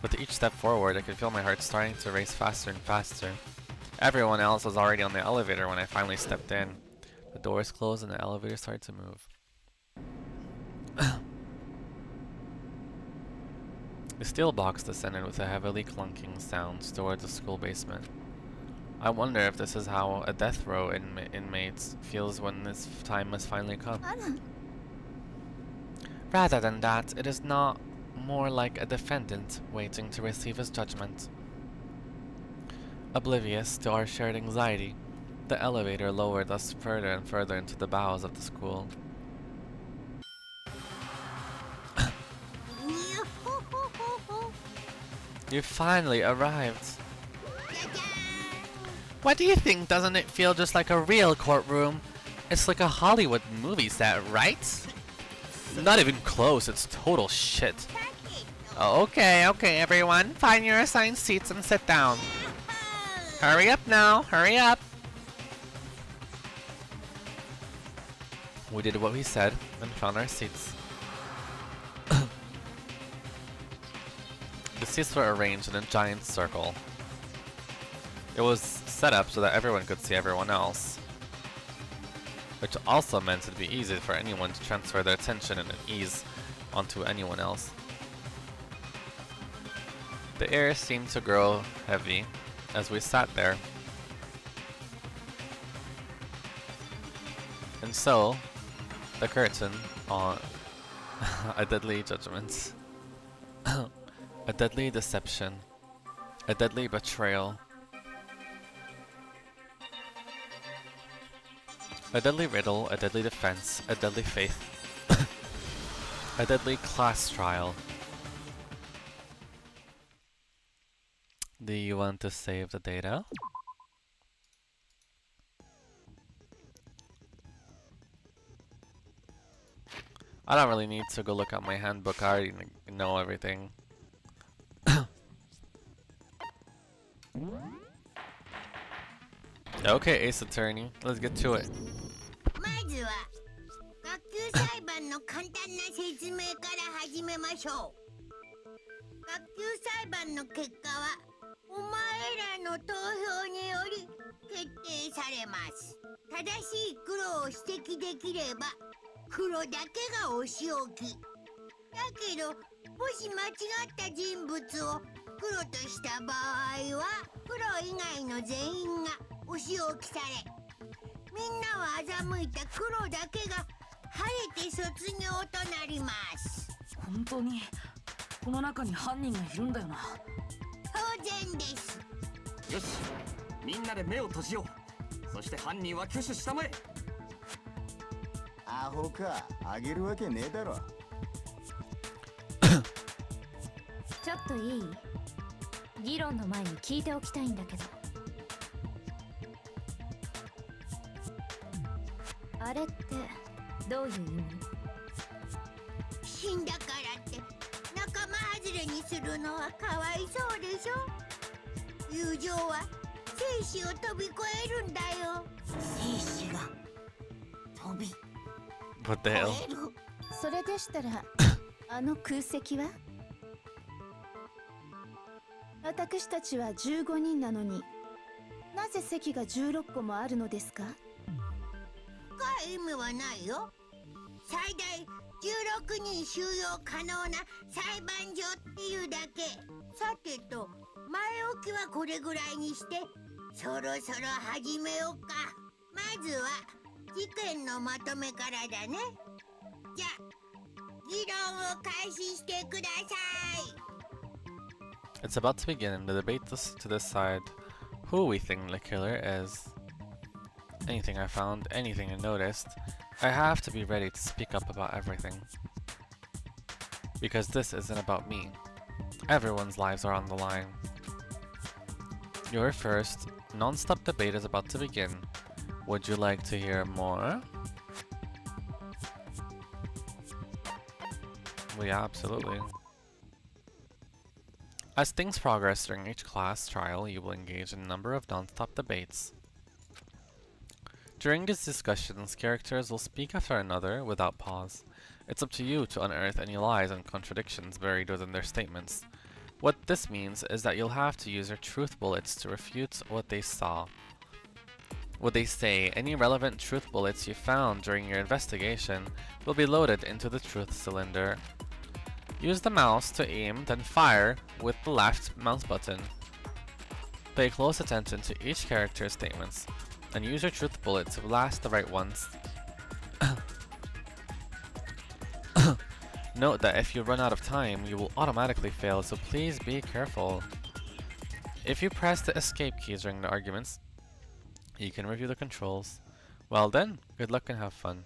Speaker 1: With each step forward, I could feel my heart starting to race faster and faster. Everyone else was already on the elevator when I finally stepped in. The doors closed and the elevator started to move. The steel box descended with a heavily clunking sound towards the school basement. I wonder if this is how a death row inmate feels when this time has finally come. Rather than that, it is not more like a defendant waiting to receive his judgment. Oblivious to our shared anxiety, the elevator lowered us further and further into the bowels of the school. You finally arrived. What do you think? Doesn't it feel just like a real courtroom? It's like a Hollywood movie set, right? Not even close, it's total shit. Okay, everyone. Find your assigned seats and sit down. Hurry up now, hurry up. We did what we said and found our seats. The seats were arranged in a giant circle. It was set up so that everyone could see everyone else, which also meant it'd be easy for anyone to transfer their attention and ease onto anyone else. The air seemed to grow heavy as we sat there. And so, the curtain on a deadly judgment, a deadly deception, a deadly betrayal, a deadly riddle, a deadly defense, a deadly faith, a deadly class trial. Do you want to save the data? I don't really need to go look at my handbook, I already know everything. Okay, Ace Attorney, let's get to it.
Speaker 4: まずは学級裁判の簡単な説明から始めましょう。学級裁判の結果はお前らの投票により決定されます。正しい黒を指摘できれば黒だけがお仕置き。だけどもし間違った人物を黒とした場合は黒以外の全員がお仕置きされ、みんなを欺いた黒だけが晴れて卒業となります。
Speaker 7: 本当にこの中に犯人がいるんだよな。
Speaker 4: 当然です。
Speaker 3: よし、みんなで目を閉じよう。そして犯人は挙手したまえ。
Speaker 8: アホか、あげるわけねえだろ。
Speaker 2: ちょっといい？議論の前に聞いておきたいんだけど。あれってどういう意味？
Speaker 4: 死んだからって仲間外れにするのはかわいそうでしょ。友情は生死を飛び越えるんだよ。生死が飛び
Speaker 1: What the
Speaker 4: 越
Speaker 1: hell?
Speaker 4: える。
Speaker 2: それでしたらあの空席は？私たちは15人なのになぜ席が16個もあるのですか？
Speaker 4: 深い意味はないよ。最大16人収容可能な裁判所っていうだけ。さてと前置きはこれぐらいにしてそろそろ始めようか。まずは事件のまとめからだね。じゃ議論を開始してください。
Speaker 1: It's about to begin the debate to decide who we think the killer is. Anything I found, anything I noticed, I have to be ready to speak up about everything. Because this isn't about me. Everyone's lives are on the line. Your first non-stop debate is about to begin. Would you like to hear more? Well, yeah, absolutely. As things progress during each class trial, you will engage in a number of non-stop debates. During these discussions, characters will speak after another without pause. It's up to you to unearth any lies and contradictions buried within their statements. What this means is that you'll have to use your truth bullets to refute what they saw. What they say, any relevant truth bullets you found during your investigation will be loaded into the truth cylinder. Use the mouse to aim, then fire with the left mouse button. Pay close attention to each character's statements, and use your truth bullet to blast the right ones. Note that if you run out of time, you will automatically fail, so please be careful. If you press the escape key during the arguments, you can review the controls. Well then, good luck and have fun.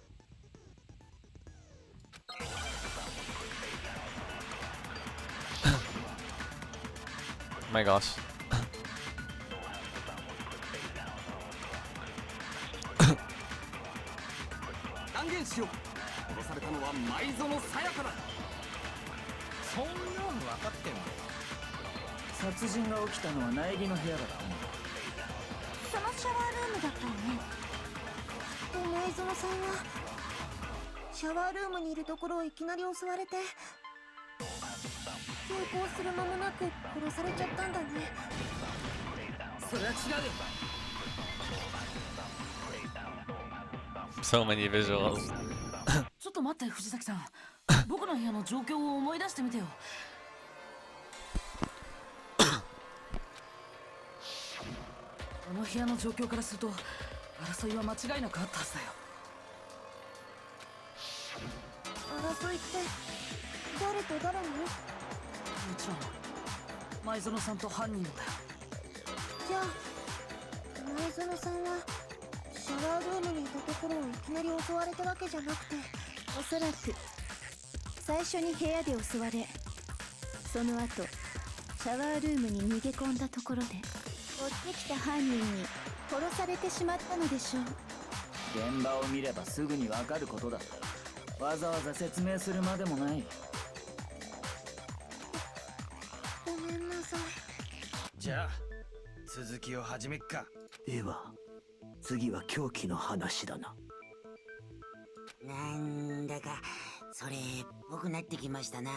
Speaker 1: My gosh.
Speaker 3: 断言しよう。殺されたのは前園さやかだ。
Speaker 9: そんなの分かってんの？殺人が起きたのは苗木の部屋だと思う。
Speaker 2: そのシャワールームだったよね。きっと前園さんはシャワールームにいるところをいきなり襲われて抵抗する間もなく殺されちゃったんだね。
Speaker 3: それは違うよ。
Speaker 1: So many visuals.
Speaker 7: ちょっと待って藤崎さん、僕の部屋の状況を思い出してみてよ。あの部屋の状況からすると争いは間違いなくあったはずだよ。
Speaker 2: 争いって誰と誰の？
Speaker 7: もちろん前園さんと犯人のだよ。
Speaker 2: じゃあ前園さんはシャワールームにいたところをいきなり襲われたわけじゃなくて、おそらく最初に部屋で襲われ、その後シャワールームに逃げ込んだところで追ってきた犯人に殺されてしまったのでしょう。
Speaker 9: 現場を見ればすぐに分かることだ。わざわざ説明するまでもない。
Speaker 2: ごめんなさい。
Speaker 9: じゃあ続きを始めっか。
Speaker 5: では次は凶器の話だな。
Speaker 4: なんだかそれっぽくなってきましたな。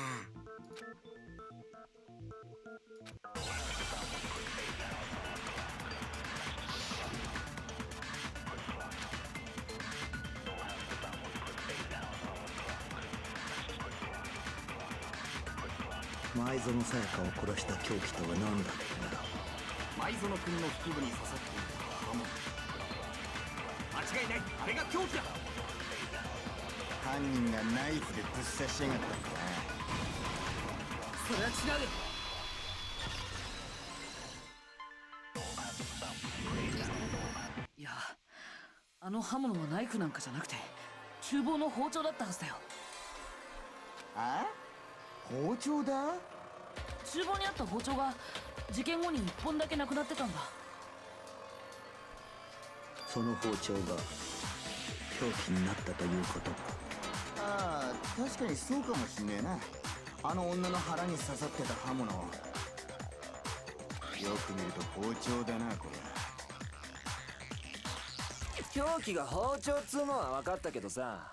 Speaker 5: 前園さやかを殺した凶器とは何だったのだ。
Speaker 3: 前園君の腹部に刺さっていた刃物。間違いない、あれが凶器だ。
Speaker 8: 犯人がナイフでぶっ刺しやがったんだ
Speaker 3: それは違うよ。
Speaker 7: いや、あの刃物はナイフなんかじゃなくて厨房の包丁だったはずだよ。
Speaker 8: あ？包丁だ？
Speaker 7: 厨房にあった包丁が事件後に1本だけなくなってたんだ。
Speaker 5: その包丁が凶器になったということか。
Speaker 8: ああ、確かにそうかもしんねえな。あの女の腹に刺さってた刃物、よく見ると包丁だなこれ。
Speaker 9: 凶器が包丁っつうのは分かったけどさ、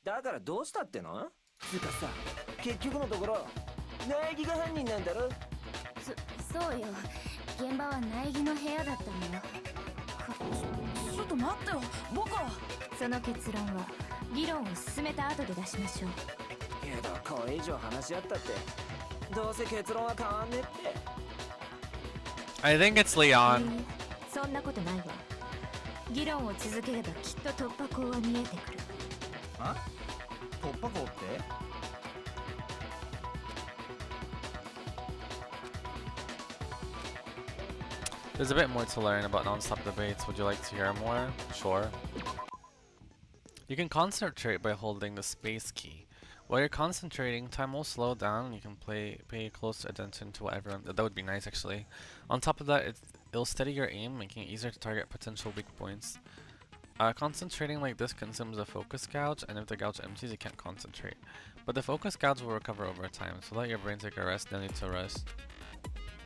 Speaker 9: だからどうしたっての？つうかさ、結局のところ苗木が犯人なんだろ。
Speaker 2: そうよ。現場は苗木の部屋だったのよ。
Speaker 7: ちょっと待ってよ、僕は。
Speaker 2: その結論は議論を進めた後で出しましょう。
Speaker 9: けどこれ以上話し合ったってどうせ結論は変わんねえって。
Speaker 1: I think it's Leon.
Speaker 2: そんなことないわ。議論を続ければきっと突破口は見えてくる。
Speaker 9: あ？突破口って？
Speaker 1: There's a bit more to learn about non-stop debates. Would you like to hear more? Sure. You can concentrate by holding the space key. While you're concentrating, time will slow down and you can pay close attention to what everyone. That would be nice actually. On top of that, it'll steady your aim, making it easier to target potential weak points. Concentrating like this consumes a focus gouge, and if the gouge empties, you can't concentrate. But the focus gouge will recover over time, so let your brain take a rest, no need to rest.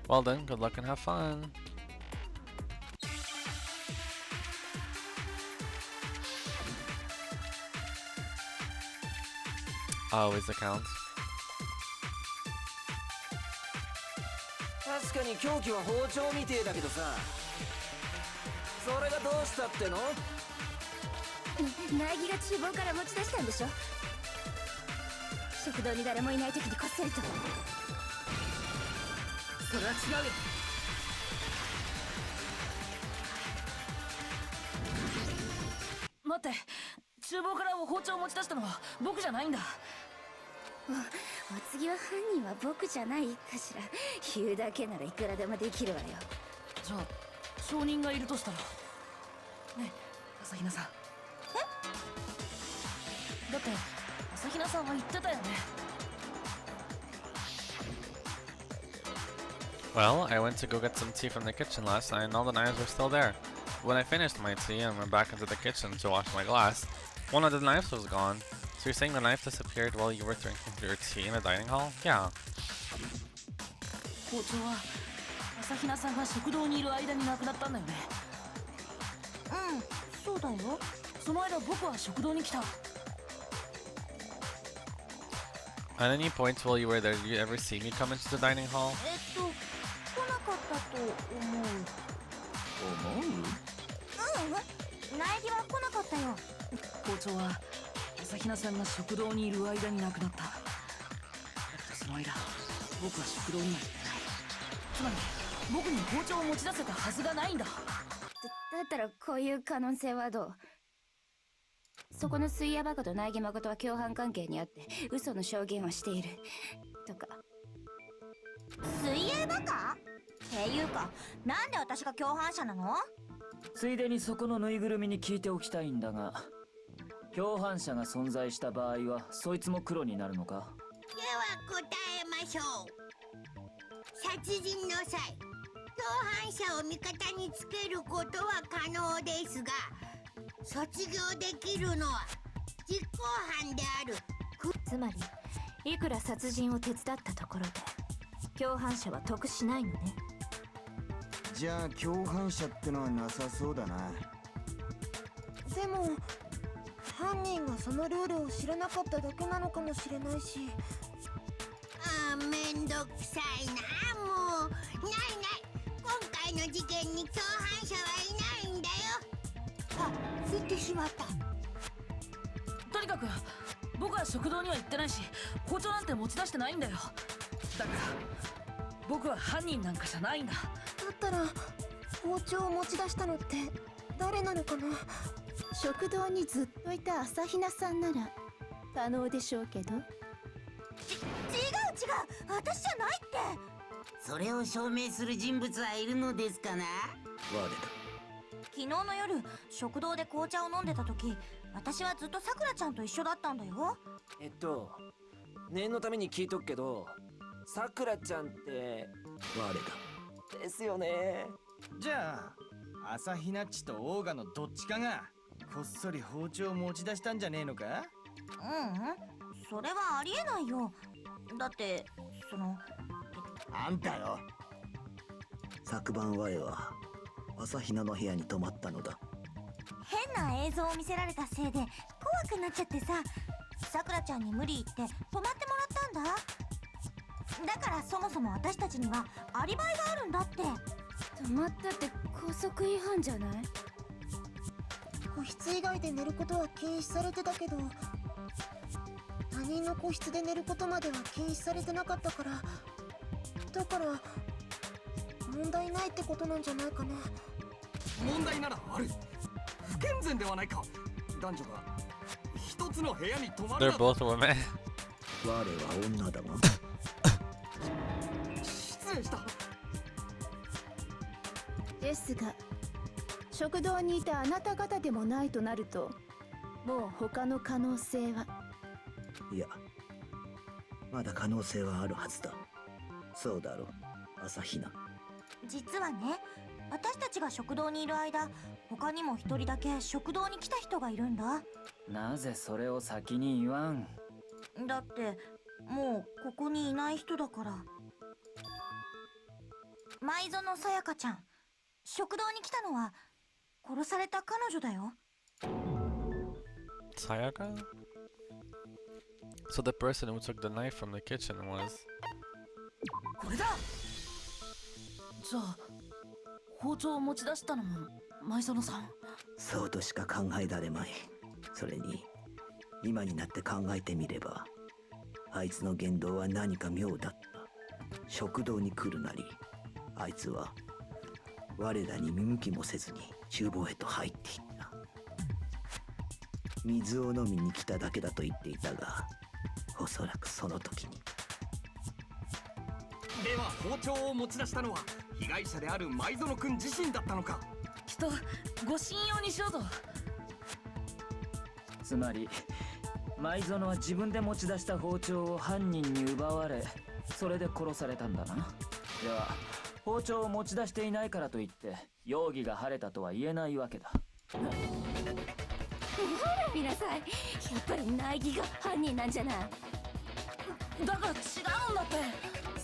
Speaker 1: Well done, good luck and have fun! Always the count.
Speaker 9: 確かに凶器は包丁みてえだけどさ、それがどうしたっての？
Speaker 2: 苗木が厨房から持ち出したんでしょ。食堂に誰もいない時にこっそりと。
Speaker 7: それは違うよ。待って、厨房から包丁を持ち出したのは僕じゃないんだ。
Speaker 2: お次は犯人は僕じゃないかしら。言うだけならいくらでもできるわよ。
Speaker 7: じゃあ証人がいるとしたらねえ朝比奈さん。だって朝比奈さんは言ってたよね。
Speaker 1: Well, I went to go get some tea from the kitchen last night and all the knives were still there. When I finished my tea and went back into the kitchen to wash my glass, one of the knives was gone. So you're saying the knife disappeared while you were drinking your tea in the dining hall? Yeah.
Speaker 7: 包丁は朝比奈さんが食堂にいる間になくなったんだよね。
Speaker 2: そうだよ。
Speaker 7: その間僕は食堂に来た。
Speaker 1: At any points while you were there, did you ever see me come into the dining hall?
Speaker 2: 来なかったと思う。苗木は来なかったよ。
Speaker 7: 包丁は朝比奈さんが食堂にいる間になくなった。だけどその間僕は食堂にはいない。つまり僕に包丁を持ち出せたはずがないんだ。
Speaker 2: だったらこういう可能性はどう？そこの水屋バカと苗木誠は共犯関係にあって嘘の証言をしているとか。水泳バカ？っていうか、なんで私が共犯者なの？
Speaker 5: ついでにそこのぬいぐるみに聞いておきたいんだが、共犯者が存在した場合はそいつも黒になるのか？
Speaker 4: では答えましょう。殺人の際、共犯者を味方につけることは可能ですが、卒業できるのは実行犯である。
Speaker 2: つまりいくら殺人を手伝ったところで共犯者は得しないのね。
Speaker 8: じゃあ共犯者ってのはなさそうだな。
Speaker 2: でも犯人がそのルールを知らなかっただけなのかもしれないし。
Speaker 4: めんどくさいな。もうないない、今回の事件に共犯者はいないんだよ。言ってしまった。
Speaker 7: とにかく僕は食堂には行ってないし包丁なんて持ち出してないんだよ。だから僕は犯人なんかじゃないんだ。
Speaker 2: だったら包丁を持ち出したのって誰なのかな。食堂にずっといた朝比奈さんなら可能でしょうけど。違う私じゃないって。
Speaker 10: それを証明する人物はいるのですかな？
Speaker 5: 我だ。
Speaker 2: 昨日の夜食堂で紅茶を飲んでた時、私はずっとさくらちゃんと一緒だったんだよ。
Speaker 9: 念のために聞いとくけど、さくらちゃんって
Speaker 5: 我だ。
Speaker 9: ですよね。
Speaker 11: じゃあ朝比奈っちとオーガのどっちかがこっそり包丁を持ち出したんじゃねえのか？
Speaker 2: それはありえないよ。だって
Speaker 8: あんたよ。
Speaker 5: 昨晩我は朝比奈の部屋に泊まったのだ。
Speaker 2: 変な映像を見せられたせいで怖くなっちゃってさ、さくらちゃんに無理言って泊まってもらったんだ。だからそもそも私たちにはアリバイがあるんだって。泊まったって校則違反じゃない？個室以外で寝ることは禁止されてたけど、他人の個室で寝ることまでは禁止されてなかったから、だから問題ないってことなんじゃないかな。
Speaker 3: 問題ならある。不健全ではないか。男女が一つの部屋に泊まる
Speaker 1: They're
Speaker 3: など。
Speaker 1: both women.
Speaker 5: 我は女だが。
Speaker 3: 失礼した。
Speaker 2: ですが食堂にいたあなた方でもないとなると、もう他の可能性は。
Speaker 5: いや、
Speaker 12: まだ可能性はあるはずだ。そうだろう、朝比奈。
Speaker 2: 実はね、私たちが食堂にいる間、他にも一人だけ食堂に来た人がいるんだ。
Speaker 5: なぜそれを先に言わん？
Speaker 2: だってもうここにいない人だから。舞園さやかちゃん、食堂に来たのは殺された彼女だよ。
Speaker 1: Sayaka? So the person who took the knife from the kitchen was...
Speaker 7: これだ。じゃあ包丁を持ち出したのも舞園さん？
Speaker 12: そうとしか考えられまい。それに今になって考えてみれば、あいつの言動は何か妙だった。食堂に来るなり、あいつは我らに見向きもせずに厨房へと入っていった。水を飲みに来ただけだと言っていたが、おそらくその時に。
Speaker 3: では包丁を持ち出したのは被害者である舞園くん自身だったのか。
Speaker 7: きっとご信用にしようと。
Speaker 5: つまり舞園は自分で持ち出した包丁を犯人に奪われ、それで殺されたんだな。では包丁を持ち出していないからといって容疑が晴れたとは言えないわけだ。
Speaker 2: ほら見なさい、やっぱり苗木が犯人なんじゃない。
Speaker 7: だから違うんだって。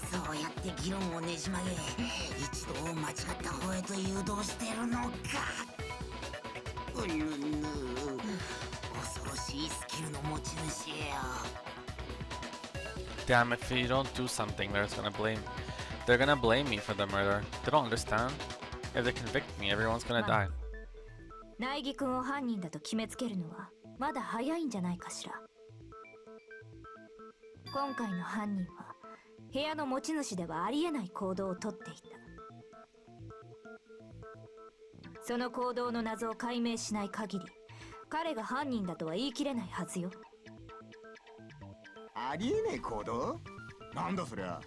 Speaker 10: そうやって議論をねじ曲げ、一度間違った方へと誘導してるのか。うぬぬ、恐ろしいスキルの持ち主よ。
Speaker 1: Damn, if you don't do something, they're gonna blame me for the murder. They don't understand. If they convict me, everyone's gonna die.
Speaker 2: 苗木くんを犯人だと決めつけるのはまだ早いんじゃないかしら。今回の犯人は部屋の持ち主ではありえない行動をとっていた。その行動の謎を解明しない限り、彼が犯人だとは言い切れないはずよ。
Speaker 8: ありえない行動？なんだそりゃ。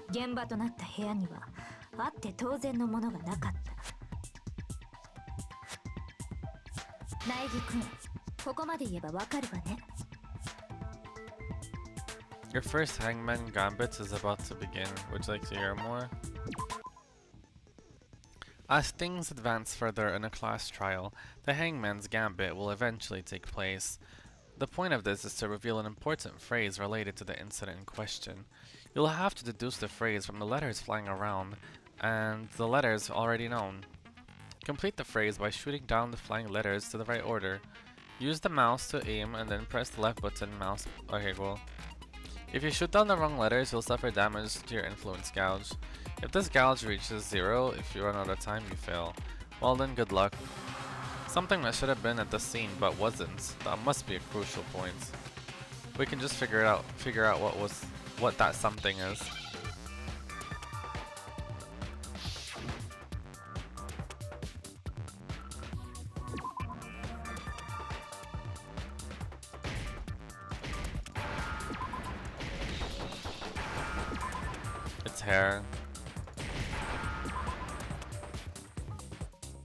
Speaker 2: 現場となった部屋にはあって当然のものがなかった。苗木くん、ここまで言えばわかるわね。
Speaker 1: Your first Hangman Gambit is about to begin. Would you like to hear more? As things advance further in a class trial, the Hangman's Gambit will eventually take place. The point of this is to reveal an important phrase related to the incident in question. You'll have to deduce the phrase from the letters flying around, and the letters already known. Complete the phrase by shooting down the flying letters to the right order. Use the mouse to aim and then press the left button mouse. Okay, cool. If you shoot down the wrong letters, you'll suffer damage to your influence gouge. If this gouge reaches 0, if you run out of time, you fail. Well then, good luck. Something that should have been at the scene but wasn't. That must be a crucial point. We can just figure out what that something is. It's hair.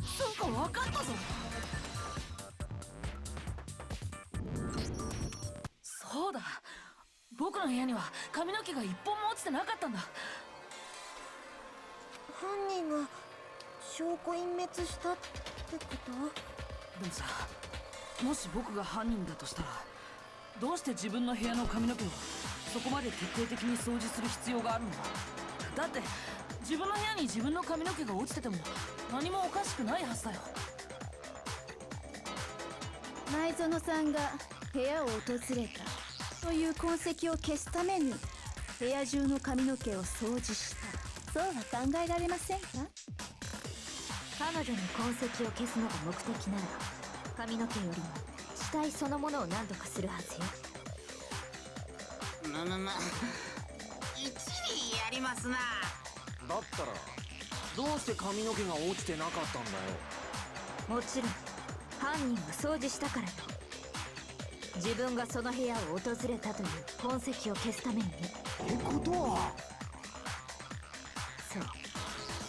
Speaker 7: そうか、分かったぞ。そうだ、僕の部屋には髪の毛が一本も落ちてなかったんだ。
Speaker 2: 犯人が証拠隠滅したってこと？
Speaker 7: でもさ、もし僕が犯人だとしたら、どうして自分の部屋の髪の毛をそこまで徹底的に掃除する必要があるのだ。だって自分の部屋に自分の髪の毛が落ちてても何もおかしくないはずだよ。
Speaker 2: 前園さんが部屋を訪れたという痕跡を消すために部屋中の髪の毛を掃除した、そうは考えられませんか？彼女の痕跡を消すのが目的なら、髪の毛よりも死体そのものを何とかするはずよ。
Speaker 10: 一理やりますな。
Speaker 9: だったらどうして髪の毛が落ちてなかったんだよ。
Speaker 2: もちろん犯人が掃除したからよ。自分がその部屋を訪れたという痕跡を消すためにね。
Speaker 8: ってことは、
Speaker 2: そう、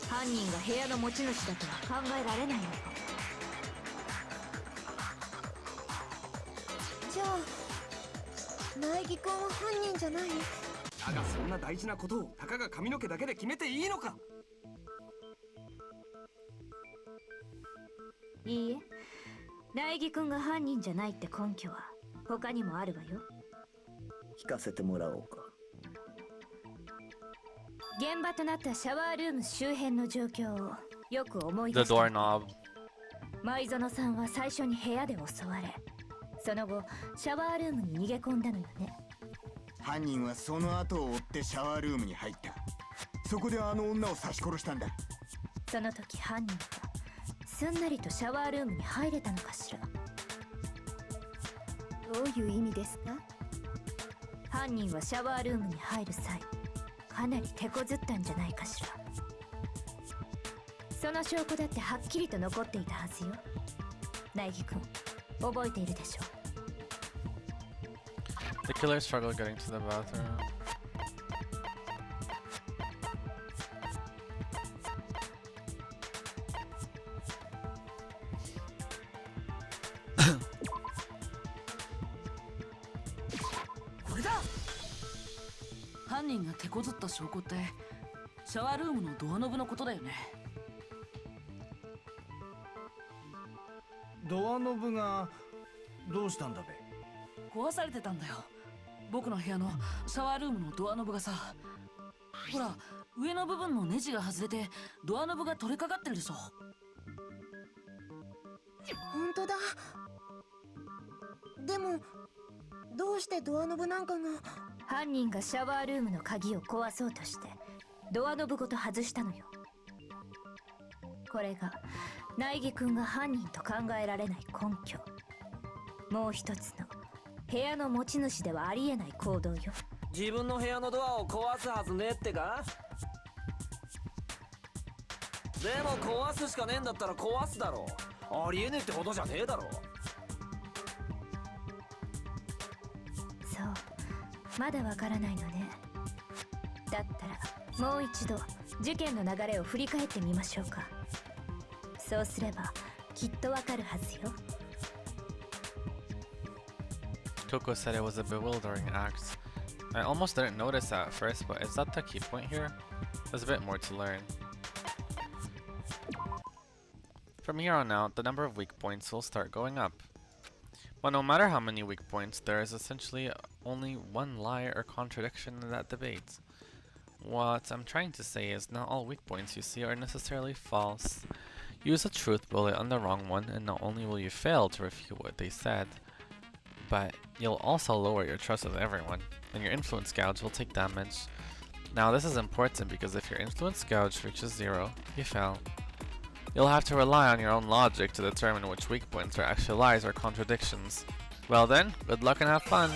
Speaker 2: 犯人が部屋の持ち主だとは考えられないのよ。じゃあ苗木君は犯人じゃない？
Speaker 3: だがそんな大事なことをたかが髪の毛だけで決めていいのか。
Speaker 2: いいえ、苗木君が犯人じゃないって根拠は他にもあるわよ。
Speaker 12: 聞かせてもらおうか。
Speaker 2: 現場となったシャワールーム周辺の状況をよく思い
Speaker 1: The
Speaker 2: 出して。
Speaker 1: doorknob.
Speaker 2: 舞園さんは最初に部屋で襲われ、その後シャワールームに逃げ込んだのよね。
Speaker 8: 犯人はその後を追ってシャワールームに入った。そこであの女を刺し殺したんだ。
Speaker 2: その時犯人はすんなりとシャワールームに入れたのかしら。どういう意味ですか？犯人はシャワールームに入る際、かなり手こずったんじゃないかしら。その証拠だってはっきりと残っていたはずよ。苗木君、覚えているでしょう。
Speaker 1: The killer struggled getting to the bathroom.
Speaker 7: これだ。犯人が手こずった証拠ってシャワールームのドアノブのことだよね。
Speaker 11: ドアノブがどうしたんだべ？
Speaker 7: 壊されてたんだよ、僕の部屋のシャワールームのドアノブがさ。ほら、上の部分のネジが外れてドアノブが取れかかってるでしょ。
Speaker 2: 本当だ。でもどうしてドアノブなんかが。犯人がシャワールームの鍵を壊そうとしてドアノブごと外したのよ。これが苗木君が犯人と考えられない根拠。もう一つの部屋の持ち主ではありえない行動よ。
Speaker 9: 自分の部屋のドアを壊すはずねってか。でも壊すしかねえんだったら壊すだろ。ありえねえってことじゃねえだろ。
Speaker 2: そう、まだわからないのね。だったらもう一度事件の流れを振り返ってみましょうか。そうすればきっとわかるはずよ。
Speaker 1: Coco said it was a bewildering act. I almost didn't notice that at first, but is that the key point here? There's a bit more to learn. From here on out, the number of weak points will start going up. But no matter how many weak points, there is essentially only one lie or contradiction in that debate. What I'm trying to say is not all weak points you see are necessarily false. Use a truth bullet on the wrong one, and not only will you fail to refute what they said, but you'll also lower your trust with everyone, and your influence gauge will take damage. Now this is important because if your influence gauge reaches 0, you fail. You'll have to rely on your own logic to determine which weak points are actual lies or contradictions. Well then, good luck and have fun!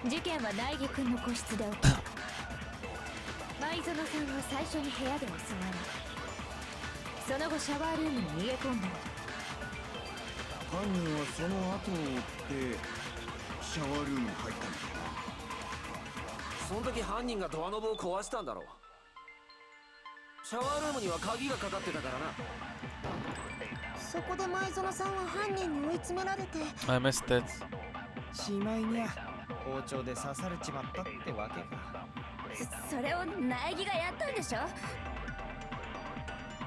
Speaker 2: The 事件は苗木君の個室で起きた。舞園さんは最初に部屋で襲われ、その後シャワールームに逃げ込んだの。
Speaker 8: 犯人はその後を追ってシャワールームに入ったんだ。
Speaker 9: その時犯人がドアノブを壊したんだろう。シャワールームには鍵がかかってたからな。
Speaker 2: そこで舞園さんは犯人に追い詰められて。
Speaker 1: I missed it.
Speaker 11: しまいにゃ包丁で刺されちまったってわけか。
Speaker 2: それを苗木がやったんでしょ。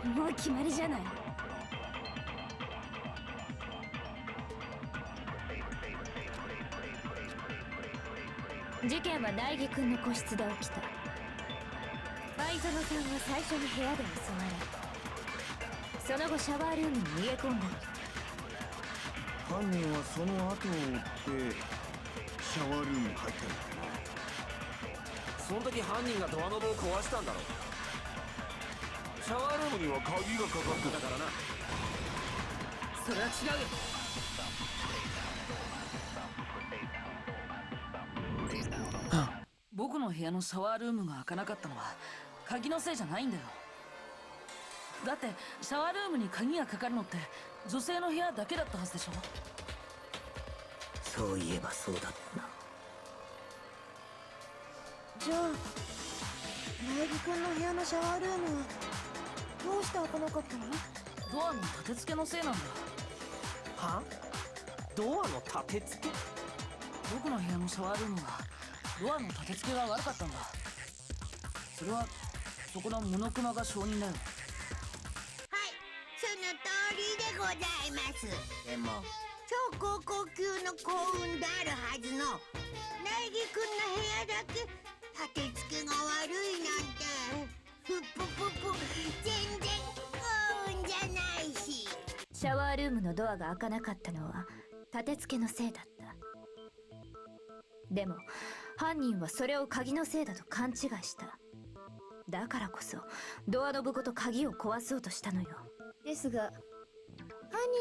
Speaker 2: もう決まりじゃない。事件は苗木君の個室で起きた。舞園さんは最初に部屋で襲われ、その後シャワールームに逃げ込んだの。
Speaker 8: 犯人はその後を追ってシャワールームに入ったんだ。
Speaker 9: その時犯人がドアノブを壊したんだろう。シャワールームには鍵がかかってたからな。
Speaker 7: それは違うよ。僕の部屋のシャワールームが開かなかったのは鍵のせいじゃないんだよ。だってシャワールームに鍵がかかるのって女性の部屋だけだったはずでしょ。
Speaker 12: そういえばそうだったな。
Speaker 2: じゃあ苗木くんの部屋のシャワールームはどうして開かなかったの？
Speaker 7: ドアの立て付けのせいなんだ。
Speaker 9: は？ドアの立て付け？
Speaker 7: 僕の部屋のシャワールームはドアの立て付けが悪かったんだ。それはそこのモノクマが証人だよ。
Speaker 4: はい、その通りでございます。でも超高校級の幸運であるはずの苗木くんの部屋だけ立て付けが悪いなんて、ふっぷぷぷ、全然幸運じゃないし。
Speaker 2: シャワールームのドアが開かなかったのは立て付けのせいだった。でも犯人はそれを鍵のせいだと勘違いした。だからこそドアノブごと鍵を壊そうとしたのよ。
Speaker 13: ですが犯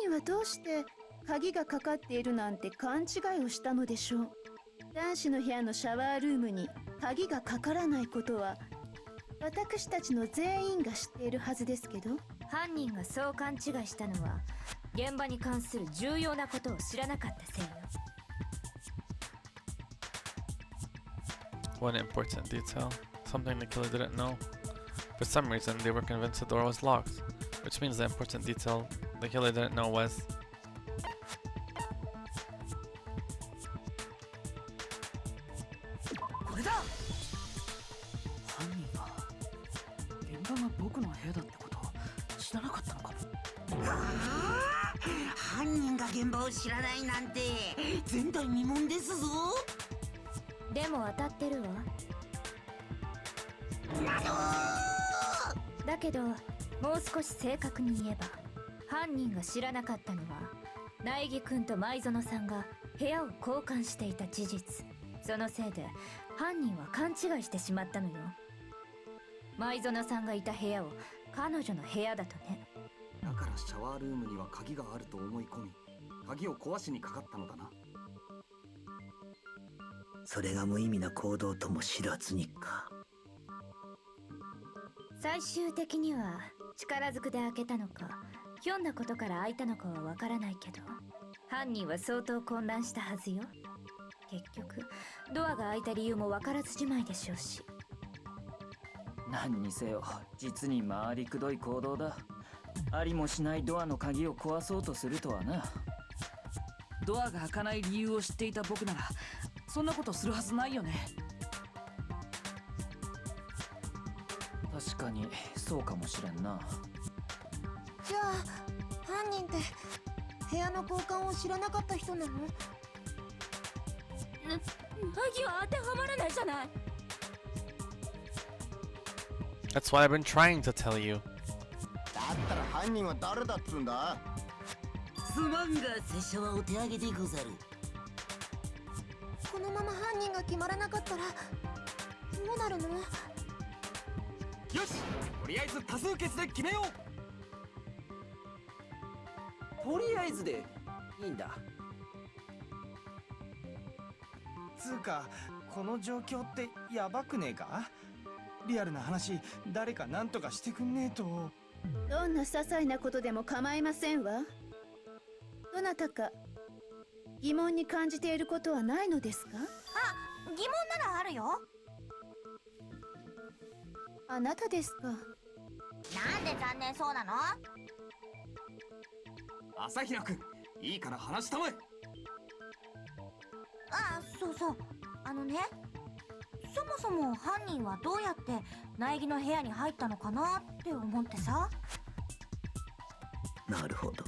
Speaker 13: 人はどうして鍵がかかっているなんて勘違いをしたのでしょう。男子の部屋のシャワールームに鍵がかからないことは私たちの全員が知っているはずですけど。
Speaker 2: 犯人がそう勘違いしたのは現場に関する重要なことを知らなかったせいよ。
Speaker 1: One important detail, something the killer didn't know. For some reason, they were convinced the door was locked, which means the important detail the killer didn't know was...
Speaker 7: これだ。犯人は現場が僕の部屋だってことを知らなかったのかも。
Speaker 10: 犯人が現場を知らないなんて前代未聞ですぞ。
Speaker 2: でも当たってるわ。だけどもう少し正確に言えば犯人が知らなかったのは苗木くんと舞園さんが部屋を交換していた事実。そのせいで犯人は勘違いしてしまったのよ。舞園さんがいた部屋を彼女の部屋だとね。
Speaker 3: だからシャワールームには鍵があると思い込み、鍵を壊しにかかったのだな。
Speaker 12: それが無意味な行動とも知らずにか。
Speaker 2: 最終的には力ずくで開けたのかひょんなことから開いたのかはわからないけど、犯人は相当混乱したはずよ。結局ドアが開いた理由もわからずじまいでしょうし。
Speaker 5: 何にせよ実に回りくどい行動だ。ありもしないドアの鍵を壊そうとするとはな。
Speaker 7: ドアが開かない理由を知っていた僕ならそんなことするはずないよね。
Speaker 5: 確かにそうかもしれんな。
Speaker 2: じゃあ犯人って部屋の交換を知らなかった人なの？鍵は当てはまらないじゃない。
Speaker 1: That's what I've been trying to tell you.
Speaker 8: だったら犯人は誰だっつうんだ。
Speaker 10: すまんが拙者はお手上げでござる。
Speaker 2: このまま犯人が決まらなかったらどうなるの？
Speaker 3: よし、とりあえず多数決で決めよう。
Speaker 9: とりあえずでいいんだ。
Speaker 11: つうかこの状況ってやばくねえか。リアルな話、誰か何とかしてくんねえと。
Speaker 13: どんな些細なことでも構いませんわ。どなたか疑問に感じていることはないのですか？
Speaker 2: あ、疑問ならあるよ。
Speaker 13: あなたですか。
Speaker 2: なんで残念そうなの？
Speaker 3: 朝比奈くん、いいから話したまえ。
Speaker 2: あ、そうそう。そもそも犯人はどうやって苗木の部屋に入ったのかなって思ってさ。
Speaker 12: なるほど。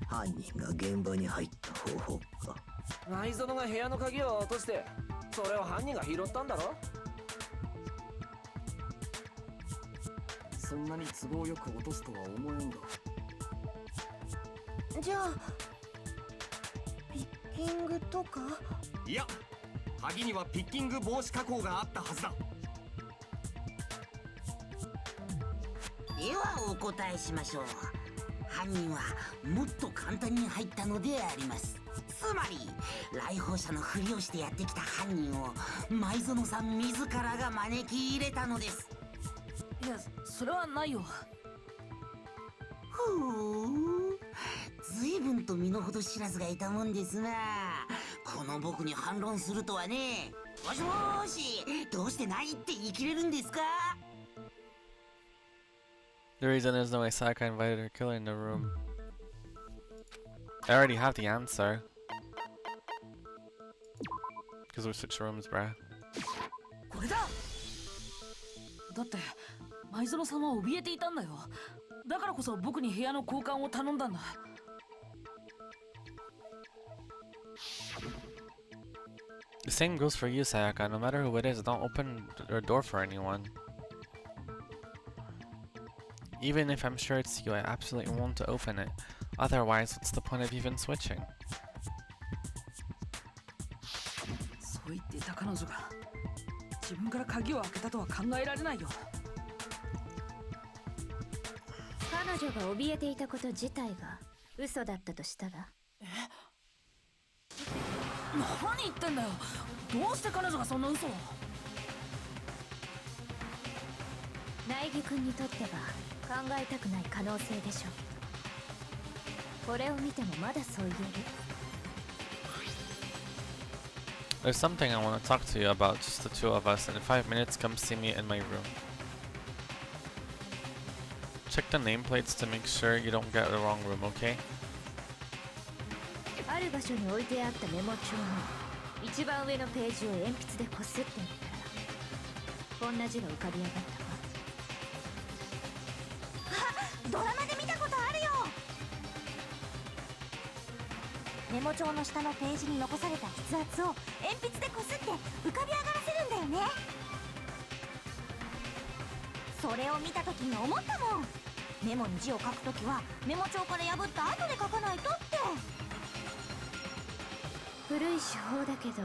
Speaker 12: 犯人が現場に入った方法か。
Speaker 9: 舞園が部屋の鍵を落としてそれを犯人が拾ったんだろ。
Speaker 3: そんなに都合よく落とすとは思えんが。
Speaker 2: じゃあピッキングとか？
Speaker 3: いや、鍵にはピッキング防止加工があったはずだ。
Speaker 10: ではお答えしましょう。犯人はもっと簡単に入ったのであります。つまり来訪者のふりをしてやってきた犯人を舞園さん自らが招き入れたのです。
Speaker 7: いや、それはないよ。
Speaker 10: ほう、随分と身の程知らずがいたもんですな。この僕に反論するとはね。もしもーし、どうしてないって言い切れるんですか？
Speaker 1: The reason is no way Sayaka invited her killer in the room. I already have the answer. Because we switched rooms, bruh.
Speaker 7: これだ。だって前園さんは怯えていたんだよ。だからこそ僕に部屋の交換を頼んだんだ。
Speaker 1: The same goes for you, Sayaka. No matter who it is, don't open your door for anyone. Even if I'm sure it's you, I absolutely want to open it. Otherwise, what's the point of even switching?
Speaker 7: そう言っていた彼女が自分から鍵を開けたとは考えられないよ。
Speaker 2: 彼女が怯えていたこと自体が嘘だったとしたら。
Speaker 7: 何言ってんだよ。どうして彼女がそんな嘘を。
Speaker 2: 苗木君にとっては考えたくない可能性でしょうけど、これを見てもまだそう言える。
Speaker 1: There's something I want to talk to you about, just the two of us, and in 5 minutes come see me in my room. Check the nameplates to make sure you don't get the wrong room, okay?
Speaker 2: ある場所に置いてあったメモ帳の一番上のページを鉛筆でこすってみたら、こんな字が浮かび上がったわ。あ、ドラマで見たことあるよ。メモ帳の下のページに残された筆圧を鉛筆でこすって浮かび上がらせるんだよね。それを見た時に思ったもん。メモに字を書くときはメモ帳から破った後で書かないとって。古い手法だけど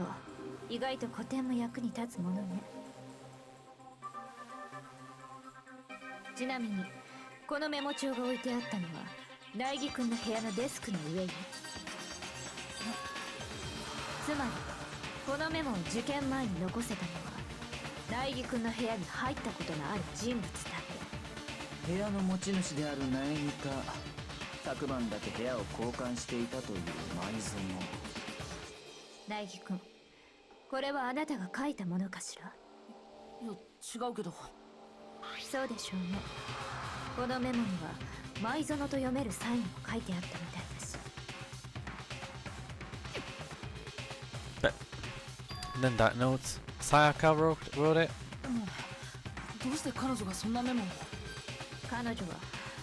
Speaker 2: 意外と古典も役に立つものね。ちなみにこのメモ帳が置いてあったのは苗木君の部屋のデスクの上に。つまりこのメモを受験前に残せたのは苗木君の部屋に入ったことのある人物だけ。
Speaker 5: 部屋の持ち主である苗木か、昨晩だけ部屋を交換していたという前園。
Speaker 2: 苗木君、これはあなたが書いたものかしら。
Speaker 7: いや違うけど。
Speaker 2: そうでしょうね。このメモには前園と読めるサインも書いてあったみたいだし。
Speaker 1: Then that note, Sayaka wrote it?
Speaker 7: どうして彼女がそんなメモを。
Speaker 2: 彼女は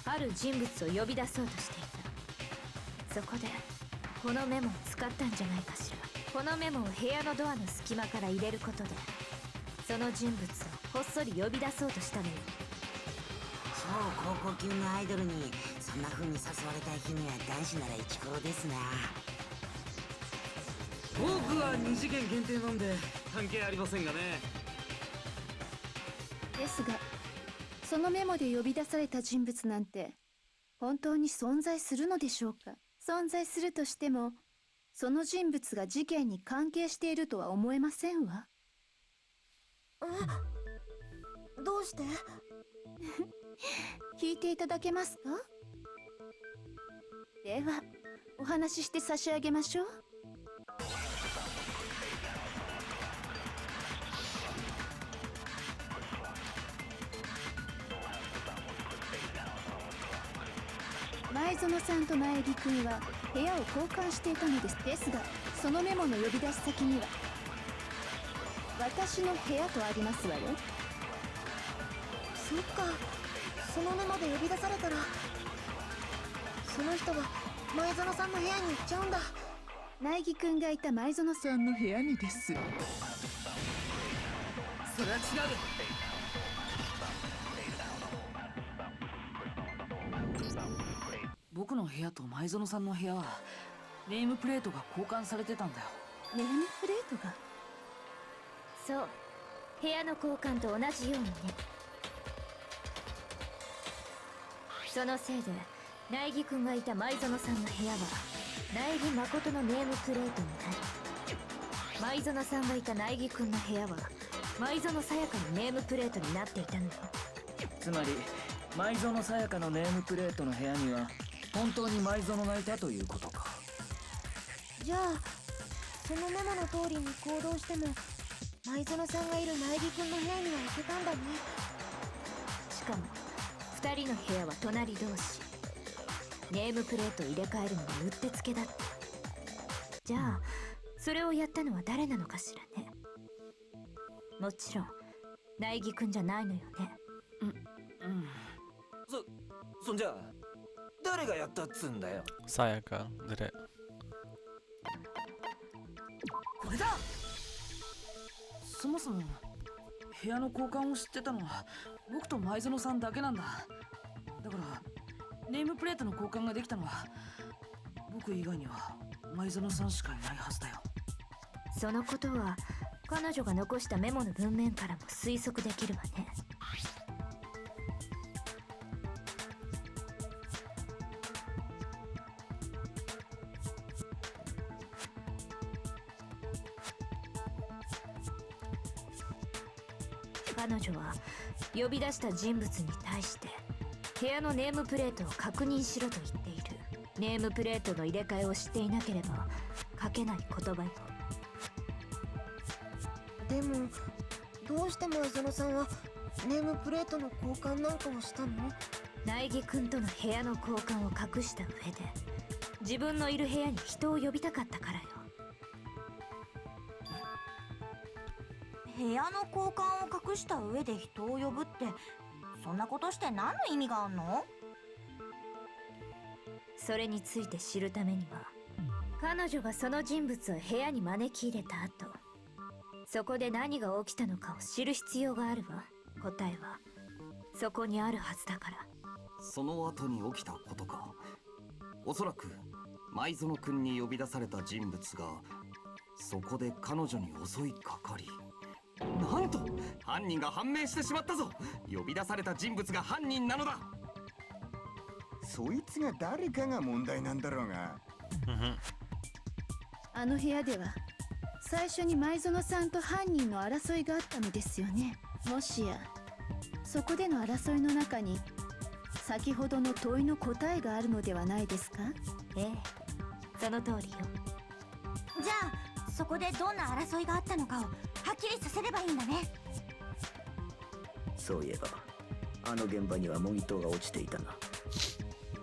Speaker 2: ある人物を呼び出そうとしていた。そこでこのメモを使ったんじゃないかしら。このメモを部屋のドアの隙間から入れることでその人物をこっそり呼び出そうとしたのよ。
Speaker 10: 超高校級のアイドルにそんな風に誘われた日には男子ならイチコロですな。
Speaker 3: 僕は2次元限定なんで関係ありませんがね。
Speaker 13: ですがそのメモで呼び出された人物なんて本当に存在するのでしょうか。存在するとしてもその人物が事件に関係しているとは思えませんわ。
Speaker 2: どうして
Speaker 13: 聞いていただけますか。ではお話しして差し上げましょう。前園さんと苗木君は部屋を交換していたのです。ですがそのメモの呼び出し先には私の部屋とありますわよ。
Speaker 2: そっか、そのメモで呼び出されたらその人が前園さんの部屋に行っちゃうんだ。
Speaker 13: 苗木君がいた前園さんの部屋にです。
Speaker 3: それは違う。
Speaker 7: 僕の部屋と前園さんの部屋はネームプレートが交換されてたんだよ。
Speaker 13: ネームプレートが。
Speaker 2: そう、部屋の交換と同じようにね。そのせいで苗木君がいた前園さんの部屋は苗木誠のネームプレートになり、前園さんがいた苗木君の部屋は前園さやかのネームプレートになっていたのよ。
Speaker 5: つまり前園さやかのネームプレートの部屋には本当に前園がいたということか。
Speaker 2: じゃあそのメモの通りに行動しても前園さんがいる苗木くんの部屋には行けたんだね。
Speaker 14: しかも2人の部屋は隣同士。ネームプレートを入れ替えるのにうってつけだった。じゃあそれをやったのは誰なのかしらね。もちろん苗木くんじゃないのよね。
Speaker 9: そんじゃ誰がやったっつんだよ。
Speaker 1: Sayaka did it.
Speaker 7: これだ。そもそも部屋の交換を知ってたのは僕と前園さんだけなんだ。だからネームプレートの交換ができたのは僕以外には前園さんしかいないはずだよ。
Speaker 14: そのことは彼女が残したメモの文面からも推測できるわね。彼女は呼び出した人物に対して部屋のネームプレートを確認しろと言っている。ネームプレートの入れ替えを知っていなければ書けない言葉よ。
Speaker 2: でもどうして前園さんはネームプレートの交換なんかをしたの？
Speaker 14: 苗木くんとの部屋の交換を隠した上で自分のいる部屋に人を呼びたかったからよ。
Speaker 2: 部屋の交換を隠した上で人を呼ぶってそんなことして何の意味があんの？
Speaker 14: それについて知るためには彼女がその人物を部屋に招き入れた後そこで何が起きたのかを知る必要があるわ。答えはそこにあるはずだから。
Speaker 3: その後に起きたことか。おそらく前園くんに呼び出された人物がそこで彼女に襲いかかり、なんと犯人が判明してしまったぞ。呼び出された人物が犯人なのだ。
Speaker 8: そいつが誰かが問題なんだろうが。
Speaker 13: あの部屋では最初に前園さんと犯人の争いがあったのですよね。もしやそこでの争いの中に先ほどの問いの答えがあるのではないですか？
Speaker 14: ええ、その通りよ。
Speaker 2: じゃあそこでどんな争いがあったのかをはっきりさせればいいんだね。
Speaker 12: そういえばあの現場には模擬刀が落ちていたな。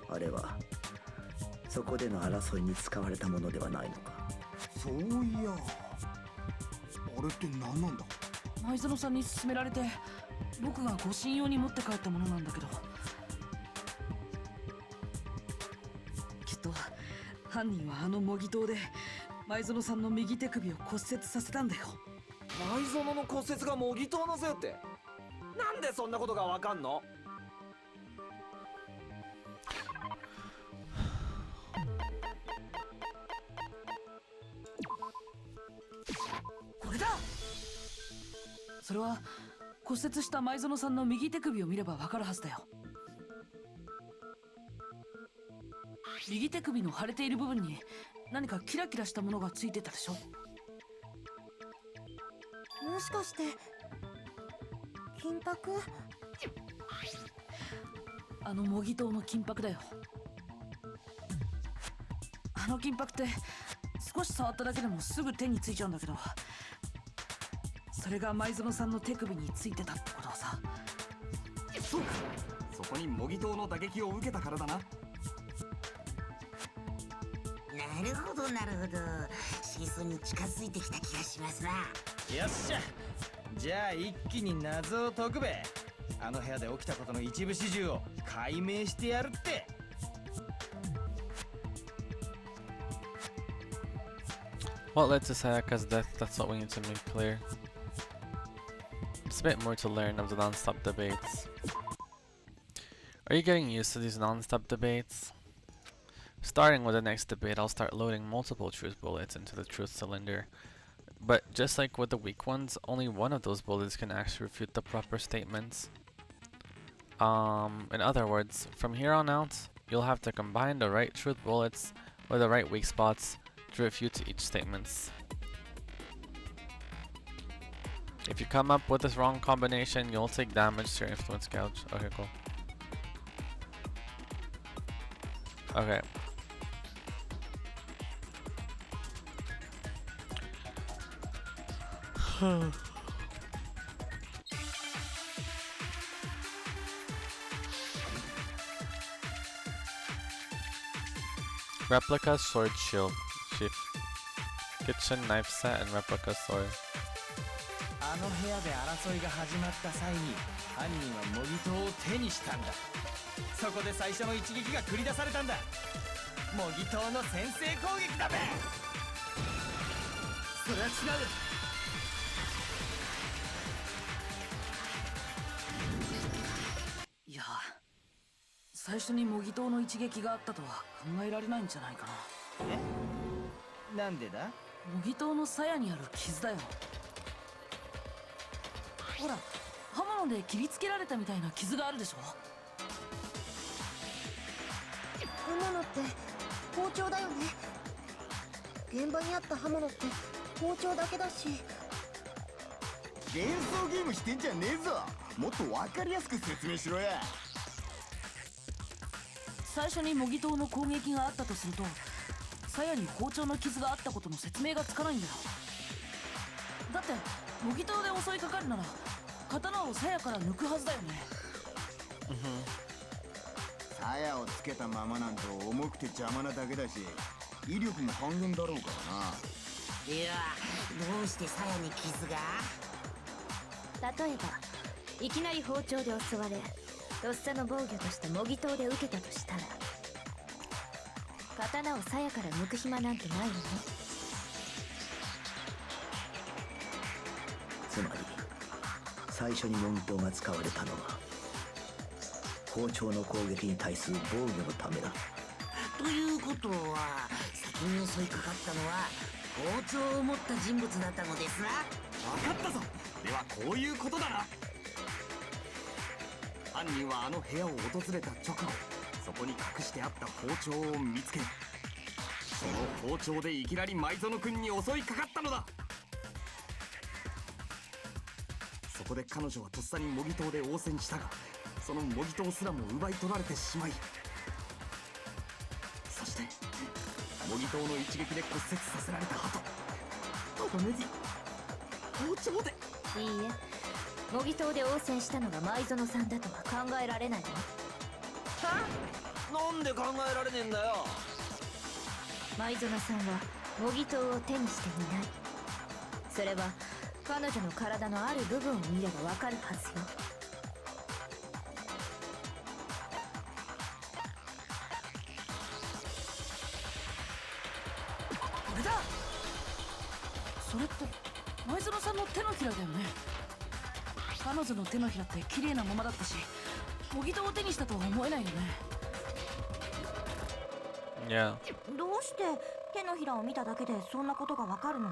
Speaker 12: あれはそこでの争いに使われたものではないのか。
Speaker 8: そういやあれって何なんだ？
Speaker 7: 前園さんに勧められて僕が護身用に持って帰ったものなんだけど、きっと犯人はあの模擬刀で前園さんの右手首を骨折させたんだよ。
Speaker 9: 前園の骨折が模擬刀のせいって、なんでそんなことがわかんの？
Speaker 7: これだ。それは骨折した前園さんの右手首を見ればわかるはずだよ。右手首の腫れている部分に何かキラキラしたものがついてたでしょ。
Speaker 2: もしかして金箔？
Speaker 7: あの模擬刀の金箔だよ。あの金箔って少し触っただけでもすぐ手についちゃうんだけど、それが前園さんの手首についてたってことはさ。
Speaker 3: そうか、そこに模擬刀の打撃を受けたからだな。
Speaker 10: なるほどなるほど、真相に近づいてきた気がしますな。
Speaker 11: よっしゃ、じゃあ一気に謎を解くべ。あの部屋で起きたことの一部始終を解明してやるって。
Speaker 1: What led to Sayaka's death? That's what we need to make clear. There's a bit more to learn of the non-stop debates. Are you getting used to these non-stop debates? Starting with the next debate, I'll start loading multiple truth bullets into the truth cylinder. But just like with the weak ones, only one of those bullets can actually refute the proper statements. In other words, from here on out, you'll have to combine the right truth bullets with the right weak spots to refute each statements. If you come up with this wrong combination, you'll take damage to your influence gouge. Okay, cool. Okay. Replica sword shield. Kitchen knife set and replica sword.
Speaker 11: あの部屋で争いが始まった際に犯人は模擬刀を手にしたんだ。そこで最初の一撃が繰り出されたんだ。模擬刀の先制攻撃だべ。それは違う。
Speaker 7: いや、最初に模擬刀の一撃があったとは考えられないんじゃないかな。
Speaker 11: え、なんでだ？
Speaker 7: 模擬刀の鞘にある傷だよ。ほら、刃物で切りつけられたみたいな傷があるでしょ。
Speaker 2: 刃物って包丁だよね。現場にあった刃物って包丁だけだし。
Speaker 8: 連想ゲームしてんじゃねえぞ。もっと分かりやすく説明しろや。
Speaker 7: 最初に模擬刀の攻撃があったとすると、鞘に包丁の傷があったことの説明がつかないんだよ。だって模擬刀で襲いかかるなら刀を鞘から抜くはずだよね。
Speaker 8: 鞘をつけたままなんと重くて邪魔なだけだし、威力も半減だろうからな。
Speaker 10: いや、どうして鞘に傷が？
Speaker 14: 例えばいきなり包丁で襲われ、とっさの防御として模擬刀で受けたとしたら、刀を鞘から抜く暇なんてないよね。
Speaker 12: つまり最初に模擬刀が使われたのは包丁の攻撃に対する防御のためだ。
Speaker 10: ということは、先に襲いかかったのは包丁を持った人物だったのですな。
Speaker 3: 分かったぞ。ではこういうことだな。犯人はあの部屋を訪れた直後、そこに隠してあった包丁を見つけ、その包丁でいきなり舞園君に襲いかかったのだ。そこで彼女はとっさに模擬刀で応戦したが、その模擬刀すらも奪い取られてしまい、そして模擬刀の一撃で骨折させられた後、とどめに包丁で。
Speaker 14: いいえ、模擬刀で応戦したのが舞園さんだとは考えられないわ。
Speaker 9: なんで考えられねえんだよ。
Speaker 14: 舞園さんは模擬刀を手にしていない。それは彼女の体のある部分を見ればわかるはずよ。
Speaker 7: これだ。それって舞園さんの手のひらだよね。彼女の手のひらって綺麗なままだったし、模擬刀を手にしたとは思えないよね。
Speaker 1: Yeah.
Speaker 2: どうして手のひらを見ただけでそんなことがわかるの？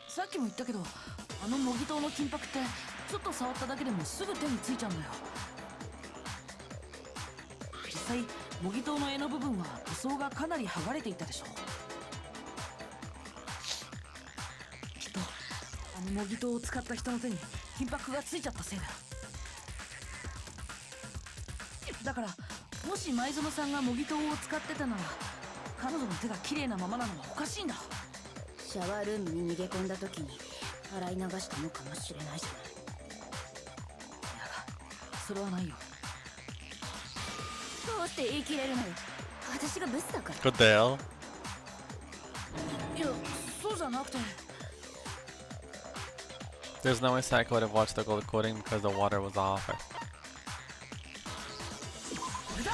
Speaker 7: さっきも言ったけど、あの模擬刀の金箔ってちょっと触っただけでもすぐ手についちゃうんだよ。実際模擬刀の柄の部分は塗装がかなり剥がれていたでしょ。きっとあの模擬刀を使った人の手に金箔がついちゃったせいだ。だからもし舞園さんが模擬刀を使ってたなら、彼女の手が綺麗なままなのはおかしいんだ。
Speaker 13: シャワールームに逃げ込んだ時に洗い流したのかもしれないじゃない。
Speaker 7: それはないよ。
Speaker 13: どうして言い切れるのよ。私がブスだから。
Speaker 1: What the hell?
Speaker 7: いや、そうじゃなくて。
Speaker 1: There's no way Saika would have watched the gold coating because the water was off.
Speaker 7: これだ。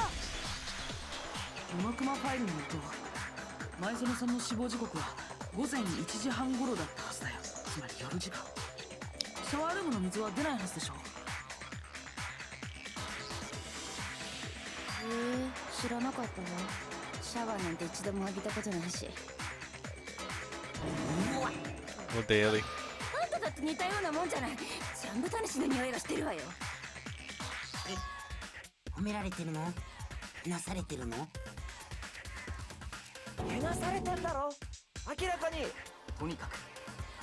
Speaker 7: うまくまファイルによると、舞園さんの死亡時刻は午前1時半頃だったはずだよ。つまり夜時間。シャワールームの水は出ないはずでしょ。
Speaker 13: 知らなかったわ。シャワーなんて一度も浴びたことないし。
Speaker 1: Well, daily.
Speaker 13: あんただって似たようなもんじゃない。ジャンボタヌシの匂いがしてるわよ。
Speaker 10: 褒められてるの？けなされてるの？
Speaker 9: けなされてんだろ、明らかに。
Speaker 3: とにかく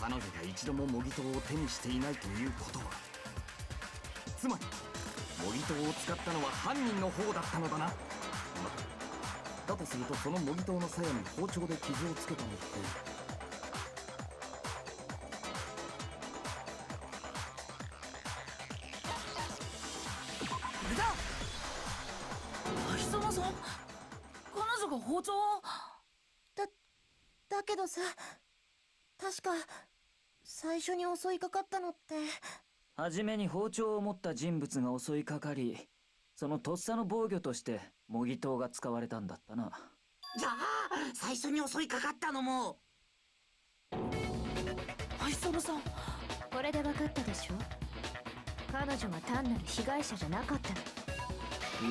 Speaker 3: 彼女が一度も模擬刀を手にしていないということは、つまり模擬刀を使ったのは犯人の方だったのだな。だとすると、その模擬刀の鞘に包丁で傷をつけたのって
Speaker 7: た。磯野さん、彼女が包丁を。
Speaker 2: だけどさ、確か最初に襲いかかったのって。
Speaker 5: 初めに包丁を持った人物が襲いかかり、そのとっさの防御として模擬刀が使われたんだったな。
Speaker 10: じゃあ最初に襲いかかったのも。
Speaker 7: 磯野さん、
Speaker 14: これで分かったでしょ。彼女は単なる被害者じゃなかったの。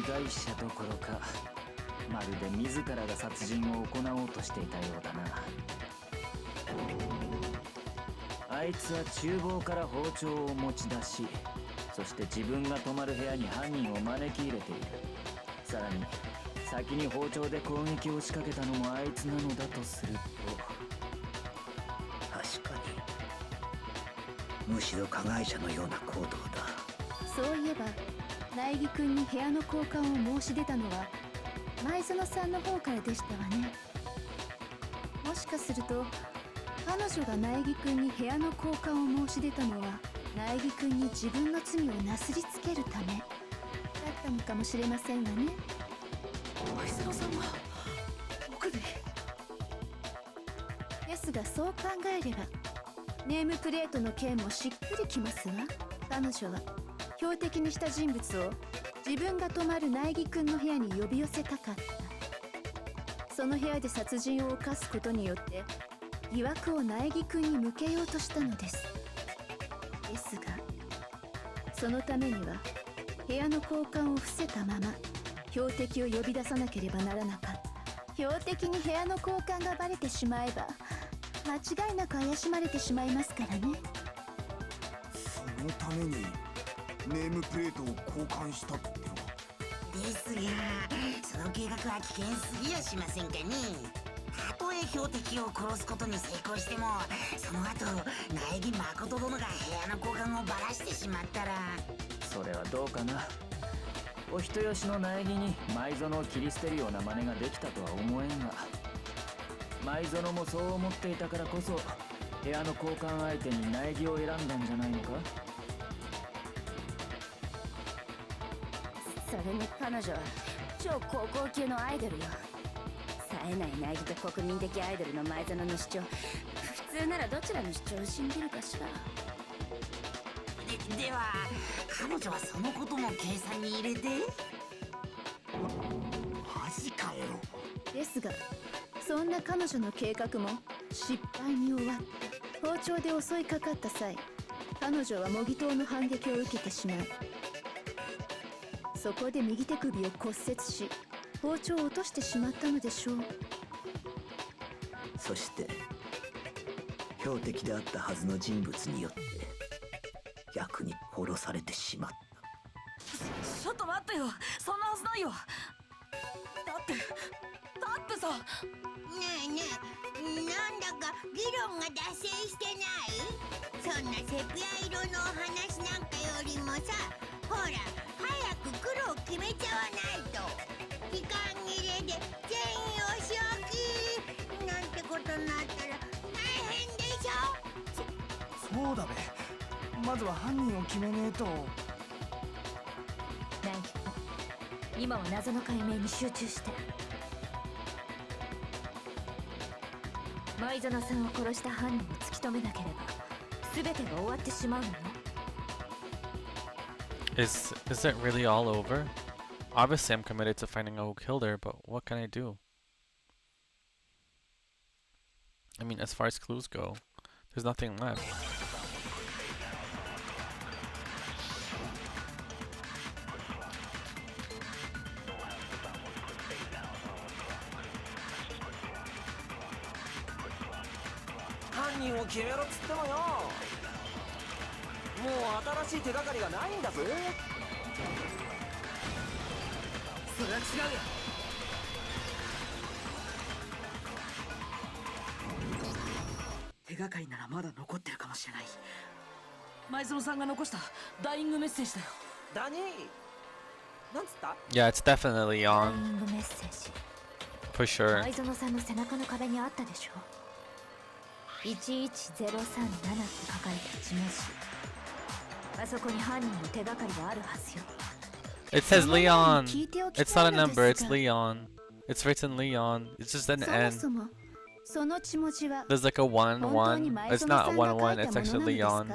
Speaker 5: 被害者どころか、まるで自らが殺人を行おうとしていたようだな。あいつは厨房から包丁を持ち出し、そして自分が泊まる部屋に犯人を招き入れている。さらに先に包丁で攻撃を仕掛けたのもあいつなのだとすると、
Speaker 12: 確かにむしろ加害者のような行動だ。
Speaker 13: そういえば苗木君に部屋の交換を申し出たのは前園さんの方からでしたわね。もしかすると彼女が苗木君に部屋の交換を申し出たのは苗木君に自分の罪をなすりつけるためだったのかもしれませんわね。
Speaker 7: 前園さんが僕に。
Speaker 13: ですがそう考えればネームプレートの件もしっくりきますわ。彼女は標的にした人物を自分が泊まる苗木君の部屋に呼び寄せたかった。その部屋で殺人を犯すことによって疑惑を苗木君に向けようとしたのです。ですがそのためには部屋の交換を伏せたまま標的を呼び出さなければならなかった。標的に部屋の交換がバレてしまえば間違いなく怪しまれてしまいますからね。
Speaker 8: そのためにネームプレートを交換したってのは。
Speaker 10: ですがその計画は危険すぎやしませんかね。たとえ標的を殺すことに成功しても、その後苗木誠殿が部屋の交換をバラしてしまったら。
Speaker 5: それはどうかな。お人よしの苗木に前園を切り捨てるような真似ができたとは思えんが、前園もそう思っていたからこそ部屋の交換相手に苗木を選んだんじゃないのか。
Speaker 2: それに彼女は超高校級のアイドルよ。冴えない苗木と国民的アイドルの前園の主張、普通ならどちらの主張を信じるかしら。
Speaker 10: では彼女はそのことも計算に入れて。
Speaker 8: マジかよ。
Speaker 13: ですがそんな彼女の計画も失敗に終わった。包丁で襲いかかった際、彼女は模擬刀の反撃を受けてしまう。そこで右手首を骨折し包丁を落としてしまったのでしょう。
Speaker 12: そして標的であったはずの人物によって逆に殺されてしまった。
Speaker 7: ちょっと待ってよ、そんなはずないよ。だってさ。
Speaker 4: ねえねえ、なんだか議論が脱線してない？そんなセピア色のお話なんかよりもさ、ほら早く黒を決めちゃわないと。時間切れで全員お仕置きなんてことになったら大変でしょ。
Speaker 11: そうだべ。まずは犯人を決めねえと。
Speaker 14: 苗木君、今は謎の解明に集中して。前園さんを殺した犯人を突き止めなければ全てが終わってしまうのよ。
Speaker 1: Is it really all over? Obviously I'm committed to finding out who killed her, but what can I do? I mean, as far as clues go, there's nothing left.
Speaker 9: 犯人を決めろっつってもよ、もう新しい手がかりがないんだぜ。
Speaker 7: それは違うよ。手がかりならまだ残ってるかもしれない。前園さんが残したダイイングメッセージだよ。
Speaker 9: ダニー、なんつった？
Speaker 1: Yeah, it's definitely
Speaker 14: ダイ
Speaker 1: on.
Speaker 14: イングメッセージ。
Speaker 1: For sure.
Speaker 14: 前園さんの背中の壁にあったでしょ。11037って書かれた一文字。あそこに犯人の手がかりがあるはずよ。
Speaker 1: It says Leon. It's not a number, it's Leon. It's written Leon. It's just an N. There's like a 1 1. It's not 1 1, it's actually Leon.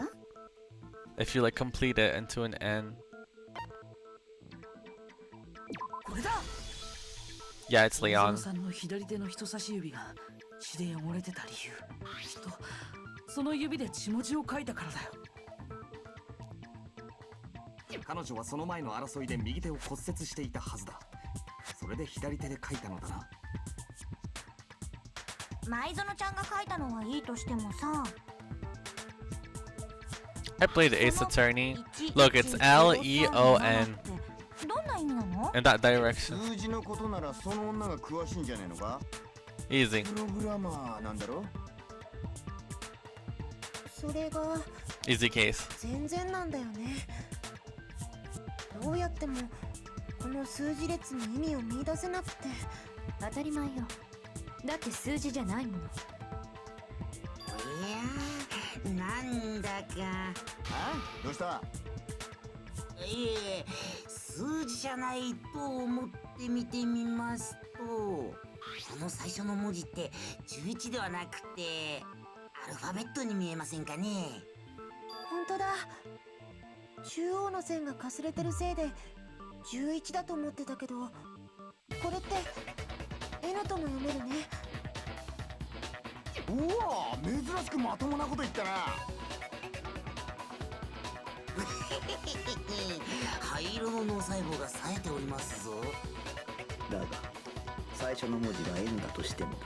Speaker 1: If you like complete it into an N. Yeah, it's Leon.
Speaker 3: 彼女はその前の争いで右手を骨折していたはずだ。それで左手で書いたのだな。
Speaker 2: 舞園ちゃんが書いたのはいいとしてもさ。
Speaker 1: I played Ace Attorney. Look, it's Leon.
Speaker 2: どんな意味なの?
Speaker 1: In that direction.
Speaker 8: 数字のことならその女が詳しいんじゃねえのか?
Speaker 1: Easy.
Speaker 8: プログラマーなんだろ?
Speaker 2: それが
Speaker 1: Easy case.
Speaker 2: 全然なんだよね。どうやってもこの数字列に意味を見出せなくて。
Speaker 14: 当たり前よ。だって数字じゃないもの。
Speaker 10: いやなんだか。
Speaker 8: あ？どうした？
Speaker 10: いえ、数字じゃないと思って見てみますと、この最初の文字って11ではなくてアルファベットに見えませんかね。
Speaker 2: 本当だ。中央の線がかすれてるせいで11だと思ってたけど、これって N とも読めるね。
Speaker 8: おお、珍しくまともなこと言ったな。
Speaker 10: 灰色の脳細胞が冴えておりますぞ。
Speaker 12: だが最初の文字が N だとしてもだ。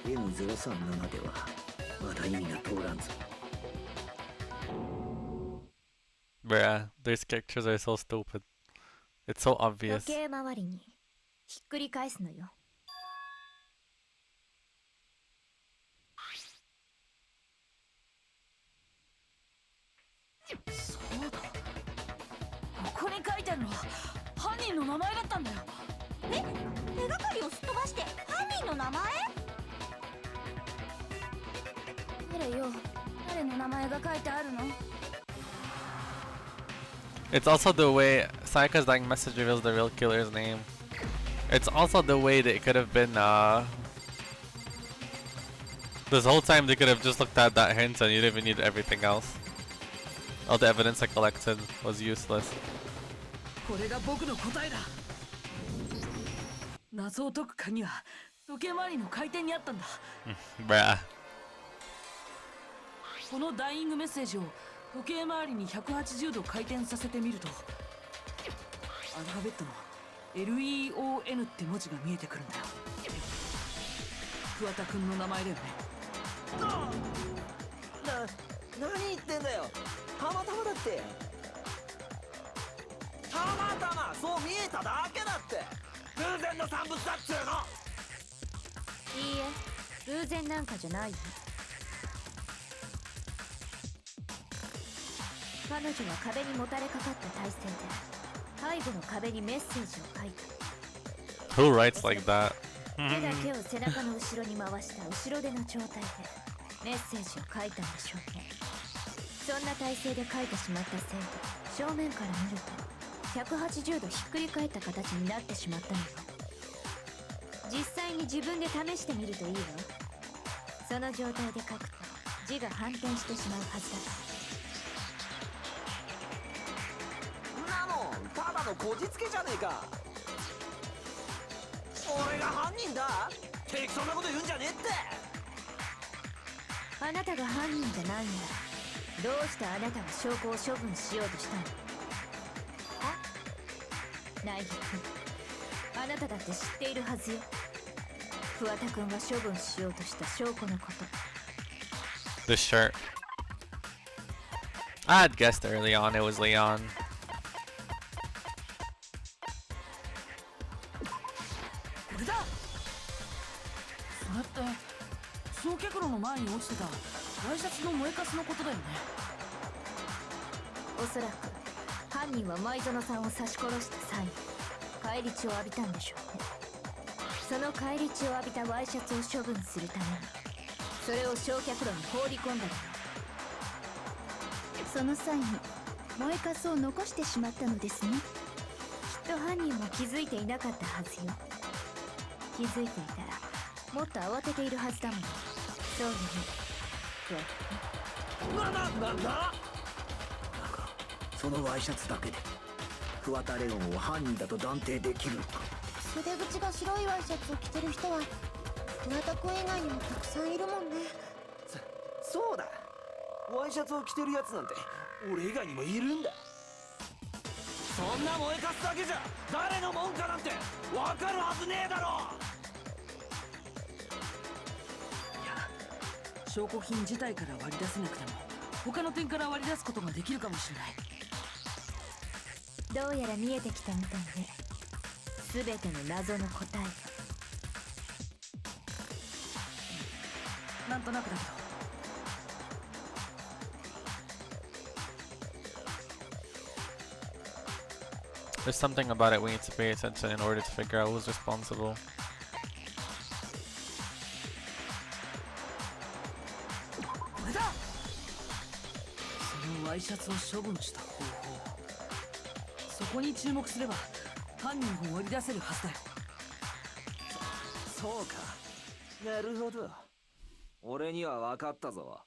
Speaker 12: N037 ではまだ意味が通らんぞ。
Speaker 1: Bruh, these characters are so stupid. It's so obvious.
Speaker 14: 時計回りにひっくり返すのよ。
Speaker 7: そうだ。ここに書いてあるのは犯人の名前だったんだよ。
Speaker 2: え、手がかりをすっ飛ばして犯人の名前？誰よ、誰の名前が書いてあるの
Speaker 1: It's also the way Sayaka's dying message reveals the real killer's name. It's also the way that it could have been, this whole time they could have just looked at that hint and you didn't even need everything else. All the evidence I collected was useless.
Speaker 7: これが僕の答えだ。謎を解く鍵は時計回りの回転にあったんだ。
Speaker 1: Bruh.
Speaker 7: このダイイングメッセージを時計回りに180度回転させてみると、アルファベットの LEON って文字が見えてくるんだよ。桑田くんの名前だよね。
Speaker 9: 何言ってんだよ。たまたまだって。たまたまそう見えただけだって。偶然の産物だっつうの。
Speaker 14: いいえ、偶然なんかじゃないよ。彼女は壁にもたれかかった体勢で背後の壁にメッセージを書いた。
Speaker 1: Who writes like that?
Speaker 14: 手だけを背中の後ろに回した後ろ手の状態でメッセージを書いたんでしょうね。そんな体勢で書いてしまったせいで正面から見ると180度ひっくり返った形になってしまったのよ。実際に自分で試してみるといいわ。その状態で書くと字が反転してしまうはずだから。
Speaker 9: ただのこじつけじゃねえか。俺が犯人だ。適当なこと言うんじゃねえって。
Speaker 14: あなたが犯人じゃないんだ。どうしてあなたは証拠を処分しようとしたの？ナイギ君、あなただって知っているはずよ。桑田君が処分しようとした証拠のこと。
Speaker 1: This shirt. I had guessed early on it was Leon.
Speaker 7: これだ。それって焼却炉の前に落ちてたワイシャツの燃えかすのことだよね。
Speaker 14: おそらく犯人は舞園さんを刺し殺した際に返り血を浴びたんでしょうね。その返り血を浴びたワイシャツを処分するためにそれを焼却炉に放り込んだのよ。
Speaker 13: その際に燃えかすを残してしまったのですね。
Speaker 14: きっと犯人も気づいていなかったはずよ。気づいていたらもっと慌てているはずだもの。そうよね、
Speaker 12: なんだそのワイシャツだけで桑田レオンを犯人だと断定できるのか。
Speaker 2: 袖口が白いワイシャツを着てる人は桑田君以外にもたくさんいるもんね。
Speaker 9: そうだ、ワイシャツを着てるやつなんて俺以外にもいるんだ。そんな燃えかすだけじゃ誰のもんかなんて分かるはずねえだろ。
Speaker 7: 証拠品自体から割り出せなくても他の点から割り出すことができるかもしれない。
Speaker 14: どうやら見えてきたみたいね、全ての謎の答えが。
Speaker 7: なんとなくだけど。
Speaker 1: There's something about it we need to pay attention in order to figure out who's responsible.
Speaker 7: これだ。そのワイシャツを処分した方法、そこに注目すれば犯人を割り出せるはずだよ。
Speaker 9: そうか、なるほど。俺には分かったぞ。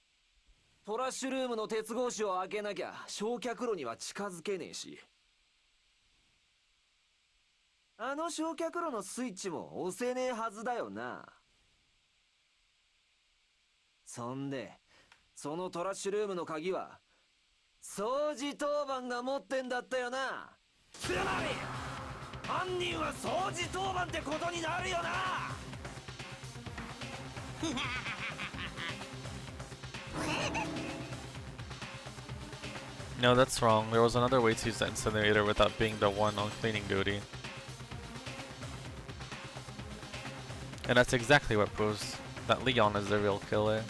Speaker 9: トラッシュルームの鉄格子を開けなきゃ焼却炉には近づけねえし、あの焼却炉のスイッチも押せねえはずだよな。そんでそのトラッシュルームの鍵は掃除当番が持ってんだったよな。つまり犯人は掃除当番ってことになるよな。
Speaker 1: No, that's wrong. There was another way to use the incinerator without being the one on cleaning duty. And that's exactly what proves that Leon is the real killer.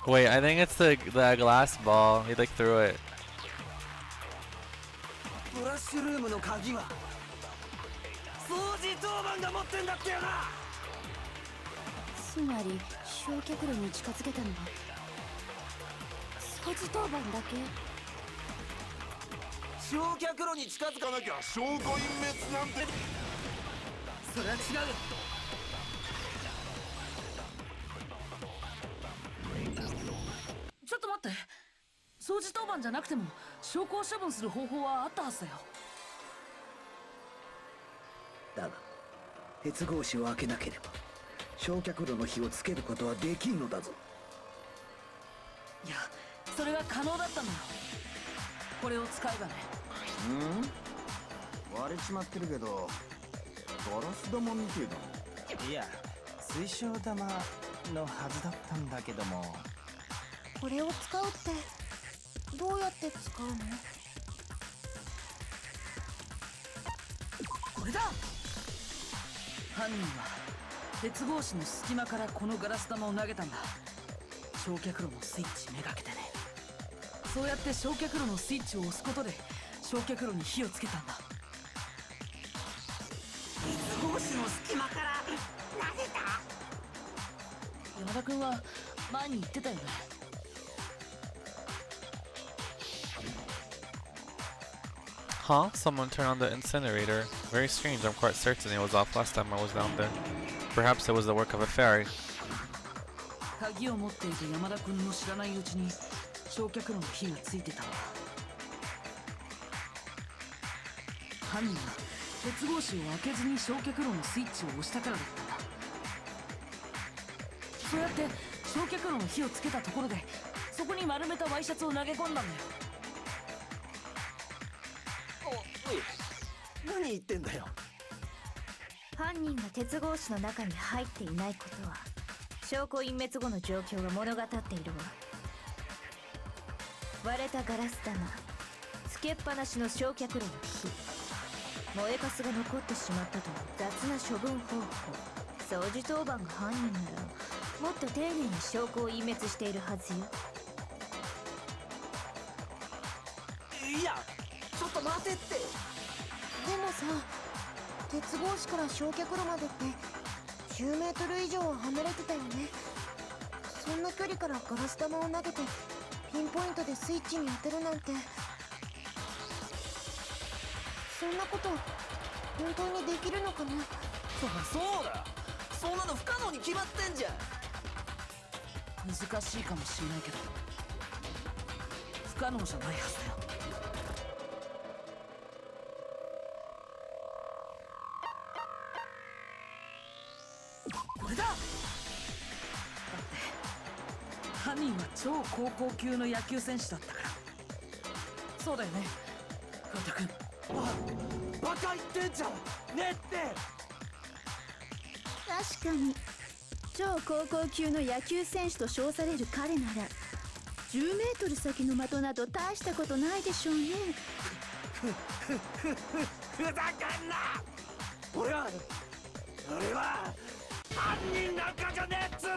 Speaker 1: Wait, I think it's the glass ball. He like threw it.
Speaker 9: トラッシュルームの鍵は掃除当番が持ってんだってよな。
Speaker 2: つまり焼却炉に近づけたのは掃除当番だけ。
Speaker 9: 焼却炉に近づかなきゃ証拠隠滅なんて。
Speaker 7: それは違う。ちょっと待って、掃除当番じゃなくても証拠を処分する方法はあったはずだよ。
Speaker 12: だが鉄格子を開けなければ焼却炉の火をつけることはできんのだぞ。
Speaker 7: いや、それは可能だったんだよ。これを使えばね。
Speaker 8: 割れちまってるけどガラス玉みてえだ。
Speaker 11: いや、水晶玉のはずだったんだけども。
Speaker 2: これを使うってどうやって使うの？
Speaker 7: これだ。犯人は鉄格子の隙間からこのガラス玉を投げたんだ。焼却炉のスイッチめがけてね。そうやって焼却炉のスイッチを押すことで焼却炉に火をつけたんだ。
Speaker 10: 鉄格子の隙間から投げた。
Speaker 7: 山田君は前に言ってたよね。
Speaker 1: Huh? Someone turned on the incinerator. Very strange. I'm quite certain it was off last time I was down there. Perhaps it was the work of a fairy.
Speaker 7: 鍵を持っていた山田君の知らないうちに焼却炉の火がついてたんだ。犯人は鉄格子を開けずに焼却炉のスイッチを押したからだったんだ。そうやって焼却炉の火をつけたところでそこに丸めたワイシャツを投げ込んだんだよ。
Speaker 9: おい、何言ってんだよ。
Speaker 14: 犯人が鉄格子の中に入っていないことは証拠隠滅後の状況が物語っているわ。割れたガラス玉、つけっぱなしの焼却炉の火、燃えかすが残ってしまったという雑な処分方法。掃除当番が犯人ならもっと丁寧に証拠を隠滅しているはずよ。
Speaker 9: いや、ちょっと待てって。
Speaker 2: でもさ、鉄格子から焼却炉までって9メートル以上離れてたよね。そんな距離からガラス玉を投げてピンポイントでスイッチに当てるなんて、そんなこと本当にできるのかな。
Speaker 9: そうだ、そんなの不可能に決まってんじゃん。
Speaker 7: 難しいかもしれないけど不可能じゃないはずだよ。これだ。だって犯人は超高校級の野球選手だったから。そうだよね、桑田君。
Speaker 9: バカ言ってんじゃんねって
Speaker 13: 確かに超高校級の野球選手と称される彼なら10メートル先の的など大したことないでしょうね。
Speaker 9: ふざけんな。俺は犯人なんかじゃねえっつうの。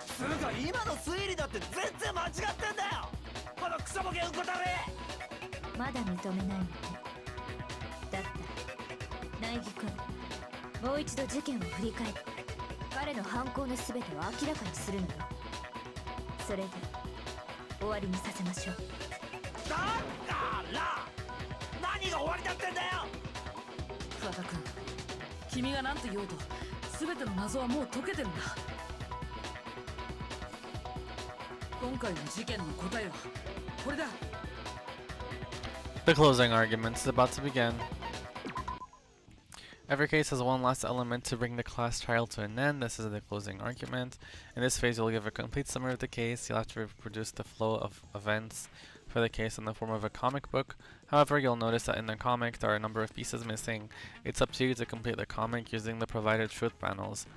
Speaker 9: つうか今の推理だって全然間違ってんだよ、このクソボケうんこだれ。
Speaker 14: まだ認めないのね。だったら苗木君、もう一度事件を振り返って彼の犯行の全てを明らかにするのよ。それで終わりにさせましょう。
Speaker 9: だから何が終わりだってんだよ。
Speaker 7: 桑田君、君が何て言おうと全ての謎はもう解けてるんだ。今回の事件の答えはこれだ。
Speaker 1: The closing argument is about to begin. Every case has one last element to bring the class trial to an end. This is the closing argument. In this phase, you'll give a complete summary of the case. You'll have to reproduce the flow of events for the case in the form of a comic book. However, you'll notice that in the comic, there are a number of pieces missing. It's up to you to complete the comic using the provided truth panels.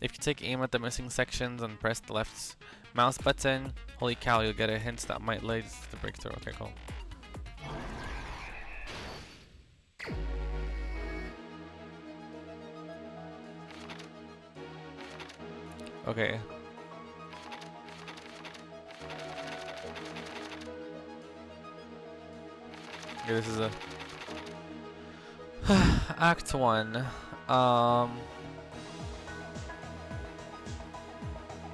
Speaker 1: If you take aim at the missing sections and press the left mouse button, holy cow, you'll get a hint that might lead to the breakthrough. Okay, cool. Okay. Okay, this is a Act 1.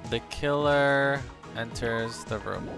Speaker 1: The killer enters the room.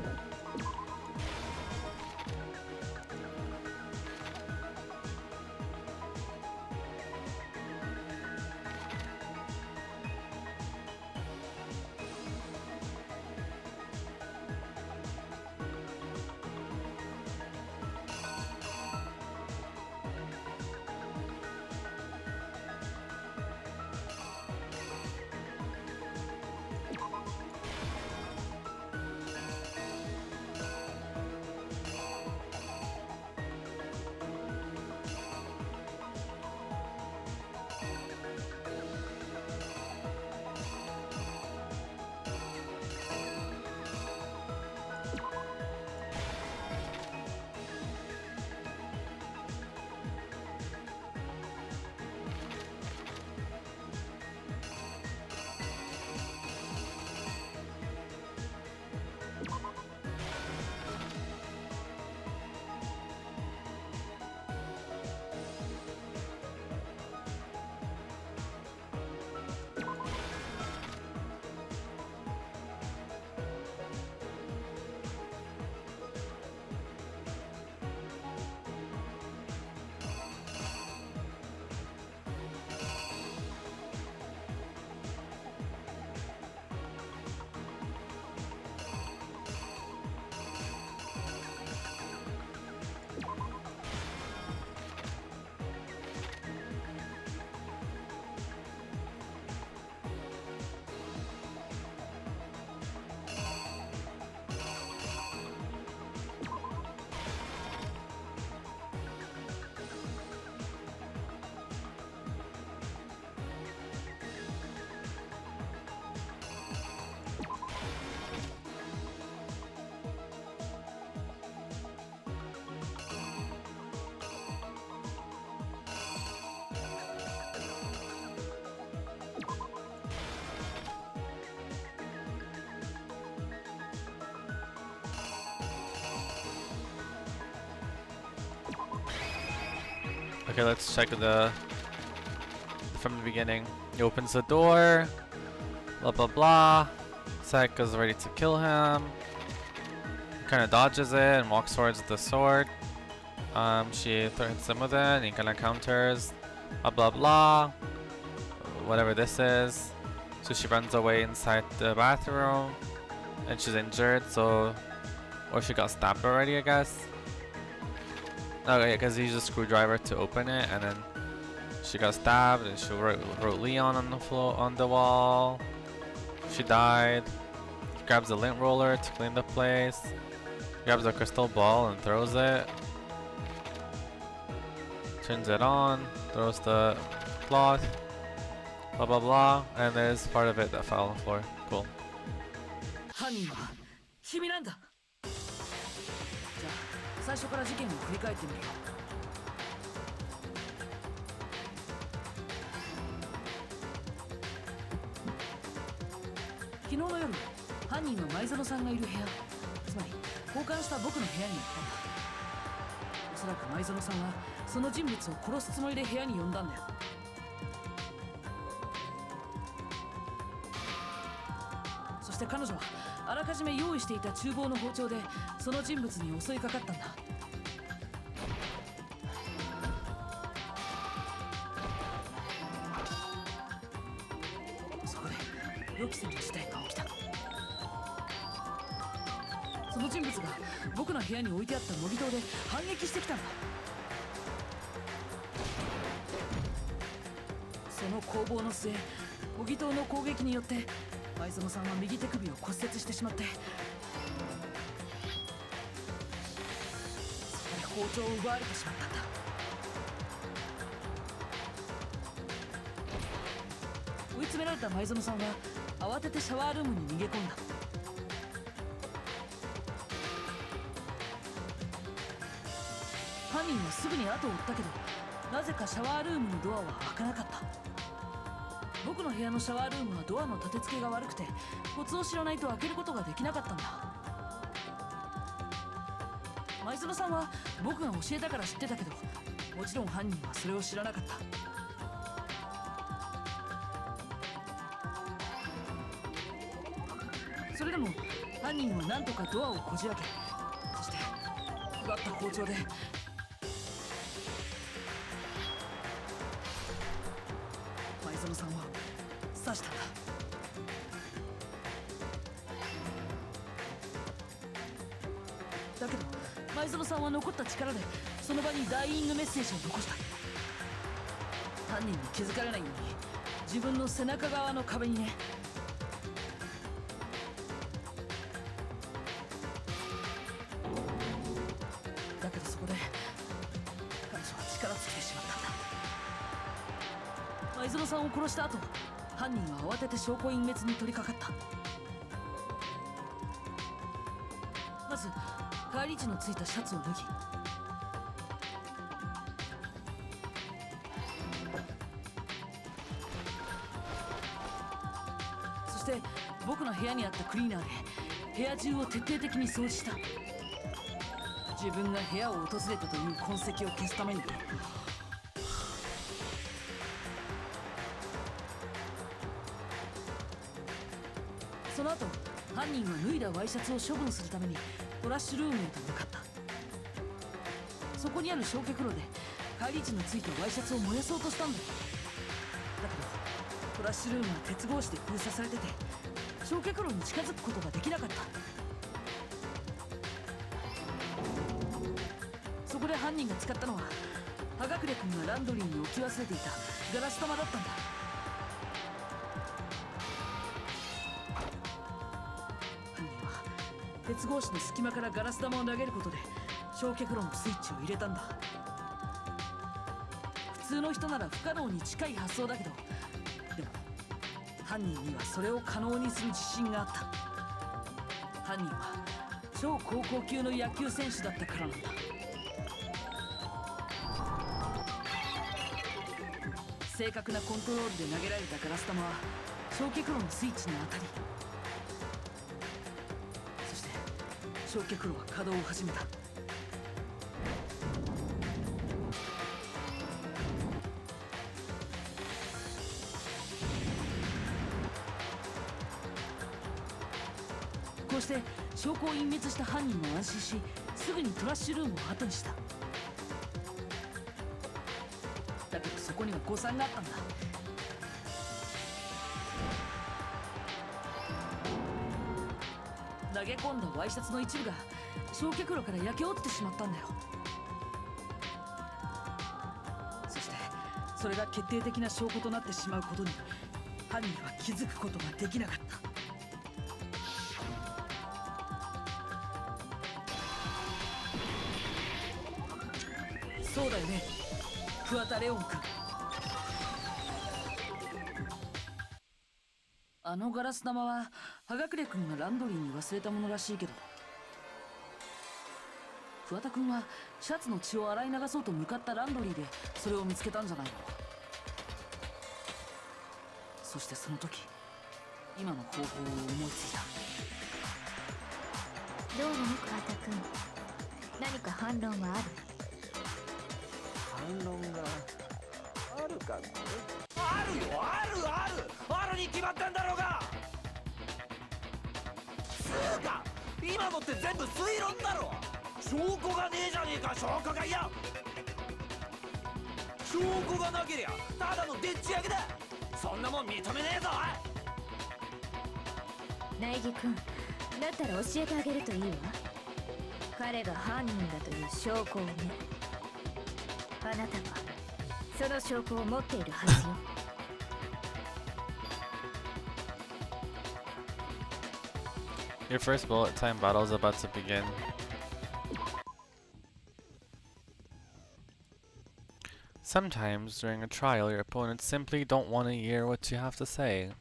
Speaker 1: Okay, let's check from the beginning. He opens the door. Blah blah blah. Sayaka's ready to kill him. Kind of dodges it and walks towards the sword. She threatens him with it and he kind of counters. Blah blah blah. Whatever this is. So she runs away inside the bathroom. And she's injured, so... Or she got stabbed already, I guess. Okay, because he used a screwdriver to open it, and then she got stabbed, and she wrote Leon on the floor, on the wall. She died. He grabs a lint roller to clean the place. Grabs a crystal ball and throws it. Turns it on. Throws the cloth. Blah blah blah. And there's part of it that fell on the floor. Cool.
Speaker 7: 犯人は君なんだ。じゃあ最初から事件を振り返ってみるよ。昨日の夜、犯人は前園さんがいる部屋、つまり交換した僕の部屋に行ったんだ。おそらく前園さんはその人物を殺すつもりで部屋に呼んだんだよ。そして彼女はあらかじめ用意していた厨房の包丁でその人物に襲いかかったんだ。そこで予期せぬ事態が起きた。その人物が僕の部屋に置いてあった模擬刀で反撃してきたんだ。その攻防の末、模擬刀の攻撃によって前園さんは右手首を骨折してしまって、そこで包丁を奪われてしまったんだ。追い詰められた前園さんは慌ててシャワールームに逃げ込んだ。犯人はすぐに後を追ったけど、なぜかシャワールームのドアは開かなかった。僕の部屋のシャワールームはドアの立て付けが悪くてコツを知らないと開けることができなかったんだ。前園さんは僕が教えたから知ってたけど、もちろん犯人はそれを知らなかった。それでも犯人は何とかドアをこじ開け、そして奪った包丁で前園さんを刺したんだ。だけど前園さんは残った力でその場にダイイングメッセージを残した。犯人に気づかれないように自分の背中側の壁にね。だけどそこで彼女は力尽きてしまったんだ。前園さんを殺した後、犯人は慌てて証拠隠滅に取り掛かった。まず帰り血のついたシャツを脱ぎ、そして僕の部屋にあったクリーナーで部屋中を徹底的に掃除した。自分が部屋を訪れたという痕跡を消すために。その後、犯人は脱いだワイシャツを処分するためにトラッシュルームへと向かった。そこにある焼却炉で帰り血のついたワイシャツを燃やそうとしたんだ。だけどトラッシュルームは鉄格子で封鎖されてて焼却炉に近づくことができなかった。そこで犯人が使ったのは葉隠君がランドリーに置き忘れていたガラス玉だったんだ。犯人は鉄格子の隙間からガラス玉を投げることで焼却炉のスイッチを入れたんだ。普通の人なら不可能に近い発想だけど、でも犯人にはそれを可能にする自信があった。犯人は超高校級の野球選手だったからなんだ。正確なコントロールで投げられたガラス玉は焼却炉のスイッチに当たり、そして焼却炉は稼働を始めた。うして証拠を隠滅した犯人も安心し、すぐにトラッシュルームを後にした。だけどそこには誤算があったんだ。投げ込んだワイシャツの一部が焼却炉から焼け落ちてしまったんだよ。そしてそれが決定的な証拠となってしまうことに犯人は気づくことができなかった。そうだよね、桑田レオン君。あのガラス玉は葉隠君がランドリーに忘れたものらしいけど、桑田君はシャツの血を洗い流そうと向かったランドリーでそれを見つけたんじゃないの。そしてその時今の方法を思いついた。
Speaker 14: どうなの桑田君、何か反論はある？
Speaker 9: 反論があるかね。あるよ、あるに決まってんだろうが。つうか今のって全部推論だろ。証拠がねえじゃねえか。証拠がいや、証拠がなけりゃただのでっち上げだ。そんなもん認めねえぞ。
Speaker 14: 苗木君、だったら教えてあげるといいわ。彼が犯人だという証拠をね。あなたはその証拠を持っているはずよ。
Speaker 1: Your first bullet time battle is about to begin. Sometimes during a trial, your opponents simply don't want to hear what you have to say.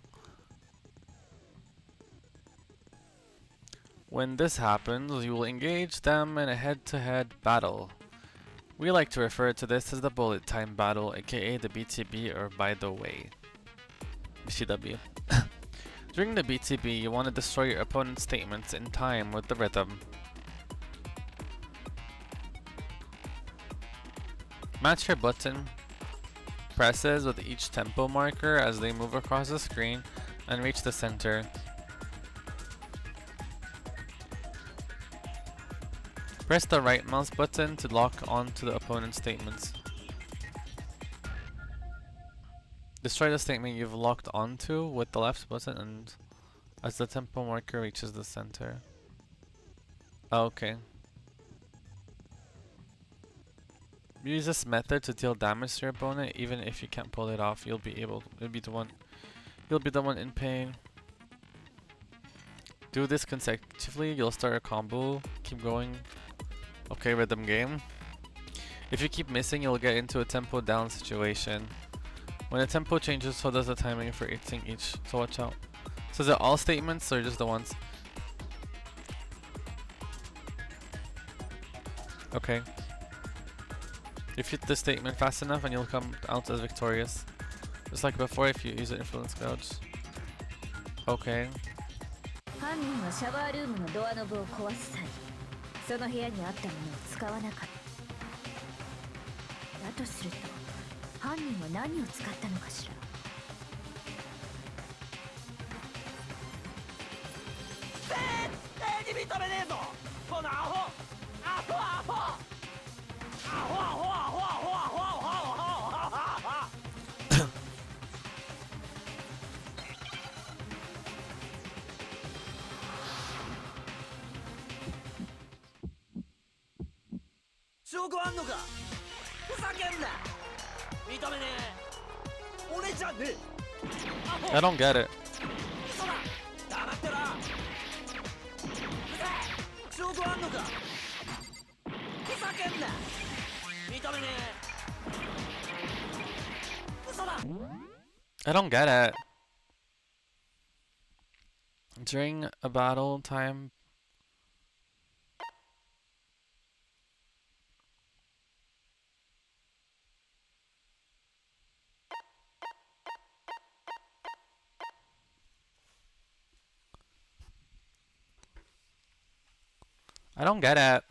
Speaker 1: When this happens, you will engage them in a head-to-head battle. We like to refer to this as the bullet time battle, aka the BTB, or by the way, BCW. During the BTB, you want to destroy your opponent's statements in time with the rhythm. Match your button presses with each tempo marker as they move across the screen and reach the center. Press the right mouse button to lock onto the opponent's statements. Destroy the statement you've locked onto with the left button and as the tempo marker reaches the center. Okay. Use this method to deal damage to your opponent. Even if you can't pull it off, you'll be the one in pain. Do this consecutively, you'll start a combo. Keep going. Okay, rhythm game. If you keep missing, you'll get into a tempo down situation. When the tempo changes, so does the timing for each, so watch out. So is it all statements or just the ones? Okay. If you hit the statement fast enough and you'll come out as victorious. Just like before if you use the influence gouge. Okay.
Speaker 14: 犯人はシャワールームのドアノブを壊す際、その部屋にあったものを使わなかった。だとすると、犯人は何を使ったのかしら。
Speaker 9: 絶対に認めねえぞ、このアホ、アホアホ、アホアホアホアホアホアホアホアホア。証拠あんのか。ふざけんな。認めねえ。俺じゃねえ。
Speaker 1: I don't get it.
Speaker 9: 嘘だ。黙ってろ。証拠あんのか。ふざけんな。認めねえ。嘘だ。
Speaker 1: I don't get it. During a battle time. I don't get it.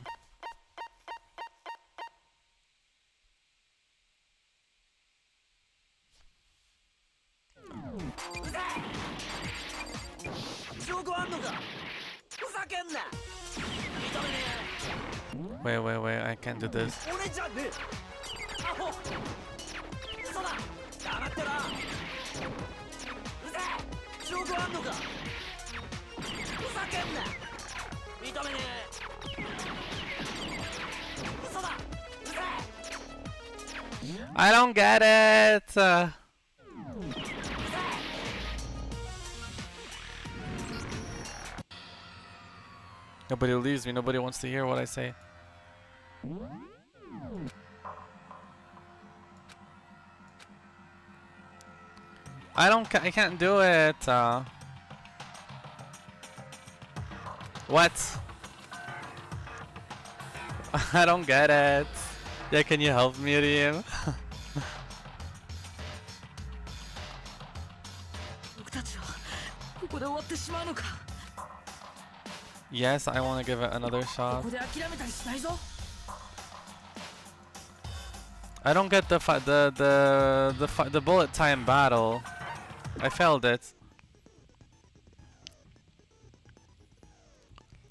Speaker 1: Wait, wait, wait, I can't do this. I don't get it! Nobody leaves me, nobody wants to hear what I say. I can't do it. What? I don't get it. Yeah, can you help me, Riem? Yes, I want to give it another shot. I don't get the bullet time battle. I failed it.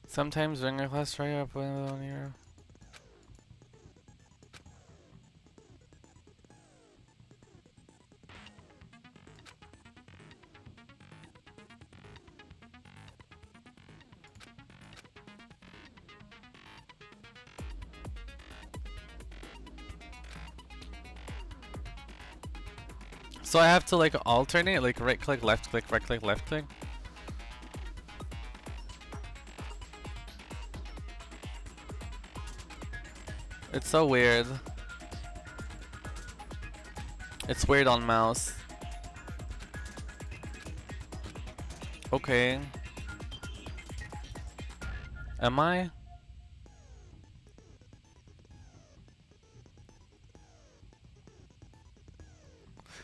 Speaker 1: Sometimes during a class try up on here. So I have to like alternate, like right click, left click, right click, left click. It's so weird. It's weird on mouse. Okay. Am I?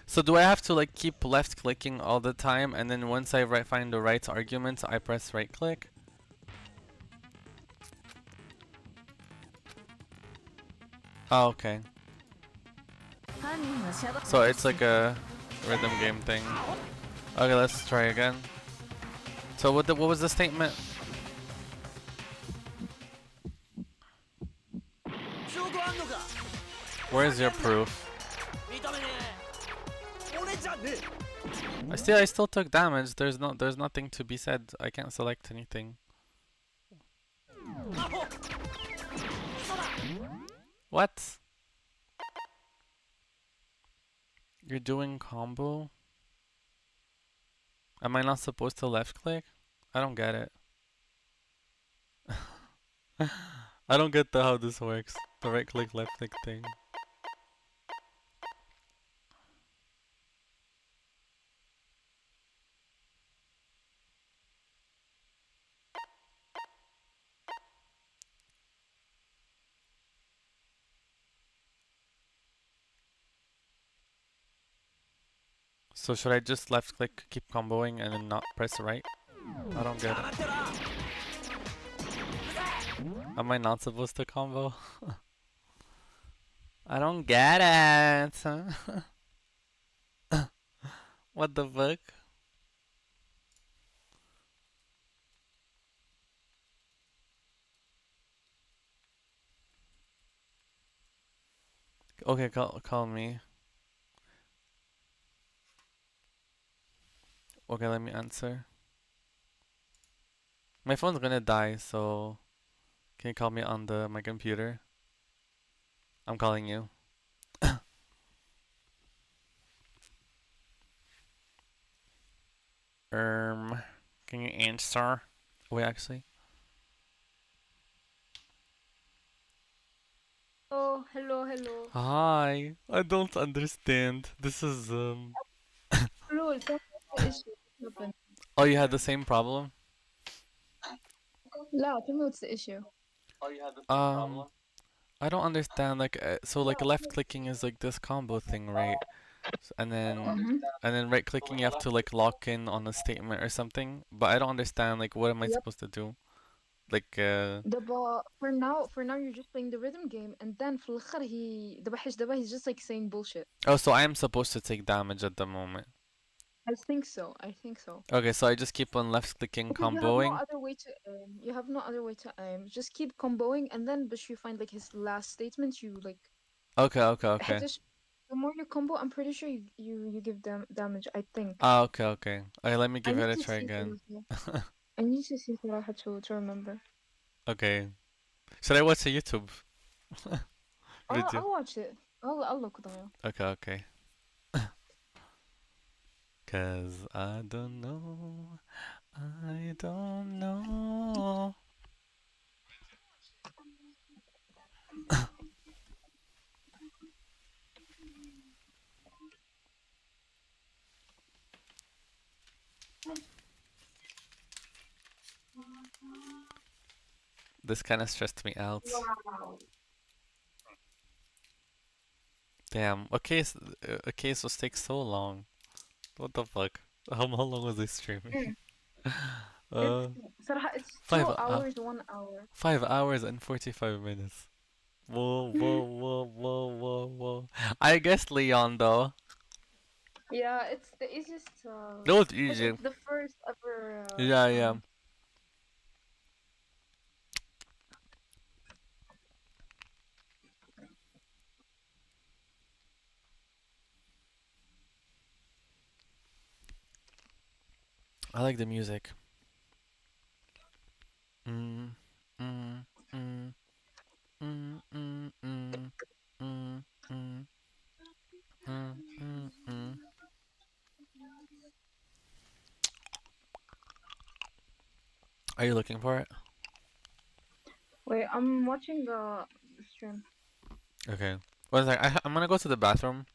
Speaker 1: So do I have to like keep left clicking all the time, and then once I find the right argument, I press right click? Oh, okay. So it's like a rhythm game thing. Okay, let's try again. So what was the statement? Where's your proof? I still took damage. There's nothing to be said. I can't select anything. What? You're doing combo? Am I not supposed to left click? I don't get it. I don't get how this works. The right click, left click thing. So should I just left click, keep comboing, and then not press right? I don't get it. Am I not supposed to combo? I don't get it. What the fuck? Okay, call me. Okay, let me answer. My phone's gonna die, so can you call me on my computer? I'm calling you. Can you answer? Wait, actually.
Speaker 15: Oh, hello.
Speaker 1: Hi. I don't understand. This is
Speaker 15: Hello, tell me what's the issue. What happened?
Speaker 1: Oh, you had the same problem?
Speaker 15: La, tell me what's the issue.
Speaker 1: I don't understand. Like, so like left clicking is like this combo thing, right? And then right clicking you have to like lock in on a statement or something. But I don't understand. Like, what am I supposed to do? Like,
Speaker 15: For now you're just playing the rhythm game, and then في الآخر he's just like saying bullshit.
Speaker 1: Oh, so I am supposed to take damage at the moment.
Speaker 15: I think so. I think so.
Speaker 1: Okay, so I just keep on left clicking
Speaker 15: Because you have no
Speaker 1: comboing.
Speaker 15: other way to aim. You have no other way to aim. Just keep comboing, and then but you find like his last statement. You like
Speaker 1: Okay, okay, okay.
Speaker 15: the more you combo, I'm pretty sure you give them damage. I think.
Speaker 1: Ah, okay, okay. Okay, let me
Speaker 15: I
Speaker 1: give
Speaker 15: need
Speaker 1: it a
Speaker 15: to
Speaker 1: try
Speaker 15: see
Speaker 1: again.
Speaker 15: I need to see صراحة to remember.
Speaker 1: Okay. Should I watch a YouTube video?
Speaker 15: I'll watch it. I'll look them.
Speaker 1: Okay, okay. Cause I don't know. I don't know. This kind of stressed me out. Damn. Okay, okay, so takes so long. What the fuck? How long was I streaming?
Speaker 15: It's 2
Speaker 1: 5
Speaker 15: hours, 1 hour.
Speaker 1: 5 hours and 45 minutes. Whoa, whoa, whoa, whoa, whoa, whoa. I guess Leon though.
Speaker 15: Yeah, it's the easiest.
Speaker 1: That was
Speaker 15: 'Cause
Speaker 1: easy.
Speaker 15: it's the first ever.
Speaker 1: Yeah, yeah. I like the music. Mm, mm, mm, mm, mm, mm, mm, mm, mm. Are you looking for it?
Speaker 15: Wait, I'm watching the stream.
Speaker 1: Okay. One sec. I'm gonna go to the bathroom.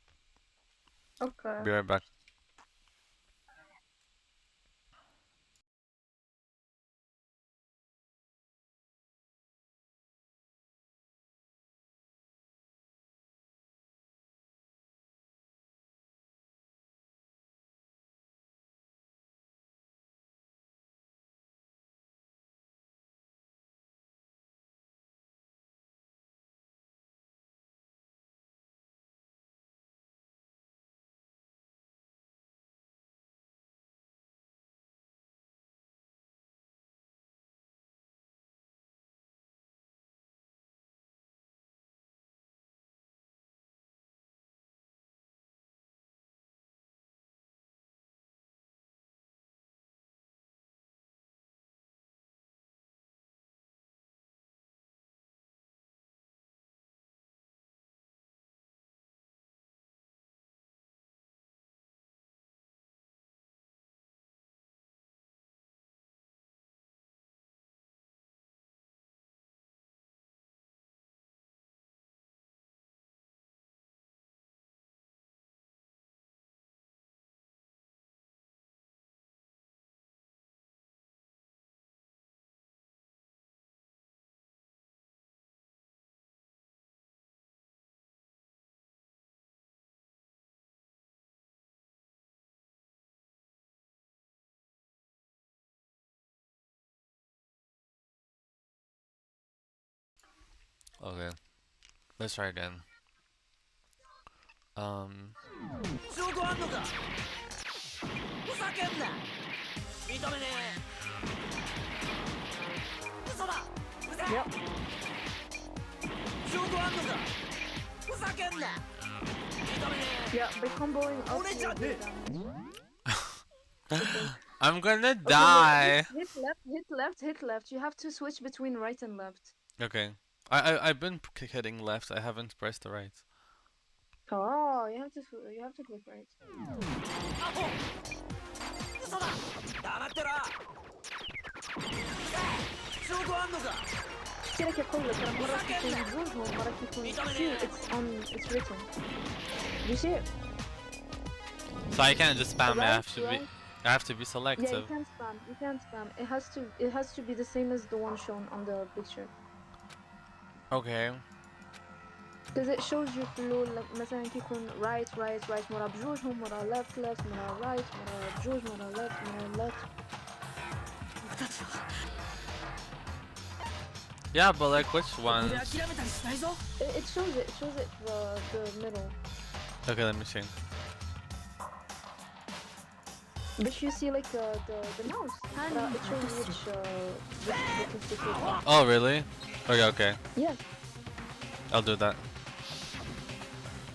Speaker 15: Okay.
Speaker 1: Be right back. Okay. Let's try again.
Speaker 9: 証拠あんのかふざけんな認めねえ嘘だうぜ証拠あんのかふざけんな認めねえ
Speaker 15: Yeah, by comboing up.
Speaker 9: 俺じゃねえ
Speaker 1: I'm gonna die.
Speaker 15: Hit left, hit left, hit left. You have to switch between right and left.
Speaker 1: Okay. I've been hitting left. I haven't pressed the right.
Speaker 15: Oh, you have to click right.
Speaker 9: 嘘だ黙ってろ証拠あんのか
Speaker 15: كده كل ترى مرات يكون يجوز ومرات يكون see it's written. You see it?
Speaker 1: So I can't just spam.
Speaker 15: Right,
Speaker 1: I have to be
Speaker 15: Yeah,
Speaker 1: selective.
Speaker 15: you can't spam. You can't spam. It has to be the same as the one shown on the picture.
Speaker 1: Okay.
Speaker 15: Because it shows you فلول مثلا كيكون right مرة بجوج هم مرة left مرة right مرة بجوج مرة left مرة left.
Speaker 1: Yeah, but like which ones?
Speaker 15: It shows it the middle.
Speaker 1: Okay, let me see.
Speaker 15: But you see like the mouse. It shows which institute.
Speaker 1: Oh, really? Okay, okay.
Speaker 15: Yeah.
Speaker 1: I'll do that.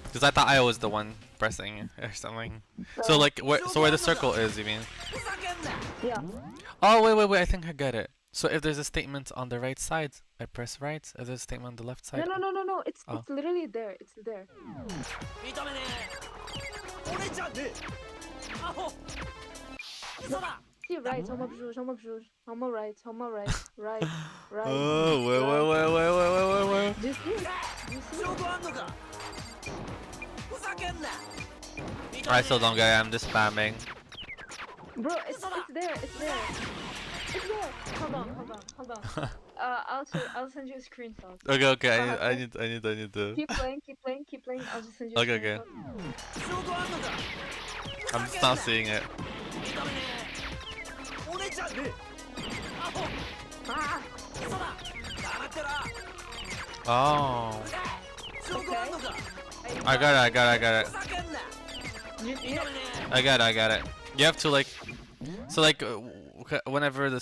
Speaker 1: Because I thought I was the one pressing or something. So like, where the circle is, you mean?
Speaker 15: Yeah.
Speaker 1: Oh, wait, I think I get it. So if there's a statement on the right side, I press right. If there's a statement on the left side...
Speaker 15: No. It's literally there. It's there. See, right, homo right, right.
Speaker 1: Oh, wait.
Speaker 15: Do you see it?
Speaker 1: I still don't get it, I'm just spamming.
Speaker 15: Bro, it's there. It's there. Hold on. I'll send you a screenshot.
Speaker 1: Okay, I need to...
Speaker 15: Keep playing. I'll just send you a
Speaker 1: Okay. I'm just not seeing it. Oh.
Speaker 15: Okay.
Speaker 1: I got it. I got it. You have to like... So like, whenever the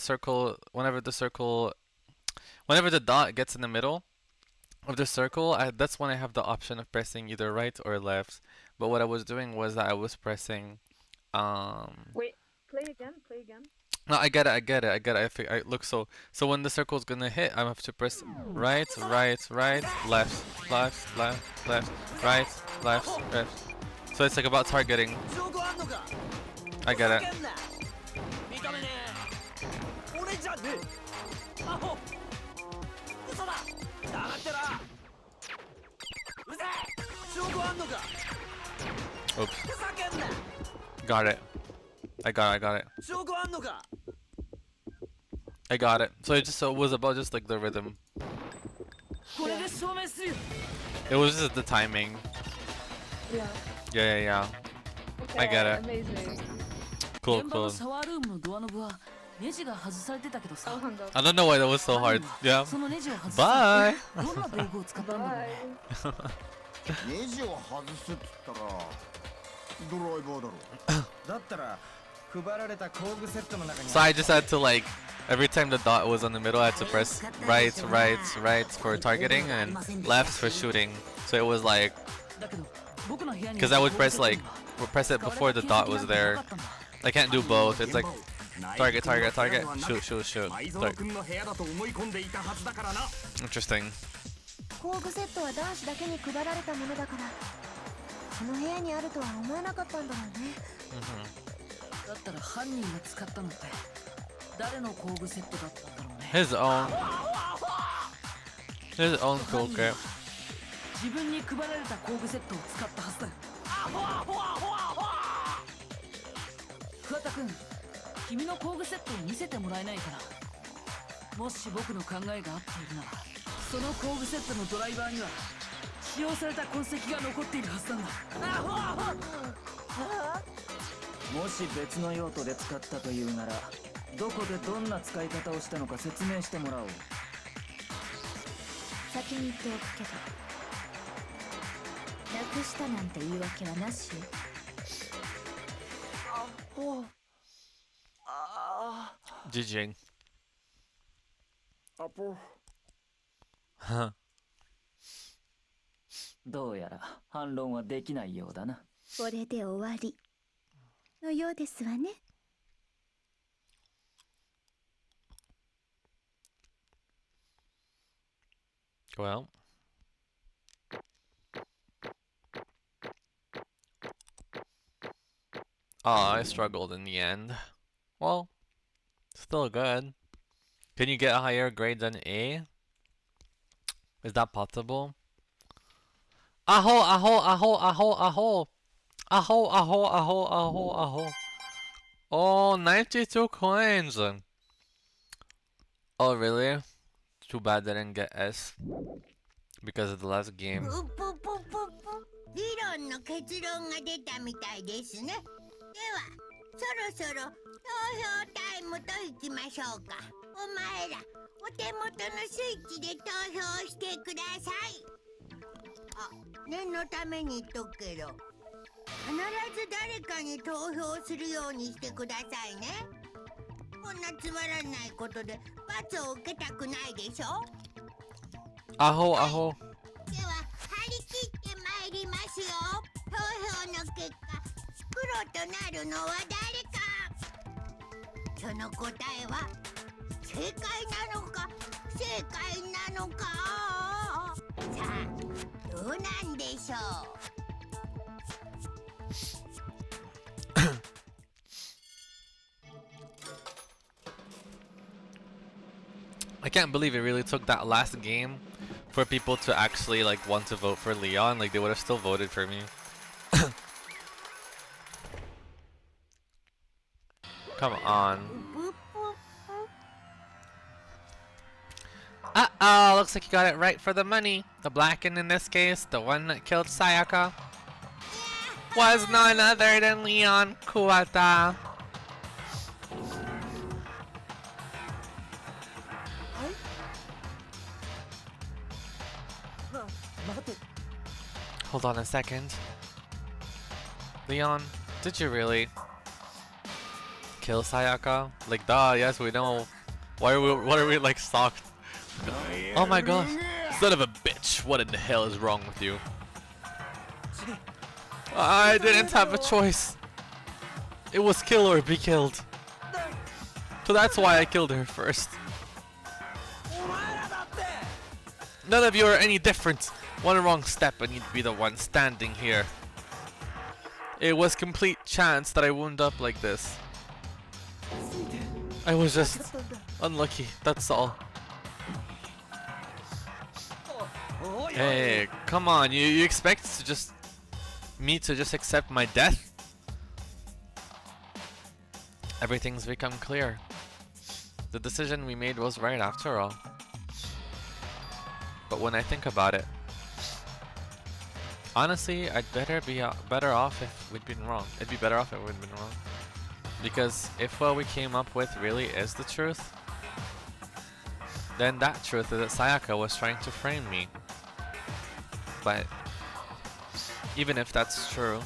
Speaker 1: dot gets in the middle of the circle, that's when I have the option of pressing either right or left. But what I was doing was that I was pressing...
Speaker 15: Wait, play again.
Speaker 1: No, I get it. Look, so when the circle's gonna hit, I have to press right, left, right, left. So it's like about targeting. I get it. Oops. Got it. I got it. I got it. So it was about just like the rhythm. It was just the timing. Yeah.
Speaker 15: Okay,
Speaker 1: I get it.
Speaker 15: Amazing.
Speaker 1: Cool. I don't know why that was so hard. Yeah. Bye.
Speaker 8: ネジを外すっつったらドライバーだろ
Speaker 11: だったら配られた工具セットの中に
Speaker 1: So I just had to like, every time the dot was on the middle, I had to press right for targeting and left for shooting. So it was like, because I would press it before the dot was there. I can't do both. It's like target, shoot. Interesting.
Speaker 2: 工具セットは男子だけに配られたものだからその部屋にあるとは思えなかったんだろうね。
Speaker 7: だったら犯人が使ったのって誰の工具セットだったんだろうね。
Speaker 1: His own toolkit.
Speaker 7: 自分に配られた工具セットを使ったはずだよ。桑田君、君の工具セットを見せてもらえないかな。もし僕の考えが合っているなら。その工具セットのドライバーには使用された痕跡が残っているはずなんだ。もし別の用途で使ったというなら、どこでどんな使い方をしたのか説明してもらおう。
Speaker 14: 先に言っておくけど、なくしたなんて言い訳はなしよ。
Speaker 1: GG.
Speaker 5: どうやら反論はできないようだな。
Speaker 2: これで終わりのようですわね。
Speaker 1: Well. I struggled in the end. Well, still good. Can you get a higher grade than A? Is that possible? Aho. Oh, 92 coins. Oh, really? Too bad I didn't get S. Because of the last game.
Speaker 4: 理論の結論が出たみたいですね。では、そろそろ投票タイムといきましょうか。お前ら、お手元のスイッチで投票してください。あ、念のために言っとくけど、ず誰かに投票するようにしてくださいね。こんなつまらないことで罰を受けたくないでしょ。
Speaker 1: Aho, aho.
Speaker 4: では張り切って参りますよ。投票の結果、黒となるのは誰か。その答えは正解なのか不正解なのか。さあどうなんでしょう。
Speaker 1: I can't believe it really took that last game for people to actually like want to vote for Leon. Like they would have still voted for me. Come on. Uh-oh, looks like you got it right for the money. The Blacken in this case, the one that killed Sayaka, was none other than Leon Kuwata. Hold on a second. Leon, did you really kill Sayaka? Like, duh, yes, we know. What are we like shocked? Oh my gosh. Son of a bitch, what in the hell is wrong with you? I didn't have a choice. It was kill or be killed. So that's why I killed her first. None of you are any different. One wrong step and you'd be the one standing here. It was complete chance that I wound up like this. I was just unlucky, that's all. Hey, come on, you expect to just me to just accept my death? Everything's become clear. The decision we made was right after all. But when I think about it, honestly, I'd better off if we'd been wrong. It'd be better off if we'd been wrong. Because if what we came up with really is the truth, then that truth is that Sayaka was trying to frame me. But even if that's true,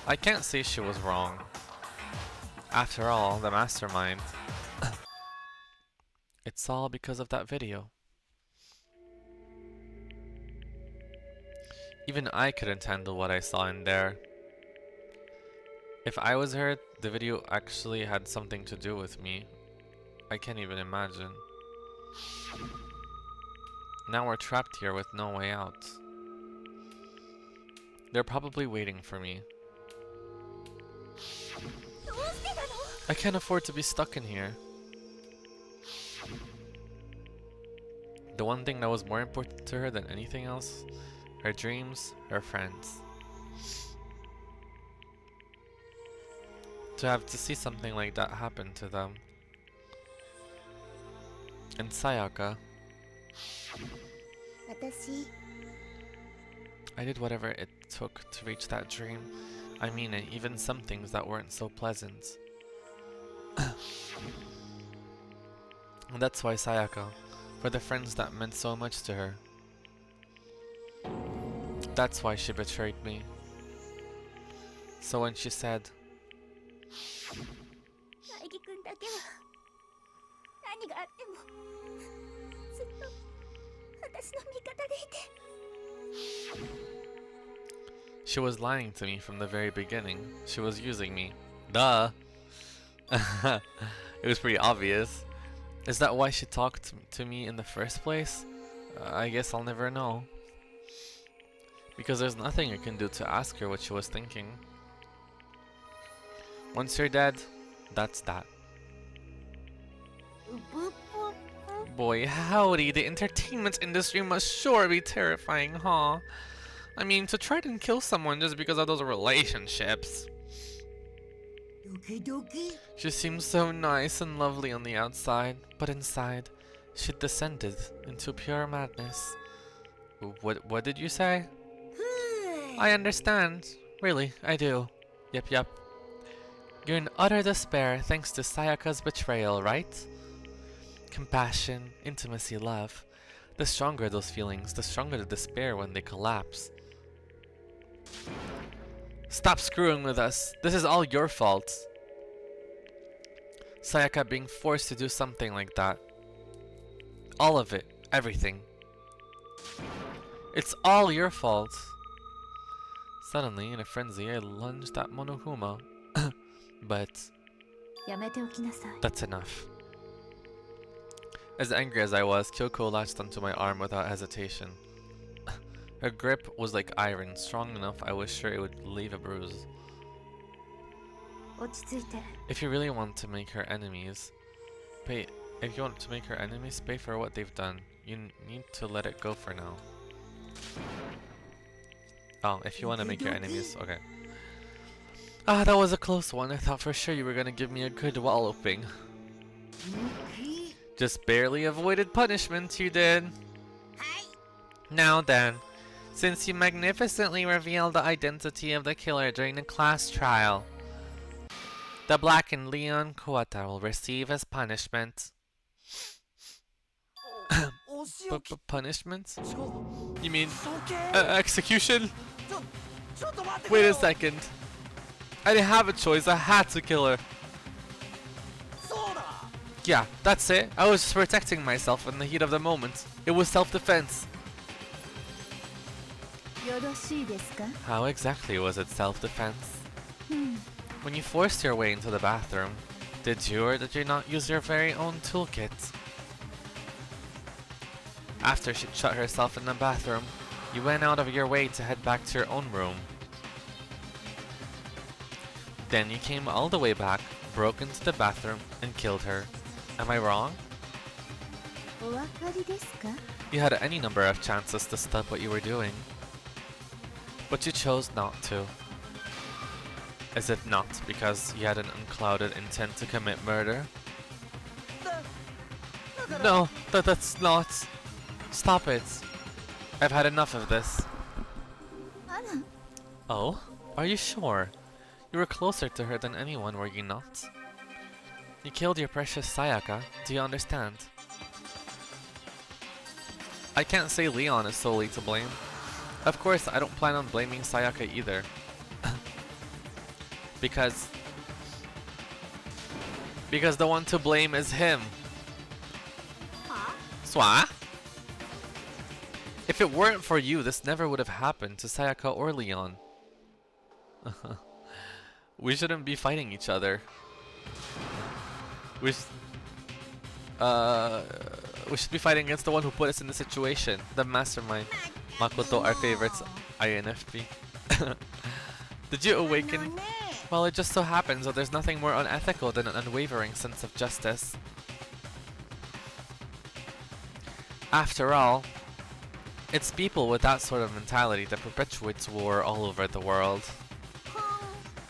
Speaker 1: I can't say she was wrong. After all, the mastermind. It's all because of that video. Even I couldn't handle what I saw in there. If I was her, the video actually had something to do with me. I can't even imagine. Now we're trapped here with no way out. They're probably waiting for me. I can't afford to be stuck in here. The one thing that was more important to her than anything else, her dreams, her friends. To have to see something like that happen to them. And Sayaka, I did whatever it took to reach that dream. I mean it, even some things that weren't so pleasant. And that's why Sayaka, for the friends that meant so much to her. That's why she betrayed me. So when she said, she was lying to me from the very beginning. She was using me. Duh! It was pretty obvious. Is that why she talked to me in the first place? I guess I'll never know. Because there's nothing I can do to ask her what she was thinking. Once you're dead, that's that. Boy, howdy, the entertainment industry must sure be terrifying, huh? I mean, to try and kill someone just because of those relationships. She seemed so nice and lovely on the outside, but inside, she'd descended into pure madness. What did you say? I understand. Really, I do. Yep. You're in utter despair thanks to Sayaka's betrayal, right? Compassion, intimacy, love. The stronger those feelings, the stronger the despair when they collapse. Stop screwing with us. This is all your fault. Sayaka being forced to do something like that. All of it. Everything. It's all your fault. Suddenly, in a frenzy, I lunged at Monohuma. But that's enough. As angry as I was, Kyoko latched onto my arm without hesitation. Her grip was like iron, strong enough I was sure it would leave a bruise. If you really want to make her enemies, pay for what they've done. You need to let it go for now. Oh, if you want to make your enemies, okay. Ah, that was a close one. I thought for sure you were gonna give me a good walloping. Just barely avoided punishment, you did. Now then, since you magnificently revealed the identity of the killer during the class trial, the blackened Leon Kuwata will receive as punishment. Punishment? You mean execution? Wait a second. I didn't have a choice. I had to kill her. Yeah, that's it. I was just protecting myself in the heat of the moment. It was self-defense. How exactly was it self-defense? When you forced your way into the bathroom, did you or did you not use your very own toolkit? After she'd shut herself in the bathroom, you went out of your way to head back to your own room. Then you came all the way back, broke into the bathroom, and killed her. Am I wrong? You had any number of chances to stop what you were doing, but you chose not to. Is it not because you had an unclouded intent to commit murder? No, that's not. Stop it. I've had enough of this. Oh? Are you sure? You were closer to her than anyone, were you not? You killed your precious Sayaka. Do you understand? I can't say Leon is solely to blame. Of course, I don't plan on blaming Sayaka either. Because the one to blame is him. Swa? If it weren't for you, this never would have happened to Sayaka or Leon. We shouldn't be fighting each other. We should be fighting against the one who put us in the situation. The mastermind. Makoto, our favorites, INFP. Did you awaken? Well, it just so happens that there's nothing more unethical than an unwavering sense of justice. After all, it's people with that sort of mentality that perpetuates war all over the world.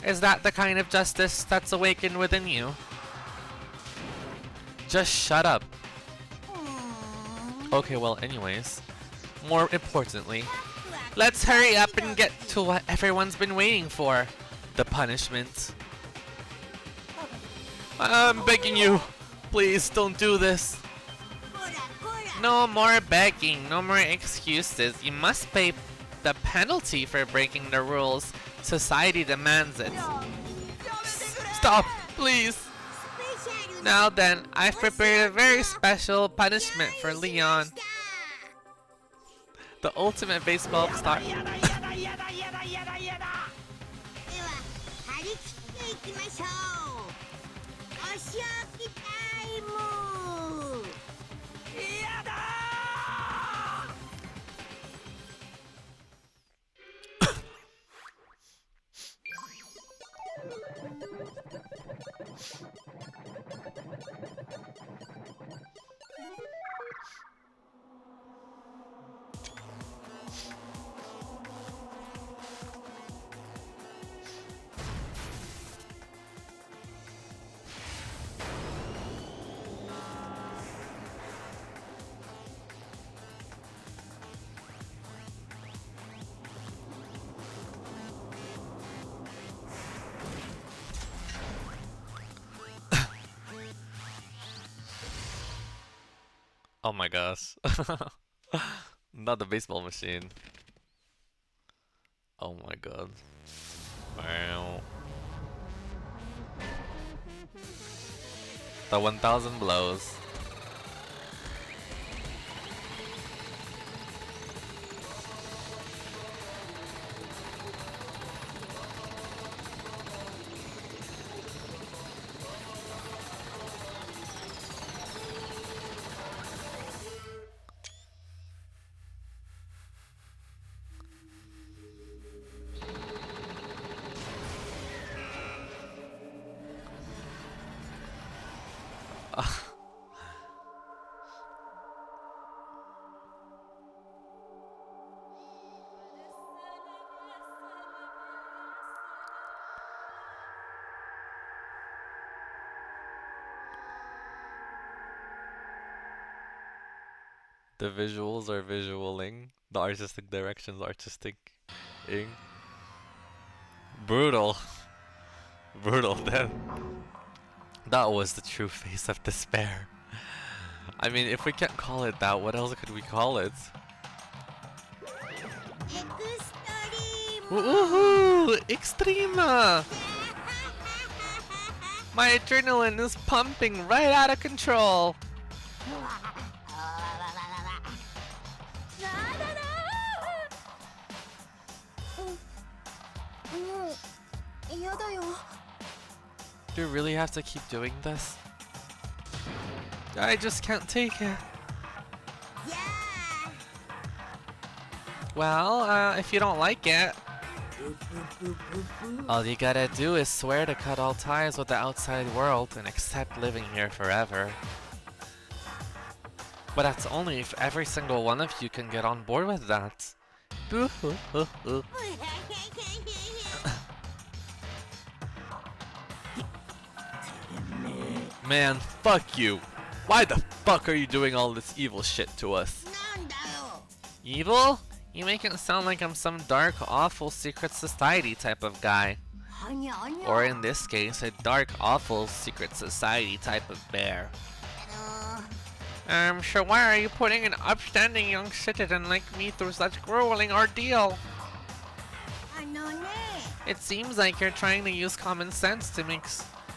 Speaker 1: Is that the kind of justice that's awakened within you? Just shut up. Okay, well, anyways, more importantly, let's hurry up and get to what everyone's been waiting for. The punishment. I'm begging you, please don't do this. No more begging, no more excuses. You must pay the penalty for breaking the rules. Society demands it. Stop, please. Now then, I've prepared a very special punishment for Leon. The ultimate baseball star. Oh my gosh. Not the baseball machine. Oh my god. Wow. The 1000 blows. The visuals are visualing. The artistic directions artistic-ing. Brutal. Brutal death. That was the true face of despair. I mean, if we can't call it that, what else could we call it? Woohoo! Extrema! My adrenaline is pumping right out of control! Do you really have to keep doing this? I just can't take it. Well, if you don't like it, all you gotta do is swear to cut all ties with the outside world and accept living here forever. But that's only if every single one of you can get on board with that. Boo-hoo-hoo-hoo. Man, fuck you. Why the fuck are you doing all this evil shit to us? Evil? You make it sound like I'm some dark, awful secret society type of guy. Or in this case, a dark, awful secret society type of bear. So why are you putting an upstanding young citizen like me through such grueling ordeal? It seems like you're trying to use common sense to make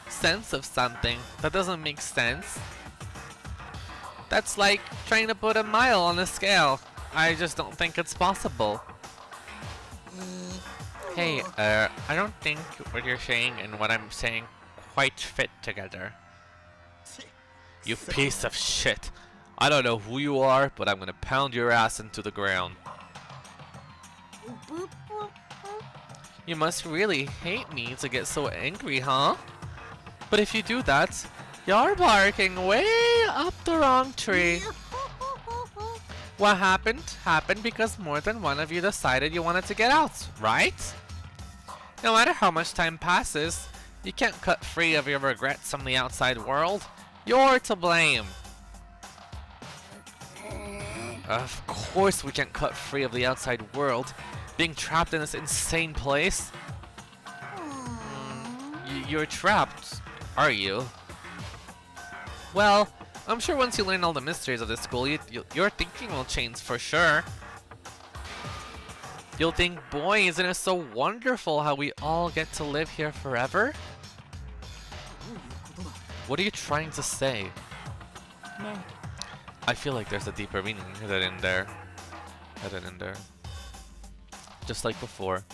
Speaker 1: sense of something that doesn't make sense. That's like trying to put a mile on a scale. I just don't think it's possible. Hey, I don't think what you're saying and what I'm saying quite fit together. You piece of shit. I don't know who you are, but I'm gonna pound your ass into the ground. You must really hate me to get so angry, huh? But if you do that, you're barking way up the wrong tree. What happened because more than one of you decided you wanted to get out, right? No matter how much time passes, you can't cut free of your regrets from the outside world. You're to blame. Of course we can't cut free of the outside world. Being trapped in this insane place. You're trapped, are you? Well, I'm sure once you learn all the mysteries of this school, your thinking will change for sure. You'll think, boy, isn't it so wonderful how we all get to live here forever? What are you trying to say? I feel like there's a deeper meaning hidden in there. Just like before.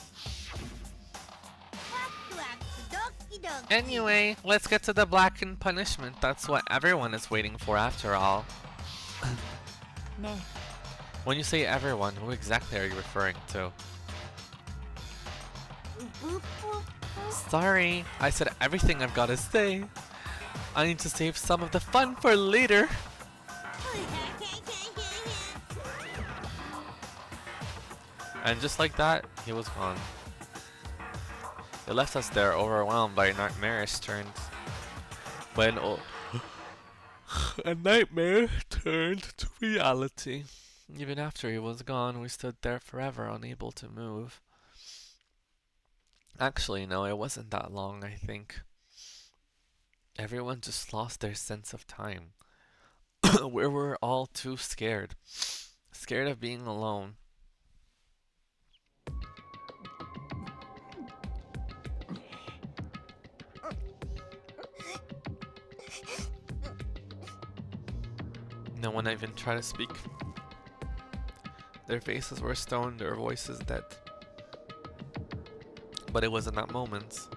Speaker 1: Anyway, let's get to the blackened punishment. That's what everyone is waiting for after all. When you say everyone, who exactly are you referring to? Sorry, I said everything I've got to say. I need to save some of the fun for later. And just like that, he was gone. It left us there overwhelmed by nightmarish turns. When a nightmare turned to reality. Even after he was gone, we stood there forever, unable to move. Actually, no, it wasn't that long, I think. Everyone just lost their sense of time. We were all too scared. Scared of being alone. No one even tried to speak. Their faces were stone, their voices dead. But it was in that moment.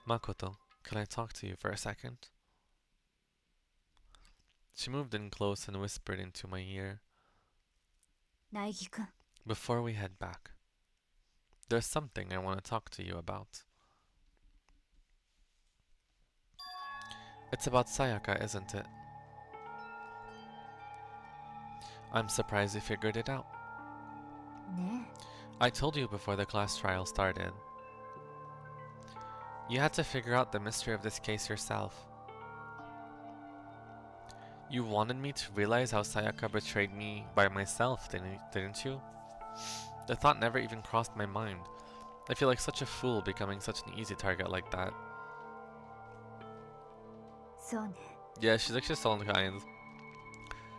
Speaker 1: Makoto, can I talk to you for a second? She moved in close and whispered into my ear. Before we head back, there's something I want to talk to you about. It's about Sayaka, isn't it? I'm surprised you figured it out. I told you before the class trial started. You had to figure out the mystery of this case yourself. You wanted me to realize how Sayaka betrayed me by myself, didn't you? The thought never even crossed my mind. I feel like such a fool becoming such an easy target like that. Yeah, she's actually so unkind.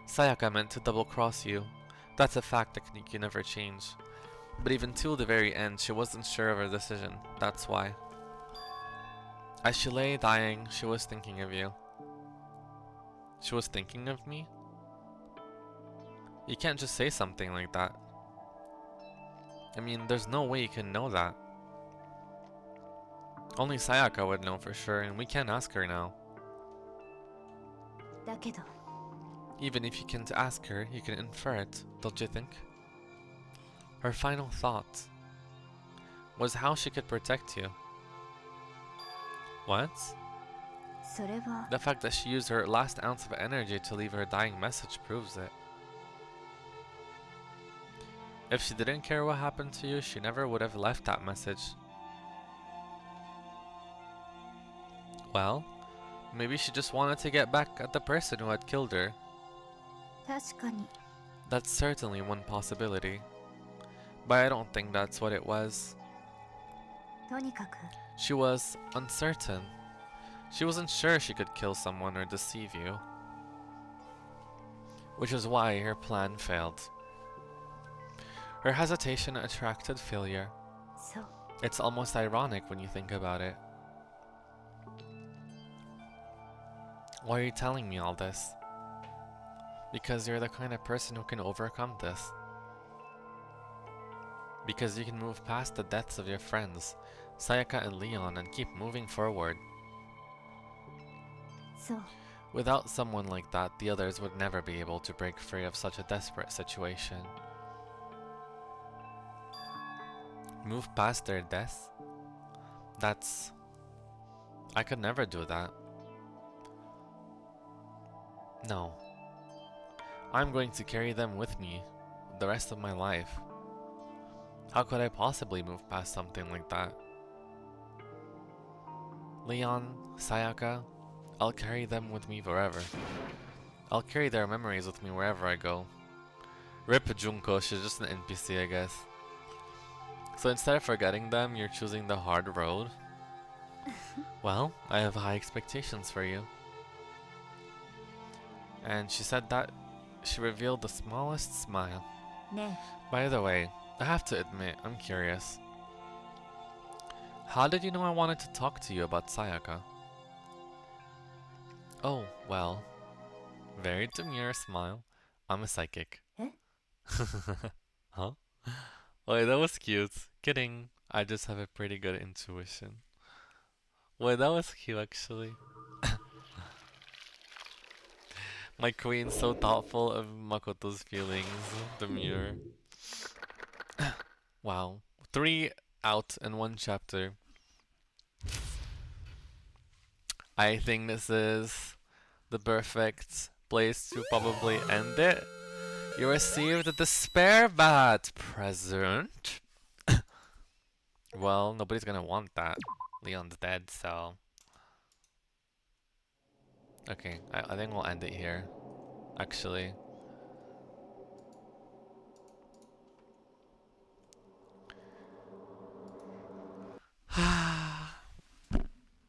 Speaker 1: Sayaka meant to double-cross you. That's a fact that you can never change. But even till the very end, she wasn't sure of her decision. That's why. As she lay dying, she was thinking of you. She was thinking of me? You can't just say something like that. I mean, there's no way you can know that. Only Sayaka would know for sure, and we can't ask her now. Even if you can't ask her, you can infer it, don't you think? Her final thought was how she could protect you. What? The fact that she used her last ounce of energy to leave her dying message proves it. If she didn't care what happened to you, she never would have left that message. Well, maybe she just wanted to get back at the person who had killed her. That's certainly one possibility. But I don't think that's what it was. She was uncertain. She wasn't sure she could kill someone or deceive you. Which is why her plan failed. Her hesitation attracted failure. It's almost ironic when you think about it. Why are you telling me all this? Because you're the kind of person who can overcome this. Because you can move past the deaths of your friends, Sayaka and Leon, and keep moving forward. Without someone like that, the others would never be able to break free of such a desperate situation. Move past their deaths? I could never do that. No. I'm going to carry them with me the rest of my life. How could I possibly move past something like that? Leon, Sayaka, I'll carry them with me forever. I'll carry their memories with me wherever I go. RIP Junko, she's just an NPC, I guess. So instead of forgetting them, you're choosing the hard road? Well, I have high expectations for you. And she said that she revealed the smallest smile. By the way, I have to admit, I'm curious. How did you know I wanted to talk to you about Sayaka? Oh, well. Very demure smile. I'm a psychic. Huh? Wait, that was cute. Kidding. I just have a pretty good intuition. Wait, that was cute actually. My queen's so thoughtful of Makoto's feelings. Demure. Wow. 3 out in 1 chapter. I think this is the perfect place to probably end it. You received a despair bat present. Well, nobody's gonna want that. Leon's dead, so... Okay, I think we'll end it here. Actually.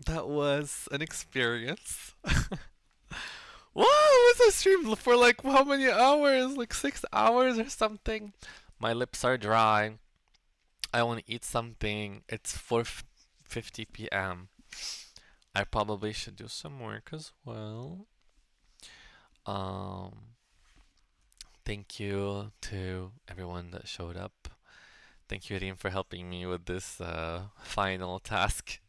Speaker 1: That was an experience. Wow, was a stream for like how many hours? Like 6 hours or something? My lips are dry. I want to eat something. It's 4:50 p.m. I probably should do some work as well. Um, thank you to everyone that showed up. Thank you, Reem, for helping me with this final task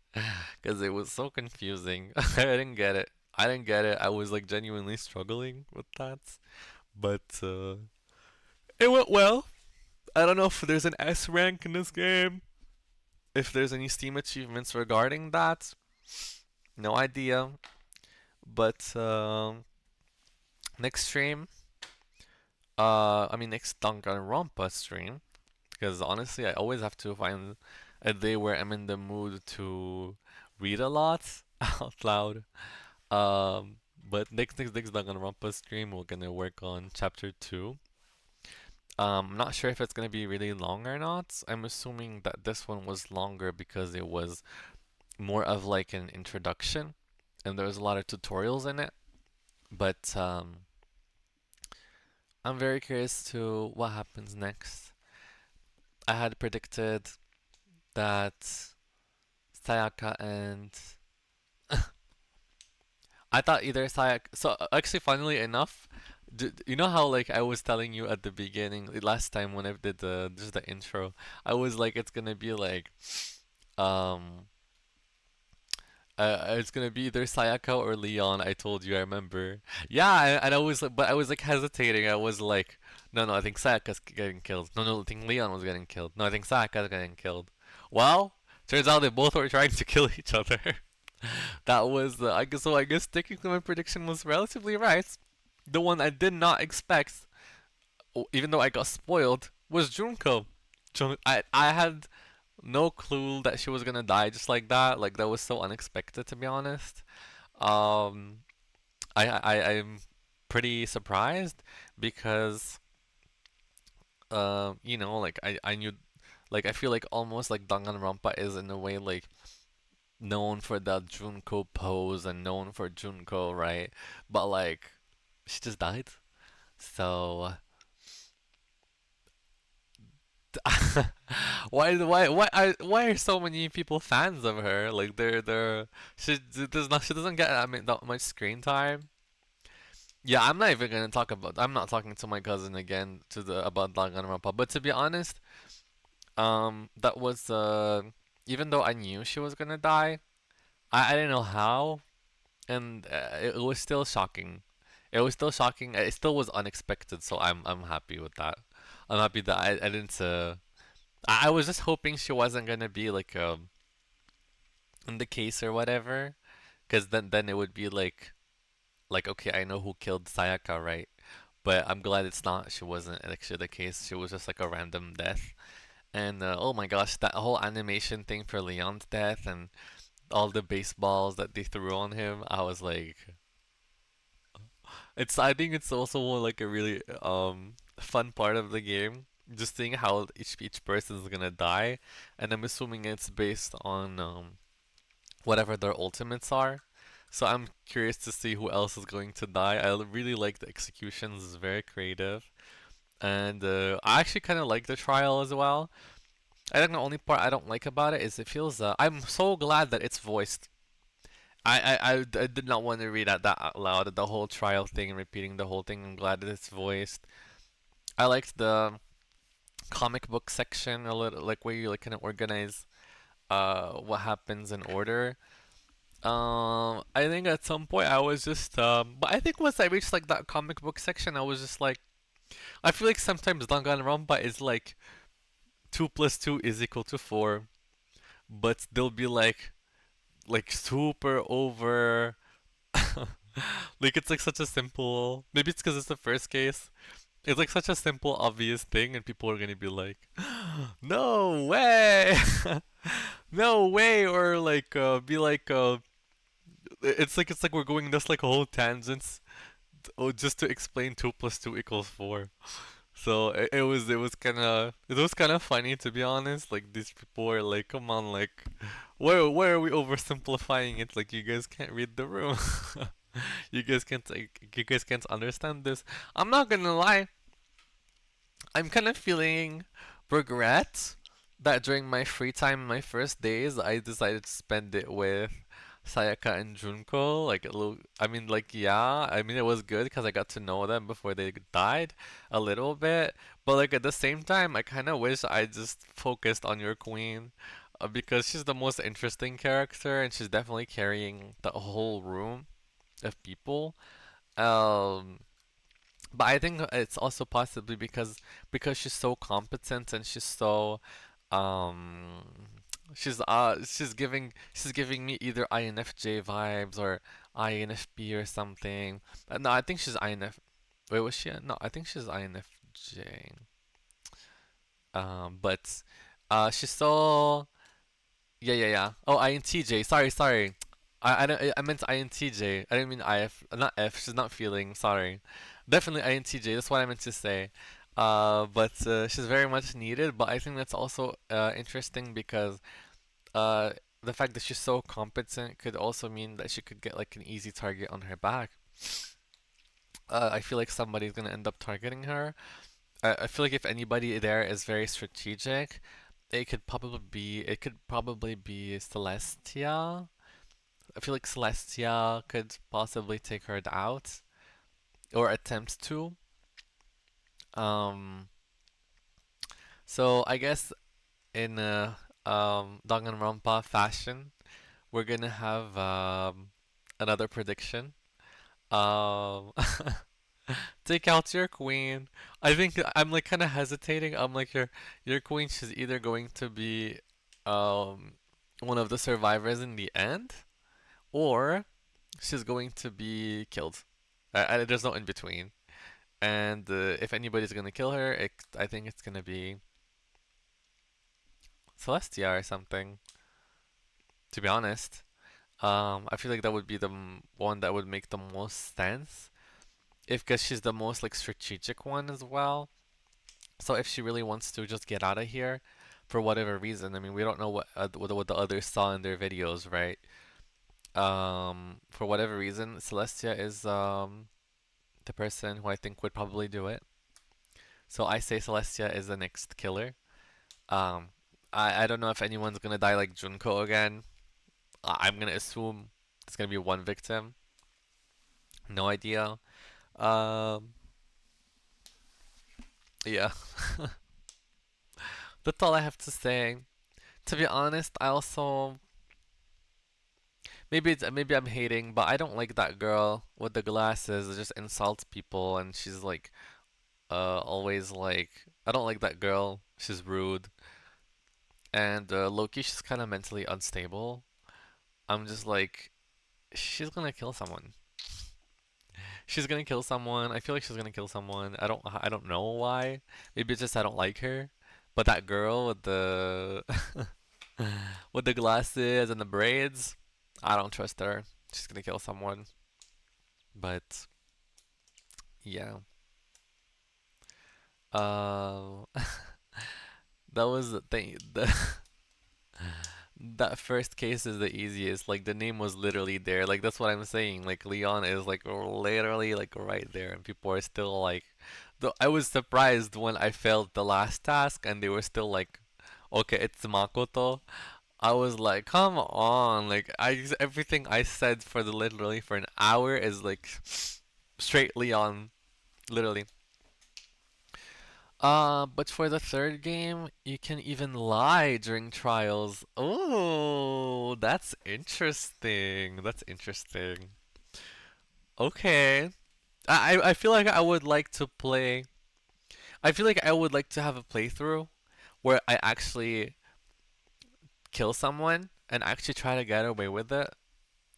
Speaker 1: because it was so confusing. I didn't get it. I didn't get it. I was like genuinely struggling with that, but it went well. I don't know if there's an S rank in this game. If there's any Steam achievements regarding that, no idea. But next stream, I mean next Danganronpa stream, because honestly, I always have to find a day where I'm in the mood to read a lot out loud. But next Danganronpa stream, we're gonna work on chapter 2. I'm not sure if it's gonna be really long or not. I'm assuming that this one was longer because it was more of like an introduction, and there was a lot of tutorials in it. But I'm very curious to what happens next. I had predicted that Sayaka and I thought either Sayaka. So actually, funnily enough, you know how like I was telling you at the beginning last time when I did just the intro, I was like it's gonna be like um it's gonna be either Sayaka or Leon. I told you, I remember. Yeah, and I was like, but I was like hesitating. I was like, no, no, I think Sayaka's getting killed. No, no, I think Leon was getting killed. No, I think Sayaka's getting killed. Well, turns out they both were trying to kill each other. That was I guess so. I guess technically my prediction was relatively right. The one I did not expect, even though I got spoiled, was Junko. I had no clue that she was gonna die just like that. Like that was so unexpected, to be honest. Um, I'm pretty surprised because you know, like I knew, like I feel like almost like Danganronpa is in a way like known for the Junko pose and known for Junko, right? But like she just died. So why are so many people fans of her? Like they're she doesn't get I mean that much screen time. Yeah, I'm not even gonna talk about. I'm not talking to my cousin again to the about Danganronpa. But to be honest, that was even though I knew she was gonna die, I didn't know how, and it was still shocking. It was still shocking. It still was unexpected, so I'm happy with that. I'm happy that I didn't. I was just hoping she wasn't gonna be like in the case or whatever, because then it would be like okay, I know who killed Sayaka, right? But I'm glad it's not. She wasn't actually the case. She was just like a random death. And oh my gosh, that whole animation thing for Leon's death and all the baseballs that they threw on him, I was like, it's. I think it's also like a really fun part of the game. Just seeing how each person is gonna die, and I'm assuming it's based on whatever their ultimates are. So I'm curious to see who else is going to die. I really like the executions; it's very creative, and I actually kind of like the trial as well. I think the only part I don't like about it is it feels. I'm so glad that it's voiced. I did not want to read that out loud. The whole trial thing and repeating the whole thing. I'm glad that it's voiced. I liked the comic book section a little, like where you like kind of organize what happens in order. I think at some point I was just but I think once I reached like that comic book section, I was just like, I feel like sometimes Danganronpa is like 2 plus 2 is equal to 4, but they'll be like super over. Like it's like such a simple. Maybe it's because it's the first case. It's like such a simple, obvious thing, and people are gonna be like, "No way, no way," or like be like, it's like we're going just like a whole tangents, just to explain 2 plus 2 equals 4. So it was kind of funny, to be honest. Like these people are like, come on, like why are we oversimplifying it? Like you guys can't read the room. You guys can't understand this. I'm not gonna lie. I'm kind of feeling regret that during my free time, my first days, I decided to spend it with Sayaka and Junko. Like a little, I mean, like yeah, I mean it was good because I got to know them before they died a little bit. But like at the same time, I kind of wish I just focused on your queen, because she's the most interesting character and she's definitely carrying the whole room of people. Um, but I think it's also possibly because she's so competent and she's so um she's giving me either INFJ vibes or INFP or something. No, I think she's INF. Wait, was she? No, I think she's INFJ. But she's so yeah, yeah, yeah. Oh, INTJ. Sorry, sorry. I meant INTJ. I didn't mean IF. Not F. She's not feeling. Sorry. Definitely INTJ. That's what I meant to say. But she's very much needed. But I think that's also interesting because uh, the fact that she's so competent could also mean that she could get like an easy target on her back. I feel like somebody's gonna end up targeting her. I feel like if anybody there is very strategic, it could probably be Celestia. I feel like Celestia could possibly take her out or attempt to. Um, so I guess in Danganronpa fashion, we're gonna have another prediction. Um, take out your queen. I think I'm like kind of hesitating. I'm like your queen. She's either going to be um one of the survivors in the end, or she's going to be killed. There's no in between. And if anybody's gonna kill her, I think it's gonna be Celestia or something. To be honest, I feel like that would be the one that would make the most sense. If because she's the most like strategic one as well. So if she really wants to just get out of here, for whatever reason, I mean we don't know what the others saw in their videos, right? For whatever reason, Celestia is the person who I think would probably do it. So I say Celestia is the next killer. Um, I don't know if anyone's gonna die like Junko again. I'm gonna assume it's gonna be one victim. No idea. Um, yeah. That's all I have to say. To be honest, I also maybe I'm hating, but I don't like that girl with the glasses that just insults people and she's like always like I don't like that girl. She's rude. And Loki, she's kind of mentally unstable. I'm just like she's gonna kill someone. She's gonna kill someone. I feel like she's gonna kill someone. I don't know why. Maybe it's just I don't like her. But that girl with the with the glasses and the braids, I don't trust her. She's gonna kill someone. But yeah. Uh, that was the thing. That first case is the easiest. Like the name was literally there. Like that's what I'm saying. Like Leon is like literally like right there, and people are still like. Though I was surprised when I failed the last task, and they were still like, "Okay, it's Makoto." I was like, "Come on!" Like everything I said for the literally for an hour is like straight Leon, literally. But for the third game, you can even lie during trials. Oh, that's interesting. That's interesting. Okay. I feel like I would like to play. I feel like I would like to have a playthrough where I actually kill someone and actually try to get away with it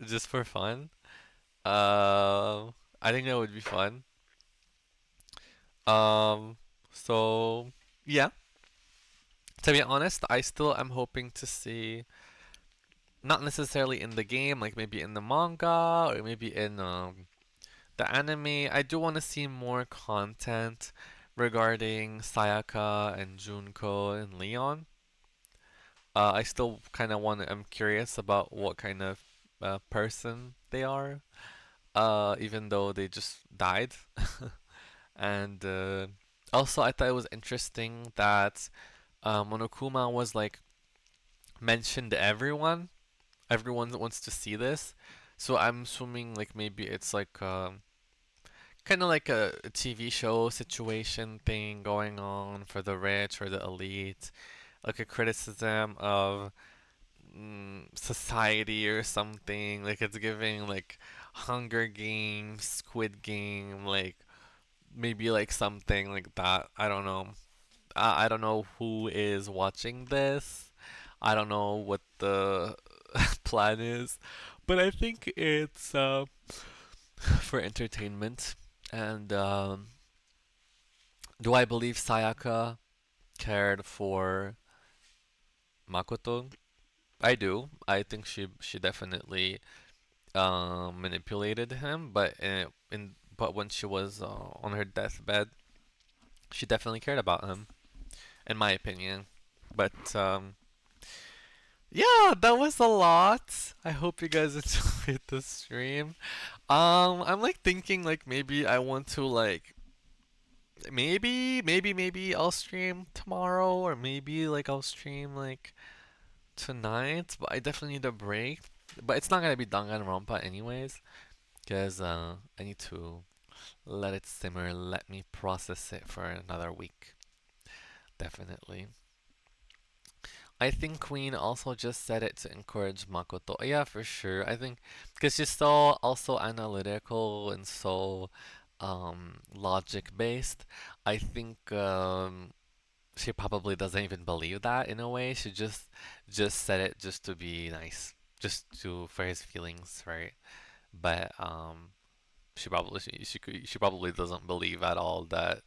Speaker 1: just for fun. I think that would be fun. Um, so yeah. To be honest, I still am hoping to see, not necessarily in the game, like maybe in the manga or maybe in the anime. I do want to see more content regarding Sayaka and Junko and Leon. I still kind of I'm curious about what kind of person they are, even though they just died. And also, I thought it was interesting that Monokuma was like mentioned to everyone. everyone wants to see this. So I'm assuming like maybe it's like kind of like a TV show situation thing going on for the rich or the elite, like a criticism of society or something. Like it's giving like Hunger Games, Squid Game, like maybe like something like that. I don't know. I don't know who is watching this. I don't know what the plan is, but I think it's for entertainment. And do I believe Sayaka cared for Makoto? I do. I think she definitely manipulated him, but but when she was on her deathbed, she definitely cared about him, in my opinion. But yeah, that was a lot. I hope you guys enjoyed the stream. I'm like thinking like maybe I want to like maybe I'll stream tomorrow or maybe like I'll stream like tonight, but I definitely need a break. But it's not gonna be Danganronpa anyways, because I need to let it simmer, let me process it for another week. Definitely. I think Queen also just said it to encourage Makoto. Yeah, for sure. I think because she's so also analytical and so logic based. I think she probably doesn't even believe that in a way. She just said it just to be nice, just to for his feelings, right? But she probably doesn't believe at all that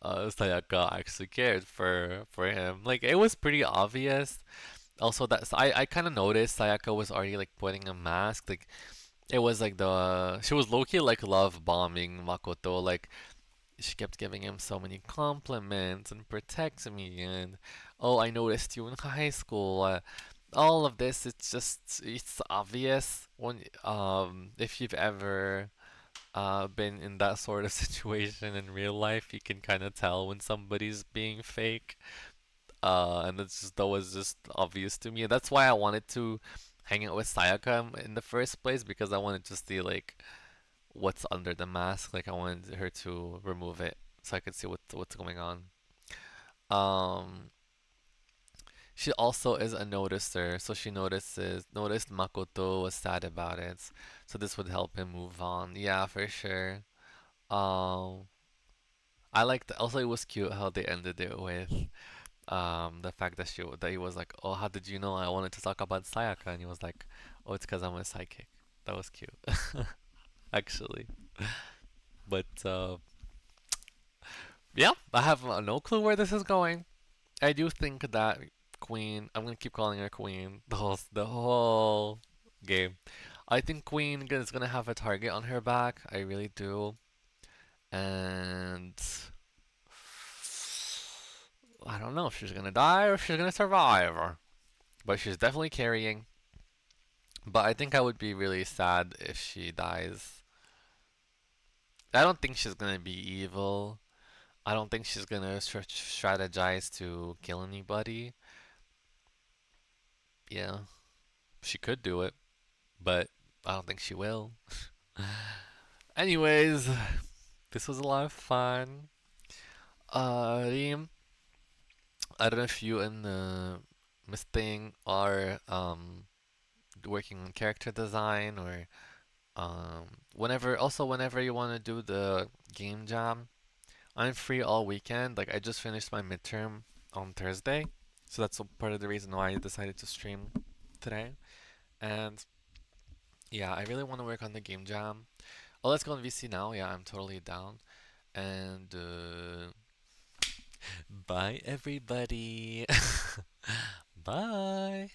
Speaker 1: Sayaka actually cared for him. Like it was pretty obvious. Also, I kind of noticed Sayaka was already like putting a mask. Like it was like the she was low-key like love bombing Makoto. Like she kept giving him so many compliments and protects me and oh, I noticed you in high school. All of this, it's obvious when if you've ever been in that sort of situation in real life, you can kind of tell when somebody's being fake. And that was just obvious to me. And that's why I wanted to hang out with Sayaka in the first place because I wanted to see like what's under the mask. Like I wanted her to remove it so I could see what's going on. Um, she also is a noticer, so she noticed Makoto was sad about it. So this would help him move on. Yeah, for sure. Um, I liked also it was cute how they ended it with the fact that he was like, "Oh, how did you know I wanted to talk about Sayaka?" And he was like, "Oh, it's because I'm a psychic." That was cute, actually. But yeah, I have no clue where this is going. I do think that Queen, I'm gonna keep calling her Queen the whole game. I think Queen is gonna have a target on her back. I really do. And I don't know if she's gonna die or if she's gonna survive. But she's definitely carrying. But I think I would be really sad if she dies. I don't think she's gonna be evil. I don't think she's gonna strategize to kill anybody. Yeah, she could do it, but I don't think she will. Anyways, this was a lot of fun. Reem, I don't know if you and Miss Thing are working on character design or whenever you want to do the game jam. I'm free all weekend. Like I just finished my midterm on Thursday, so that's part of the reason why I decided to stream today. And yeah, I really want to work on the game jam. Oh, let's go on VC now. Yeah, I'm totally down. And bye everybody. Bye.